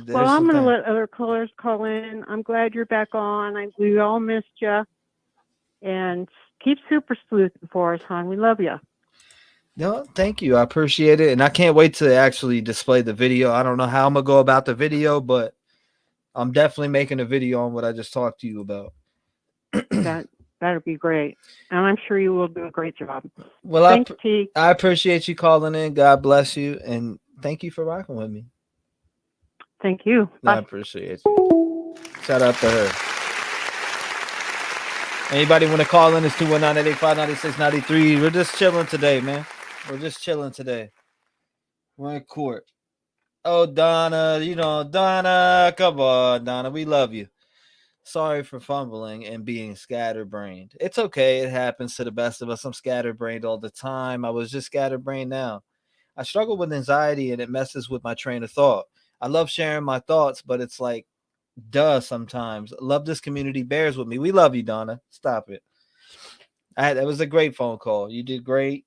Speaker 18: Well, I'm going to let other callers call in. I'm glad you're back on. We all missed you. And keep super sleuthing for us, hon. We love you.
Speaker 2: No, thank you. I appreciate it. And I can't wait to actually display the video. I don't know how I'm going to go about the video, but I'm definitely making a video on what I just talked to you about.
Speaker 18: That'd be great. And I'm sure you will do a great job.
Speaker 2: Well,
Speaker 18: thanks, T.
Speaker 2: I appreciate you calling in. God bless you. And thank you for rocking with me.
Speaker 18: Thank you.
Speaker 2: I appreciate you. Shout out to her. Anybody want to call in? It's 219-885-9693. We're just chilling today, man. We're just chilling today. We're in court. Oh, Donna, Donna, come on, Donna, we love you. Sorry for fumbling and being scatterbrained. It's okay. It happens to the best of us. I'm scatterbrained all the time. I was just scatterbrained now. I struggle with anxiety and it messes with my train of thought. I love sharing my thoughts, but it's like, duh, sometimes. Love this community bears with me. We love you, Donna. Stop it. That was a great phone call. You did great.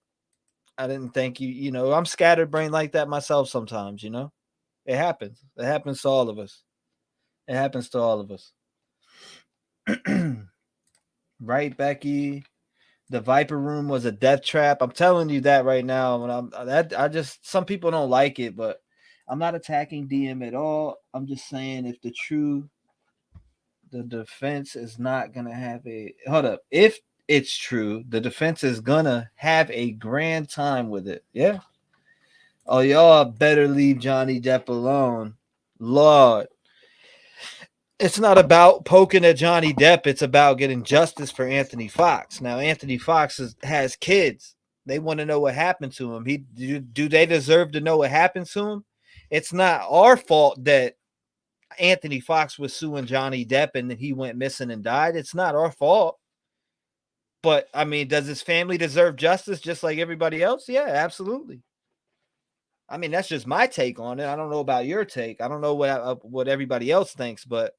Speaker 2: I didn't think you, I'm scatterbrained like that myself sometimes, It happens. It happens to all of us. It happens to all of us. Right, Becky? The Viper Room was a death trap. I'm telling you that right now. When some people don't like it, but I'm not attacking DM at all. I'm just saying if the defense is not gonna have if it's true, the defense is gonna have a grand time with it. Yeah. Oh, y'all better leave Johnny Depp alone. Lord. It's not about poking at Johnny Depp. It's about getting justice for Anthony Fox. Now, Anthony Fox has kids. They want to know what happened to him. Do they deserve to know what happened to him? It's not our fault that Anthony Fox was suing Johnny Depp and then he went missing and died. It's not our fault. But, I mean, does his family deserve justice just like everybody else? Yeah, absolutely. I mean, that's just my take on it. I don't know about your take. I don't know what everybody else thinks, but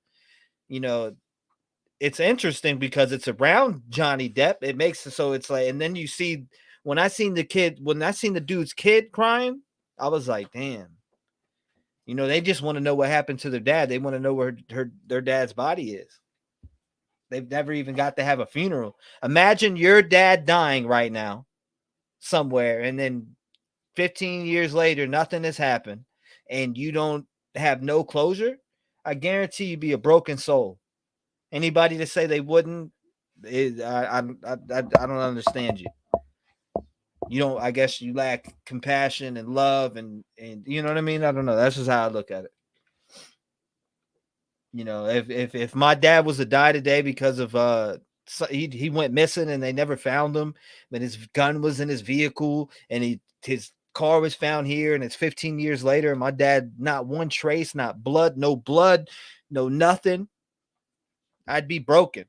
Speaker 2: it's interesting because it's around Johnny Depp. It makes it so it's like, and then you see when I seen the dude's kid crying, I was like, damn. They just want to know what happened to their dad. They want to know where their dad's body is. They've never even got to have a funeral. Imagine your dad dying right now somewhere, and then 15 years later, nothing has happened, and you don't have no closure. I guarantee you'd be a broken soul. Anybody to say they wouldn't, I don't understand you. You don't. I guess you lack compassion and love, and you know what I mean. I don't know. That's just how I look at it. If my dad was to die today because of he went missing and they never found him, but his gun was in his vehicle and his car was found here, and it's 15 years later, and my dad, not one trace, not blood, no nothing. I'd be broken.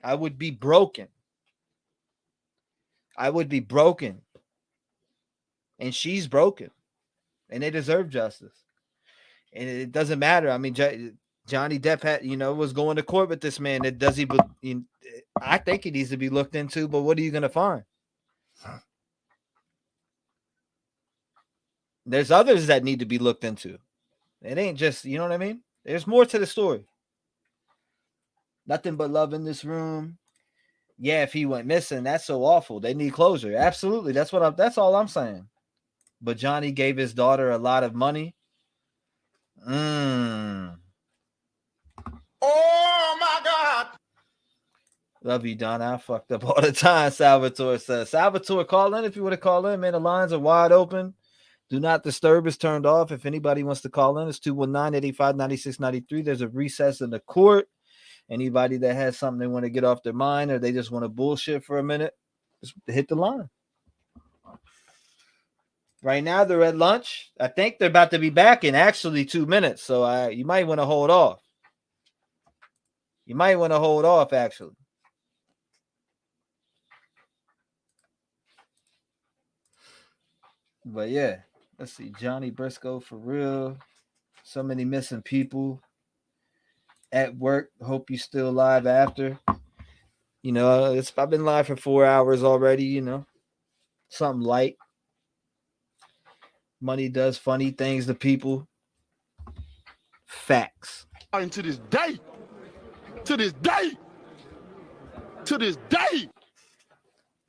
Speaker 2: I would be broken. And she's broken. And they deserve justice. And it doesn't matter. I mean, Johnny Depp was going to court with this man. I think it needs to be looked into, but what are you going to find? There's others that need to be looked into. It ain't just, you know what I mean? There's more to the story. Nothing but love in this room. Yeah, if he went missing, that's so awful. They need closure. Absolutely. That's all I'm saying. But Johnny gave his daughter a lot of money. Oh
Speaker 6: my God.
Speaker 2: Love you, Donna. I fucked up all the time, Salvatore says. Salvatore, call in if you want to call in, man. The lines are wide open. Do not disturb is turned off. If anybody wants to call in, it's 219-885-9693. There's a recess in the court. Anybody that has something they want to get off their mind or they just want to bullshit for a minute, just hit the line. Right now, they're at lunch. I think they're about to be back in actually 2 minutes. So you might want to hold off. Actually. But yeah, let's see. Johnny Briscoe, for real. So many missing people at work. Hope you still alive after. I've been live for 4 hours already, something light. Money does funny things to people. Facts.
Speaker 6: And to this day.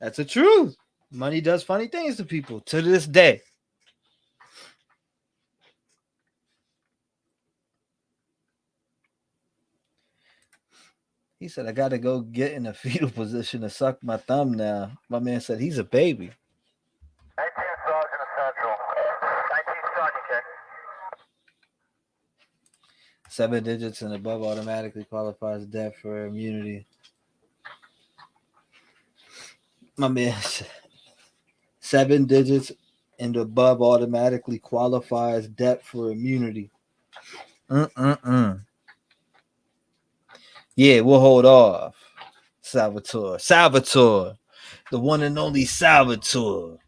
Speaker 2: That's the truth. Money does funny things to people to this day. He said, I got to go get in a fetal position to suck my thumb now. My man said he's a baby.
Speaker 19: 18 Sergeant Central. 19 Sergeant, check.
Speaker 2: 7 digits and above automatically qualifies death for immunity. My man said 7 digits and above automatically qualifies Depp for immunity. Yeah, we'll hold off. Salvatore, the one and only Salvatore.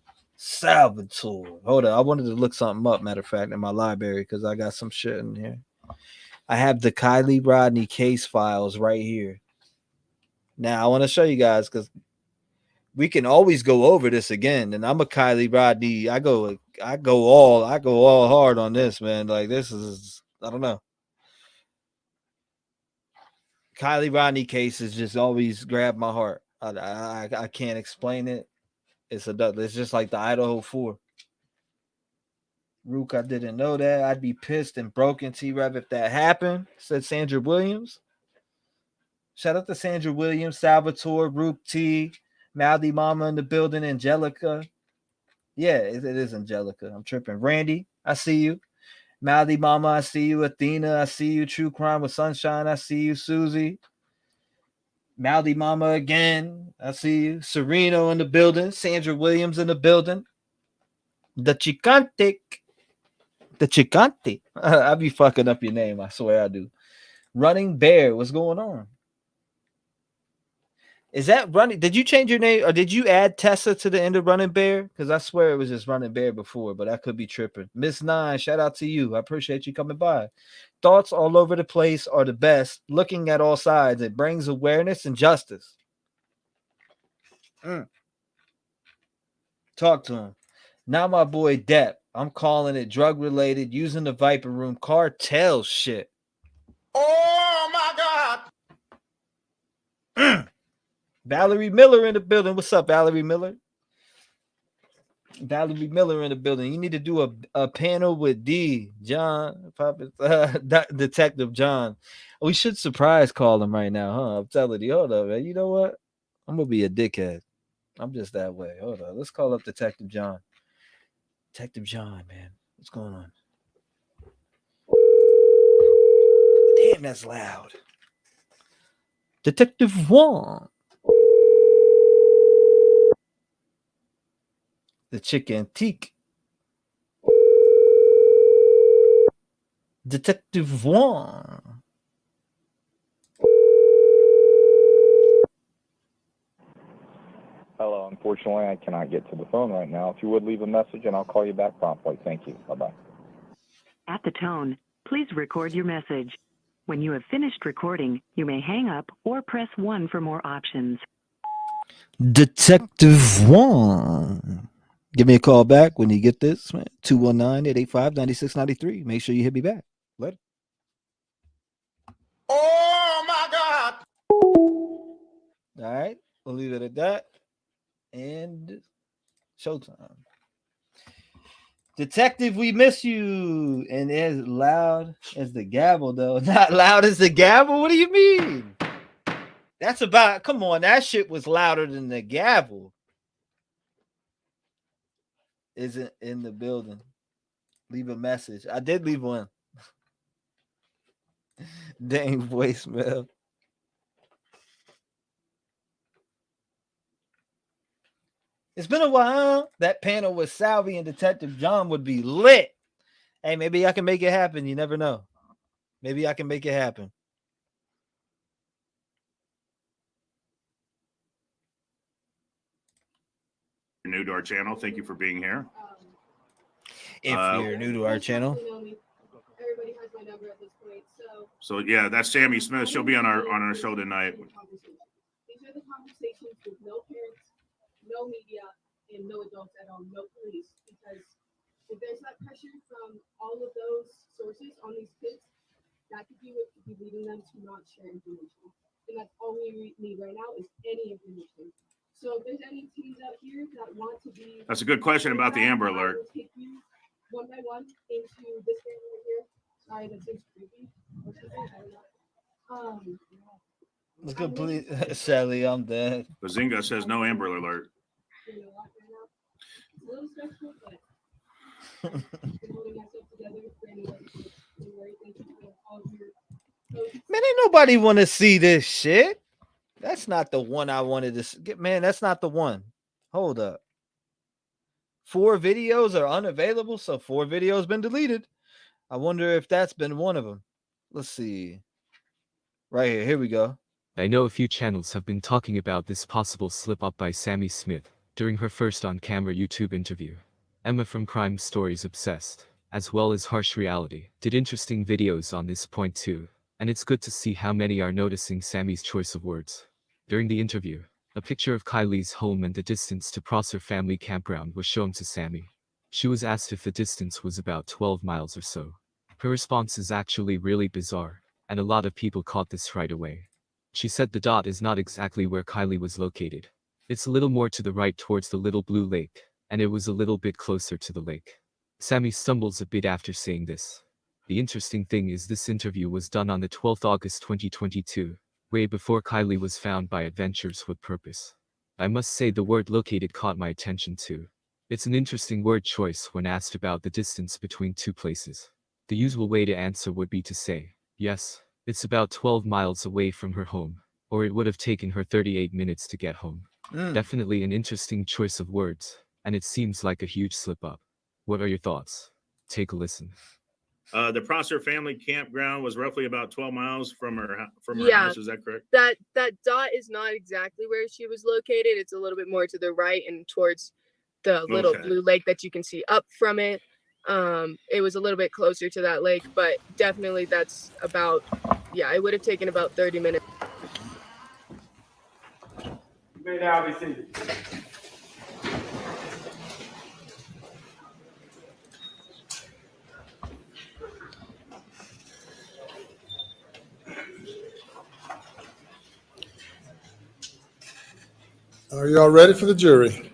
Speaker 2: Hold on, I wanted to look something up. Matter of fact, in my library because I got some shit in here. I have the Kylie Rodney case files right here. Now I want to show you guys because we can always go over this again. And I'm a Kylie Rodney. I go all hard on this, man. Like this is, I don't know. Kylie Rodney case has just always grabbed my heart. I can't explain it. It's just like the Idaho 4. Rook, I didn't know that. I'd be pissed and broken, T-REV, if that happened, said Sandra Williams. Shout out to Sandra Williams, Salvatore, Rook T, Maldy Mama in the building, Angelica. Yeah, it is Angelica. I'm tripping. Randy, I see you. Maldy Mama, I see you. Athena, I see you. True Crime with Sunshine, I see you. Susie. Maldy Mama again, I see you. Sereno in the building. Sandra Williams in the building. The Chicante. I be fucking up your name. I swear I do. Running Bear. What's going on? Is that Running? Did you change your name or did you add Tessa to the end of Running Bear? Because I swear it was just Running Bear before, but I could be tripping. Miss Nine, shout out to you. I appreciate you coming by. Thoughts all over the place are the best. Looking at all sides, it brings awareness and justice. Talk to him. Now my boy Depp. I'm calling it drug related, using the Viper Room cartel shit.
Speaker 6: Oh my
Speaker 2: God. Valerie Miller in the building. What's up, Valerie Miller? Valerie Miller in the building. You need to do a panel with Detective John. We should surprise call him right now, huh? I'm telling you. Hold up, man. You know what? I'm gonna be a dickhead. I'm just that way. Hold on. Let's call up Detective John. Detective John, man. What's going on? Damn, that's loud. Detective Juan. The chick antique. Detective Juan.
Speaker 8: Hello, unfortunately, I cannot get to the phone right now. If you would leave a message, and I'll call you back promptly. Thank you. Bye-bye.
Speaker 20: At the tone, please record your message. When you have finished recording, you may hang up or press 1 for more options.
Speaker 2: Detective Juan. Give me a call back when you get this, man. 219-885-9693. Make sure you hit me back. Later.
Speaker 6: Oh my God.
Speaker 2: All right. We'll leave it at that. And showtime. Detective, we miss you. And as loud as the gavel, though. Not loud as the gavel? What do you mean? That's about, come on, that shit was louder than the gavel. Isn't in the building. Leave a message. I did leave one. Dang voicemail. It's been a while. That panel with Salvi and Detective John would be lit. Hey, maybe I can make it happen. You never know. Maybe I can make it happen.
Speaker 21: You're new to our channel. Thank you for being here.
Speaker 2: If you're new to our channel.
Speaker 24: Everybody has my number at this point.
Speaker 21: So yeah, that's Sammy Smith. She'll be on our show tonight.
Speaker 24: These are the conversations with no parents, no media, and no adults at all, no police. Because if there's that pressure from all of those sources on these kids, that could be what could be leading them to not share information. And that's all we need right now is any information. So if there's any teams out here that want to be,
Speaker 21: That's a good question about the Amber Alert.
Speaker 24: I will take you one by one into this area right here. Sorry, that seems creepy.
Speaker 2: Let's go, please. Sally, I'm dead.
Speaker 21: Bazinga says no Amber Alert.
Speaker 24: It's a little stressful, but I'm holding myself together for anybody. Don't worry, thank you for all of your posts.
Speaker 2: Man, ain't nobody want to see this shit. That's not the one I wanted to get. Man, that's not the one. Hold up. 4 videos are unavailable, so 4 videos been deleted. I wonder if that's been one of them. Let's see. Right here. Here we go.
Speaker 1: I know a few channels have been talking about this possible slip-up by Sammy Smith during her first on-camera YouTube interview. Emma from Crime Stories Obsessed, as well as Harsh Reality, did interesting videos on this point too, and it's good to see how many are noticing Sammy's choice of words. During the interview, a picture of Kylie's home and the distance to Prosser Family Campground was shown to Sammy. She was asked if the distance was about 12 miles or so. Her response is actually really bizarre, and a lot of people caught this right away. She said the dot is not exactly where Kylie was located. It's a little more to the right towards the Little Blue Lake, and it was a little bit closer to the lake. Sammy stumbles a bit after saying this. The interesting thing is this interview was done on the 12th August 2022, way before Kylie was found by Adventures with Purpose. I must say the word located caught my attention too. It's an interesting word choice when asked about the distance between 2 places. The usual way to answer would be to say, yes, it's about 12 miles away from her home, or it would have taken her 38 minutes to get home. Definitely an interesting choice of words, and it seems like a huge slip-up. What are your thoughts? Take a listen.
Speaker 21: The Prosser Family Campground was roughly about 12 miles from her house. Is that correct?
Speaker 4: That dot is not exactly where she was located. It's a little bit more to the right and towards the Little Blue Lake that you can see up from it. It was a little bit closer to that lake, but definitely that's about, it would have taken about 30 minutes.
Speaker 12: You may now be seated.
Speaker 10: Are you all ready for the jury?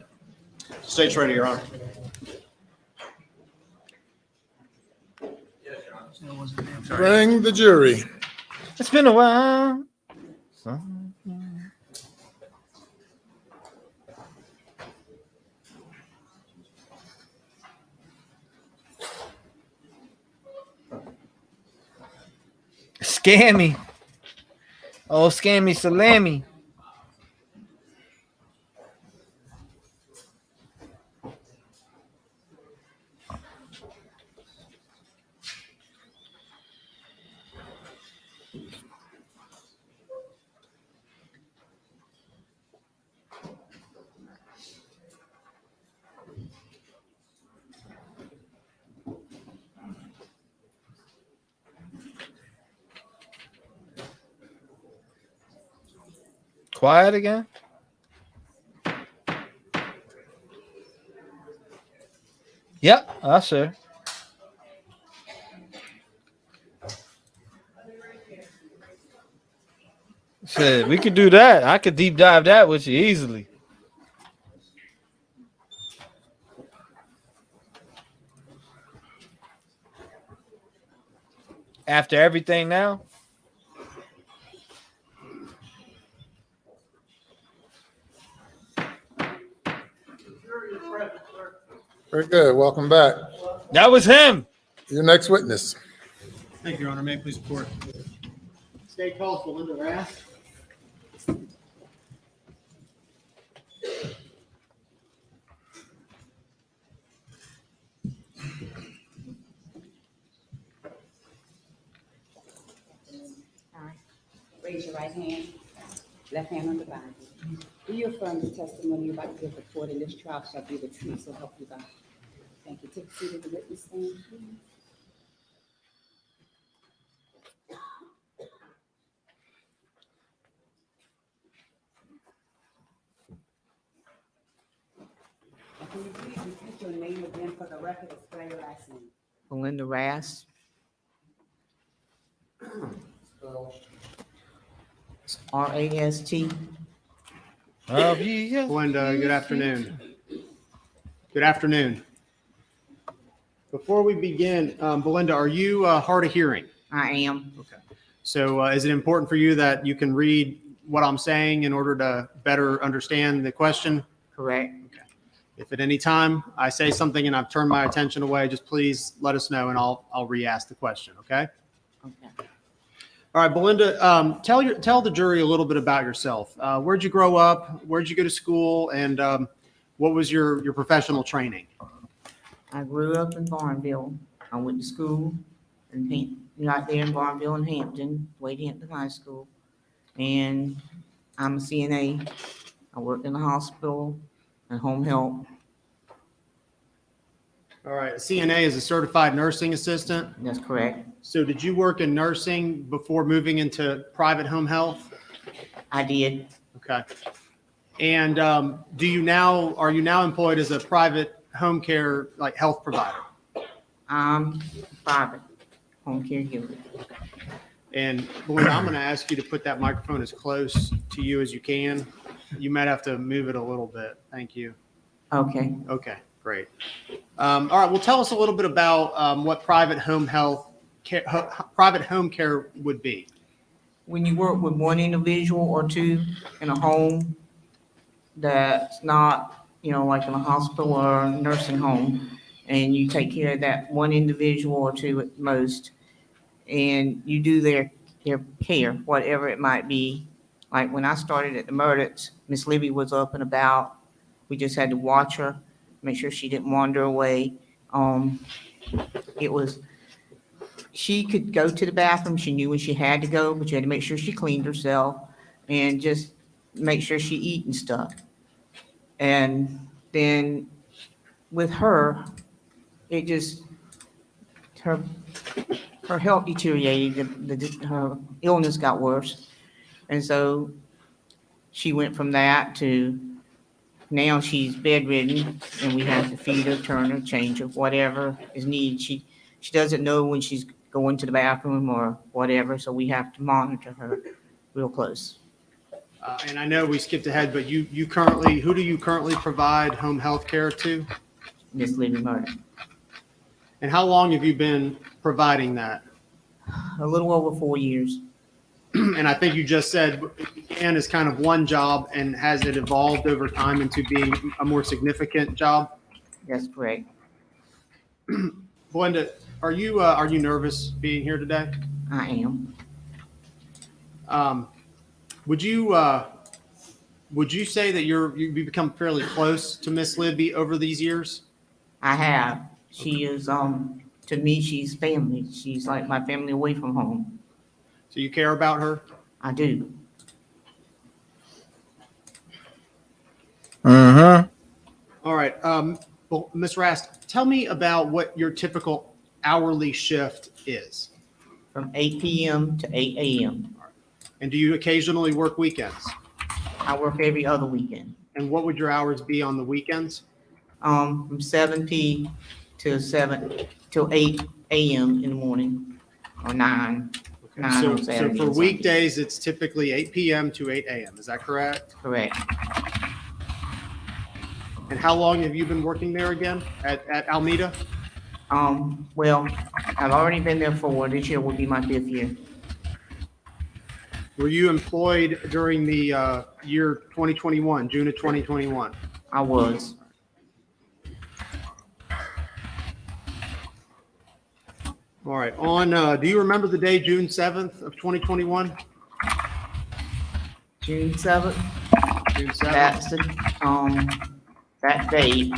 Speaker 22: State's ready, Your Honor.
Speaker 10: Bring the jury.
Speaker 2: It's been a while. Scammy. Oh, scammy salami. Quiet again? Yep, sure. Said we could do that. I could deep dive that with you easily. After everything now?
Speaker 10: Very good. Welcome back.
Speaker 2: That was him.
Speaker 10: Your next witness.
Speaker 22: Thank you, Your Honor. May I please report? State calls Belinda Rass.
Speaker 25: Raise your right hand, left hand on the Bible. Do you affirm the testimony you're about to give before in this trial shall be the truth, so help you God? Thank you. Take a seat at the witness stand, please. And can you please repeat your name again for the record and spell your last name?
Speaker 26: Belinda Rass. R-A-S-T.
Speaker 22: Belinda, good afternoon. Good afternoon. Before we begin, Belinda, are you hard of hearing?
Speaker 26: I am.
Speaker 22: Okay. So is it important for you that you can read what I'm saying in order to better understand the question?
Speaker 26: Correct.
Speaker 22: Okay. If at any time I say something and I've turned my attention away, just please let us know and I'll re-ask the question, okay?
Speaker 26: Okay.
Speaker 22: All right, Belinda, tell the jury a little bit about yourself. Where'd you grow up? Where'd you go to school? And What was your professional training?
Speaker 26: I grew up in Barnville. I went to school right there in Barnville and Hampton, Wade Hampton High School. And I'm a CNA. I worked in the hospital and home health.
Speaker 22: All right. A CNA is a certified nursing assistant.
Speaker 26: That's correct.
Speaker 22: So did you work in nursing before moving into private home health?
Speaker 26: I did.
Speaker 22: Okay. And are you now employed as a private home care, like health provider?
Speaker 26: Private home care giver.
Speaker 22: And Belinda, I'm going to ask you to put that microphone as close to you as you can. You might have to move it a little bit. Thank you.
Speaker 26: Okay.
Speaker 22: Okay, great. All right. Well, tell us a little bit about what private home care would be.
Speaker 26: When you work with one individual or two in a home that's not, like in a hospital or a nursing home, and you take care of that one individual or two at most, and you do their care, whatever it might be. Like when I started at the Murdaughs, Miss Libby was up and about. We just had to watch her, make sure she didn't wander away. She could go to the bathroom. She knew when she had to go, but you had to make sure she cleaned herself and just make sure she eat and stuff. And then with her, her health deteriorated. Her illness got worse. And so she went from that to now she's bedridden, and we have to feed her, turn her, change her, whatever is needed. She doesn't know when she's going to the bathroom or whatever, so we have to monitor her real close.
Speaker 22: And I know we skipped ahead, but who do you currently provide home health care to?
Speaker 26: Miss Libby Murdaugh.
Speaker 22: And how long have you been providing that?
Speaker 26: A little over 4 years.
Speaker 22: And I think you just said Ann is kind of one job, and has it evolved over time into being a more significant job?
Speaker 26: That's correct.
Speaker 22: Belinda, are you nervous being here today?
Speaker 26: I am.
Speaker 22: Would you say that you've become fairly close to Miss Libby over these years?
Speaker 26: I have. She is to me, she's family. She's like my family away from home.
Speaker 22: So you care about her?
Speaker 26: I do.
Speaker 22: All right. Well, Ms. Rast, tell me about what your typical hourly shift is.
Speaker 26: From 8 p.m. to 8 a.m.
Speaker 22: And do you occasionally work weekends?
Speaker 26: I work every other weekend.
Speaker 22: And what would your hours be on the weekends?
Speaker 26: From 7 p. to 8 a.m. in the morning, or 9.
Speaker 22: So for weekdays, it's typically 8 p.m. to 8 a.m. Is that correct?
Speaker 26: Correct.
Speaker 22: And how long have you been working there again at Almeda?
Speaker 26: Well, I've already been there this year will be my 5th year.
Speaker 22: Were you employed during the year 2021, June of 2021?
Speaker 26: I was.
Speaker 22: All right. Do you remember the day, June 7th of 2021?
Speaker 26: June 7th?
Speaker 22: June 7th.
Speaker 26: That's that date.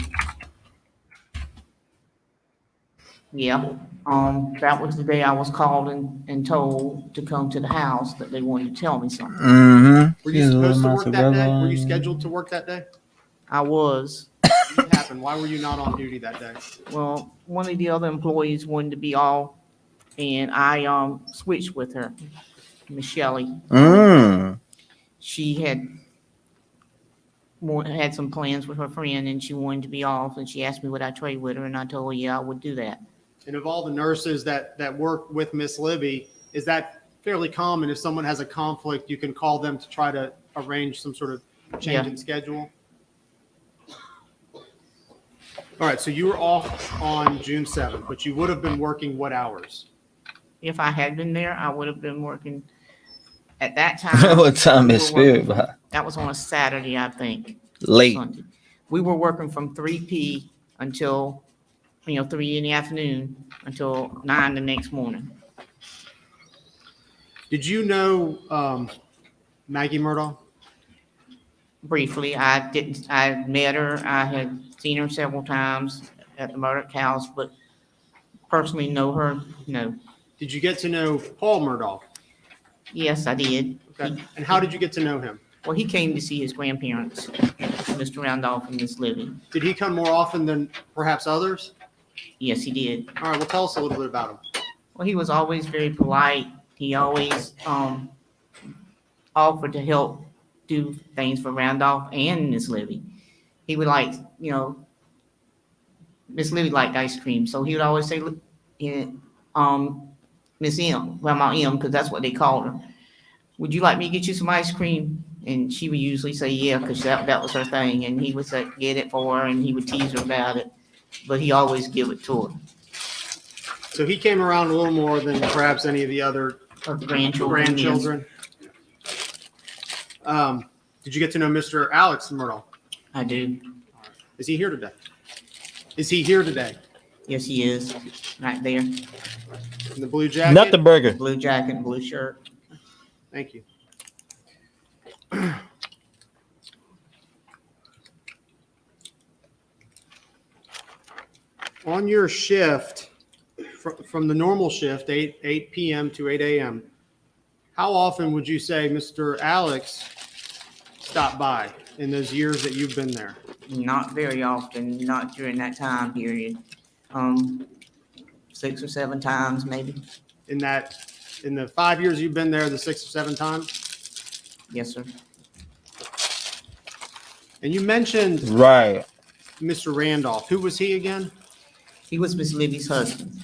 Speaker 26: Yeah. That was the day I was called and told to come to the house that they wanted to tell me something.
Speaker 2: Mm-hmm.
Speaker 22: Were you supposed to work that day? Were you scheduled to work that day?
Speaker 26: I was.
Speaker 22: What happened? Why were you not on duty that day?
Speaker 26: Well, one of the other employees wanted to be off, and I switched with her, Miss Shelley. She had some plans with her friend, and she wanted to be off, and she asked me would I trade with her, and I told her yeah, I would do that.
Speaker 22: And of all the nurses that work with Miss Libby, is that fairly common? If someone has a conflict, you can call them to try to arrange some sort of change in schedule? All right, so you were off on June 7th, but you would have been working what hours?
Speaker 26: If I had been there, I would have been working at that time.
Speaker 2: What time is Spirit by?
Speaker 26: That was on a Saturday, I think.
Speaker 2: Late.
Speaker 26: Sunday. We were working from 3 p. until 3 in the afternoon until 9 the next morning.
Speaker 22: Did you know Maggie Murdaugh?
Speaker 26: briefly. I met her. I had seen her several times at the Murdaugh house, but personally know her, no.
Speaker 22: Did you get to know Paul Murdaugh?
Speaker 26: Yes, I did.
Speaker 22: Okay. And how did you get to know him?
Speaker 26: Well, he came to see his grandparents, Mr. Randolph and Miss Libby.
Speaker 22: Did he come more often than perhaps others?
Speaker 26: Yes, he did.
Speaker 22: All right, well, tell us a little bit about him.
Speaker 26: Well, he was always very polite. He always offered to help do things for Randolph and Miss Libby. He would like, Miss Libby liked ice cream, so he would always say, Miss M, Grandma M, because that's what they called her. Would you like me to get you some ice cream? And she would usually say, yeah, because that was her thing. And he would say, get it for her, and he would tease her about it. But he always give it to her.
Speaker 22: So he came around a little more than perhaps any of the other grandchildren. Did you get to know Mr. Alex Murdaugh?
Speaker 26: I do.
Speaker 22: Is he here today? Is he here today?
Speaker 26: Yes, he is. Right there.
Speaker 22: In the blue jacket?
Speaker 3: Not the burger.
Speaker 26: Blue jacket and blue shirt.
Speaker 22: Thank you. On your shift, from the normal shift, 8 p.m. to 8 a.m., how often would you say Mr. Alex stopped by in those years that you've been there?
Speaker 26: Not very often, not during that time period. 6 or 7 times, maybe.
Speaker 22: In the 5 years you've been there, the 6 or 7 times?
Speaker 26: Yes, sir.
Speaker 22: And you mentioned Mr. Randolph. Who was he again?
Speaker 26: He was Miss Libby's husband.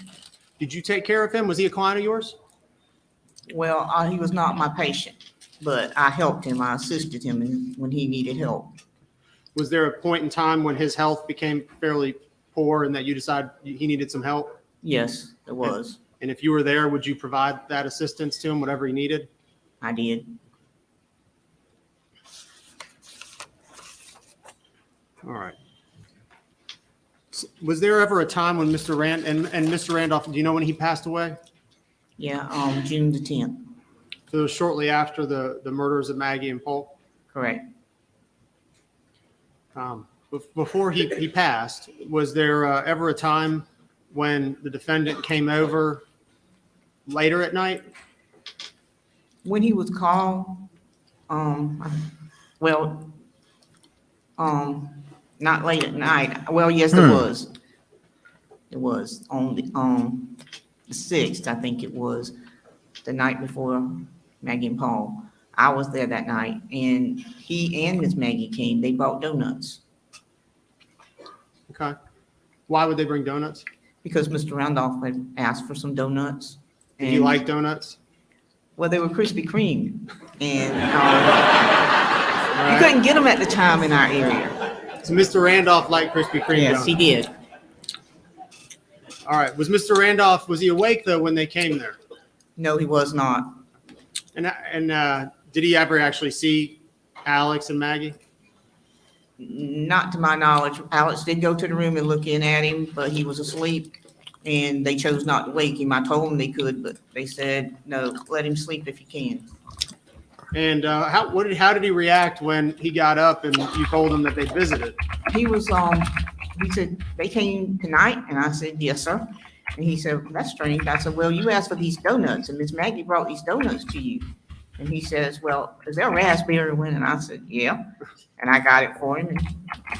Speaker 22: Did you take care of him? Was he a client of yours?
Speaker 26: Well, he was not my patient, but I helped him. I assisted him when he needed help.
Speaker 22: Was there a point in time when his health became fairly poor and that you decided he needed some help?
Speaker 26: Yes, there was.
Speaker 22: And if you were there, would you provide that assistance to him, whatever he needed?
Speaker 26: I did.
Speaker 22: All right. Was there ever a time when Mr. Mr. Randolph, do you know when he passed away?
Speaker 26: Yeah, June the 10th.
Speaker 22: So it was shortly after the murders of Maggie and Paul?
Speaker 26: Correct.
Speaker 22: Before he passed, was there ever a time when the defendant came over later at night?
Speaker 26: When he was called, not late at night. Well, yes, there was. It was on the 6th, I think it was, the night before Maggie and Paul. I was there that night, and he and Miss Maggie came. They brought donuts.
Speaker 22: Okay. Why would they bring donuts?
Speaker 26: Because Mr. Randolph had asked for some donuts.
Speaker 22: Did you like donuts?
Speaker 26: Well, they were Krispy Kreme, and you couldn't get them at the time in our area.
Speaker 22: So Mr. Randolph liked Krispy Kreme
Speaker 26: Yes,
Speaker 22: donuts?
Speaker 26: he did.
Speaker 22: All right. Was Mr. Randolph, was he awake, though, when they came there?
Speaker 26: No, he was not.
Speaker 22: And did he ever actually see Alex and Maggie?
Speaker 26: Not to my knowledge. Alex did go to the room and look in at him, but he was asleep, and they chose not to wake him. I told them they could, but they said, no, let him sleep if he can.
Speaker 22: And how did he react when he got up and you told him that they visited?
Speaker 26: He was, he said, they came tonight, and I said, yes, sir. And he said, that's strange. I said, well, you asked for these donuts, and Miss Maggie brought these donuts to you. And he says, well, is there a raspberry one? And I said, yeah. And I got it for him, and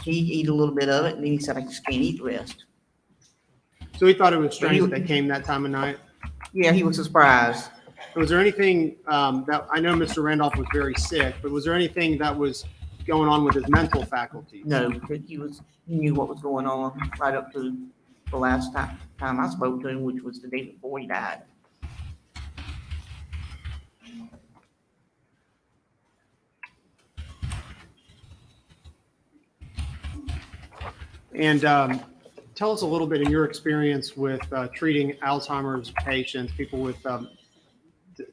Speaker 26: he ate a little bit of it, and then he said, I just can't eat the rest.
Speaker 22: So he thought it was strange that they came that time of night?
Speaker 26: Yeah, he was surprised.
Speaker 22: Was there anything that, I know Mr. Randolph was very sick, but was there anything that was going on with his mental faculties?
Speaker 26: No, he knew what was going on right up to the last time I spoke to him, which was the day before he died.
Speaker 22: And tell us a little bit in your experience with treating Alzheimer's patients, people with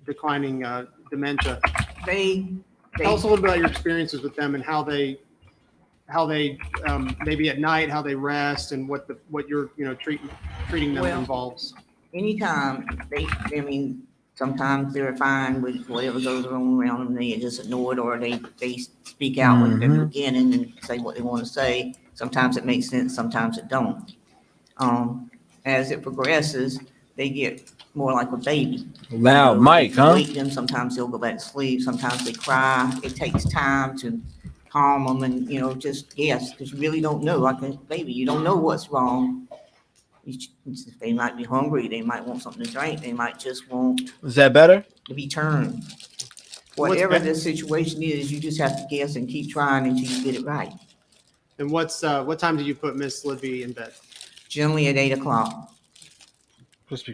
Speaker 22: declining dementia. Tell us a little bit about your experiences with them and how they maybe at night, how they rest, and what treating them involves.
Speaker 26: Anytime Sometimes they're fine with whatever goes on around them. They just ignore it, or they speak out in the beginning and say what they want to say. Sometimes it makes sense, sometimes it don't. As it progresses, they get more like a baby.
Speaker 2: Loud mic,
Speaker 26: You
Speaker 2: huh?
Speaker 26: wake them, sometimes they'll go back to sleep, sometimes they cry. It takes time to calm them and, just guess, because you really don't know. Like a baby, you don't know what's wrong. They might be hungry, they might want something to drink, they might just want
Speaker 2: Is that better?
Speaker 26: to be turned. Whatever the situation is, you just have to guess and keep trying until you get it right.
Speaker 22: And what time did you put Miss Libby in bed?
Speaker 26: Generally at 8 o'clock.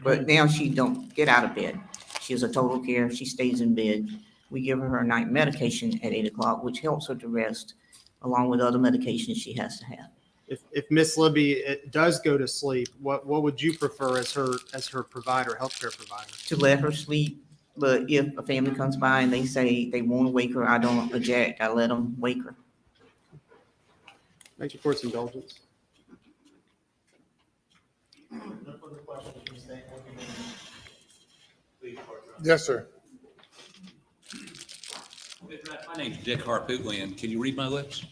Speaker 26: But now she don't get out of bed. She has a total care. She stays in bed. We give her night medication at 8 o'clock, which helps her to rest, along with other medications she has to have.
Speaker 22: If Miss Libby does go to sleep, what would you prefer as her provider, healthcare provider?
Speaker 26: To let her sleep, but if a family comes by and they say they want to wake her, I don't object. I let them wake her.
Speaker 22: Thank you for its indulgence.
Speaker 10: Yes, sir.
Speaker 5: My name's Dick Harpootlian. Can you read my lips?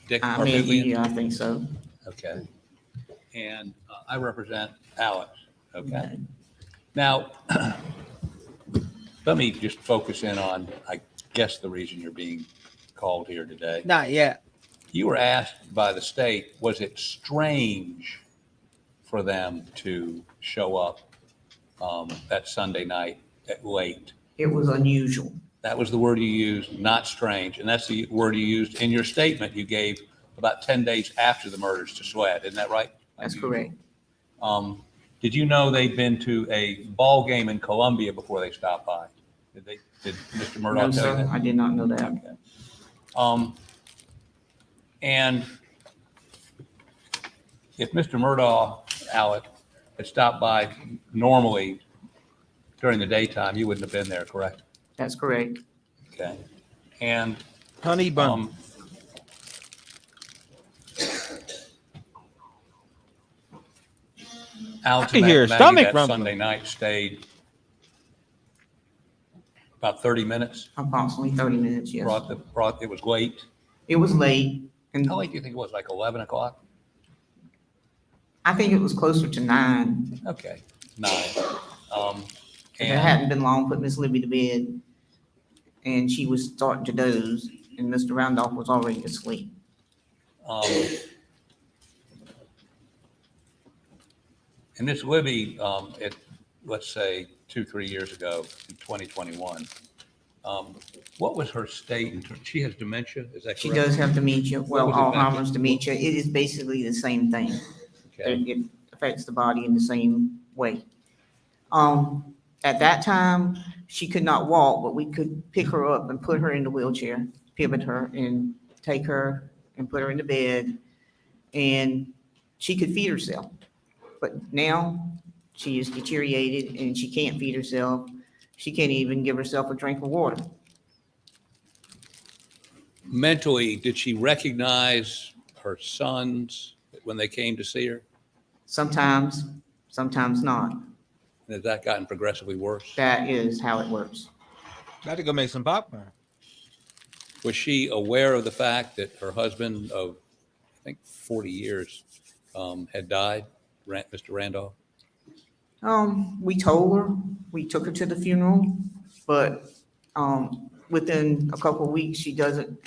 Speaker 5: Dick
Speaker 26: Maybe,
Speaker 5: Harpootlian?
Speaker 26: yeah, I think so.
Speaker 5: Okay. And I represent Alex. Okay. Now, let me just focus in on, I guess, the reason you're being called here today.
Speaker 2: Not yet.
Speaker 5: You were asked by the state, was it strange for them to show up that Sunday night at late?
Speaker 26: It was unusual.
Speaker 5: That was the word you used, not strange. And that's the word you used in your statement you gave about 10 days after the murders to SWAT. Isn't that right?
Speaker 26: That's correct.
Speaker 5: Did you know they'd been to a ball game in Columbia before they stopped by? Did Mr. Murdaugh
Speaker 26: No,
Speaker 5: tell
Speaker 26: sir,
Speaker 5: you that?
Speaker 26: I did not know that.
Speaker 5: Okay. And if Mr. Murdaugh, Alec, had stopped by normally during the daytime, you wouldn't have been there, correct?
Speaker 26: That's correct.
Speaker 5: Okay. And
Speaker 2: honey bun.
Speaker 5: Alex
Speaker 2: I can hear his
Speaker 5: Maggie
Speaker 2: stomach
Speaker 5: that
Speaker 2: rumbling.
Speaker 5: Sunday night stayed about 30 minutes.
Speaker 26: Approximately 30 minutes, yes.
Speaker 5: It was late.
Speaker 26: It was late. And
Speaker 5: how late do you think it was? Like 11 o'clock?
Speaker 26: I think it was closer to 9.
Speaker 5: Okay, 9.
Speaker 26: It hadn't been long, put Miss Libby to bed, and she was starting to doze, and Mr. Randolph was already asleep.
Speaker 5: And Miss Libby, let's say 2-3 years ago, in 2021, what was her state? She has dementia, is that correct?
Speaker 26: She does have dementia,
Speaker 5: What
Speaker 26: well,
Speaker 5: was it back
Speaker 26: Alzheimer's
Speaker 5: then?
Speaker 26: dementia. It is basically the same thing.
Speaker 5: Okay.
Speaker 26: It affects the body in the same way. At that time, she could not walk, but we could pick her up and put her in the wheelchair, pivot her and take her and put her in the bed, and she could feed herself. But now she is deteriorated and she can't feed herself. She can't even give herself a drink of water.
Speaker 5: Mentally, did she recognize her sons when they came to see her?
Speaker 26: Sometimes, sometimes not.
Speaker 5: Has that gotten progressively worse?
Speaker 26: That is how it works.
Speaker 2: Got to go make some popcorn.
Speaker 5: Was she aware of the fact that her husband of, I think, 40 years had died, Mr. Randolph?
Speaker 26: We told her, we took her to the funeral, but within a couple of weeks, she doesn't,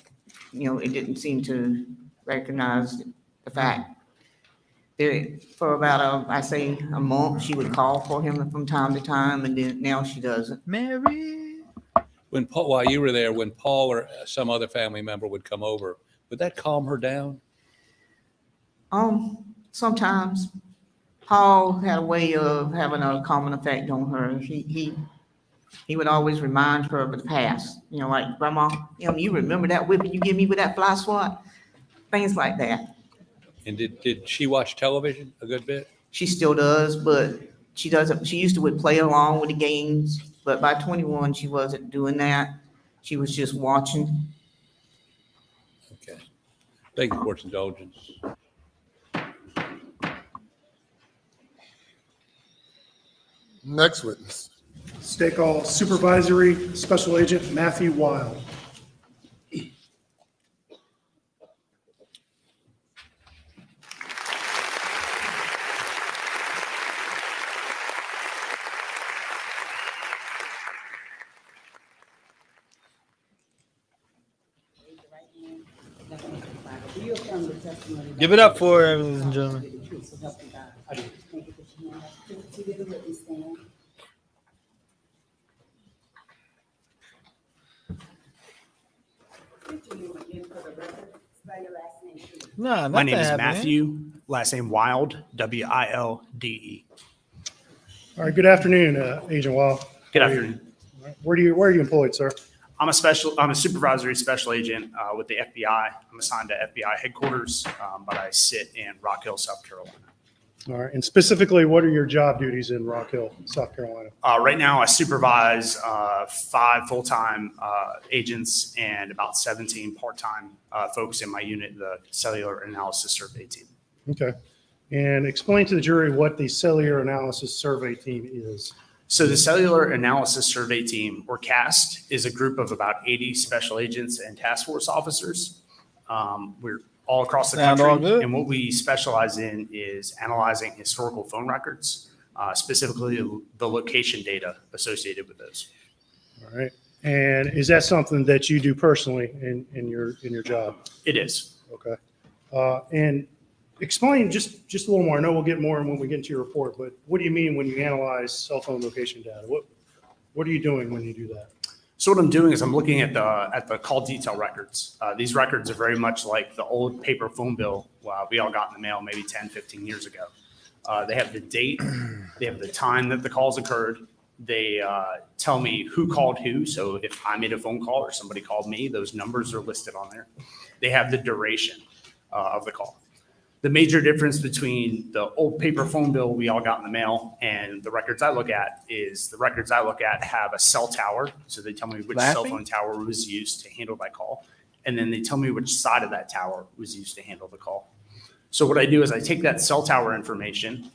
Speaker 26: it didn't seem to recognize the fact. For about, I say, a month, she would call for him from time to time, and then now she doesn't.
Speaker 2: Mary.
Speaker 5: When Paul, while you were there, when Paul or some other family member would come over, would that calm her down?
Speaker 26: Sometimes. Paul had a way of having a calming effect on her. He would always remind her of the past. Like, Grandma, you remember that whipping you gave me with that fly swat? Things like that.
Speaker 5: And did she watch television a good bit?
Speaker 26: She still does, but she doesn't. She used to would play along with the games, but by 21, she wasn't doing that. She was just watching.
Speaker 5: Okay. Thank you for its indulgence.
Speaker 10: Next witness.
Speaker 3: State Call Supervisory Special Agent Matthew Wild.
Speaker 2: Give it up for her, ladies and gentlemen. No,
Speaker 7: my name is Matthew. Last name Wild, W-I-L-D-E.
Speaker 3: All right. Good afternoon, Agent Wild.
Speaker 7: Good afternoon.
Speaker 3: Where are you employed, sir?
Speaker 7: I'm a supervisory special agent with the FBI. I'm assigned to FBI headquarters, but I sit in Rock Hill, South Carolina.
Speaker 3: All right. And specifically, what are your job duties in Rock Hill, South Carolina?
Speaker 7: Right now, I supervise 5 full-time agents and about 17 part-time folks in my unit, the Cellular Analysis Survey Team.
Speaker 3: Okay. And explain to the jury what the Cellular Analysis Survey Team is.
Speaker 7: So the Cellular Analysis Survey Team, or CAST, is a group of about 80 special agents and task force officers. We're all across the country, and what we specialize in is analyzing historical phone records, specifically the location data associated with those.
Speaker 3: All right. And is that something that you do personally in your job?
Speaker 7: It is.
Speaker 3: Okay. And explain just a little more. I know we'll get more when we get into your report, but what do you mean when you analyze cell phone location data? What are you doing when you do that?
Speaker 7: So what I'm doing is I'm looking at the call detail records. These records are very much like the old paper phone bill we all got in the mail maybe 10, 15 years ago. They have the date, they have the time that the calls occurred. They tell me who called who. So if I made a phone call or somebody called me, those numbers are listed on there. They have the duration of the call. The major difference between the old paper phone bill we all got in the mail and the records I look at is the records I look at have a cell tower. So they tell me which cell phone tower was used to handle that call. And then they tell me which side of that tower was used to handle the call. So what I do is I take that cell tower information.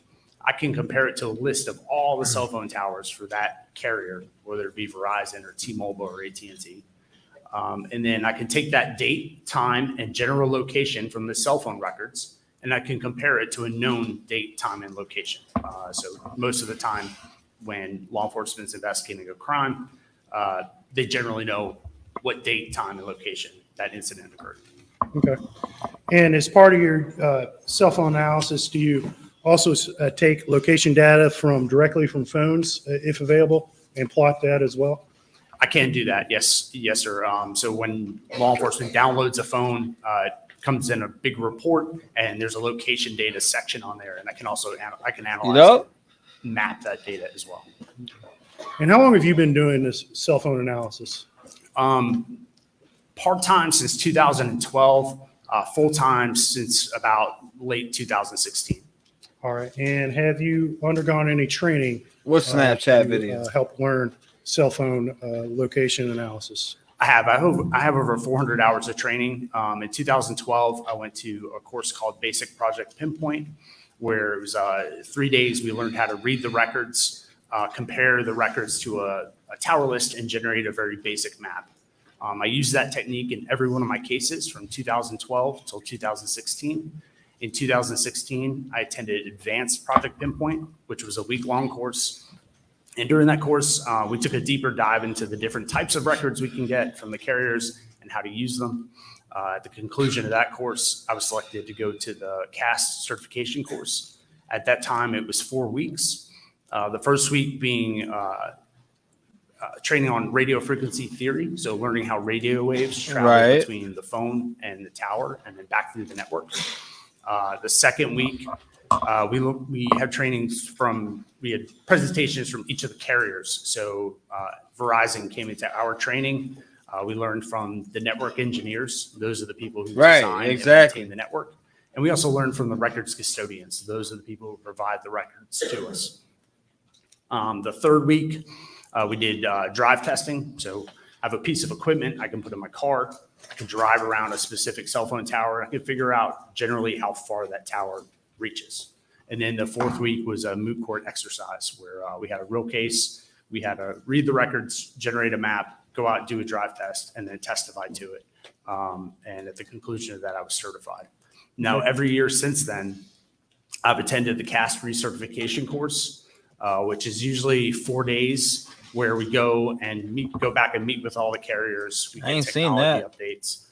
Speaker 7: I can compare it to a list of all the cell phone towers for that carrier, whether it be Verizon or T-Mobile or AT&T. And then I can take that date, time, and general location from the cell phone records, and I can compare it to a known date, time, and location. So most of the time when law enforcement is investigating a crime, they generally know what date, time, and location that incident occurred.
Speaker 3: Okay. And as part of your cell phone analysis, do you also take location data directly from phones, if available, and plot that as well?
Speaker 7: I can do that. Yes, sir. So when law enforcement downloads a phone, it comes in a big report, and there's a location data section on there, and I can also analyze, map that data as well.
Speaker 3: And how long have you been doing this cell phone analysis?
Speaker 7: Part-time since 2012, full-time since about late 2016.
Speaker 3: All right. And have you undergone any training?
Speaker 2: What Snapchat video?
Speaker 3: Help learn cell phone location analysis?
Speaker 7: I have over 400 hours of training. In 2012, I went to a course called Basic Project Pinpoint, where it was 3 days. We learned how to read the records, compare the records to a tower list, and generate a very basic map. I used that technique in every one of my cases from 2012 till 2016. In 2016, I attended Advanced Project Pinpoint, which was a week-long course. And during that course, we took a deeper dive into the different types of records we can get from the carriers and how to use them. At the conclusion of that course, I was selected to go to the CAST certification course. At that time, it was 4 weeks. The first week being training on radio frequency theory, so learning how radio waves travel between the phone and the tower and then back through the network. The second week, we had trainings we had presentations from each of the carriers. So Verizon came into our training. We learned from the network engineers. Those are the people who design and maintain the network. And we also learned from the records custodians. Those are the people who provide the records to us. The third week, we did drive testing. So I have a piece of equipment I can put in my car. I can drive around a specific cell phone tower. I can figure out generally how far that tower reaches. And then the fourth week was a moot court exercise where we had a real case. We had to read the records, generate a map, go out, do a drive test, and then testify to it. And at the conclusion of that, I was certified. Now, every year since then, I've attended the CAST recertification course, which is usually 4 days where we go back and meet with all the carriers. We
Speaker 2: I ain't
Speaker 7: get
Speaker 2: seen
Speaker 7: technology
Speaker 2: that.
Speaker 7: updates.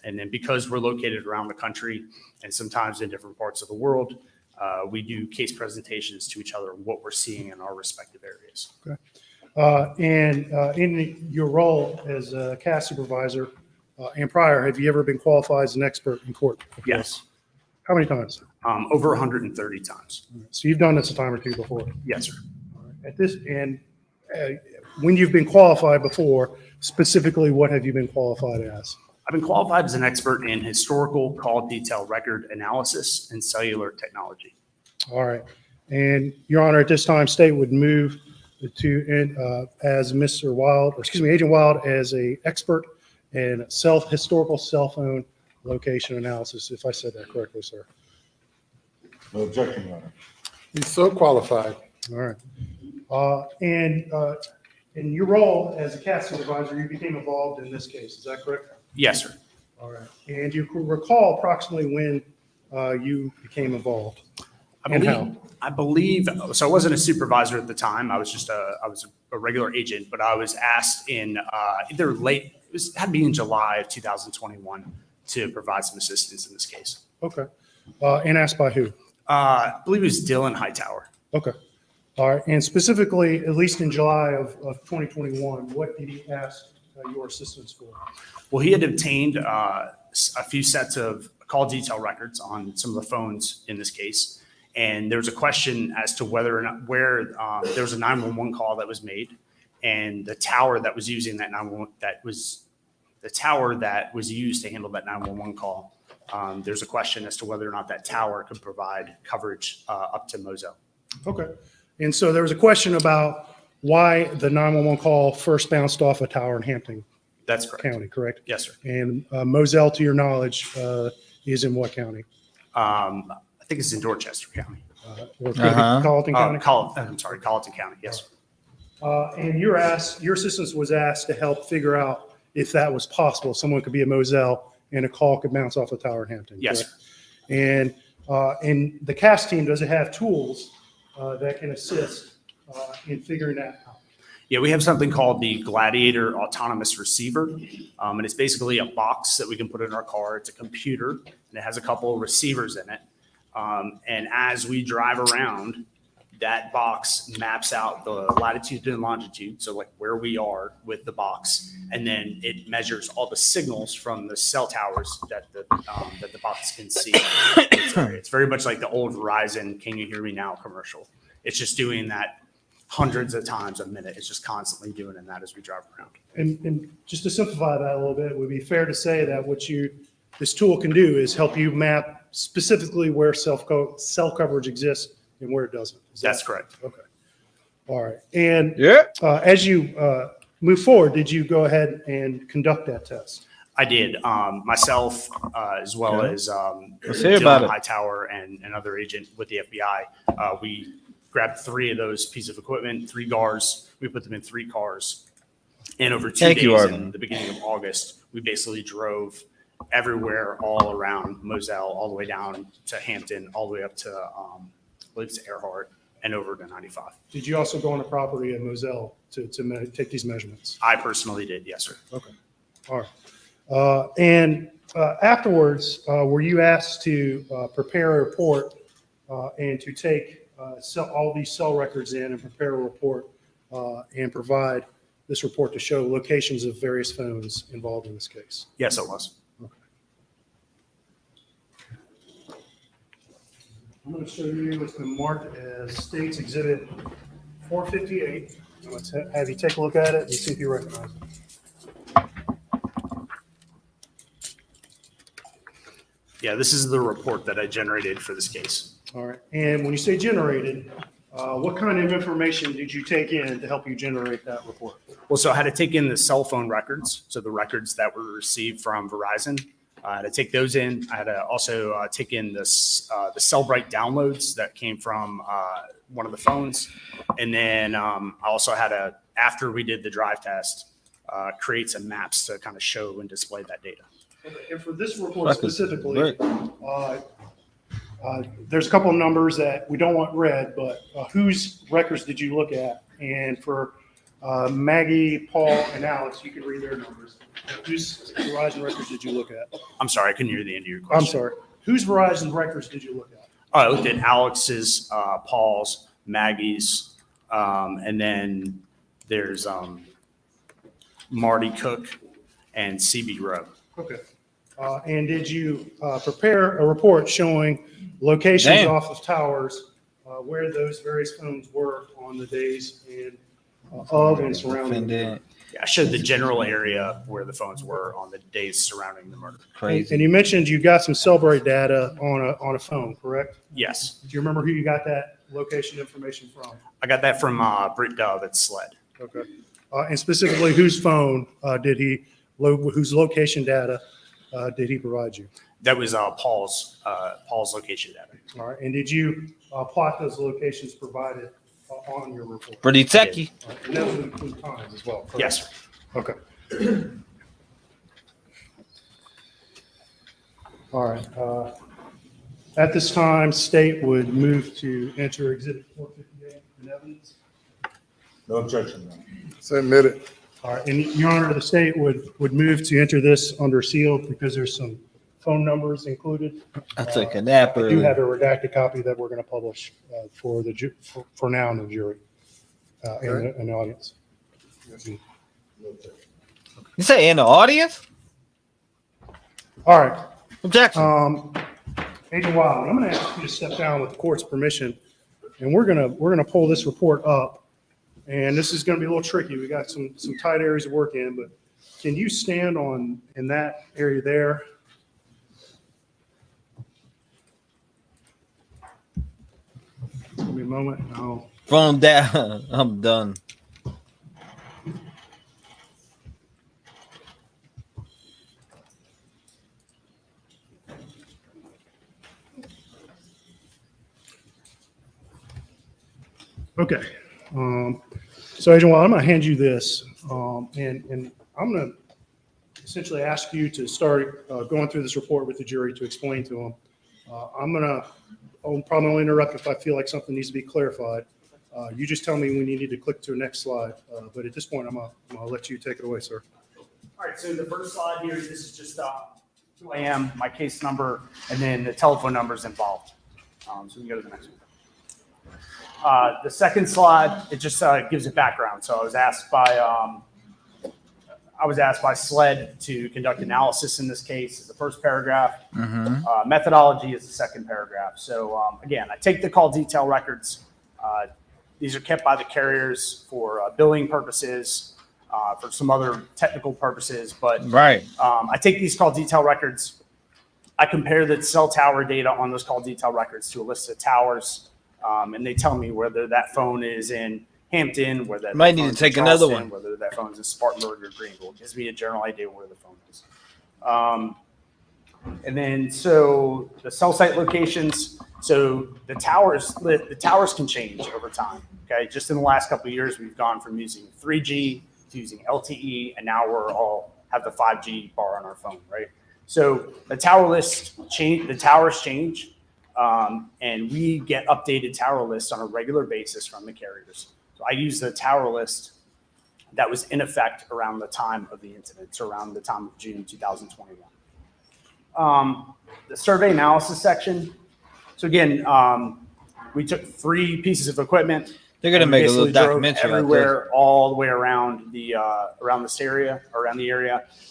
Speaker 7: And then because we're located around the country and sometimes in different parts of the world, we do case presentations to each other, what we're seeing in our respective areas.
Speaker 3: Okay. And in your role as a CAS supervisor and prior, have you ever been qualified as an expert in court?
Speaker 7: Yes.
Speaker 3: How many times?
Speaker 7: Over 130 times.
Speaker 3: So you've done this a time or two before.
Speaker 7: Yes, sir.
Speaker 3: At this, and when you've been qualified before, specifically, what have you been qualified as?
Speaker 7: I've been qualified as an expert in historical call detail record analysis and cellular technology.
Speaker 3: All right. And Your Honor, at this time, state would move to as Mr. Wild, or excuse me, Agent Wild, as a expert in historical cell phone location analysis, if I said that correctly, sir.
Speaker 10: No objection, Your Honor. He's so qualified.
Speaker 3: All right. And in your role as a CAS supervisor, you became involved in this case. Is that correct?
Speaker 7: Yes, sir.
Speaker 3: All right. And you can recall approximately when you became involved and how?
Speaker 7: I believe, so I wasn't a supervisor at the time. I was just a regular agent, but I was asked in either had to be in July of 2021 to provide some assistance in this case.
Speaker 3: Okay. And asked by who?
Speaker 7: I believe it was Dylan Hightower.
Speaker 3: Okay. All right. And specifically, at least in July of 2021, what did he ask your assistance for?
Speaker 7: Well, he had obtained a few sets of call detail records on some of the phones in this case. And there was a question as to whether or not there was a 911 call that was made, and the tower that was using that 911 the tower that was used to handle that 911 call. There's a question as to whether or not that tower could provide coverage up to Moselle.
Speaker 3: Okay. And so there was a question about why the 911 call first bounced off a tower in Hampton.
Speaker 7: That's correct.
Speaker 3: County, correct?
Speaker 7: Yes, sir.
Speaker 3: And Moselle, to your knowledge, is in what county?
Speaker 7: I think it's in Dorchester County.
Speaker 3: Or Colleton County?
Speaker 7: I'm sorry, Colleton County, yes.
Speaker 3: And your assistance was asked to help figure out if that was possible. Someone could be at Moselle and a call could bounce off a tower in Hampton.
Speaker 7: Yes,
Speaker 3: correct? And the CAS team, does it have tools that can assist in figuring that out?
Speaker 7: Yeah, we have something called the Gladiator Autonomous Receiver. And it's basically a box that we can put in our car. It's a computer, and it has a couple of receivers in it. And as we drive around, that box maps out the latitude and longitude, so like where we are with the box, and then it measures all the signals from the cell towers that the box can see. It's very much like the old Verizon "Can you hear me now" commercial. It's just doing that hundreds of times a minute. It's just constantly doing that as we drive around.
Speaker 3: And just to simplify that a little bit, it would be fair to say that what this tool can do is help you map specifically where cell coverage exists and where it doesn't.
Speaker 7: That's correct.
Speaker 3: Okay. All right. And as you move forward, did you go ahead and conduct that test?
Speaker 7: I did. Myself, as well as
Speaker 2: Let's hear about
Speaker 7: Dylan
Speaker 2: it.
Speaker 7: Hightower and another agent with the FBI. We grabbed 3 of those pieces of equipment, 3 GARs. We put them in 3 cars. And over 2 days in the beginning of August, we basically drove everywhere all around Moselle, all the way down to Hampton, all the way up to, I believe it's Earhart, and over to 95.
Speaker 3: Did you also go on the property at Moselle to take these measurements?
Speaker 7: I personally did, yes, sir.
Speaker 3: Okay. All right. And afterwards, were you asked to prepare a report and to take all these cell records in and prepare a report and provide this report to show locations of various phones involved in this case?
Speaker 7: Yes, it was.
Speaker 3: I'm going to show you what's been marked as State's Exhibit 458. Let's have you take a look at it and see if you recognize it.
Speaker 7: Yeah, this is the report that I generated for this case.
Speaker 3: All right. And when you say generated, what kind of information did you take in to help you generate that report?
Speaker 7: Well, so I had to take in the cell phone records, so the records that were received from Verizon, I had to take those in. I had to also take in the Cellbrite downloads that came from one of the phones. And then I also had to, after we did the drive test, create some maps to kind of show and display that data.
Speaker 3: Okay. And for this report specifically, there's a couple of numbers that we don't want read, but whose records did you look at? And for Maggie, Paul, and Alex, you can read their numbers. Whose Verizon records did you look at?
Speaker 7: I'm sorry, I couldn't hear the end of your question.
Speaker 3: I'm sorry. Whose Verizon records did you look at?
Speaker 7: I looked at Alex's, Paul's, Maggie's, and then there's Marty Cook and CB Rowe.
Speaker 3: Okay. And did you prepare a report showing locations off of towers where those various phones were on the days and of and surrounding them?
Speaker 7: Yeah, I showed the general area where the phones were on the days surrounding the murder.
Speaker 3: And you mentioned you got some Cellbrite data on a phone, correct?
Speaker 7: Yes.
Speaker 3: Do you remember who you got that location information from?
Speaker 7: I got that from Britt Dove at SLED.
Speaker 3: Okay. And specifically, whose phone whose location data did he provide you?
Speaker 7: That was Paul's location data.
Speaker 3: All right. And did you plot those locations provided on your report?
Speaker 2: Pretty techie.
Speaker 3: Right. And that would include times as well, correct?
Speaker 7: Yes, sir.
Speaker 3: Okay. All right. At this time, state would move to enter Exhibit 458 in evidence.
Speaker 10: No objection. So admitted.
Speaker 3: All right. And Your Honor, the state would move to enter this under seal because there's some phone numbers included.
Speaker 2: I took a nap
Speaker 3: I do
Speaker 2: earlier.
Speaker 3: have a redacted copy that we're going to publish for now in the jury in the audience.
Speaker 2: You say in the audience?
Speaker 3: All right.
Speaker 2: Objection.
Speaker 3: Agent Wild, I'm going to ask you to step down with the court's permission, and we're going to pull this report up. And this is going to be a little tricky. We got some tight areas to work in, but can you stand in that area there? Give me a moment. I'll
Speaker 2: Phone down. I'm done.
Speaker 3: Okay. So Agent Wild, I'm going to hand you this, and I'm going to essentially ask you to start going through this report with the jury to explain to them. I'll probably only interrupt if I feel like something needs to be clarified. You just tell me when you need to click to the next slide. But at this point, I'm going to let you take it away, sir.
Speaker 7: All right, so the first slide here, this is just who I am, my case number, and then the telephone numbers involved. So we can go to the next one. The second slide, it just gives a background. So I was asked by SLED to conduct analysis in this case is the first paragraph. Methodology is the second paragraph. So again, I take the call detail records. These are kept by the carriers for billing purposes, for some other technical purposes. But I take these call detail records. I compare the cell tower data on those call detail records to a list of towers. And they tell me whether that phone is in Hampton, whether that
Speaker 2: might need to take another one,
Speaker 7: whether that phone is in Spartanburg or Greenville. It gives me a general idea where the phone is. And then so the cell site locations. So the towers can change over time. Okay, just in the last couple of years, we've gone from using 3G to using LTE, and now we're all have the 5G bar on our phone, right? So the tower list change. The towers change. And we get updated tower lists on a regular basis from the carriers. So I use the tower list that was in effect around the time of the incident, so around the time of June 2021. The survey analysis section. So again, we took 3 pieces of equipment.
Speaker 2: They're going to make a little documentary
Speaker 7: everywhere, all the way around the area,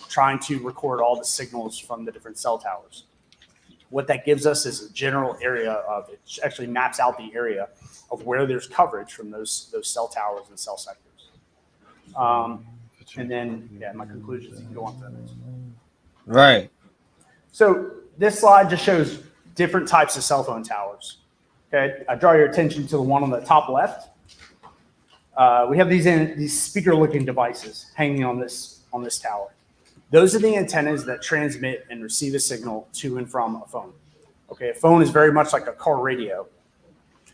Speaker 7: trying to record all the signals from the different cell towers. What that gives us is a general area of it actually maps out the area of where there's coverage from those cell towers and cell sectors. And then, my conclusions, you can go on to that next one.
Speaker 2: Right.
Speaker 7: So this slide just shows different types of cell phone towers. Okay, I draw your attention to the one on the top left. We have these speaker-looking devices hanging on this tower. Those are the antennas that transmit and receive a signal to and from a phone. Okay, a phone is very much like a car radio.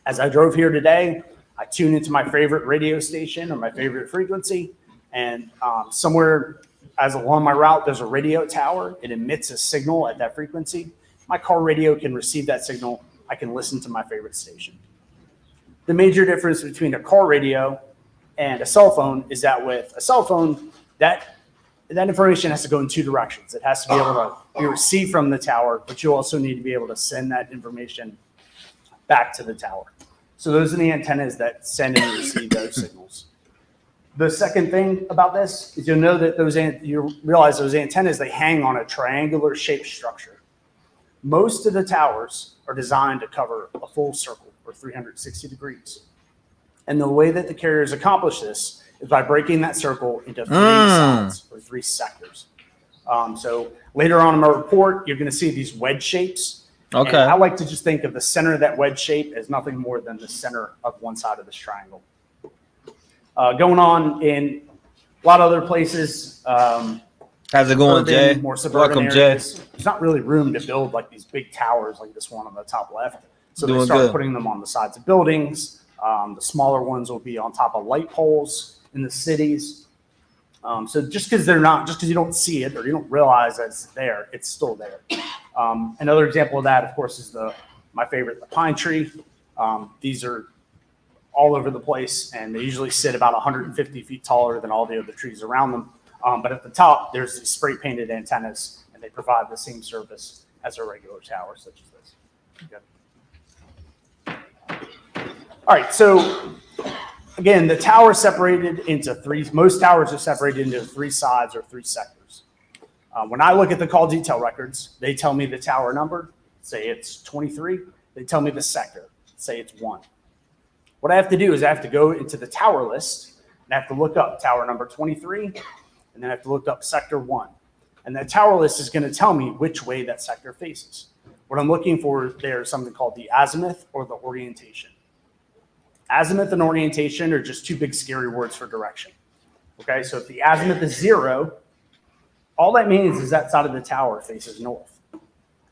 Speaker 7: As I drove here today, I tuned into my favorite radio station or my favorite frequency, and somewhere as along my route, there's a radio tower. It emits a signal at that frequency. My car radio can receive that signal. I can listen to my favorite station. The major difference between a car radio and a cell phone is that with a cell phone, that information has to go in two directions. It has to be able to be received from the tower, but you also need to be able to send that information back to the tower. So those are the antennas that send and receive those signals. The second thing about this is you'll know that you realize those antennas, they hang on a triangular shaped structure. Most of the towers are designed to cover a full circle or 360 degrees. And the way that the carriers accomplish this is by breaking that circle into three sides or three sectors. So later on in my report, you're going to see these wedge shapes.
Speaker 2: Okay.
Speaker 7: And I like to just think of the center of that wedge shape as nothing more than the center of one side of this triangle. Going on in a lot of other places.
Speaker 2: How's it going, Jay?
Speaker 7: More suburban
Speaker 2: Welcome,
Speaker 7: areas,
Speaker 2: Jay.
Speaker 7: there's not really room to build like these big towers like this one on the top left. So they
Speaker 2: Doing
Speaker 7: start
Speaker 2: good.
Speaker 7: putting them on the sides of buildings. The smaller ones will be on top of light poles in the cities. So just because you don't see it or you don't realize that it's there, it's still there. Another example of that, of course, is my favorite, the pine tree. These are all over the place, and they usually sit about 150 feet taller than all the other trees around them. But at the top, there's these spray painted antennas, and they provide the same service as a regular tower, such as this. Okay. All right, so again, the tower is separated into three. Most towers are separated into three sides or three sectors. When I look at the call detail records, they tell me the tower number, say it's 23. They tell me the sector, say it's 1. What I have to do is I have to go into the tower list, and I have to look up tower number 23, and then I have to look up sector 1. And that tower list is going to tell me which way that sector faces. What I'm looking for there is something called the azimuth or the orientation. Azimuth and orientation are just two big scary words for direction. Okay, so if the azimuth is 0, all that means is that side of the tower faces north.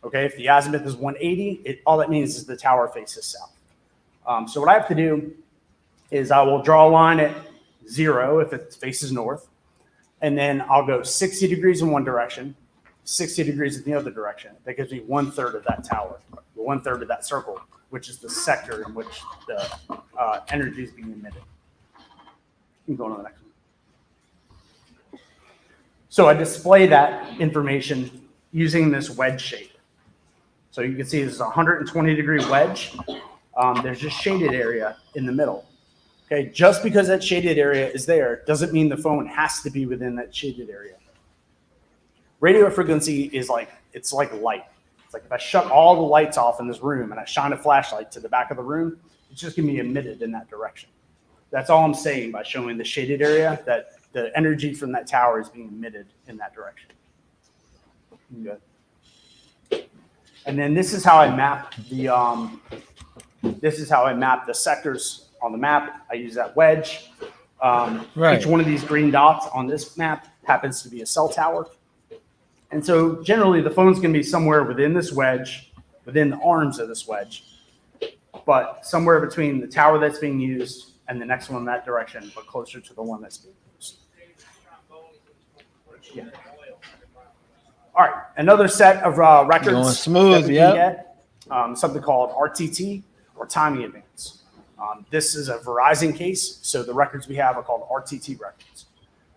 Speaker 7: Okay, if the azimuth is 180, all that means is the tower faces south. So what I have to do is I will draw a line at 0 if it faces north, and then I'll go 60 degrees in one direction, 60 degrees in the other direction. That gives me 1/3 of that tower, 1/3 of that circle, which is the sector in which the energy is being emitted. You can go on to the next one. So I display that information using this wedge shape. So you can see this is a 120-degree wedge. There's just shaded area in the middle. Okay, just because that shaded area is there doesn't mean the phone has to be within that shaded area. Radio frequency is like light. It's like if I shut all the lights off in this room and I shine a flashlight to the back of the room, it's just gonna be emitted in that direction. That's all I'm saying by showing the shaded area, that the energy from that tower is being emitted in that direction. Good. And then this is how I map the sectors on the map. I use that wedge.
Speaker 2: Right.
Speaker 7: Each one of these green dots on this map happens to be a cell tower. And so generally the phone's going to be somewhere within this wedge, within the arms of this wedge, but somewhere between the tower that's being used and the next one in that direction, but closer to the one that's being used. Yeah. All right, another set of records.
Speaker 2: Going smooth,
Speaker 7: that we can get, something called RTT or timing advance. This is a Verizon case, so the records we have are called RTT records.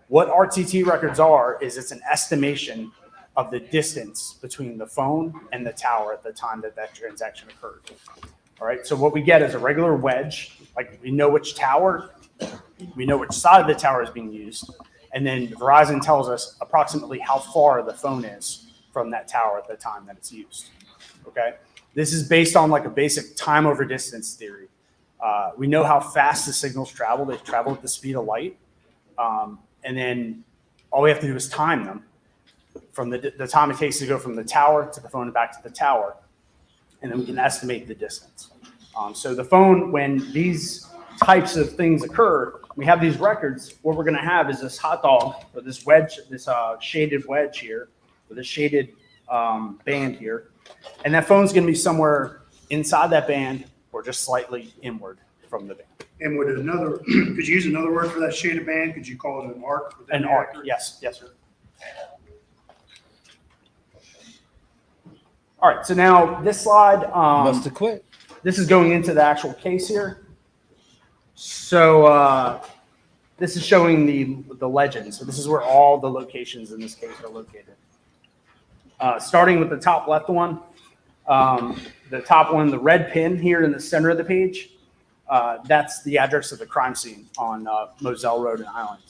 Speaker 7: What RTT records are is it's an estimation of the distance between the phone and the tower at the time that that transaction occurred. All right, so what we get is a regular wedge, like we know which tower, we know which side of the tower is being used, and then Verizon tells us approximately how far the phone is from that tower at the time that it's used. Okay, this is based on like a basic time over distance theory. We know how fast the signals travel. They travel at the speed of light. And then all we have to do is time them from the time it takes to go from the tower to the phone and back to the tower. And then we can estimate the distance. So the phone, when these types of things occur, we have these records. What we're going to have is this hot dog or this wedge, this shaded wedge here, or this shaded band here. And that phone's going to be somewhere inside that band or just slightly inward from the band.
Speaker 3: And would another, could you use another word for that shaded band? Could you call it an arc? Would that
Speaker 7: An
Speaker 3: be
Speaker 7: arc,
Speaker 3: accurate?
Speaker 7: yes, yes, sir. All right, so now this slide,
Speaker 2: Must have quit.
Speaker 7: This is going into the actual case here. So this is showing the legend. So this is where all the locations in this case are located. Starting with the top left one, the top one, the red pin here in the center of the page, that's the address of the crime scene on Moselle Road in Island.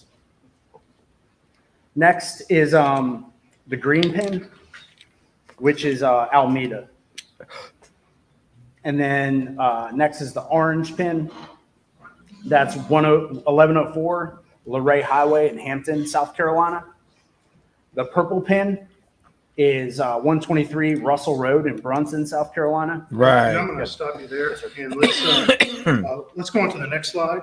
Speaker 7: Next is the green pin, which is Alameda. And then next is the orange pin. That's 1104 Luray Highway in Hampton, South Carolina. The purple pin is 123 Russell Road in Brunson, South Carolina.
Speaker 3: Right. I'm going to stop you there, and let's go on to the next slide.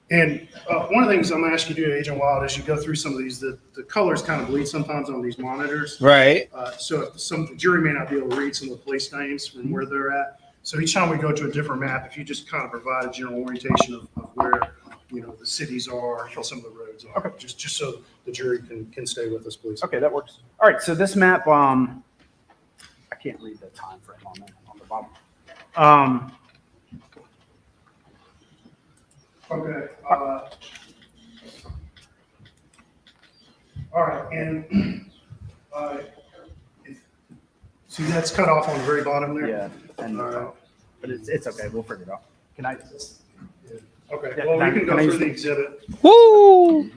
Speaker 3: And one of the things I'm going to ask you to do, Agent Wild, as you go through some of these, the colors kind of bleed sometimes on these monitors.
Speaker 2: Right.
Speaker 3: So if the jury may not be able to read some of the place names from where they're at. So each time we go to a different map, if you just kind of provide a general orientation of where, the cities are, some of the roads are, just so the jury can stay with us, please.
Speaker 7: Okay, that works. All right, so this map, I can't read the time frame on the bottom.
Speaker 3: Okay. All right, and see that's cut off on the very bottom there.
Speaker 7: Yeah, and but it's okay. We'll figure it out. Can I?
Speaker 3: Okay.
Speaker 7: Yeah,
Speaker 3: Well, we can go
Speaker 7: I
Speaker 3: through
Speaker 7: use
Speaker 3: the exhibit.
Speaker 2: Woo!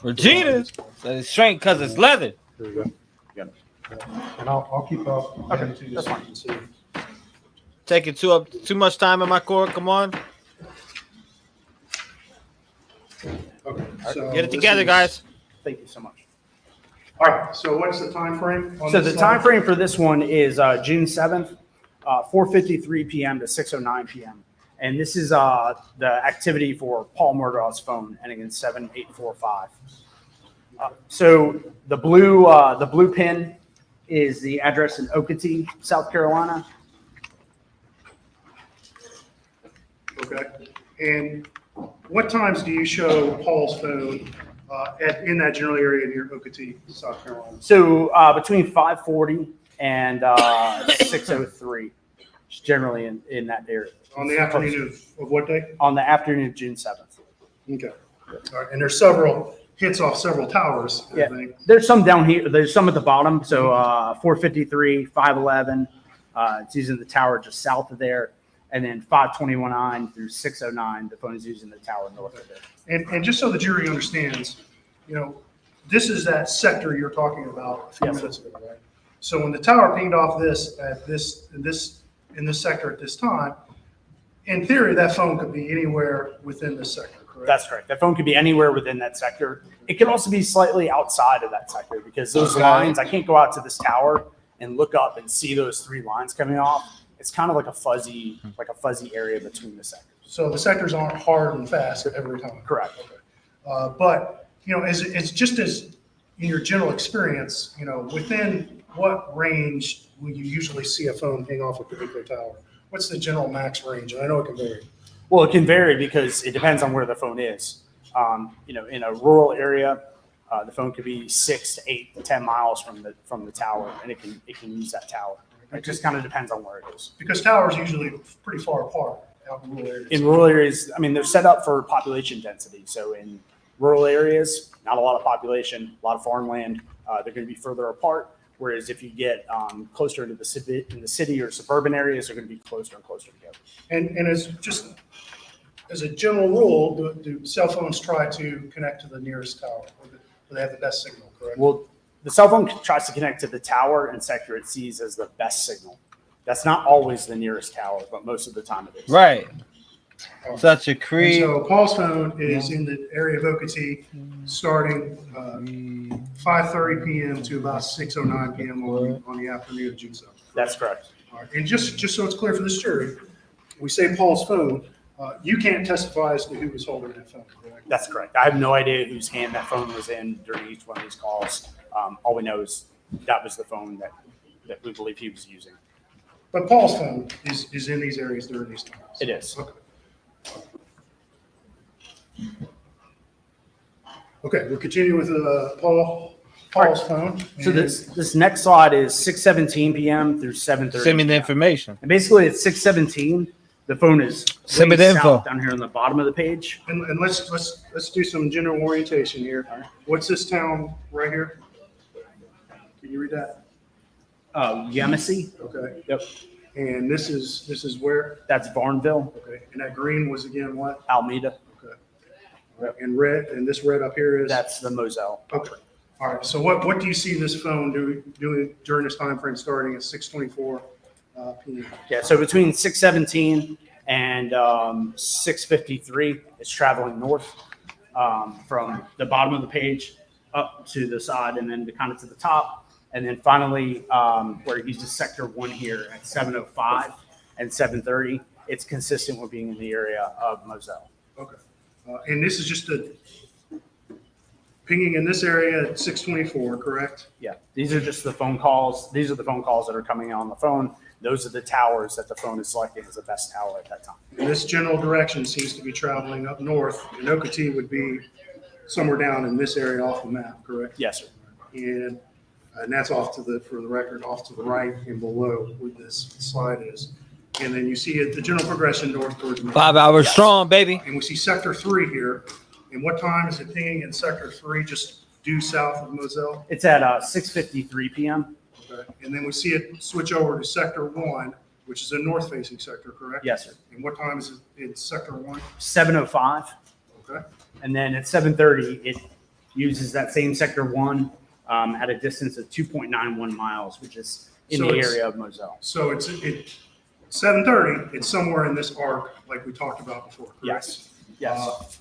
Speaker 3: Regina
Speaker 2: says it's straight because it's leather.
Speaker 3: There we go. Got it. And I'll keep up.
Speaker 7: Okay,
Speaker 3: that's fine.
Speaker 2: Taking too much time in my court. Come on.
Speaker 3: Okay. So
Speaker 2: Get it together, guys.
Speaker 7: Thank you so much.
Speaker 3: All right. So what's the time frame?
Speaker 7: So the time frame for this one is June 7th, 4:53 p.m. to 6:09 p.m. And this is the activity for Paul Murdaugh's phone ending in 7845. So the blue pin is the address in Okatee, South Carolina.
Speaker 3: Okay. And what times do you show Paul's phone in that general area near Okatee, South Carolina?
Speaker 7: So between 5:40 and 6:03, generally in that area.
Speaker 3: On the afternoon of what day?
Speaker 7: On the afternoon of June 7th.
Speaker 3: Okay. All right. And there's several hits off several towers, I think.
Speaker 7: There's some down here. There's some at the bottom. So 453, 511. It's using the tower just south of there. And then 521 through 609, the phone is using the tower north of there.
Speaker 3: And just so the jury understands, this is that sector you're talking about a few minutes ago, right? So when the tower pinged off in this sector at this time, in theory, that phone could be anywhere within this sector, correct?
Speaker 7: That's correct. That phone could be anywhere within that sector. It could also be slightly outside of that sector because those lines, I can't go out to this tower and look up and see those three lines coming off. It's kind of like a fuzzy area between the sectors.
Speaker 3: So the sectors aren't hard and fast every time.
Speaker 7: Correct.
Speaker 3: Okay. But it's just as in your general experience, within what range will you usually see a phone hang off a particular tower? What's the general max range? And I know it can vary.
Speaker 7: Well, it can vary because it depends on where the phone is. In a rural area, the phone could be 6 to 8 to 10 miles from the tower, and it can use that tower. It just kind of depends on where it is.
Speaker 3: Because towers are usually pretty far apart out in rural areas.
Speaker 7: In rural areas, they're set up for population density. So in rural areas, not a lot of population, a lot of farmland, they're going to be further apart. Whereas if you get closer into the city or suburban areas, they're going to be closer and closer together.
Speaker 3: And as a general rule, do cell phones try to connect to the nearest tower? Or do they have the best signal, correct?
Speaker 7: Well, the cell phone tries to connect to the tower and sector it sees as the best signal. That's not always the nearest tower, but most of the time it is.
Speaker 2: Right. Such a creep.
Speaker 3: So Paul's phone is in the area of Okatee, starting 5:30 p.m. to about 6:09 p.m. on the afternoon of June 7th.
Speaker 7: That's correct.
Speaker 3: All right. And just so it's clear for this jury, we say Paul's phone. You can't testify as to who was holding that phone, correct?
Speaker 7: That's correct. I have no idea whose hand that phone was in during each one of these calls. All we know is that was the phone that we believe he was using.
Speaker 3: But Paul's phone is in these areas during these times.
Speaker 7: It is.
Speaker 3: Okay. Okay, we'll continue with Paul's phone.
Speaker 7: So this next slide is 6:17 p.m. through 7:30.
Speaker 2: Send me the information.
Speaker 7: And basically, at 6:17, the phone is
Speaker 2: Send me
Speaker 7: way
Speaker 2: the info.
Speaker 7: south down here on the bottom of the page.
Speaker 3: And let's do some general orientation here. What's this town right here? Can you read that?
Speaker 7: Yamasee.
Speaker 3: Okay.
Speaker 7: Yep.
Speaker 3: And this is where?
Speaker 7: That's Barnville.
Speaker 3: Okay. And that green was again what?
Speaker 7: Alameda.
Speaker 3: Okay. All right. And red, and this red up here is?
Speaker 7: That's the Moselle.
Speaker 3: Okay. All right. So what do you see this phone doing during this time frame starting at 6:24 p.m.?
Speaker 7: Yeah. So between 6:17 and 6:53, it's traveling north from the bottom of the page up to the side and then kind of to the top. And then finally, where it uses sector 1 here at 7:05 and 7:30, it's consistent with being in the area of Moselle.
Speaker 3: Okay. And this is just a pinging in this area at 6:24, correct?
Speaker 7: Yeah. These are just the phone calls. These are the phone calls that are coming on the phone. Those are the towers that the phone is selecting as the best tower at that time.
Speaker 3: And this general direction seems to be traveling up north, and Okatee would be somewhere down in this area off the map, correct?
Speaker 7: Yes, sir.
Speaker 3: And that's off to for the record, off to the right and below where this slide is. And then you see the general progression north towards.
Speaker 2: 5 hours strong, baby.
Speaker 3: And we see sector 3 here. And what time is it pinging in sector 3, just due south of Moselle?
Speaker 7: It's at 6:53 p.m.
Speaker 3: Okay. And then we see it switch over to sector 1, which is a north-facing sector, correct?
Speaker 7: Yes, sir.
Speaker 3: And what time is it in sector 1?
Speaker 7: 7:05.
Speaker 3: Okay.
Speaker 7: And then at 7:30, it uses that same sector 1 at a distance of 2.91 miles, which is in
Speaker 3: So
Speaker 7: the
Speaker 3: it's-
Speaker 7: area of Moselle.
Speaker 3: So it's 7:30, it's somewhere in this arc like we talked about before, correct?
Speaker 7: Yes. Yes.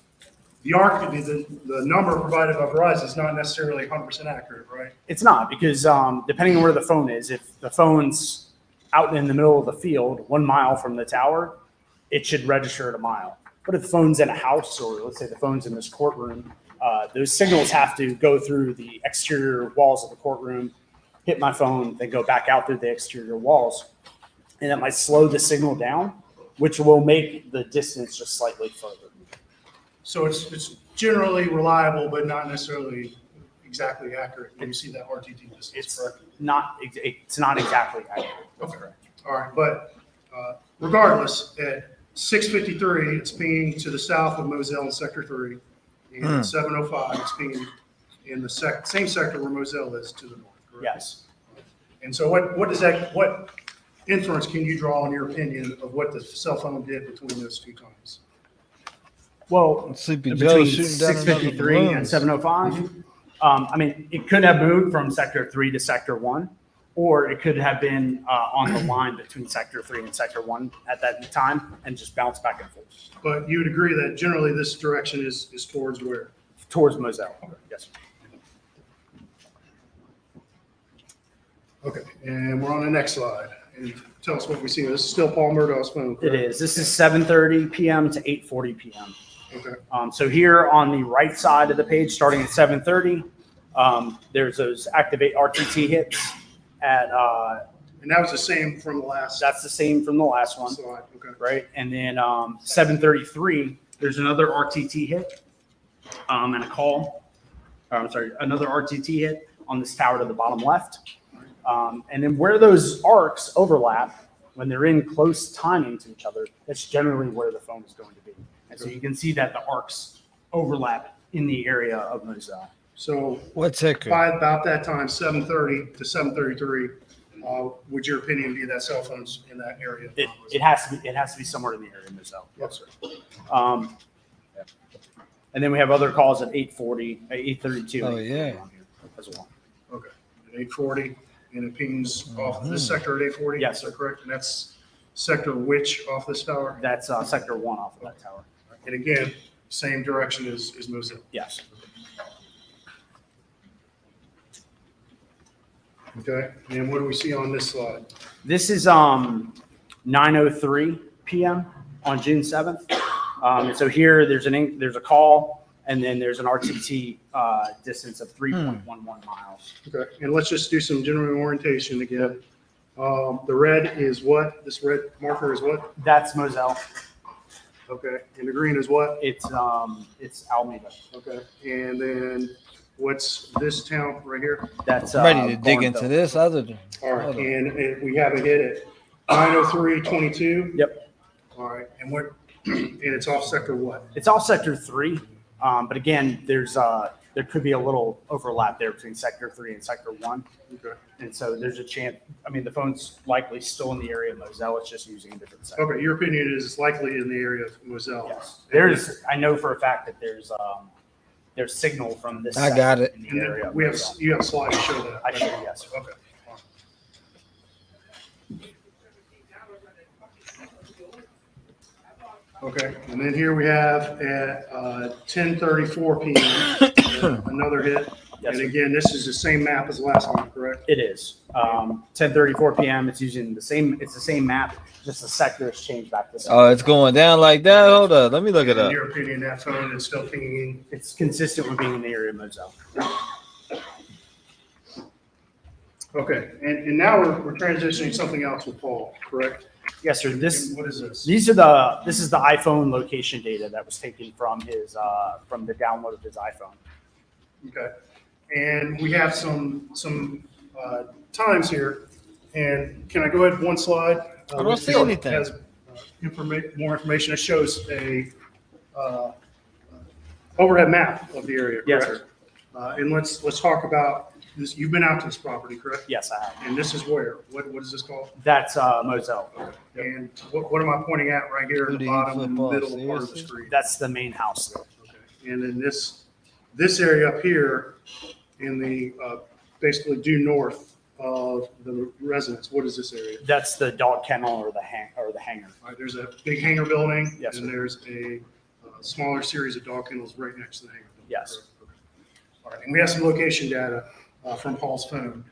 Speaker 3: The arc, the number provided by Verizon is not necessarily 100% accurate, right?
Speaker 7: It's not because depending on where the phone is, if the phone's out in the middle of the field, 1 mile from the tower, it should register at a mile. But if the phone's in a house, or let's say the phone's in this courtroom, those signals have to go through the exterior walls of the courtroom, hit my phone, then go back out through the exterior walls. And that might slow the signal down, which will make the distance just slightly further.
Speaker 3: So it's generally reliable, but not necessarily exactly accurate when you see that RTT distance,
Speaker 7: It's
Speaker 3: correct?
Speaker 7: not exactly accurate.
Speaker 3: Okay. All right, but regardless, at 6:53, it's pinging to the south of Moselle in sector 3. And at 7:05, it's pinging in the same sector where Moselle is to the north, correct?
Speaker 7: Yes.
Speaker 3: And so what inference can you draw in your opinion of what the cell phone did between those two times?
Speaker 7: Well,
Speaker 2: Sleepy Joe
Speaker 7: between
Speaker 2: shooting down another
Speaker 7: 6:53 and
Speaker 2: balloon.
Speaker 7: 7:05, I mean, it could have moved from sector 3 to sector 1, or it could have been on the line between sector 3 and sector 1 at that time and just bounced back and forth.
Speaker 3: But you would agree that generally this direction is towards where?
Speaker 7: Towards Moselle. Yes.
Speaker 3: Okay, and we're on the next slide. And tell us what we see. This is still Paul Murdaugh's phone,
Speaker 7: It
Speaker 3: correct?
Speaker 7: is. This is 7:30 p.m. to 8:40 p.m.
Speaker 3: Okay.
Speaker 7: So here on the right side of the page, starting at 7:30, there's those activate RTT hits at.
Speaker 3: And that was the same from the last.
Speaker 7: That's the same from the last one.
Speaker 3: Slide. Okay.
Speaker 7: Right? And then 7:33, there's another RTT hit and a call. I'm sorry, another RTT hit on this tower to the bottom left. And then where those arcs overlap, when they're in close timing to each other, that's generally where the phone is going to be. And so you can see that the arcs overlap in the area of Moselle.
Speaker 3: So
Speaker 2: What's ticker?
Speaker 3: by about that time, 7:30 to 7:33, would your opinion be that cell phones in that area?
Speaker 7: It has to be somewhere in the area of Moselle.
Speaker 3: Yes, sir.
Speaker 7: And then we have other calls at 8:40, 8:32.
Speaker 2: Oh, yeah.
Speaker 7: As well.
Speaker 3: Okay. At 8:40, and it pings off this sector at 8:40?
Speaker 7: Yes,
Speaker 3: Is that
Speaker 7: sir.
Speaker 3: correct? And that's sector which off this tower?
Speaker 7: That's sector 1 off of that tower.
Speaker 3: And again, same direction as Moselle?
Speaker 7: Yes.
Speaker 3: Okay, and what do we see on this slide?
Speaker 7: This is 9:03 p.m. on June 7th. And so here there's a call, and then there's an RTT distance of 3.11 miles.
Speaker 3: Okay, and let's just do some general orientation again. The red is what? This red marker is what?
Speaker 7: That's Moselle.
Speaker 3: Okay, and the green is what?
Speaker 7: It's Alameda.
Speaker 3: Okay, and then what's this town right here?
Speaker 7: That's
Speaker 2: I'm ready to dig into this other.
Speaker 3: All right, and we have a hit at 90322.
Speaker 7: Yep.
Speaker 3: All right, and what? And it's off sector what?
Speaker 7: It's all sector 3, but again, there could be a little overlap there between sector 3 and sector 1.
Speaker 3: Okay.
Speaker 7: And so there's a chance. I mean, the phone's likely still in the area of Moselle. It's just using a different sector.
Speaker 3: Okay, your opinion is it's likely in the area of Moselle.
Speaker 7: Yes. I know for a fact that there's signal from this.
Speaker 2: I got it.
Speaker 7: In the area of
Speaker 3: You
Speaker 7: Moselle.
Speaker 3: have a slide to show that.
Speaker 7: I should, yes.
Speaker 3: Okay. Okay, and then here we have at 10:34 p.m. another hit.
Speaker 7: Yes,
Speaker 3: And
Speaker 7: sir.
Speaker 3: again, this is the same map as last time, correct?
Speaker 7: It is 10:34 p.m. It's using the same. It's the same map. Just the sector has changed back to.
Speaker 2: Oh, it's going down like that. Hold up, let me look it
Speaker 3: In
Speaker 2: up.
Speaker 3: your opinion, that phone is still pinging?
Speaker 7: It's consistent with being in the area of Moselle.
Speaker 3: Okay, and now we're transitioning something else with Paul, correct?
Speaker 7: Yes, sir.
Speaker 3: What is this?
Speaker 7: This is the iPhone location data that was taken from his from the download of his iPhone.
Speaker 3: Okay, and we have some times here, and can I go ahead one slide?
Speaker 2: I don't see anything.
Speaker 3: Has more information. It shows a overhead map of the area,
Speaker 7: Yes,
Speaker 3: correct? And let's talk about this. You've been out to this property, correct?
Speaker 7: Yes, I have.
Speaker 3: And this is where? What is this called?
Speaker 7: That's Moselle.
Speaker 3: And what am I pointing at right here in the bottom, in the middle part of the screen?
Speaker 7: That's the main house there.
Speaker 3: Okay. And then this area up here in the basically due north of the residence, what is this area?
Speaker 7: That's the dog kennel or the hangar.
Speaker 3: All right, there's a big hangar building.
Speaker 7: Yes,
Speaker 3: and
Speaker 7: sir.
Speaker 3: there's a smaller series of dog kennels right next to the hangar building.
Speaker 7: Yes.
Speaker 3: Okay. All right, and we have some location data from Paul's phone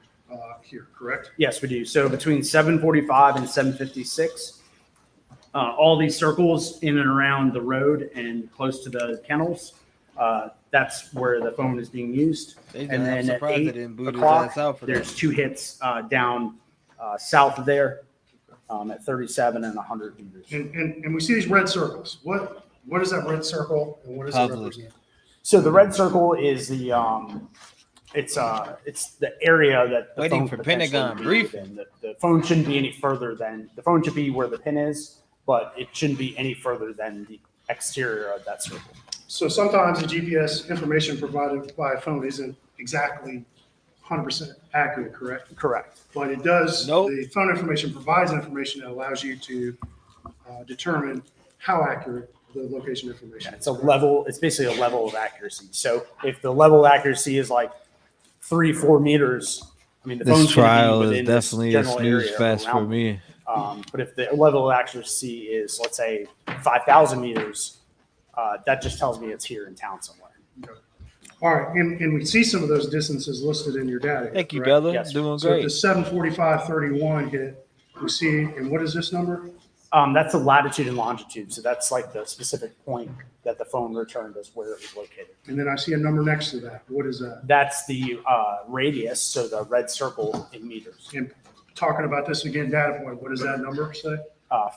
Speaker 3: here, correct?
Speaker 7: Yes, we do. So between 7:45 and 7:56, all these circles in and around the road and close to the kennels, that's where the phone is being used. And then at 8 o'clock, there's 2 hits down south of there at 37 and 100 meters.
Speaker 3: And we see these red circles. What is that red circle and what does it represent?
Speaker 7: So the red circle is the it's the area that the
Speaker 2: Waiting
Speaker 7: phone
Speaker 2: for
Speaker 7: potentially
Speaker 2: Pentagon
Speaker 7: would be
Speaker 2: briefing.
Speaker 7: within. The phone shouldn't be any further than the phone should be where the pin is, but it shouldn't be any further than the exterior of that circle.
Speaker 3: So sometimes the GPS information provided by a phone isn't exactly 100% accurate, correct?
Speaker 7: Correct.
Speaker 3: But it does,
Speaker 2: Nope.
Speaker 3: the phone information provides information that allows you to determine how accurate the location information is.
Speaker 7: It's a level. It's basically a level of accuracy. So if the level of accuracy is like 3-4 meters, I mean the
Speaker 2: This
Speaker 7: phone's
Speaker 2: trial
Speaker 7: going to be
Speaker 2: is
Speaker 7: within this
Speaker 2: definitely a
Speaker 7: general
Speaker 2: snooze
Speaker 7: area
Speaker 2: fest for
Speaker 7: around.
Speaker 2: me.
Speaker 7: But if the level of accuracy is, let's say, 5,000 meters, that just tells me it's here in town somewhere.
Speaker 3: All right, and we see some of those distances listed in your data.
Speaker 2: Thank you,
Speaker 3: correct?
Speaker 2: brother.
Speaker 7: Yes.
Speaker 2: Doing
Speaker 3: So at
Speaker 2: great.
Speaker 3: the 74531 hit, we see, and what is this number?
Speaker 7: That's the latitude and longitude. So that's like the specific point that the phone returned as where it was located.
Speaker 3: And then I see a number next to that. What is that?
Speaker 7: That's the radius, so the red circle in meters.
Speaker 3: And talking about this again, data point, what does that number say?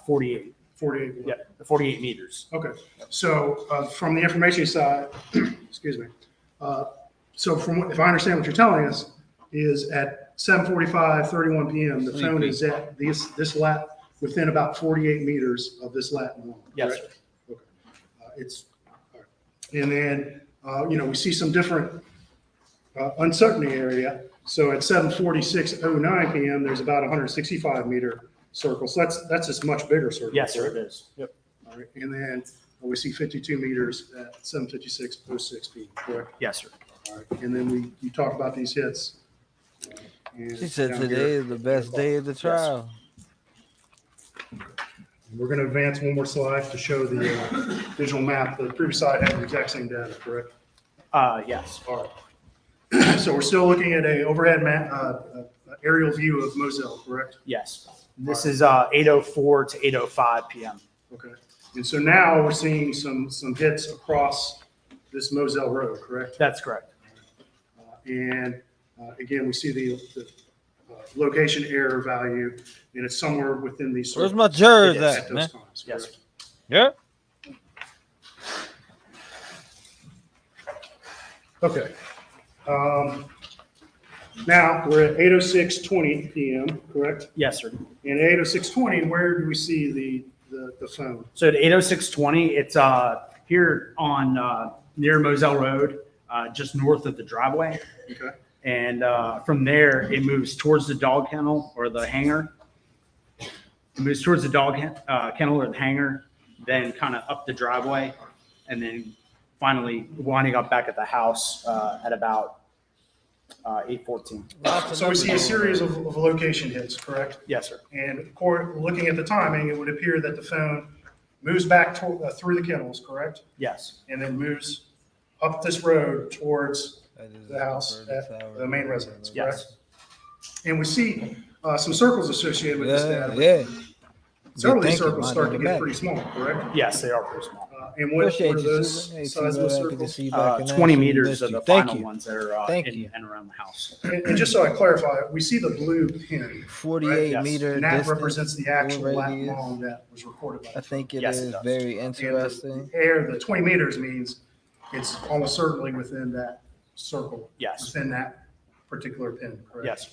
Speaker 7: 48.
Speaker 3: 48.
Speaker 7: Yeah, 48 meters.
Speaker 3: Okay, so from the information side, excuse me. So from, if I understand what you're telling us, is at 7:45:31 p.m., the phone is at this lat within about 48 meters of this lat and long.
Speaker 7: Yes,
Speaker 3: correct? Okay. It's, all right. And then, we see some different uncertainty area. So at 7:46:09 p.m., there's about 165 meter circle. So that's just much bigger circle.
Speaker 7: Yes, sir,
Speaker 3: correct?
Speaker 7: it is. Yep.
Speaker 3: All right. And then we see 52 meters at 7:56:06 p.m. Correct.
Speaker 7: Yes, sir.
Speaker 3: All right. And then you talk about these hits. And
Speaker 2: She said
Speaker 3: down
Speaker 2: today
Speaker 3: here.
Speaker 2: is the best day of the trial.
Speaker 3: We're going to advance one more slide to show the digital map. The previous slide had the exact same data, correct?
Speaker 7: Yes.
Speaker 3: All right. So we're still looking at a overhead map, aerial view of Moselle, correct?
Speaker 7: Yes. This is 8:04 to 8:05 p.m.
Speaker 3: Okay. And so now we're seeing some hits across this Moselle Road, correct?
Speaker 7: That's correct.
Speaker 3: And again, we see the location error value, and it's somewhere within these.
Speaker 2: Where's my jurors
Speaker 3: at
Speaker 2: at,
Speaker 3: those
Speaker 2: man?
Speaker 3: times,
Speaker 7: Yes.
Speaker 3: correct?
Speaker 2: Yeah.
Speaker 3: Okay. Now we're at 8:06:20 p.m., correct?
Speaker 7: Yes, sir.
Speaker 3: And at 8:06:20, where do we see the phone?
Speaker 7: So at 8:06:20, it's here on near Moselle Road, just north of the driveway.
Speaker 3: Okay.
Speaker 7: And from there, it moves towards the dog kennel or the hangar. It moves towards the dog kennel or the hangar, then kind of up the driveway, and then finally winding up back at the house at about 8:14.
Speaker 3: So we see a series of location hits, correct?
Speaker 7: Yes, sir.
Speaker 3: And looking at the timing, it would appear that the phone moves back through the kennels, correct?
Speaker 7: Yes.
Speaker 3: And then moves up this road towards the house at the main residence, correct?
Speaker 7: Yes.
Speaker 3: And we see some circles associated with this data.
Speaker 2: Yeah.
Speaker 3: Several of these
Speaker 2: Thank you,
Speaker 3: circles
Speaker 2: man.
Speaker 3: start to get
Speaker 2: Back.
Speaker 3: pretty small, correct?
Speaker 7: Yes, they are pretty small.
Speaker 3: And what
Speaker 2: Appreciate
Speaker 3: are
Speaker 2: you,
Speaker 3: those
Speaker 2: Susan. Hey,
Speaker 3: size of
Speaker 2: Susan,
Speaker 3: those
Speaker 2: happy to
Speaker 3: circles?
Speaker 2: see you back in
Speaker 7: 20
Speaker 2: action.
Speaker 7: meters
Speaker 2: Missed
Speaker 7: are the
Speaker 2: you. Thank
Speaker 7: final
Speaker 2: you.
Speaker 7: ones that are
Speaker 2: Thank
Speaker 7: in
Speaker 2: you.
Speaker 7: and around the house.
Speaker 3: And just so I clarify, we see the blue pin.
Speaker 2: 48
Speaker 7: Yes.
Speaker 2: meter
Speaker 3: And that
Speaker 2: distance.
Speaker 3: represents the actual
Speaker 2: full
Speaker 3: lat
Speaker 2: radius.
Speaker 3: long that was recorded by
Speaker 2: I
Speaker 3: the
Speaker 2: think it
Speaker 7: Yes, it
Speaker 2: is
Speaker 7: does.
Speaker 2: very
Speaker 3: And
Speaker 2: interesting.
Speaker 3: the 20 meters means it's almost certainly within that circle.
Speaker 7: Yes.
Speaker 3: Within that particular pin, correct?
Speaker 7: Yes.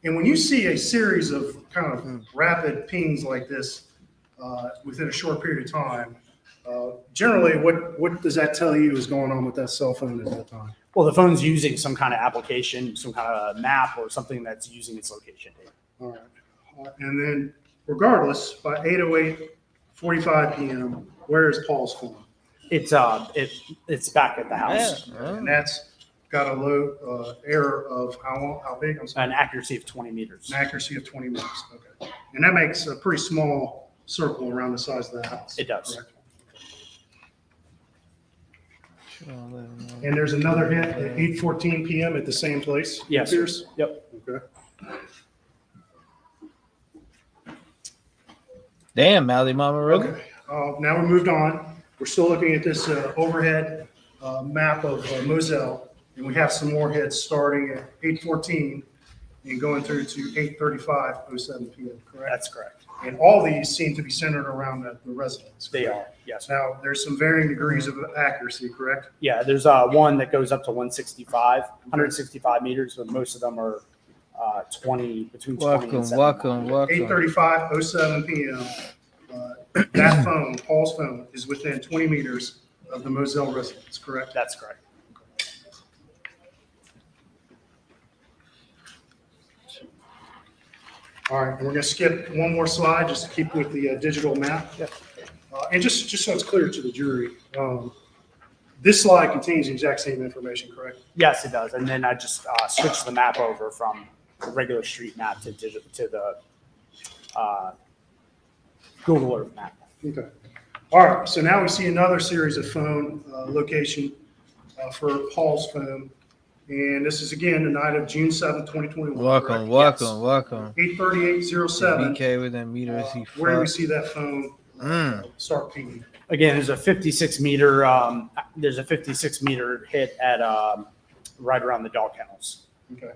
Speaker 3: And when you see a series of kind of rapid pings like this within a short period of time, generally, what does that tell you is going on with that cell phone at that time?
Speaker 7: Well, the phone's using some kind of application, some kind of map or something that's using its location data.
Speaker 3: All right. And then regardless, by 8:08:45 p.m., where is Paul's phone?
Speaker 7: It's back at the house.
Speaker 3: And that's got a low error of how big? I'm sorry.
Speaker 7: An accuracy of 20 meters.
Speaker 3: An accuracy of 20 meters. Okay. And that makes a pretty small circle around the size of the house.
Speaker 7: It does.
Speaker 3: Correct? And there's another hit at 8:14 p.m. at the same place?
Speaker 7: Yes.
Speaker 3: it appears?
Speaker 7: Yep.
Speaker 3: Okay.
Speaker 2: Damn, Mally Mama, really?
Speaker 3: Okay. Now we moved on. We're still looking at this overhead map of Moselle, and we have some more hits starting at 8:14 and going through to 8:35:07 p.m. Correct?
Speaker 7: That's correct.
Speaker 3: And all these seem to be centered around the residence.
Speaker 7: They
Speaker 3: correct?
Speaker 7: are. Yes.
Speaker 3: Now, there's some varying degrees of accuracy, correct?
Speaker 7: Yeah, there's one that goes up to 165 meters, but most of them are 20, between 20 and 70.
Speaker 2: Welcome.
Speaker 3: 8:35:07 p.m. That phone, Paul's phone, is within 20 meters of the Moselle residence, correct?
Speaker 7: That's correct.
Speaker 3: All right, and we're going to skip one more slide just to keep with the digital map. And just so it's clear to the jury, this slide contains the exact same information, correct?
Speaker 7: Yes, it does. And then I just switched the map over from the regular street map to the Google Earth map.
Speaker 3: Okay. All right, so now we see another series of phone location for Paul's phone. And this is again the night of June 7th, 2021.
Speaker 2: Welcome.
Speaker 3: 8:38:07.
Speaker 2: BK within meters.
Speaker 3: Where do we see that phone start pinging?
Speaker 7: Again, there's a 56 meter hit at right around the dog kennels.
Speaker 3: Okay.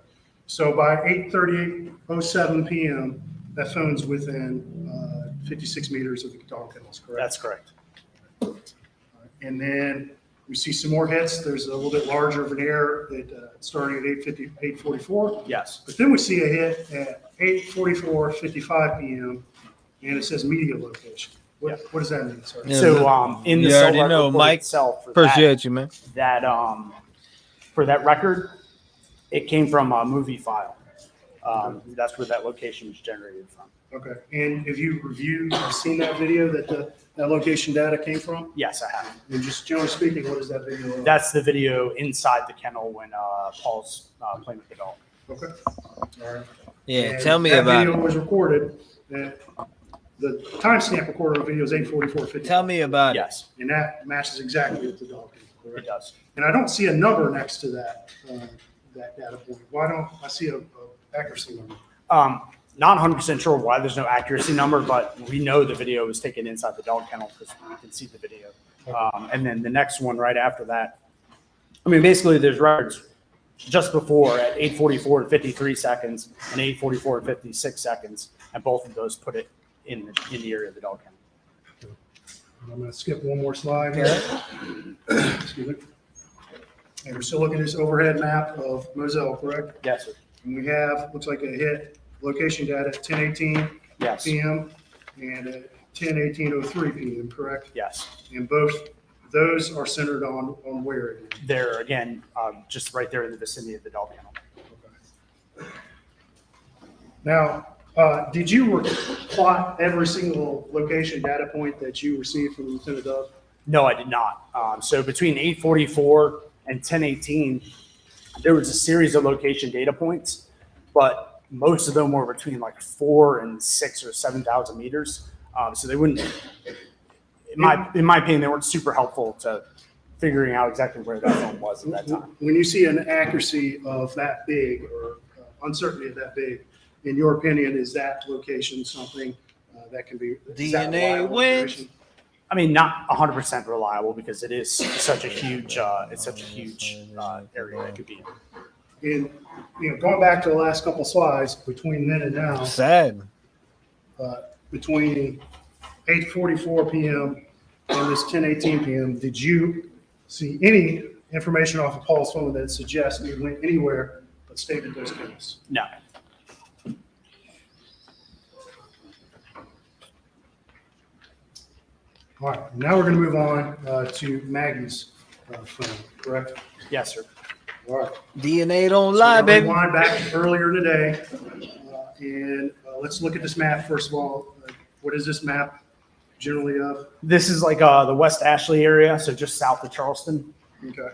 Speaker 3: So by 8:38:07 p.m., that phone's within 56 meters of the dog kennels, correct?
Speaker 7: That's correct.
Speaker 3: And then we see some more hits. There's a little bit larger of an error starting at 8:44.
Speaker 7: Yes.
Speaker 3: But then we see a hit at 8:44:55 p.m. and it says media location. What does that mean, sir?
Speaker 7: So in the
Speaker 2: you
Speaker 7: cell
Speaker 2: already
Speaker 7: record
Speaker 2: know,
Speaker 7: report
Speaker 2: Mike.
Speaker 7: itself, for
Speaker 2: Appreciate you, man.
Speaker 7: That for that record, it came from a movie file. That's where that location was generated from.
Speaker 3: Okay. And have you seen that video that that location data came from?
Speaker 7: Yes, I have.
Speaker 3: And just generally speaking, what is that video of?
Speaker 7: That's the video inside the kennel when Paul's playing with the dog.
Speaker 3: Okay. All right.
Speaker 2: Yeah,
Speaker 3: And
Speaker 2: tell me
Speaker 3: that
Speaker 2: about
Speaker 3: video
Speaker 2: it.
Speaker 3: was recorded. The timestamp recorded on video is 8:44:50.
Speaker 2: Tell me about it.
Speaker 7: Yes,
Speaker 3: And that matches exactly with the dog.
Speaker 7: it does.
Speaker 3: And I don't see a number next to that that data point. Why don't I see a accuracy number?
Speaker 7: Not 100% sure why there's no accuracy number, but we know the video was taken inside the dog kennel because we can see the video. And then the next one right after that, I mean, basically there's records just before at 8:44 and 53 seconds and 8:44 and 56 seconds, and both of those put it in the area of the dog kennel.
Speaker 3: I'm going to skip one more slide here. Excuse me. And we're still looking at this overhead map of Moselle, correct?
Speaker 7: Yes, sir.
Speaker 3: And we have, looks like a hit location data at 10:18
Speaker 7: Yes.
Speaker 3: p.m. and at 10:18:03 p.m., correct?
Speaker 7: Yes.
Speaker 3: And both those are centered on where?
Speaker 7: They're, again, just right there in the vicinity of the dog kennel.
Speaker 3: Now, did you plot every single location data point that you received from Lieutenant Dove?
Speaker 7: No, I did not. So between 8:44 and 10:18, there was a series of location data points, but most of them were between like 4 and 6 or 7,000 meters. So they wouldn't, in my opinion, they weren't super helpful to figuring out exactly where that phone was at that time.
Speaker 3: When you see an accuracy of that big or uncertainty of that big, in your opinion, is that location something that can be
Speaker 2: DNA wins?
Speaker 7: I mean, not 100% reliable because it is such a huge, area it could be in.
Speaker 3: And going back to the last couple of slides, between then and now,
Speaker 2: sad.
Speaker 3: Between 8:44 p.m. and this 10:18 p.m., did you see any information off of Paul's phone that suggests he went anywhere but stayed at those kennels?
Speaker 7: No.
Speaker 3: All right, now we're going to move on to Maggie's phone, correct?
Speaker 7: Yes, sir.
Speaker 3: All right.
Speaker 2: DNA don't lie, baby.
Speaker 3: Rewind back earlier today, and let's look at this map first of all. What is this map generally of?
Speaker 7: This is like the West Ashley area, so just south of Charleston.
Speaker 3: Okay.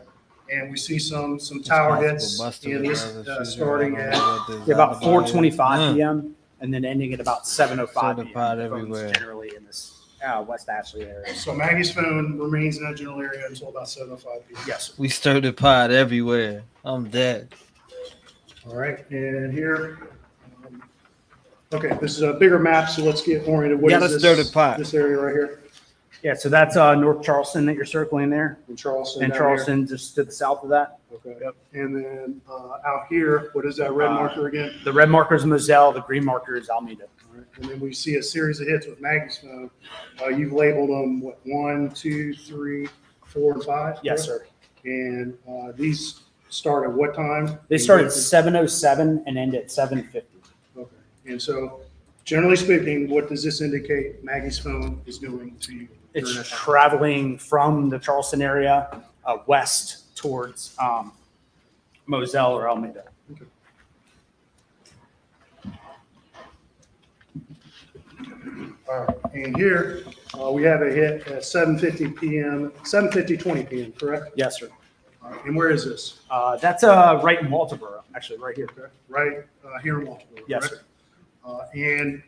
Speaker 3: And we see some tower hits in this starting at
Speaker 7: about 4:25 p.m. and then ending at about 7:05 p.m.
Speaker 2: everywhere.
Speaker 7: Generally in this West Ashley area.
Speaker 3: So Maggie's phone remains in that general area until about 7:05 p.m.
Speaker 7: Yes, sir.
Speaker 2: We stirred the pot everywhere. I'm dead.
Speaker 3: All right, and here, okay, this is a bigger map, so let's get oriented. What is
Speaker 2: stir the pot.
Speaker 3: This area right here?
Speaker 7: Yeah, so that's North Charleston that you're circling there.
Speaker 3: In Charleston.
Speaker 7: And
Speaker 3: down
Speaker 7: Charleston
Speaker 3: here.
Speaker 7: just to the south of that.
Speaker 3: Okay. Yep. And then out here, what is that red marker again?
Speaker 7: The red marker is Moselle, the green marker is Almeda.
Speaker 3: All right. And then we see a series of hits with Maggie's phone. You've labeled them, what, 1, 2, 3, 4, and 5?
Speaker 7: Yes, sir.
Speaker 3: And these start at what time?
Speaker 7: They start at 7:07 and end at 7:50.
Speaker 3: Okay. And so, generally speaking, what does this indicate Maggie's phone is doing to you?
Speaker 7: It's traveling from the Charleston area west towards Moselle or Almeda.
Speaker 3: Okay. All right. And here we have a hit at 7:50 p.m., 7:20 p.m., correct?
Speaker 7: Yes, sir.
Speaker 3: And where is this?
Speaker 7: That's right in Walterboro, actually, right here.
Speaker 3: Okay. Right here in Walterboro.
Speaker 7: Yes,
Speaker 3: correct? And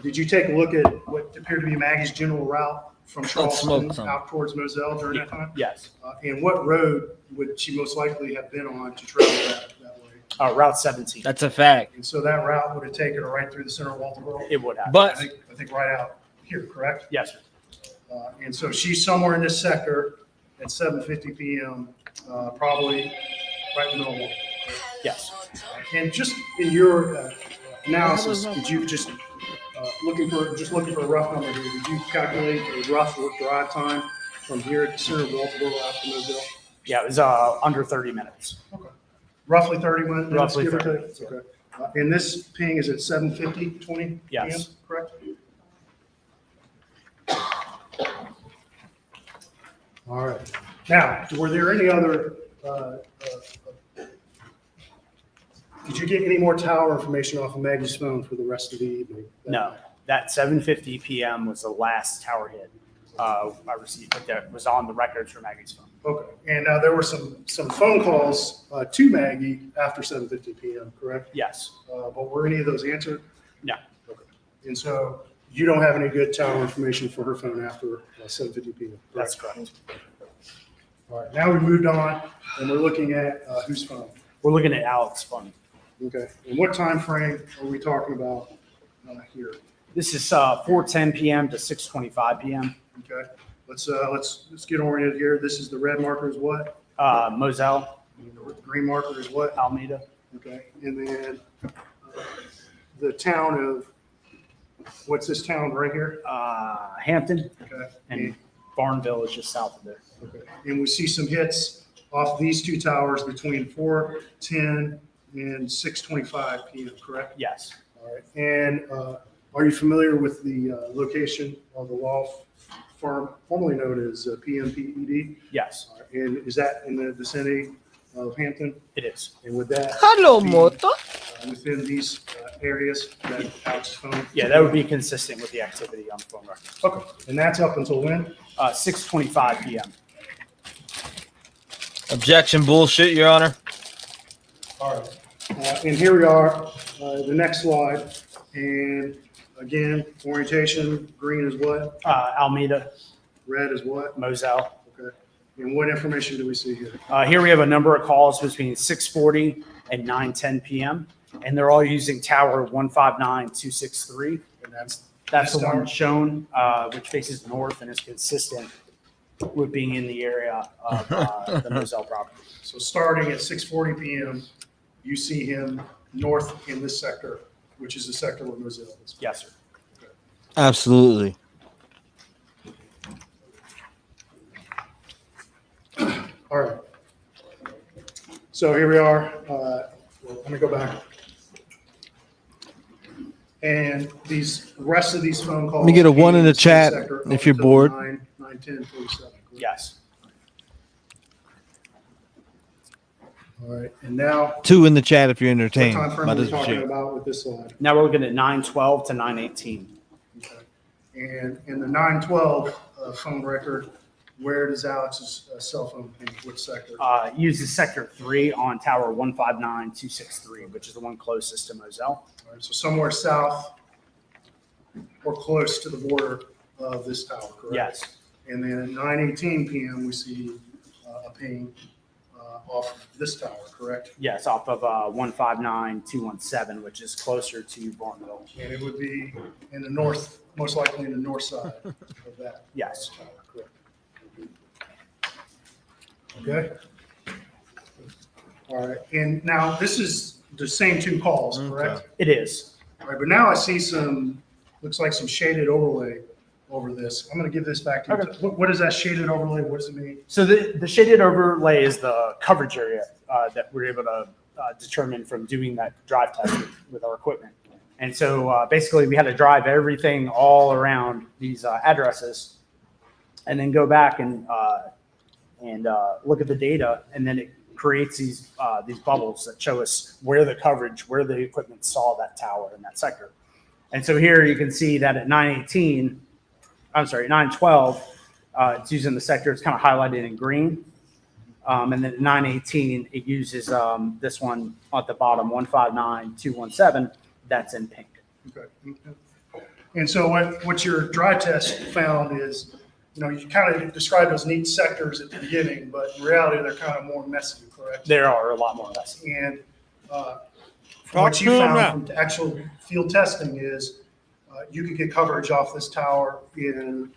Speaker 3: did you take a look at what appeared to be Maggie's general route from Charleston out towards Moselle during that time?
Speaker 7: Yes.
Speaker 3: And what road would she most likely have been on to travel that way?
Speaker 7: Route 17.
Speaker 2: That's a fact.
Speaker 3: And so that route would have taken her right through the center of Walterboro?
Speaker 7: It would have.
Speaker 2: But
Speaker 3: I think right out here, correct?
Speaker 7: Yes, sir.
Speaker 3: And so she's somewhere in this sector at 7:50 p.m., probably right in the middle of Walterboro.
Speaker 7: Yes.
Speaker 3: And just in your analysis, did you just looking for a rough number here? Did you calculate a rough drive time from here at the center of Walterboro out to Moselle?
Speaker 7: Yeah, it was under 30 minutes.
Speaker 3: Okay. Roughly 30 minutes.
Speaker 7: Roughly
Speaker 3: give or
Speaker 7: 30
Speaker 3: take? Okay. And this ping is at 7:20
Speaker 7: Yes.
Speaker 3: p.m., correct? All right. Now, were there any other? Did you get any more tower information off of Maggie's phone for the rest of the evening?
Speaker 7: No, that 7:50 p.m. was the last tower hit I received, but that was on the records for Maggie's phone.
Speaker 3: Okay. And there were some phone calls to Maggie after 7:50 p.m., correct?
Speaker 7: Yes.
Speaker 3: But were any of those answered?
Speaker 7: No.
Speaker 3: Okay. And so you don't have any good tower information for her phone after 7:50 p.m.?
Speaker 7: That's correct.
Speaker 3: All right. Now we moved on, and we're looking at whose phone?
Speaker 7: We're looking at Alex's phone.
Speaker 3: Okay. And what time frame are we talking about here?
Speaker 7: This is 4:10 p.m. to 6:25 p.m.
Speaker 3: Okay, let's get oriented here. This is the red marker is what?
Speaker 7: Moselle.
Speaker 3: The green marker is what?
Speaker 7: Alameda.
Speaker 3: Okay, and then the town of, what's this town right here?
Speaker 7: Hampton.
Speaker 3: Okay.
Speaker 7: And Barnville is just south of there.
Speaker 3: Okay. And we see some hits off these two towers between 4:10 and 6:25 p.m., correct?
Speaker 7: Yes.
Speaker 3: All right. And are you familiar with the location of the law firm formerly known as PMPED?
Speaker 7: Yes.
Speaker 3: All right. And is that in the vicinity of Hampton?
Speaker 7: It is.
Speaker 3: And would that
Speaker 11: Hello,
Speaker 3: be,
Speaker 11: Moto.
Speaker 3: within these areas that Alex's phone?
Speaker 7: Yeah, that would be consistent with the activity on the phone records.
Speaker 3: Okay. And that's up until when?
Speaker 7: 6:25 p.m.
Speaker 11: Objection, bullshit, Your Honor.
Speaker 3: All right. And here we are, the next slide. And again, orientation, green is what?
Speaker 7: Alameda.
Speaker 3: Red is what?
Speaker 7: Moselle.
Speaker 3: Okay. And what information do we see here?
Speaker 7: Here we have a number of calls between 6:40 and 9:10 p.m. And they're all using tower 159263.
Speaker 3: And that's
Speaker 7: the
Speaker 3: tower?
Speaker 7: one shown, which faces north and is consistent with being in the area of the Moselle property.
Speaker 3: So starting at 6:40 p.m., you see him north in this sector, which is the sector where Moselle is.
Speaker 7: Yes, sir.
Speaker 11: Absolutely.
Speaker 3: All right. So here we are. Let me go back. And these rest of these phone calls.
Speaker 11: Let me get a 1 in the chat
Speaker 3: sector
Speaker 11: if
Speaker 3: up
Speaker 11: you're
Speaker 3: until
Speaker 11: bored.
Speaker 3: 9:10, 47.
Speaker 7: Yes.
Speaker 3: All right. And now,
Speaker 11: 2 in the chat if you're
Speaker 3: what
Speaker 11: entertained
Speaker 3: time frame
Speaker 11: by
Speaker 3: are we
Speaker 11: this
Speaker 3: talking
Speaker 11: shit.
Speaker 3: about with this slide?
Speaker 7: Now we're looking at 9:12 to 9:18.
Speaker 3: Okay. And in the 912 phone record, where does Alex's cell phone ping? Which sector?
Speaker 7: Uses sector 3 on tower 159263, which is the one closest to Moselle.
Speaker 3: All right, so somewhere south or close to the border of this tower, correct?
Speaker 7: Yes.
Speaker 3: And then at 9:18 p.m., we see a ping off of this tower, correct?
Speaker 7: Yes, off of 159217, which is closer to Barnville.
Speaker 3: And it would be in the north, most likely in the north side of that.
Speaker 7: Yes.
Speaker 3: Tower, correct. Okay. All right, and now this is the same two calls, correct?
Speaker 7: It is.
Speaker 3: All right, but now I see some, looks like some shaded overlay over this. I'm going to give this back to you.
Speaker 7: Okay.
Speaker 3: What is that shaded overlay? What does it mean?
Speaker 7: So the shaded overlay is the coverage area that we're able to determine from doing that drive test with our equipment. And so basically we had to drive everything all around these addresses and then go back and look at the data, and then it creates these bubbles that show us where the coverage, where the equipment saw that tower in that sector. And so here you can see that at 912, it's using the sector. It's kind of highlighted in green. And then at 918, it uses this one at the bottom, 159217. That's in pink.
Speaker 3: Okay. And so what your drive test found is, you kind of described those neat sectors at the beginning, but in reality, they're kind of more messy, correct?
Speaker 7: There are a lot more messy.
Speaker 3: And what you found from actual field testing is you could get coverage off this tower in,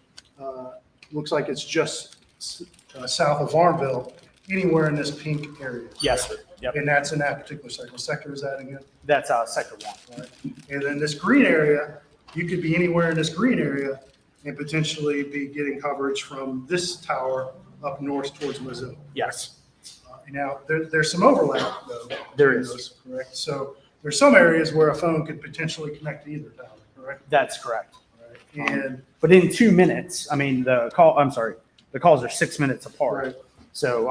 Speaker 3: looks like it's just south of Varnville, anywhere in this pink area.
Speaker 7: Yes, sir. Yep.
Speaker 3: And that's in that particular sector. What sector is that again?
Speaker 7: That's sector 1.
Speaker 3: Right. And then this green area, you could be anywhere in this green area and potentially be getting coverage from this tower up north towards Moselle.
Speaker 7: Yes.
Speaker 3: Now, there's some overlap, though.
Speaker 7: There
Speaker 3: between
Speaker 7: is.
Speaker 3: those, correct? So there's some areas where a phone could potentially connect to either tower, correct?
Speaker 7: That's correct.
Speaker 3: Right. And
Speaker 7: But in 2 minutes, the calls are 6 minutes apart.
Speaker 3: Right.
Speaker 7: So,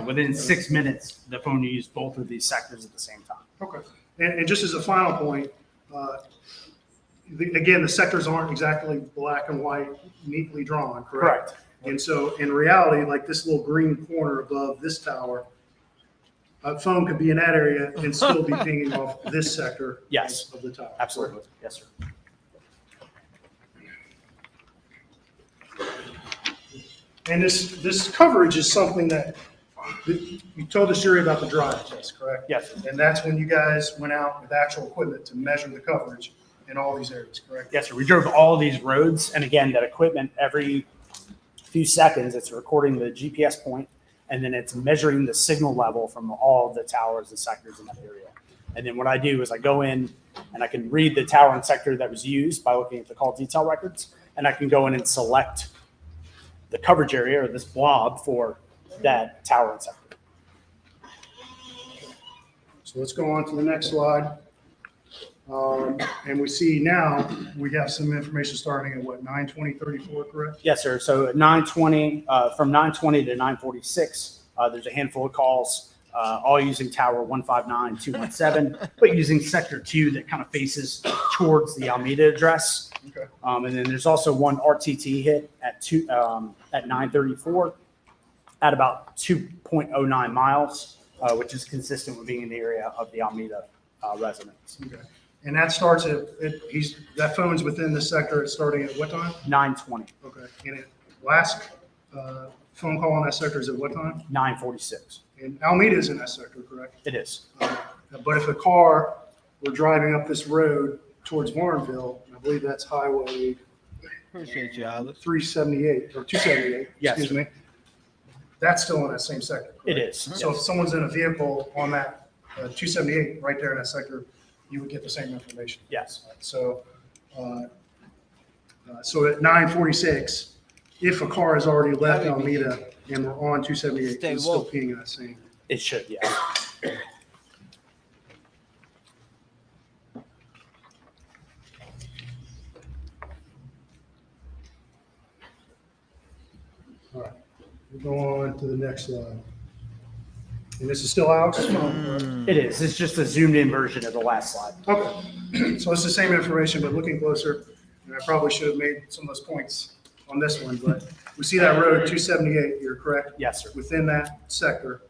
Speaker 7: within 6 minutes, the phone used both of these sectors at the same time.
Speaker 3: okay. And just as a final point, again, the sectors aren't exactly black and white, neatly drawn, correct?
Speaker 7: Correct.
Speaker 3: And so in reality, like this little green corner above this tower, a phone could be in that area and still be pinging off this sector
Speaker 7: Yes.
Speaker 3: of the tower.
Speaker 7: Absolutely. Yes, sir.
Speaker 3: And this coverage is something that you told the jury about the drive test, correct?
Speaker 7: Yes, sir.
Speaker 3: And that's when you guys went out with actual equipment to measure the coverage. in all these areas, correct?
Speaker 7: Yes, sir. We drove all these roads, and again, that equipment every few seconds, it's recording the GPS point, and then it's measuring the signal level from all of the towers and sectors in that area. And then what I do is I go in and I can read the tower and sector that was used by looking at the call detail records, and I can go in and select the coverage area or this blob for that tower and sector.
Speaker 3: So let's go on to the next slide. And we see now we have some information starting at what, 9:20:34, correct?
Speaker 7: Yes, sir. So at 9:20, from 9:20 to 9:46, there's a handful of calls, all using tower 159.217, but using sector 2 that kind of faces towards the Alameda address.
Speaker 3: Okay.
Speaker 7: And then there's also one RTT hit at 9:34 at about 2.09 miles, which is consistent with being in the area of the Alameda residents.
Speaker 3: Okay. And that starts that phone's within the sector. It's starting at what time?
Speaker 7: 9:20.
Speaker 3: Okay. And it last phone call on that sector is at what time?
Speaker 7: 9:46.
Speaker 3: And Alameda is in that sector, correct?
Speaker 7: It is.
Speaker 3: But if a car were driving up this road towards Warrenville, I believe that's Highway
Speaker 11: Appreciate you, Alex.
Speaker 3: 378 or 278,
Speaker 7: Yes.
Speaker 3: excuse me. That's still in that same sector.
Speaker 7: It is.
Speaker 3: So if someone's in a vehicle on that 278 right there in that sector, you would get the same information.
Speaker 7: Yes.
Speaker 3: So, so at 9:46, if a car has already left Alameda and we're on 278, it's still being in that same.
Speaker 7: It should, yeah.
Speaker 3: All right, we'll go on to the next slide. And this is still Alex's phone, correct?
Speaker 7: It is. It's just a zoomed in version of the last slide.
Speaker 3: Okay, so it's the same information, but looking closer, and I probably should have made some of those points on this one, but we see that road 278, you're correct?
Speaker 7: Yes, sir.
Speaker 3: Within that sector,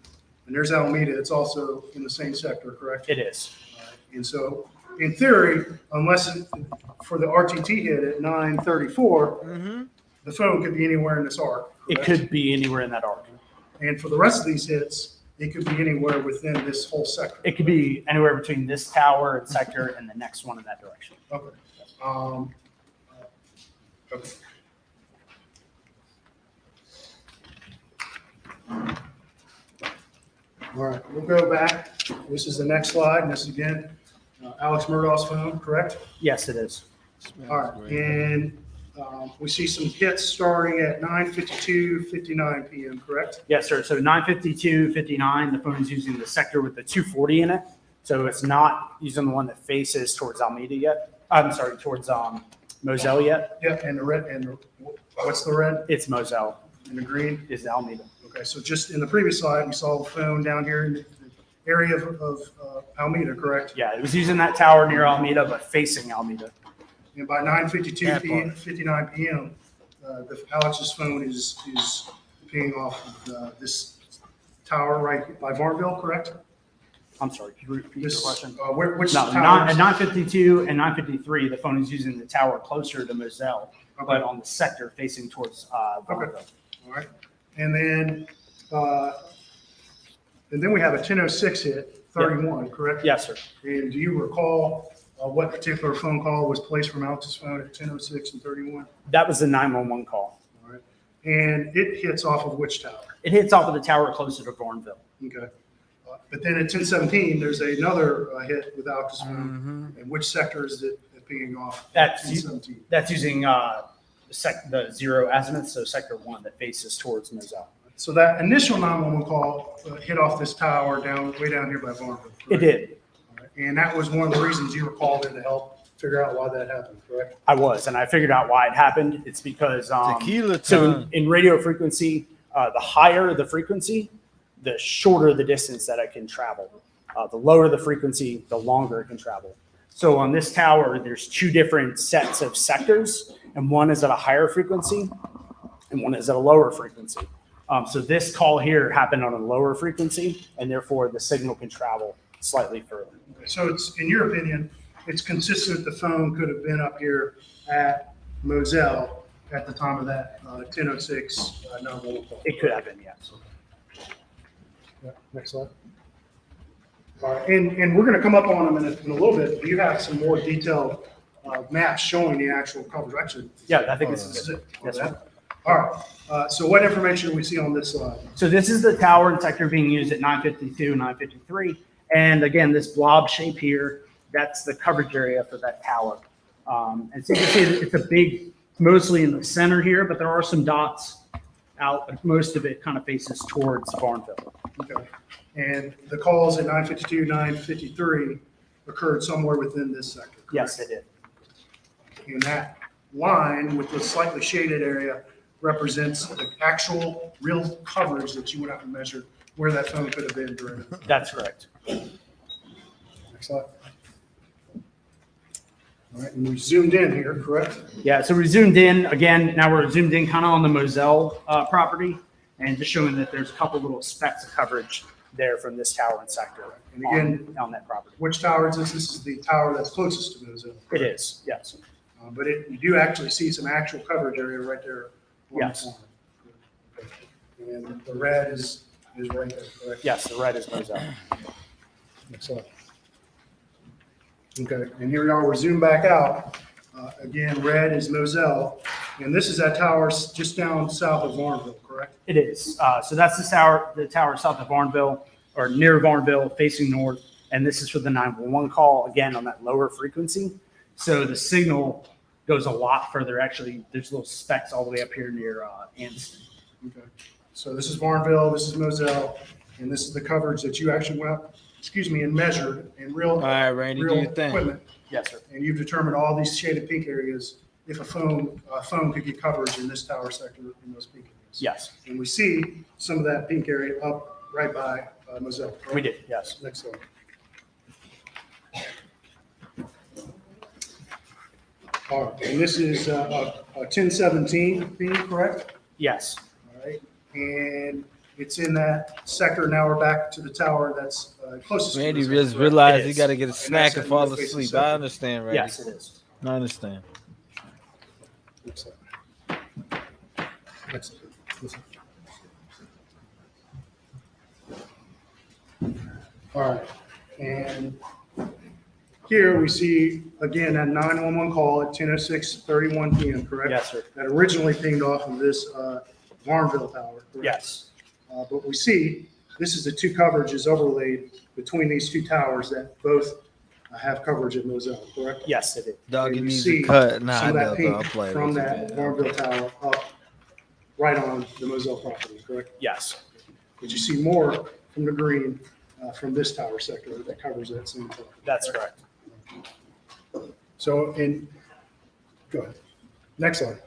Speaker 3: and there's Alameda, it's also in the same sector, correct?
Speaker 7: It is.
Speaker 3: And so, in theory, unless for the RTT hit at 9:34, the phone could be anywhere in this arc.
Speaker 7: It
Speaker 3: correct?
Speaker 7: could be anywhere in that arc.
Speaker 3: And for the rest of these hits, it could be anywhere within this whole sector.
Speaker 7: It could be anywhere between this tower and sector and the next one in that direction.
Speaker 3: Okay. Okay. All right, we'll go back. This is the next slide, and this is again Alex Murdaugh's phone, correct?
Speaker 7: Yes, it is.
Speaker 3: All right, and we see some hits starting at 9:52:59 p.m., correct?
Speaker 7: Yes, sir. So 9:52:59, the phone's using the sector with the 240 in it. So it's not using the one that faces towards Alameda yet. I'm sorry, towards Moselle yet.
Speaker 3: Yeah, and the red, and what's the red?
Speaker 7: It's Moselle.
Speaker 3: And the green?
Speaker 7: Is Alameda.
Speaker 3: Okay, so just in the previous slide, we saw the phone down here in the area of Alameda, correct?
Speaker 7: Yeah, it was using that tower near Alameda, but facing Alameda.
Speaker 3: And by 9:59 p.m., Alex's phone is pinging off of this tower right by Varnville, correct?
Speaker 7: I'm sorry, could you repeat your question?
Speaker 3: Which
Speaker 7: No,
Speaker 3: tower?
Speaker 7: at 9:52 and 9:53, the phone is using the tower closer to Moselle, but on the sector facing towards Varnville.
Speaker 3: All right, and then we have a 10:06 hit, 31, correct?
Speaker 7: Yes, sir.
Speaker 3: And do you recall what particular phone call was placed from Alex's phone at 10:06 and 31?
Speaker 7: That was the 911 call.
Speaker 3: All right, and it hits off of which tower?
Speaker 7: It hits off of the tower closer to Varnville.
Speaker 3: Okay. But then at 10:17, there's another hit with Alex's phone. And which sector is it pinging off?
Speaker 7: That's
Speaker 3: 10:17.
Speaker 7: That's using the 0 azimuth, so sector 1 that faces towards Moselle.
Speaker 3: So that initial 911 call hit off this tower way down here by Varnville.
Speaker 7: It did.
Speaker 3: And that was one of the reasons you were called in to help figure out why that happened, correct?
Speaker 7: I was, and I figured out why it happened. It's because
Speaker 11: Tequila
Speaker 7: so
Speaker 11: time.
Speaker 7: in radio frequency, the higher the frequency, the shorter the distance that it can travel. The lower the frequency, the longer it can travel. So on this tower, there's 2 different sets of sectors, and one is at a higher frequency, and one is at a lower frequency. So this call here happened on a lower frequency, and therefore the signal can travel slightly further.
Speaker 3: Okay, so it's, in your opinion, it's consistent the phone could have been up here at Moselle at the time of that 10:06 911 call.
Speaker 7: It could have been, yes.
Speaker 3: Yeah, next slide. All right, and we're going to come up on them in a little bit. You have some more detailed map showing the actual coverage. Actually,
Speaker 7: Yeah, I think this is it. Yes, sir.
Speaker 3: All right. So what information do we see on this slide?
Speaker 7: So this is the tower and sector being used at 952, 953. And again, this blob shape here, that's the coverage area for that tower. And so you can see that it's a big, mostly in the center here, but there are some dots out, but most of it kind of faces towards Barnville.
Speaker 3: Okay. And the calls at 952, 953 occurred somewhere within this sector. Correct?
Speaker 7: Yes, they did.
Speaker 3: And that line with the slightly shaded area represents the actual real coverage that you went out and measured where that phone could have been during it.
Speaker 7: That's correct.
Speaker 3: Next slide. All right, and we zoomed in here, correct?
Speaker 7: Yeah, so we zoomed in again. Now we're zoomed in kind of on the Moselle property and just showing that there's a couple little specks of coverage there from this tower and sector.
Speaker 3: And again,
Speaker 7: on that property.
Speaker 3: Which tower is this? This is the tower that's closest to Moselle.
Speaker 7: It is, yes.
Speaker 3: But you do actually see some actual coverage area right there. On
Speaker 7: Yes.
Speaker 3: the corner. And the red is right there, correct?
Speaker 7: Yes, the red is Moselle.
Speaker 3: Next slide. Okay, and here we are, we're zoomed back out. Again, red is Moselle, and this is that tower just down south of Varnville, correct?
Speaker 7: It is. So that's the tower south of Varnville, or near Varnville, facing north. And this is for the 911 call, again, on that lower frequency. So the signal goes a lot further. Actually, there's little specks all the way up here near Anston.
Speaker 3: Okay. So this is Varnville, this is Moselle, and this is the coverage that you actually went up, and measured in real,
Speaker 11: All right, Randy, do
Speaker 3: real
Speaker 11: your thing.
Speaker 3: equipment.
Speaker 7: Yes, sir.
Speaker 3: And you've determined all these shaded pink areas, if a phone could get coverage in this tower sector in those pink areas.
Speaker 7: Yes,
Speaker 3: And we see some of that pink area up right by Moselle. correct?
Speaker 7: we did. Yes.
Speaker 3: Next slide. All right, and this is a 1017 theme, correct?
Speaker 7: Yes.
Speaker 3: All right, and it's in that sector. Now we're back to the tower that's closest. to
Speaker 11: Randy
Speaker 3: Moselle,
Speaker 11: just
Speaker 3: correct?
Speaker 11: realized
Speaker 7: It
Speaker 11: he
Speaker 7: is.
Speaker 11: got to get a
Speaker 3: And
Speaker 11: snack
Speaker 3: that's
Speaker 11: and
Speaker 3: at
Speaker 11: fall
Speaker 3: North Face
Speaker 11: asleep.
Speaker 3: sector.
Speaker 11: I understand, Randy.
Speaker 7: Yes, it is.
Speaker 11: I understand.
Speaker 3: Next slide. Next slide. This one. All right, and here we see, again, that 911 call at 10:06:31 p.m., correct?
Speaker 7: Yes, sir.
Speaker 3: That originally pinged off of this Varnville tower, correct?
Speaker 7: Yes.
Speaker 3: But we see, this is the two coverages overlaid between these two towers that both have coverage at Moselle, correct?
Speaker 7: Yes, it did.
Speaker 11: Dog,
Speaker 3: And
Speaker 11: it
Speaker 3: you
Speaker 11: needs
Speaker 3: see
Speaker 11: a cut. Nah,
Speaker 3: some
Speaker 11: I
Speaker 3: of that
Speaker 11: know,
Speaker 3: pink
Speaker 11: I'll play
Speaker 3: from
Speaker 11: with you,
Speaker 3: that
Speaker 11: man.
Speaker 3: Varnville tower up right on the Moselle property, correct?
Speaker 7: Yes.
Speaker 3: But you see more from the green from this tower sector that covers that same tower.
Speaker 7: That's correct.
Speaker 3: So, go ahead. Next slide.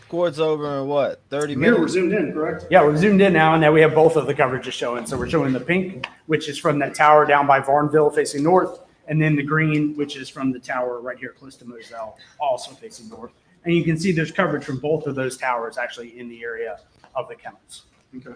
Speaker 11: Court's over in what, 30
Speaker 3: Here we're
Speaker 11: minutes?
Speaker 3: zoomed in, correct?
Speaker 7: Yeah, we're zoomed in now, and now we have both of the coverages showing. So we're showing the pink, which is from that tower down by Varnville facing north, and then the green, which is from the tower right here close to Moselle, also facing north. And you can see there's coverage from both of those towers actually in the area of the kennels.
Speaker 3: Okay.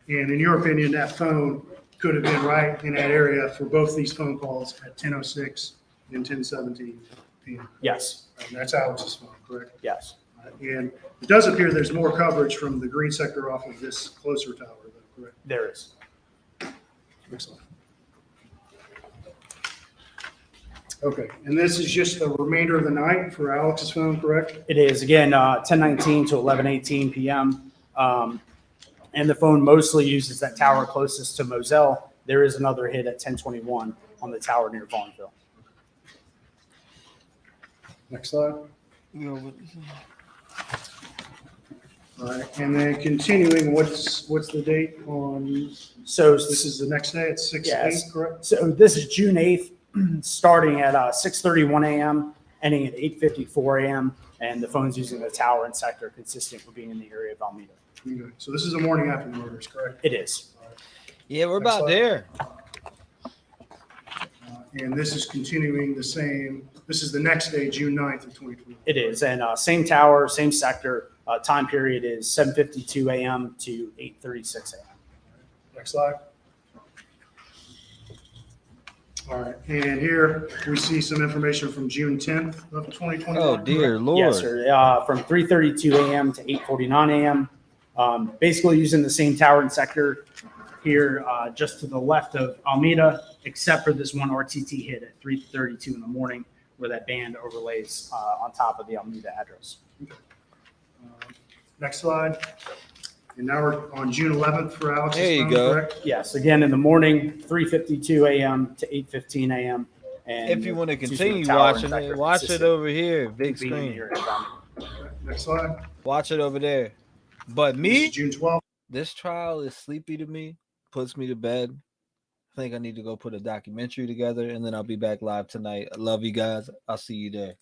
Speaker 3: And in your opinion, that phone could have been right in that area for both these phone calls at 10:06 and 10:17 p.m.
Speaker 7: Yes.
Speaker 3: And that's Alex's phone, correct?
Speaker 7: Yes.
Speaker 3: And it does appear there's more coverage from the green sector off of this closer tower, though, correct?
Speaker 7: There is.
Speaker 3: Excellent. Okay, and this is just the remainder of the night for Alex's phone, correct?
Speaker 7: It is, again, 10:19 to 11:18 p.m. And the phone mostly uses that tower closest to Moselle. There is another hit at 10:21 on the tower near Vaughnville.
Speaker 3: Next slide. All right, and then continuing, what's the date on,
Speaker 7: So
Speaker 3: this is the next day at 6/8,
Speaker 7: Yes.
Speaker 3: correct?
Speaker 7: So this is June 8th, starting at 6:31 a.m., ending at 8:54 a.m. And the phone's using the tower and sector consistent with being in the area of Almeda.
Speaker 3: Okay, so this is the morning after the murders, correct?
Speaker 7: It is.
Speaker 11: Yeah, we're
Speaker 3: Next
Speaker 11: about
Speaker 3: slide.
Speaker 11: there.
Speaker 3: And this is continuing the same, this is the next day, June 9th of 2020.
Speaker 7: It is. And same tower, same sector. Time period is 7:52 a.m. to 8:36 a.m.
Speaker 3: Next slide. All right, and here we see some information from June 10th of 2021.
Speaker 11: Oh, dear Lord.
Speaker 7: Yes, sir. From 3:32 a.m. to 8:49 a.m. Basically using the same tower and sector here, just to the left of Almeda, except for this one RTT hit at 3:32 in the morning, where that band overlays on top of the Almeida address.
Speaker 3: Next slide. And now we're on June 11th for Alex's
Speaker 11: There you
Speaker 3: phone,
Speaker 11: go.
Speaker 3: correct?
Speaker 7: Yes, again in the morning, 3:52 a.m. to 8:15 a.m. And
Speaker 2: If you want to
Speaker 7: the
Speaker 2: continue
Speaker 7: tower
Speaker 2: watching
Speaker 7: inspector
Speaker 2: it, watch it
Speaker 7: consistent
Speaker 2: over here, big
Speaker 7: being in the
Speaker 2: screen.
Speaker 7: area around me.
Speaker 3: Next slide.
Speaker 2: Watch it over there. But
Speaker 3: This
Speaker 2: me,
Speaker 3: is June 12th.
Speaker 2: this trial is sleepy to me, puts me to bed. I think I need to go put a documentary together, and then I'll be back live tonight. I love you guys. I'll see you there.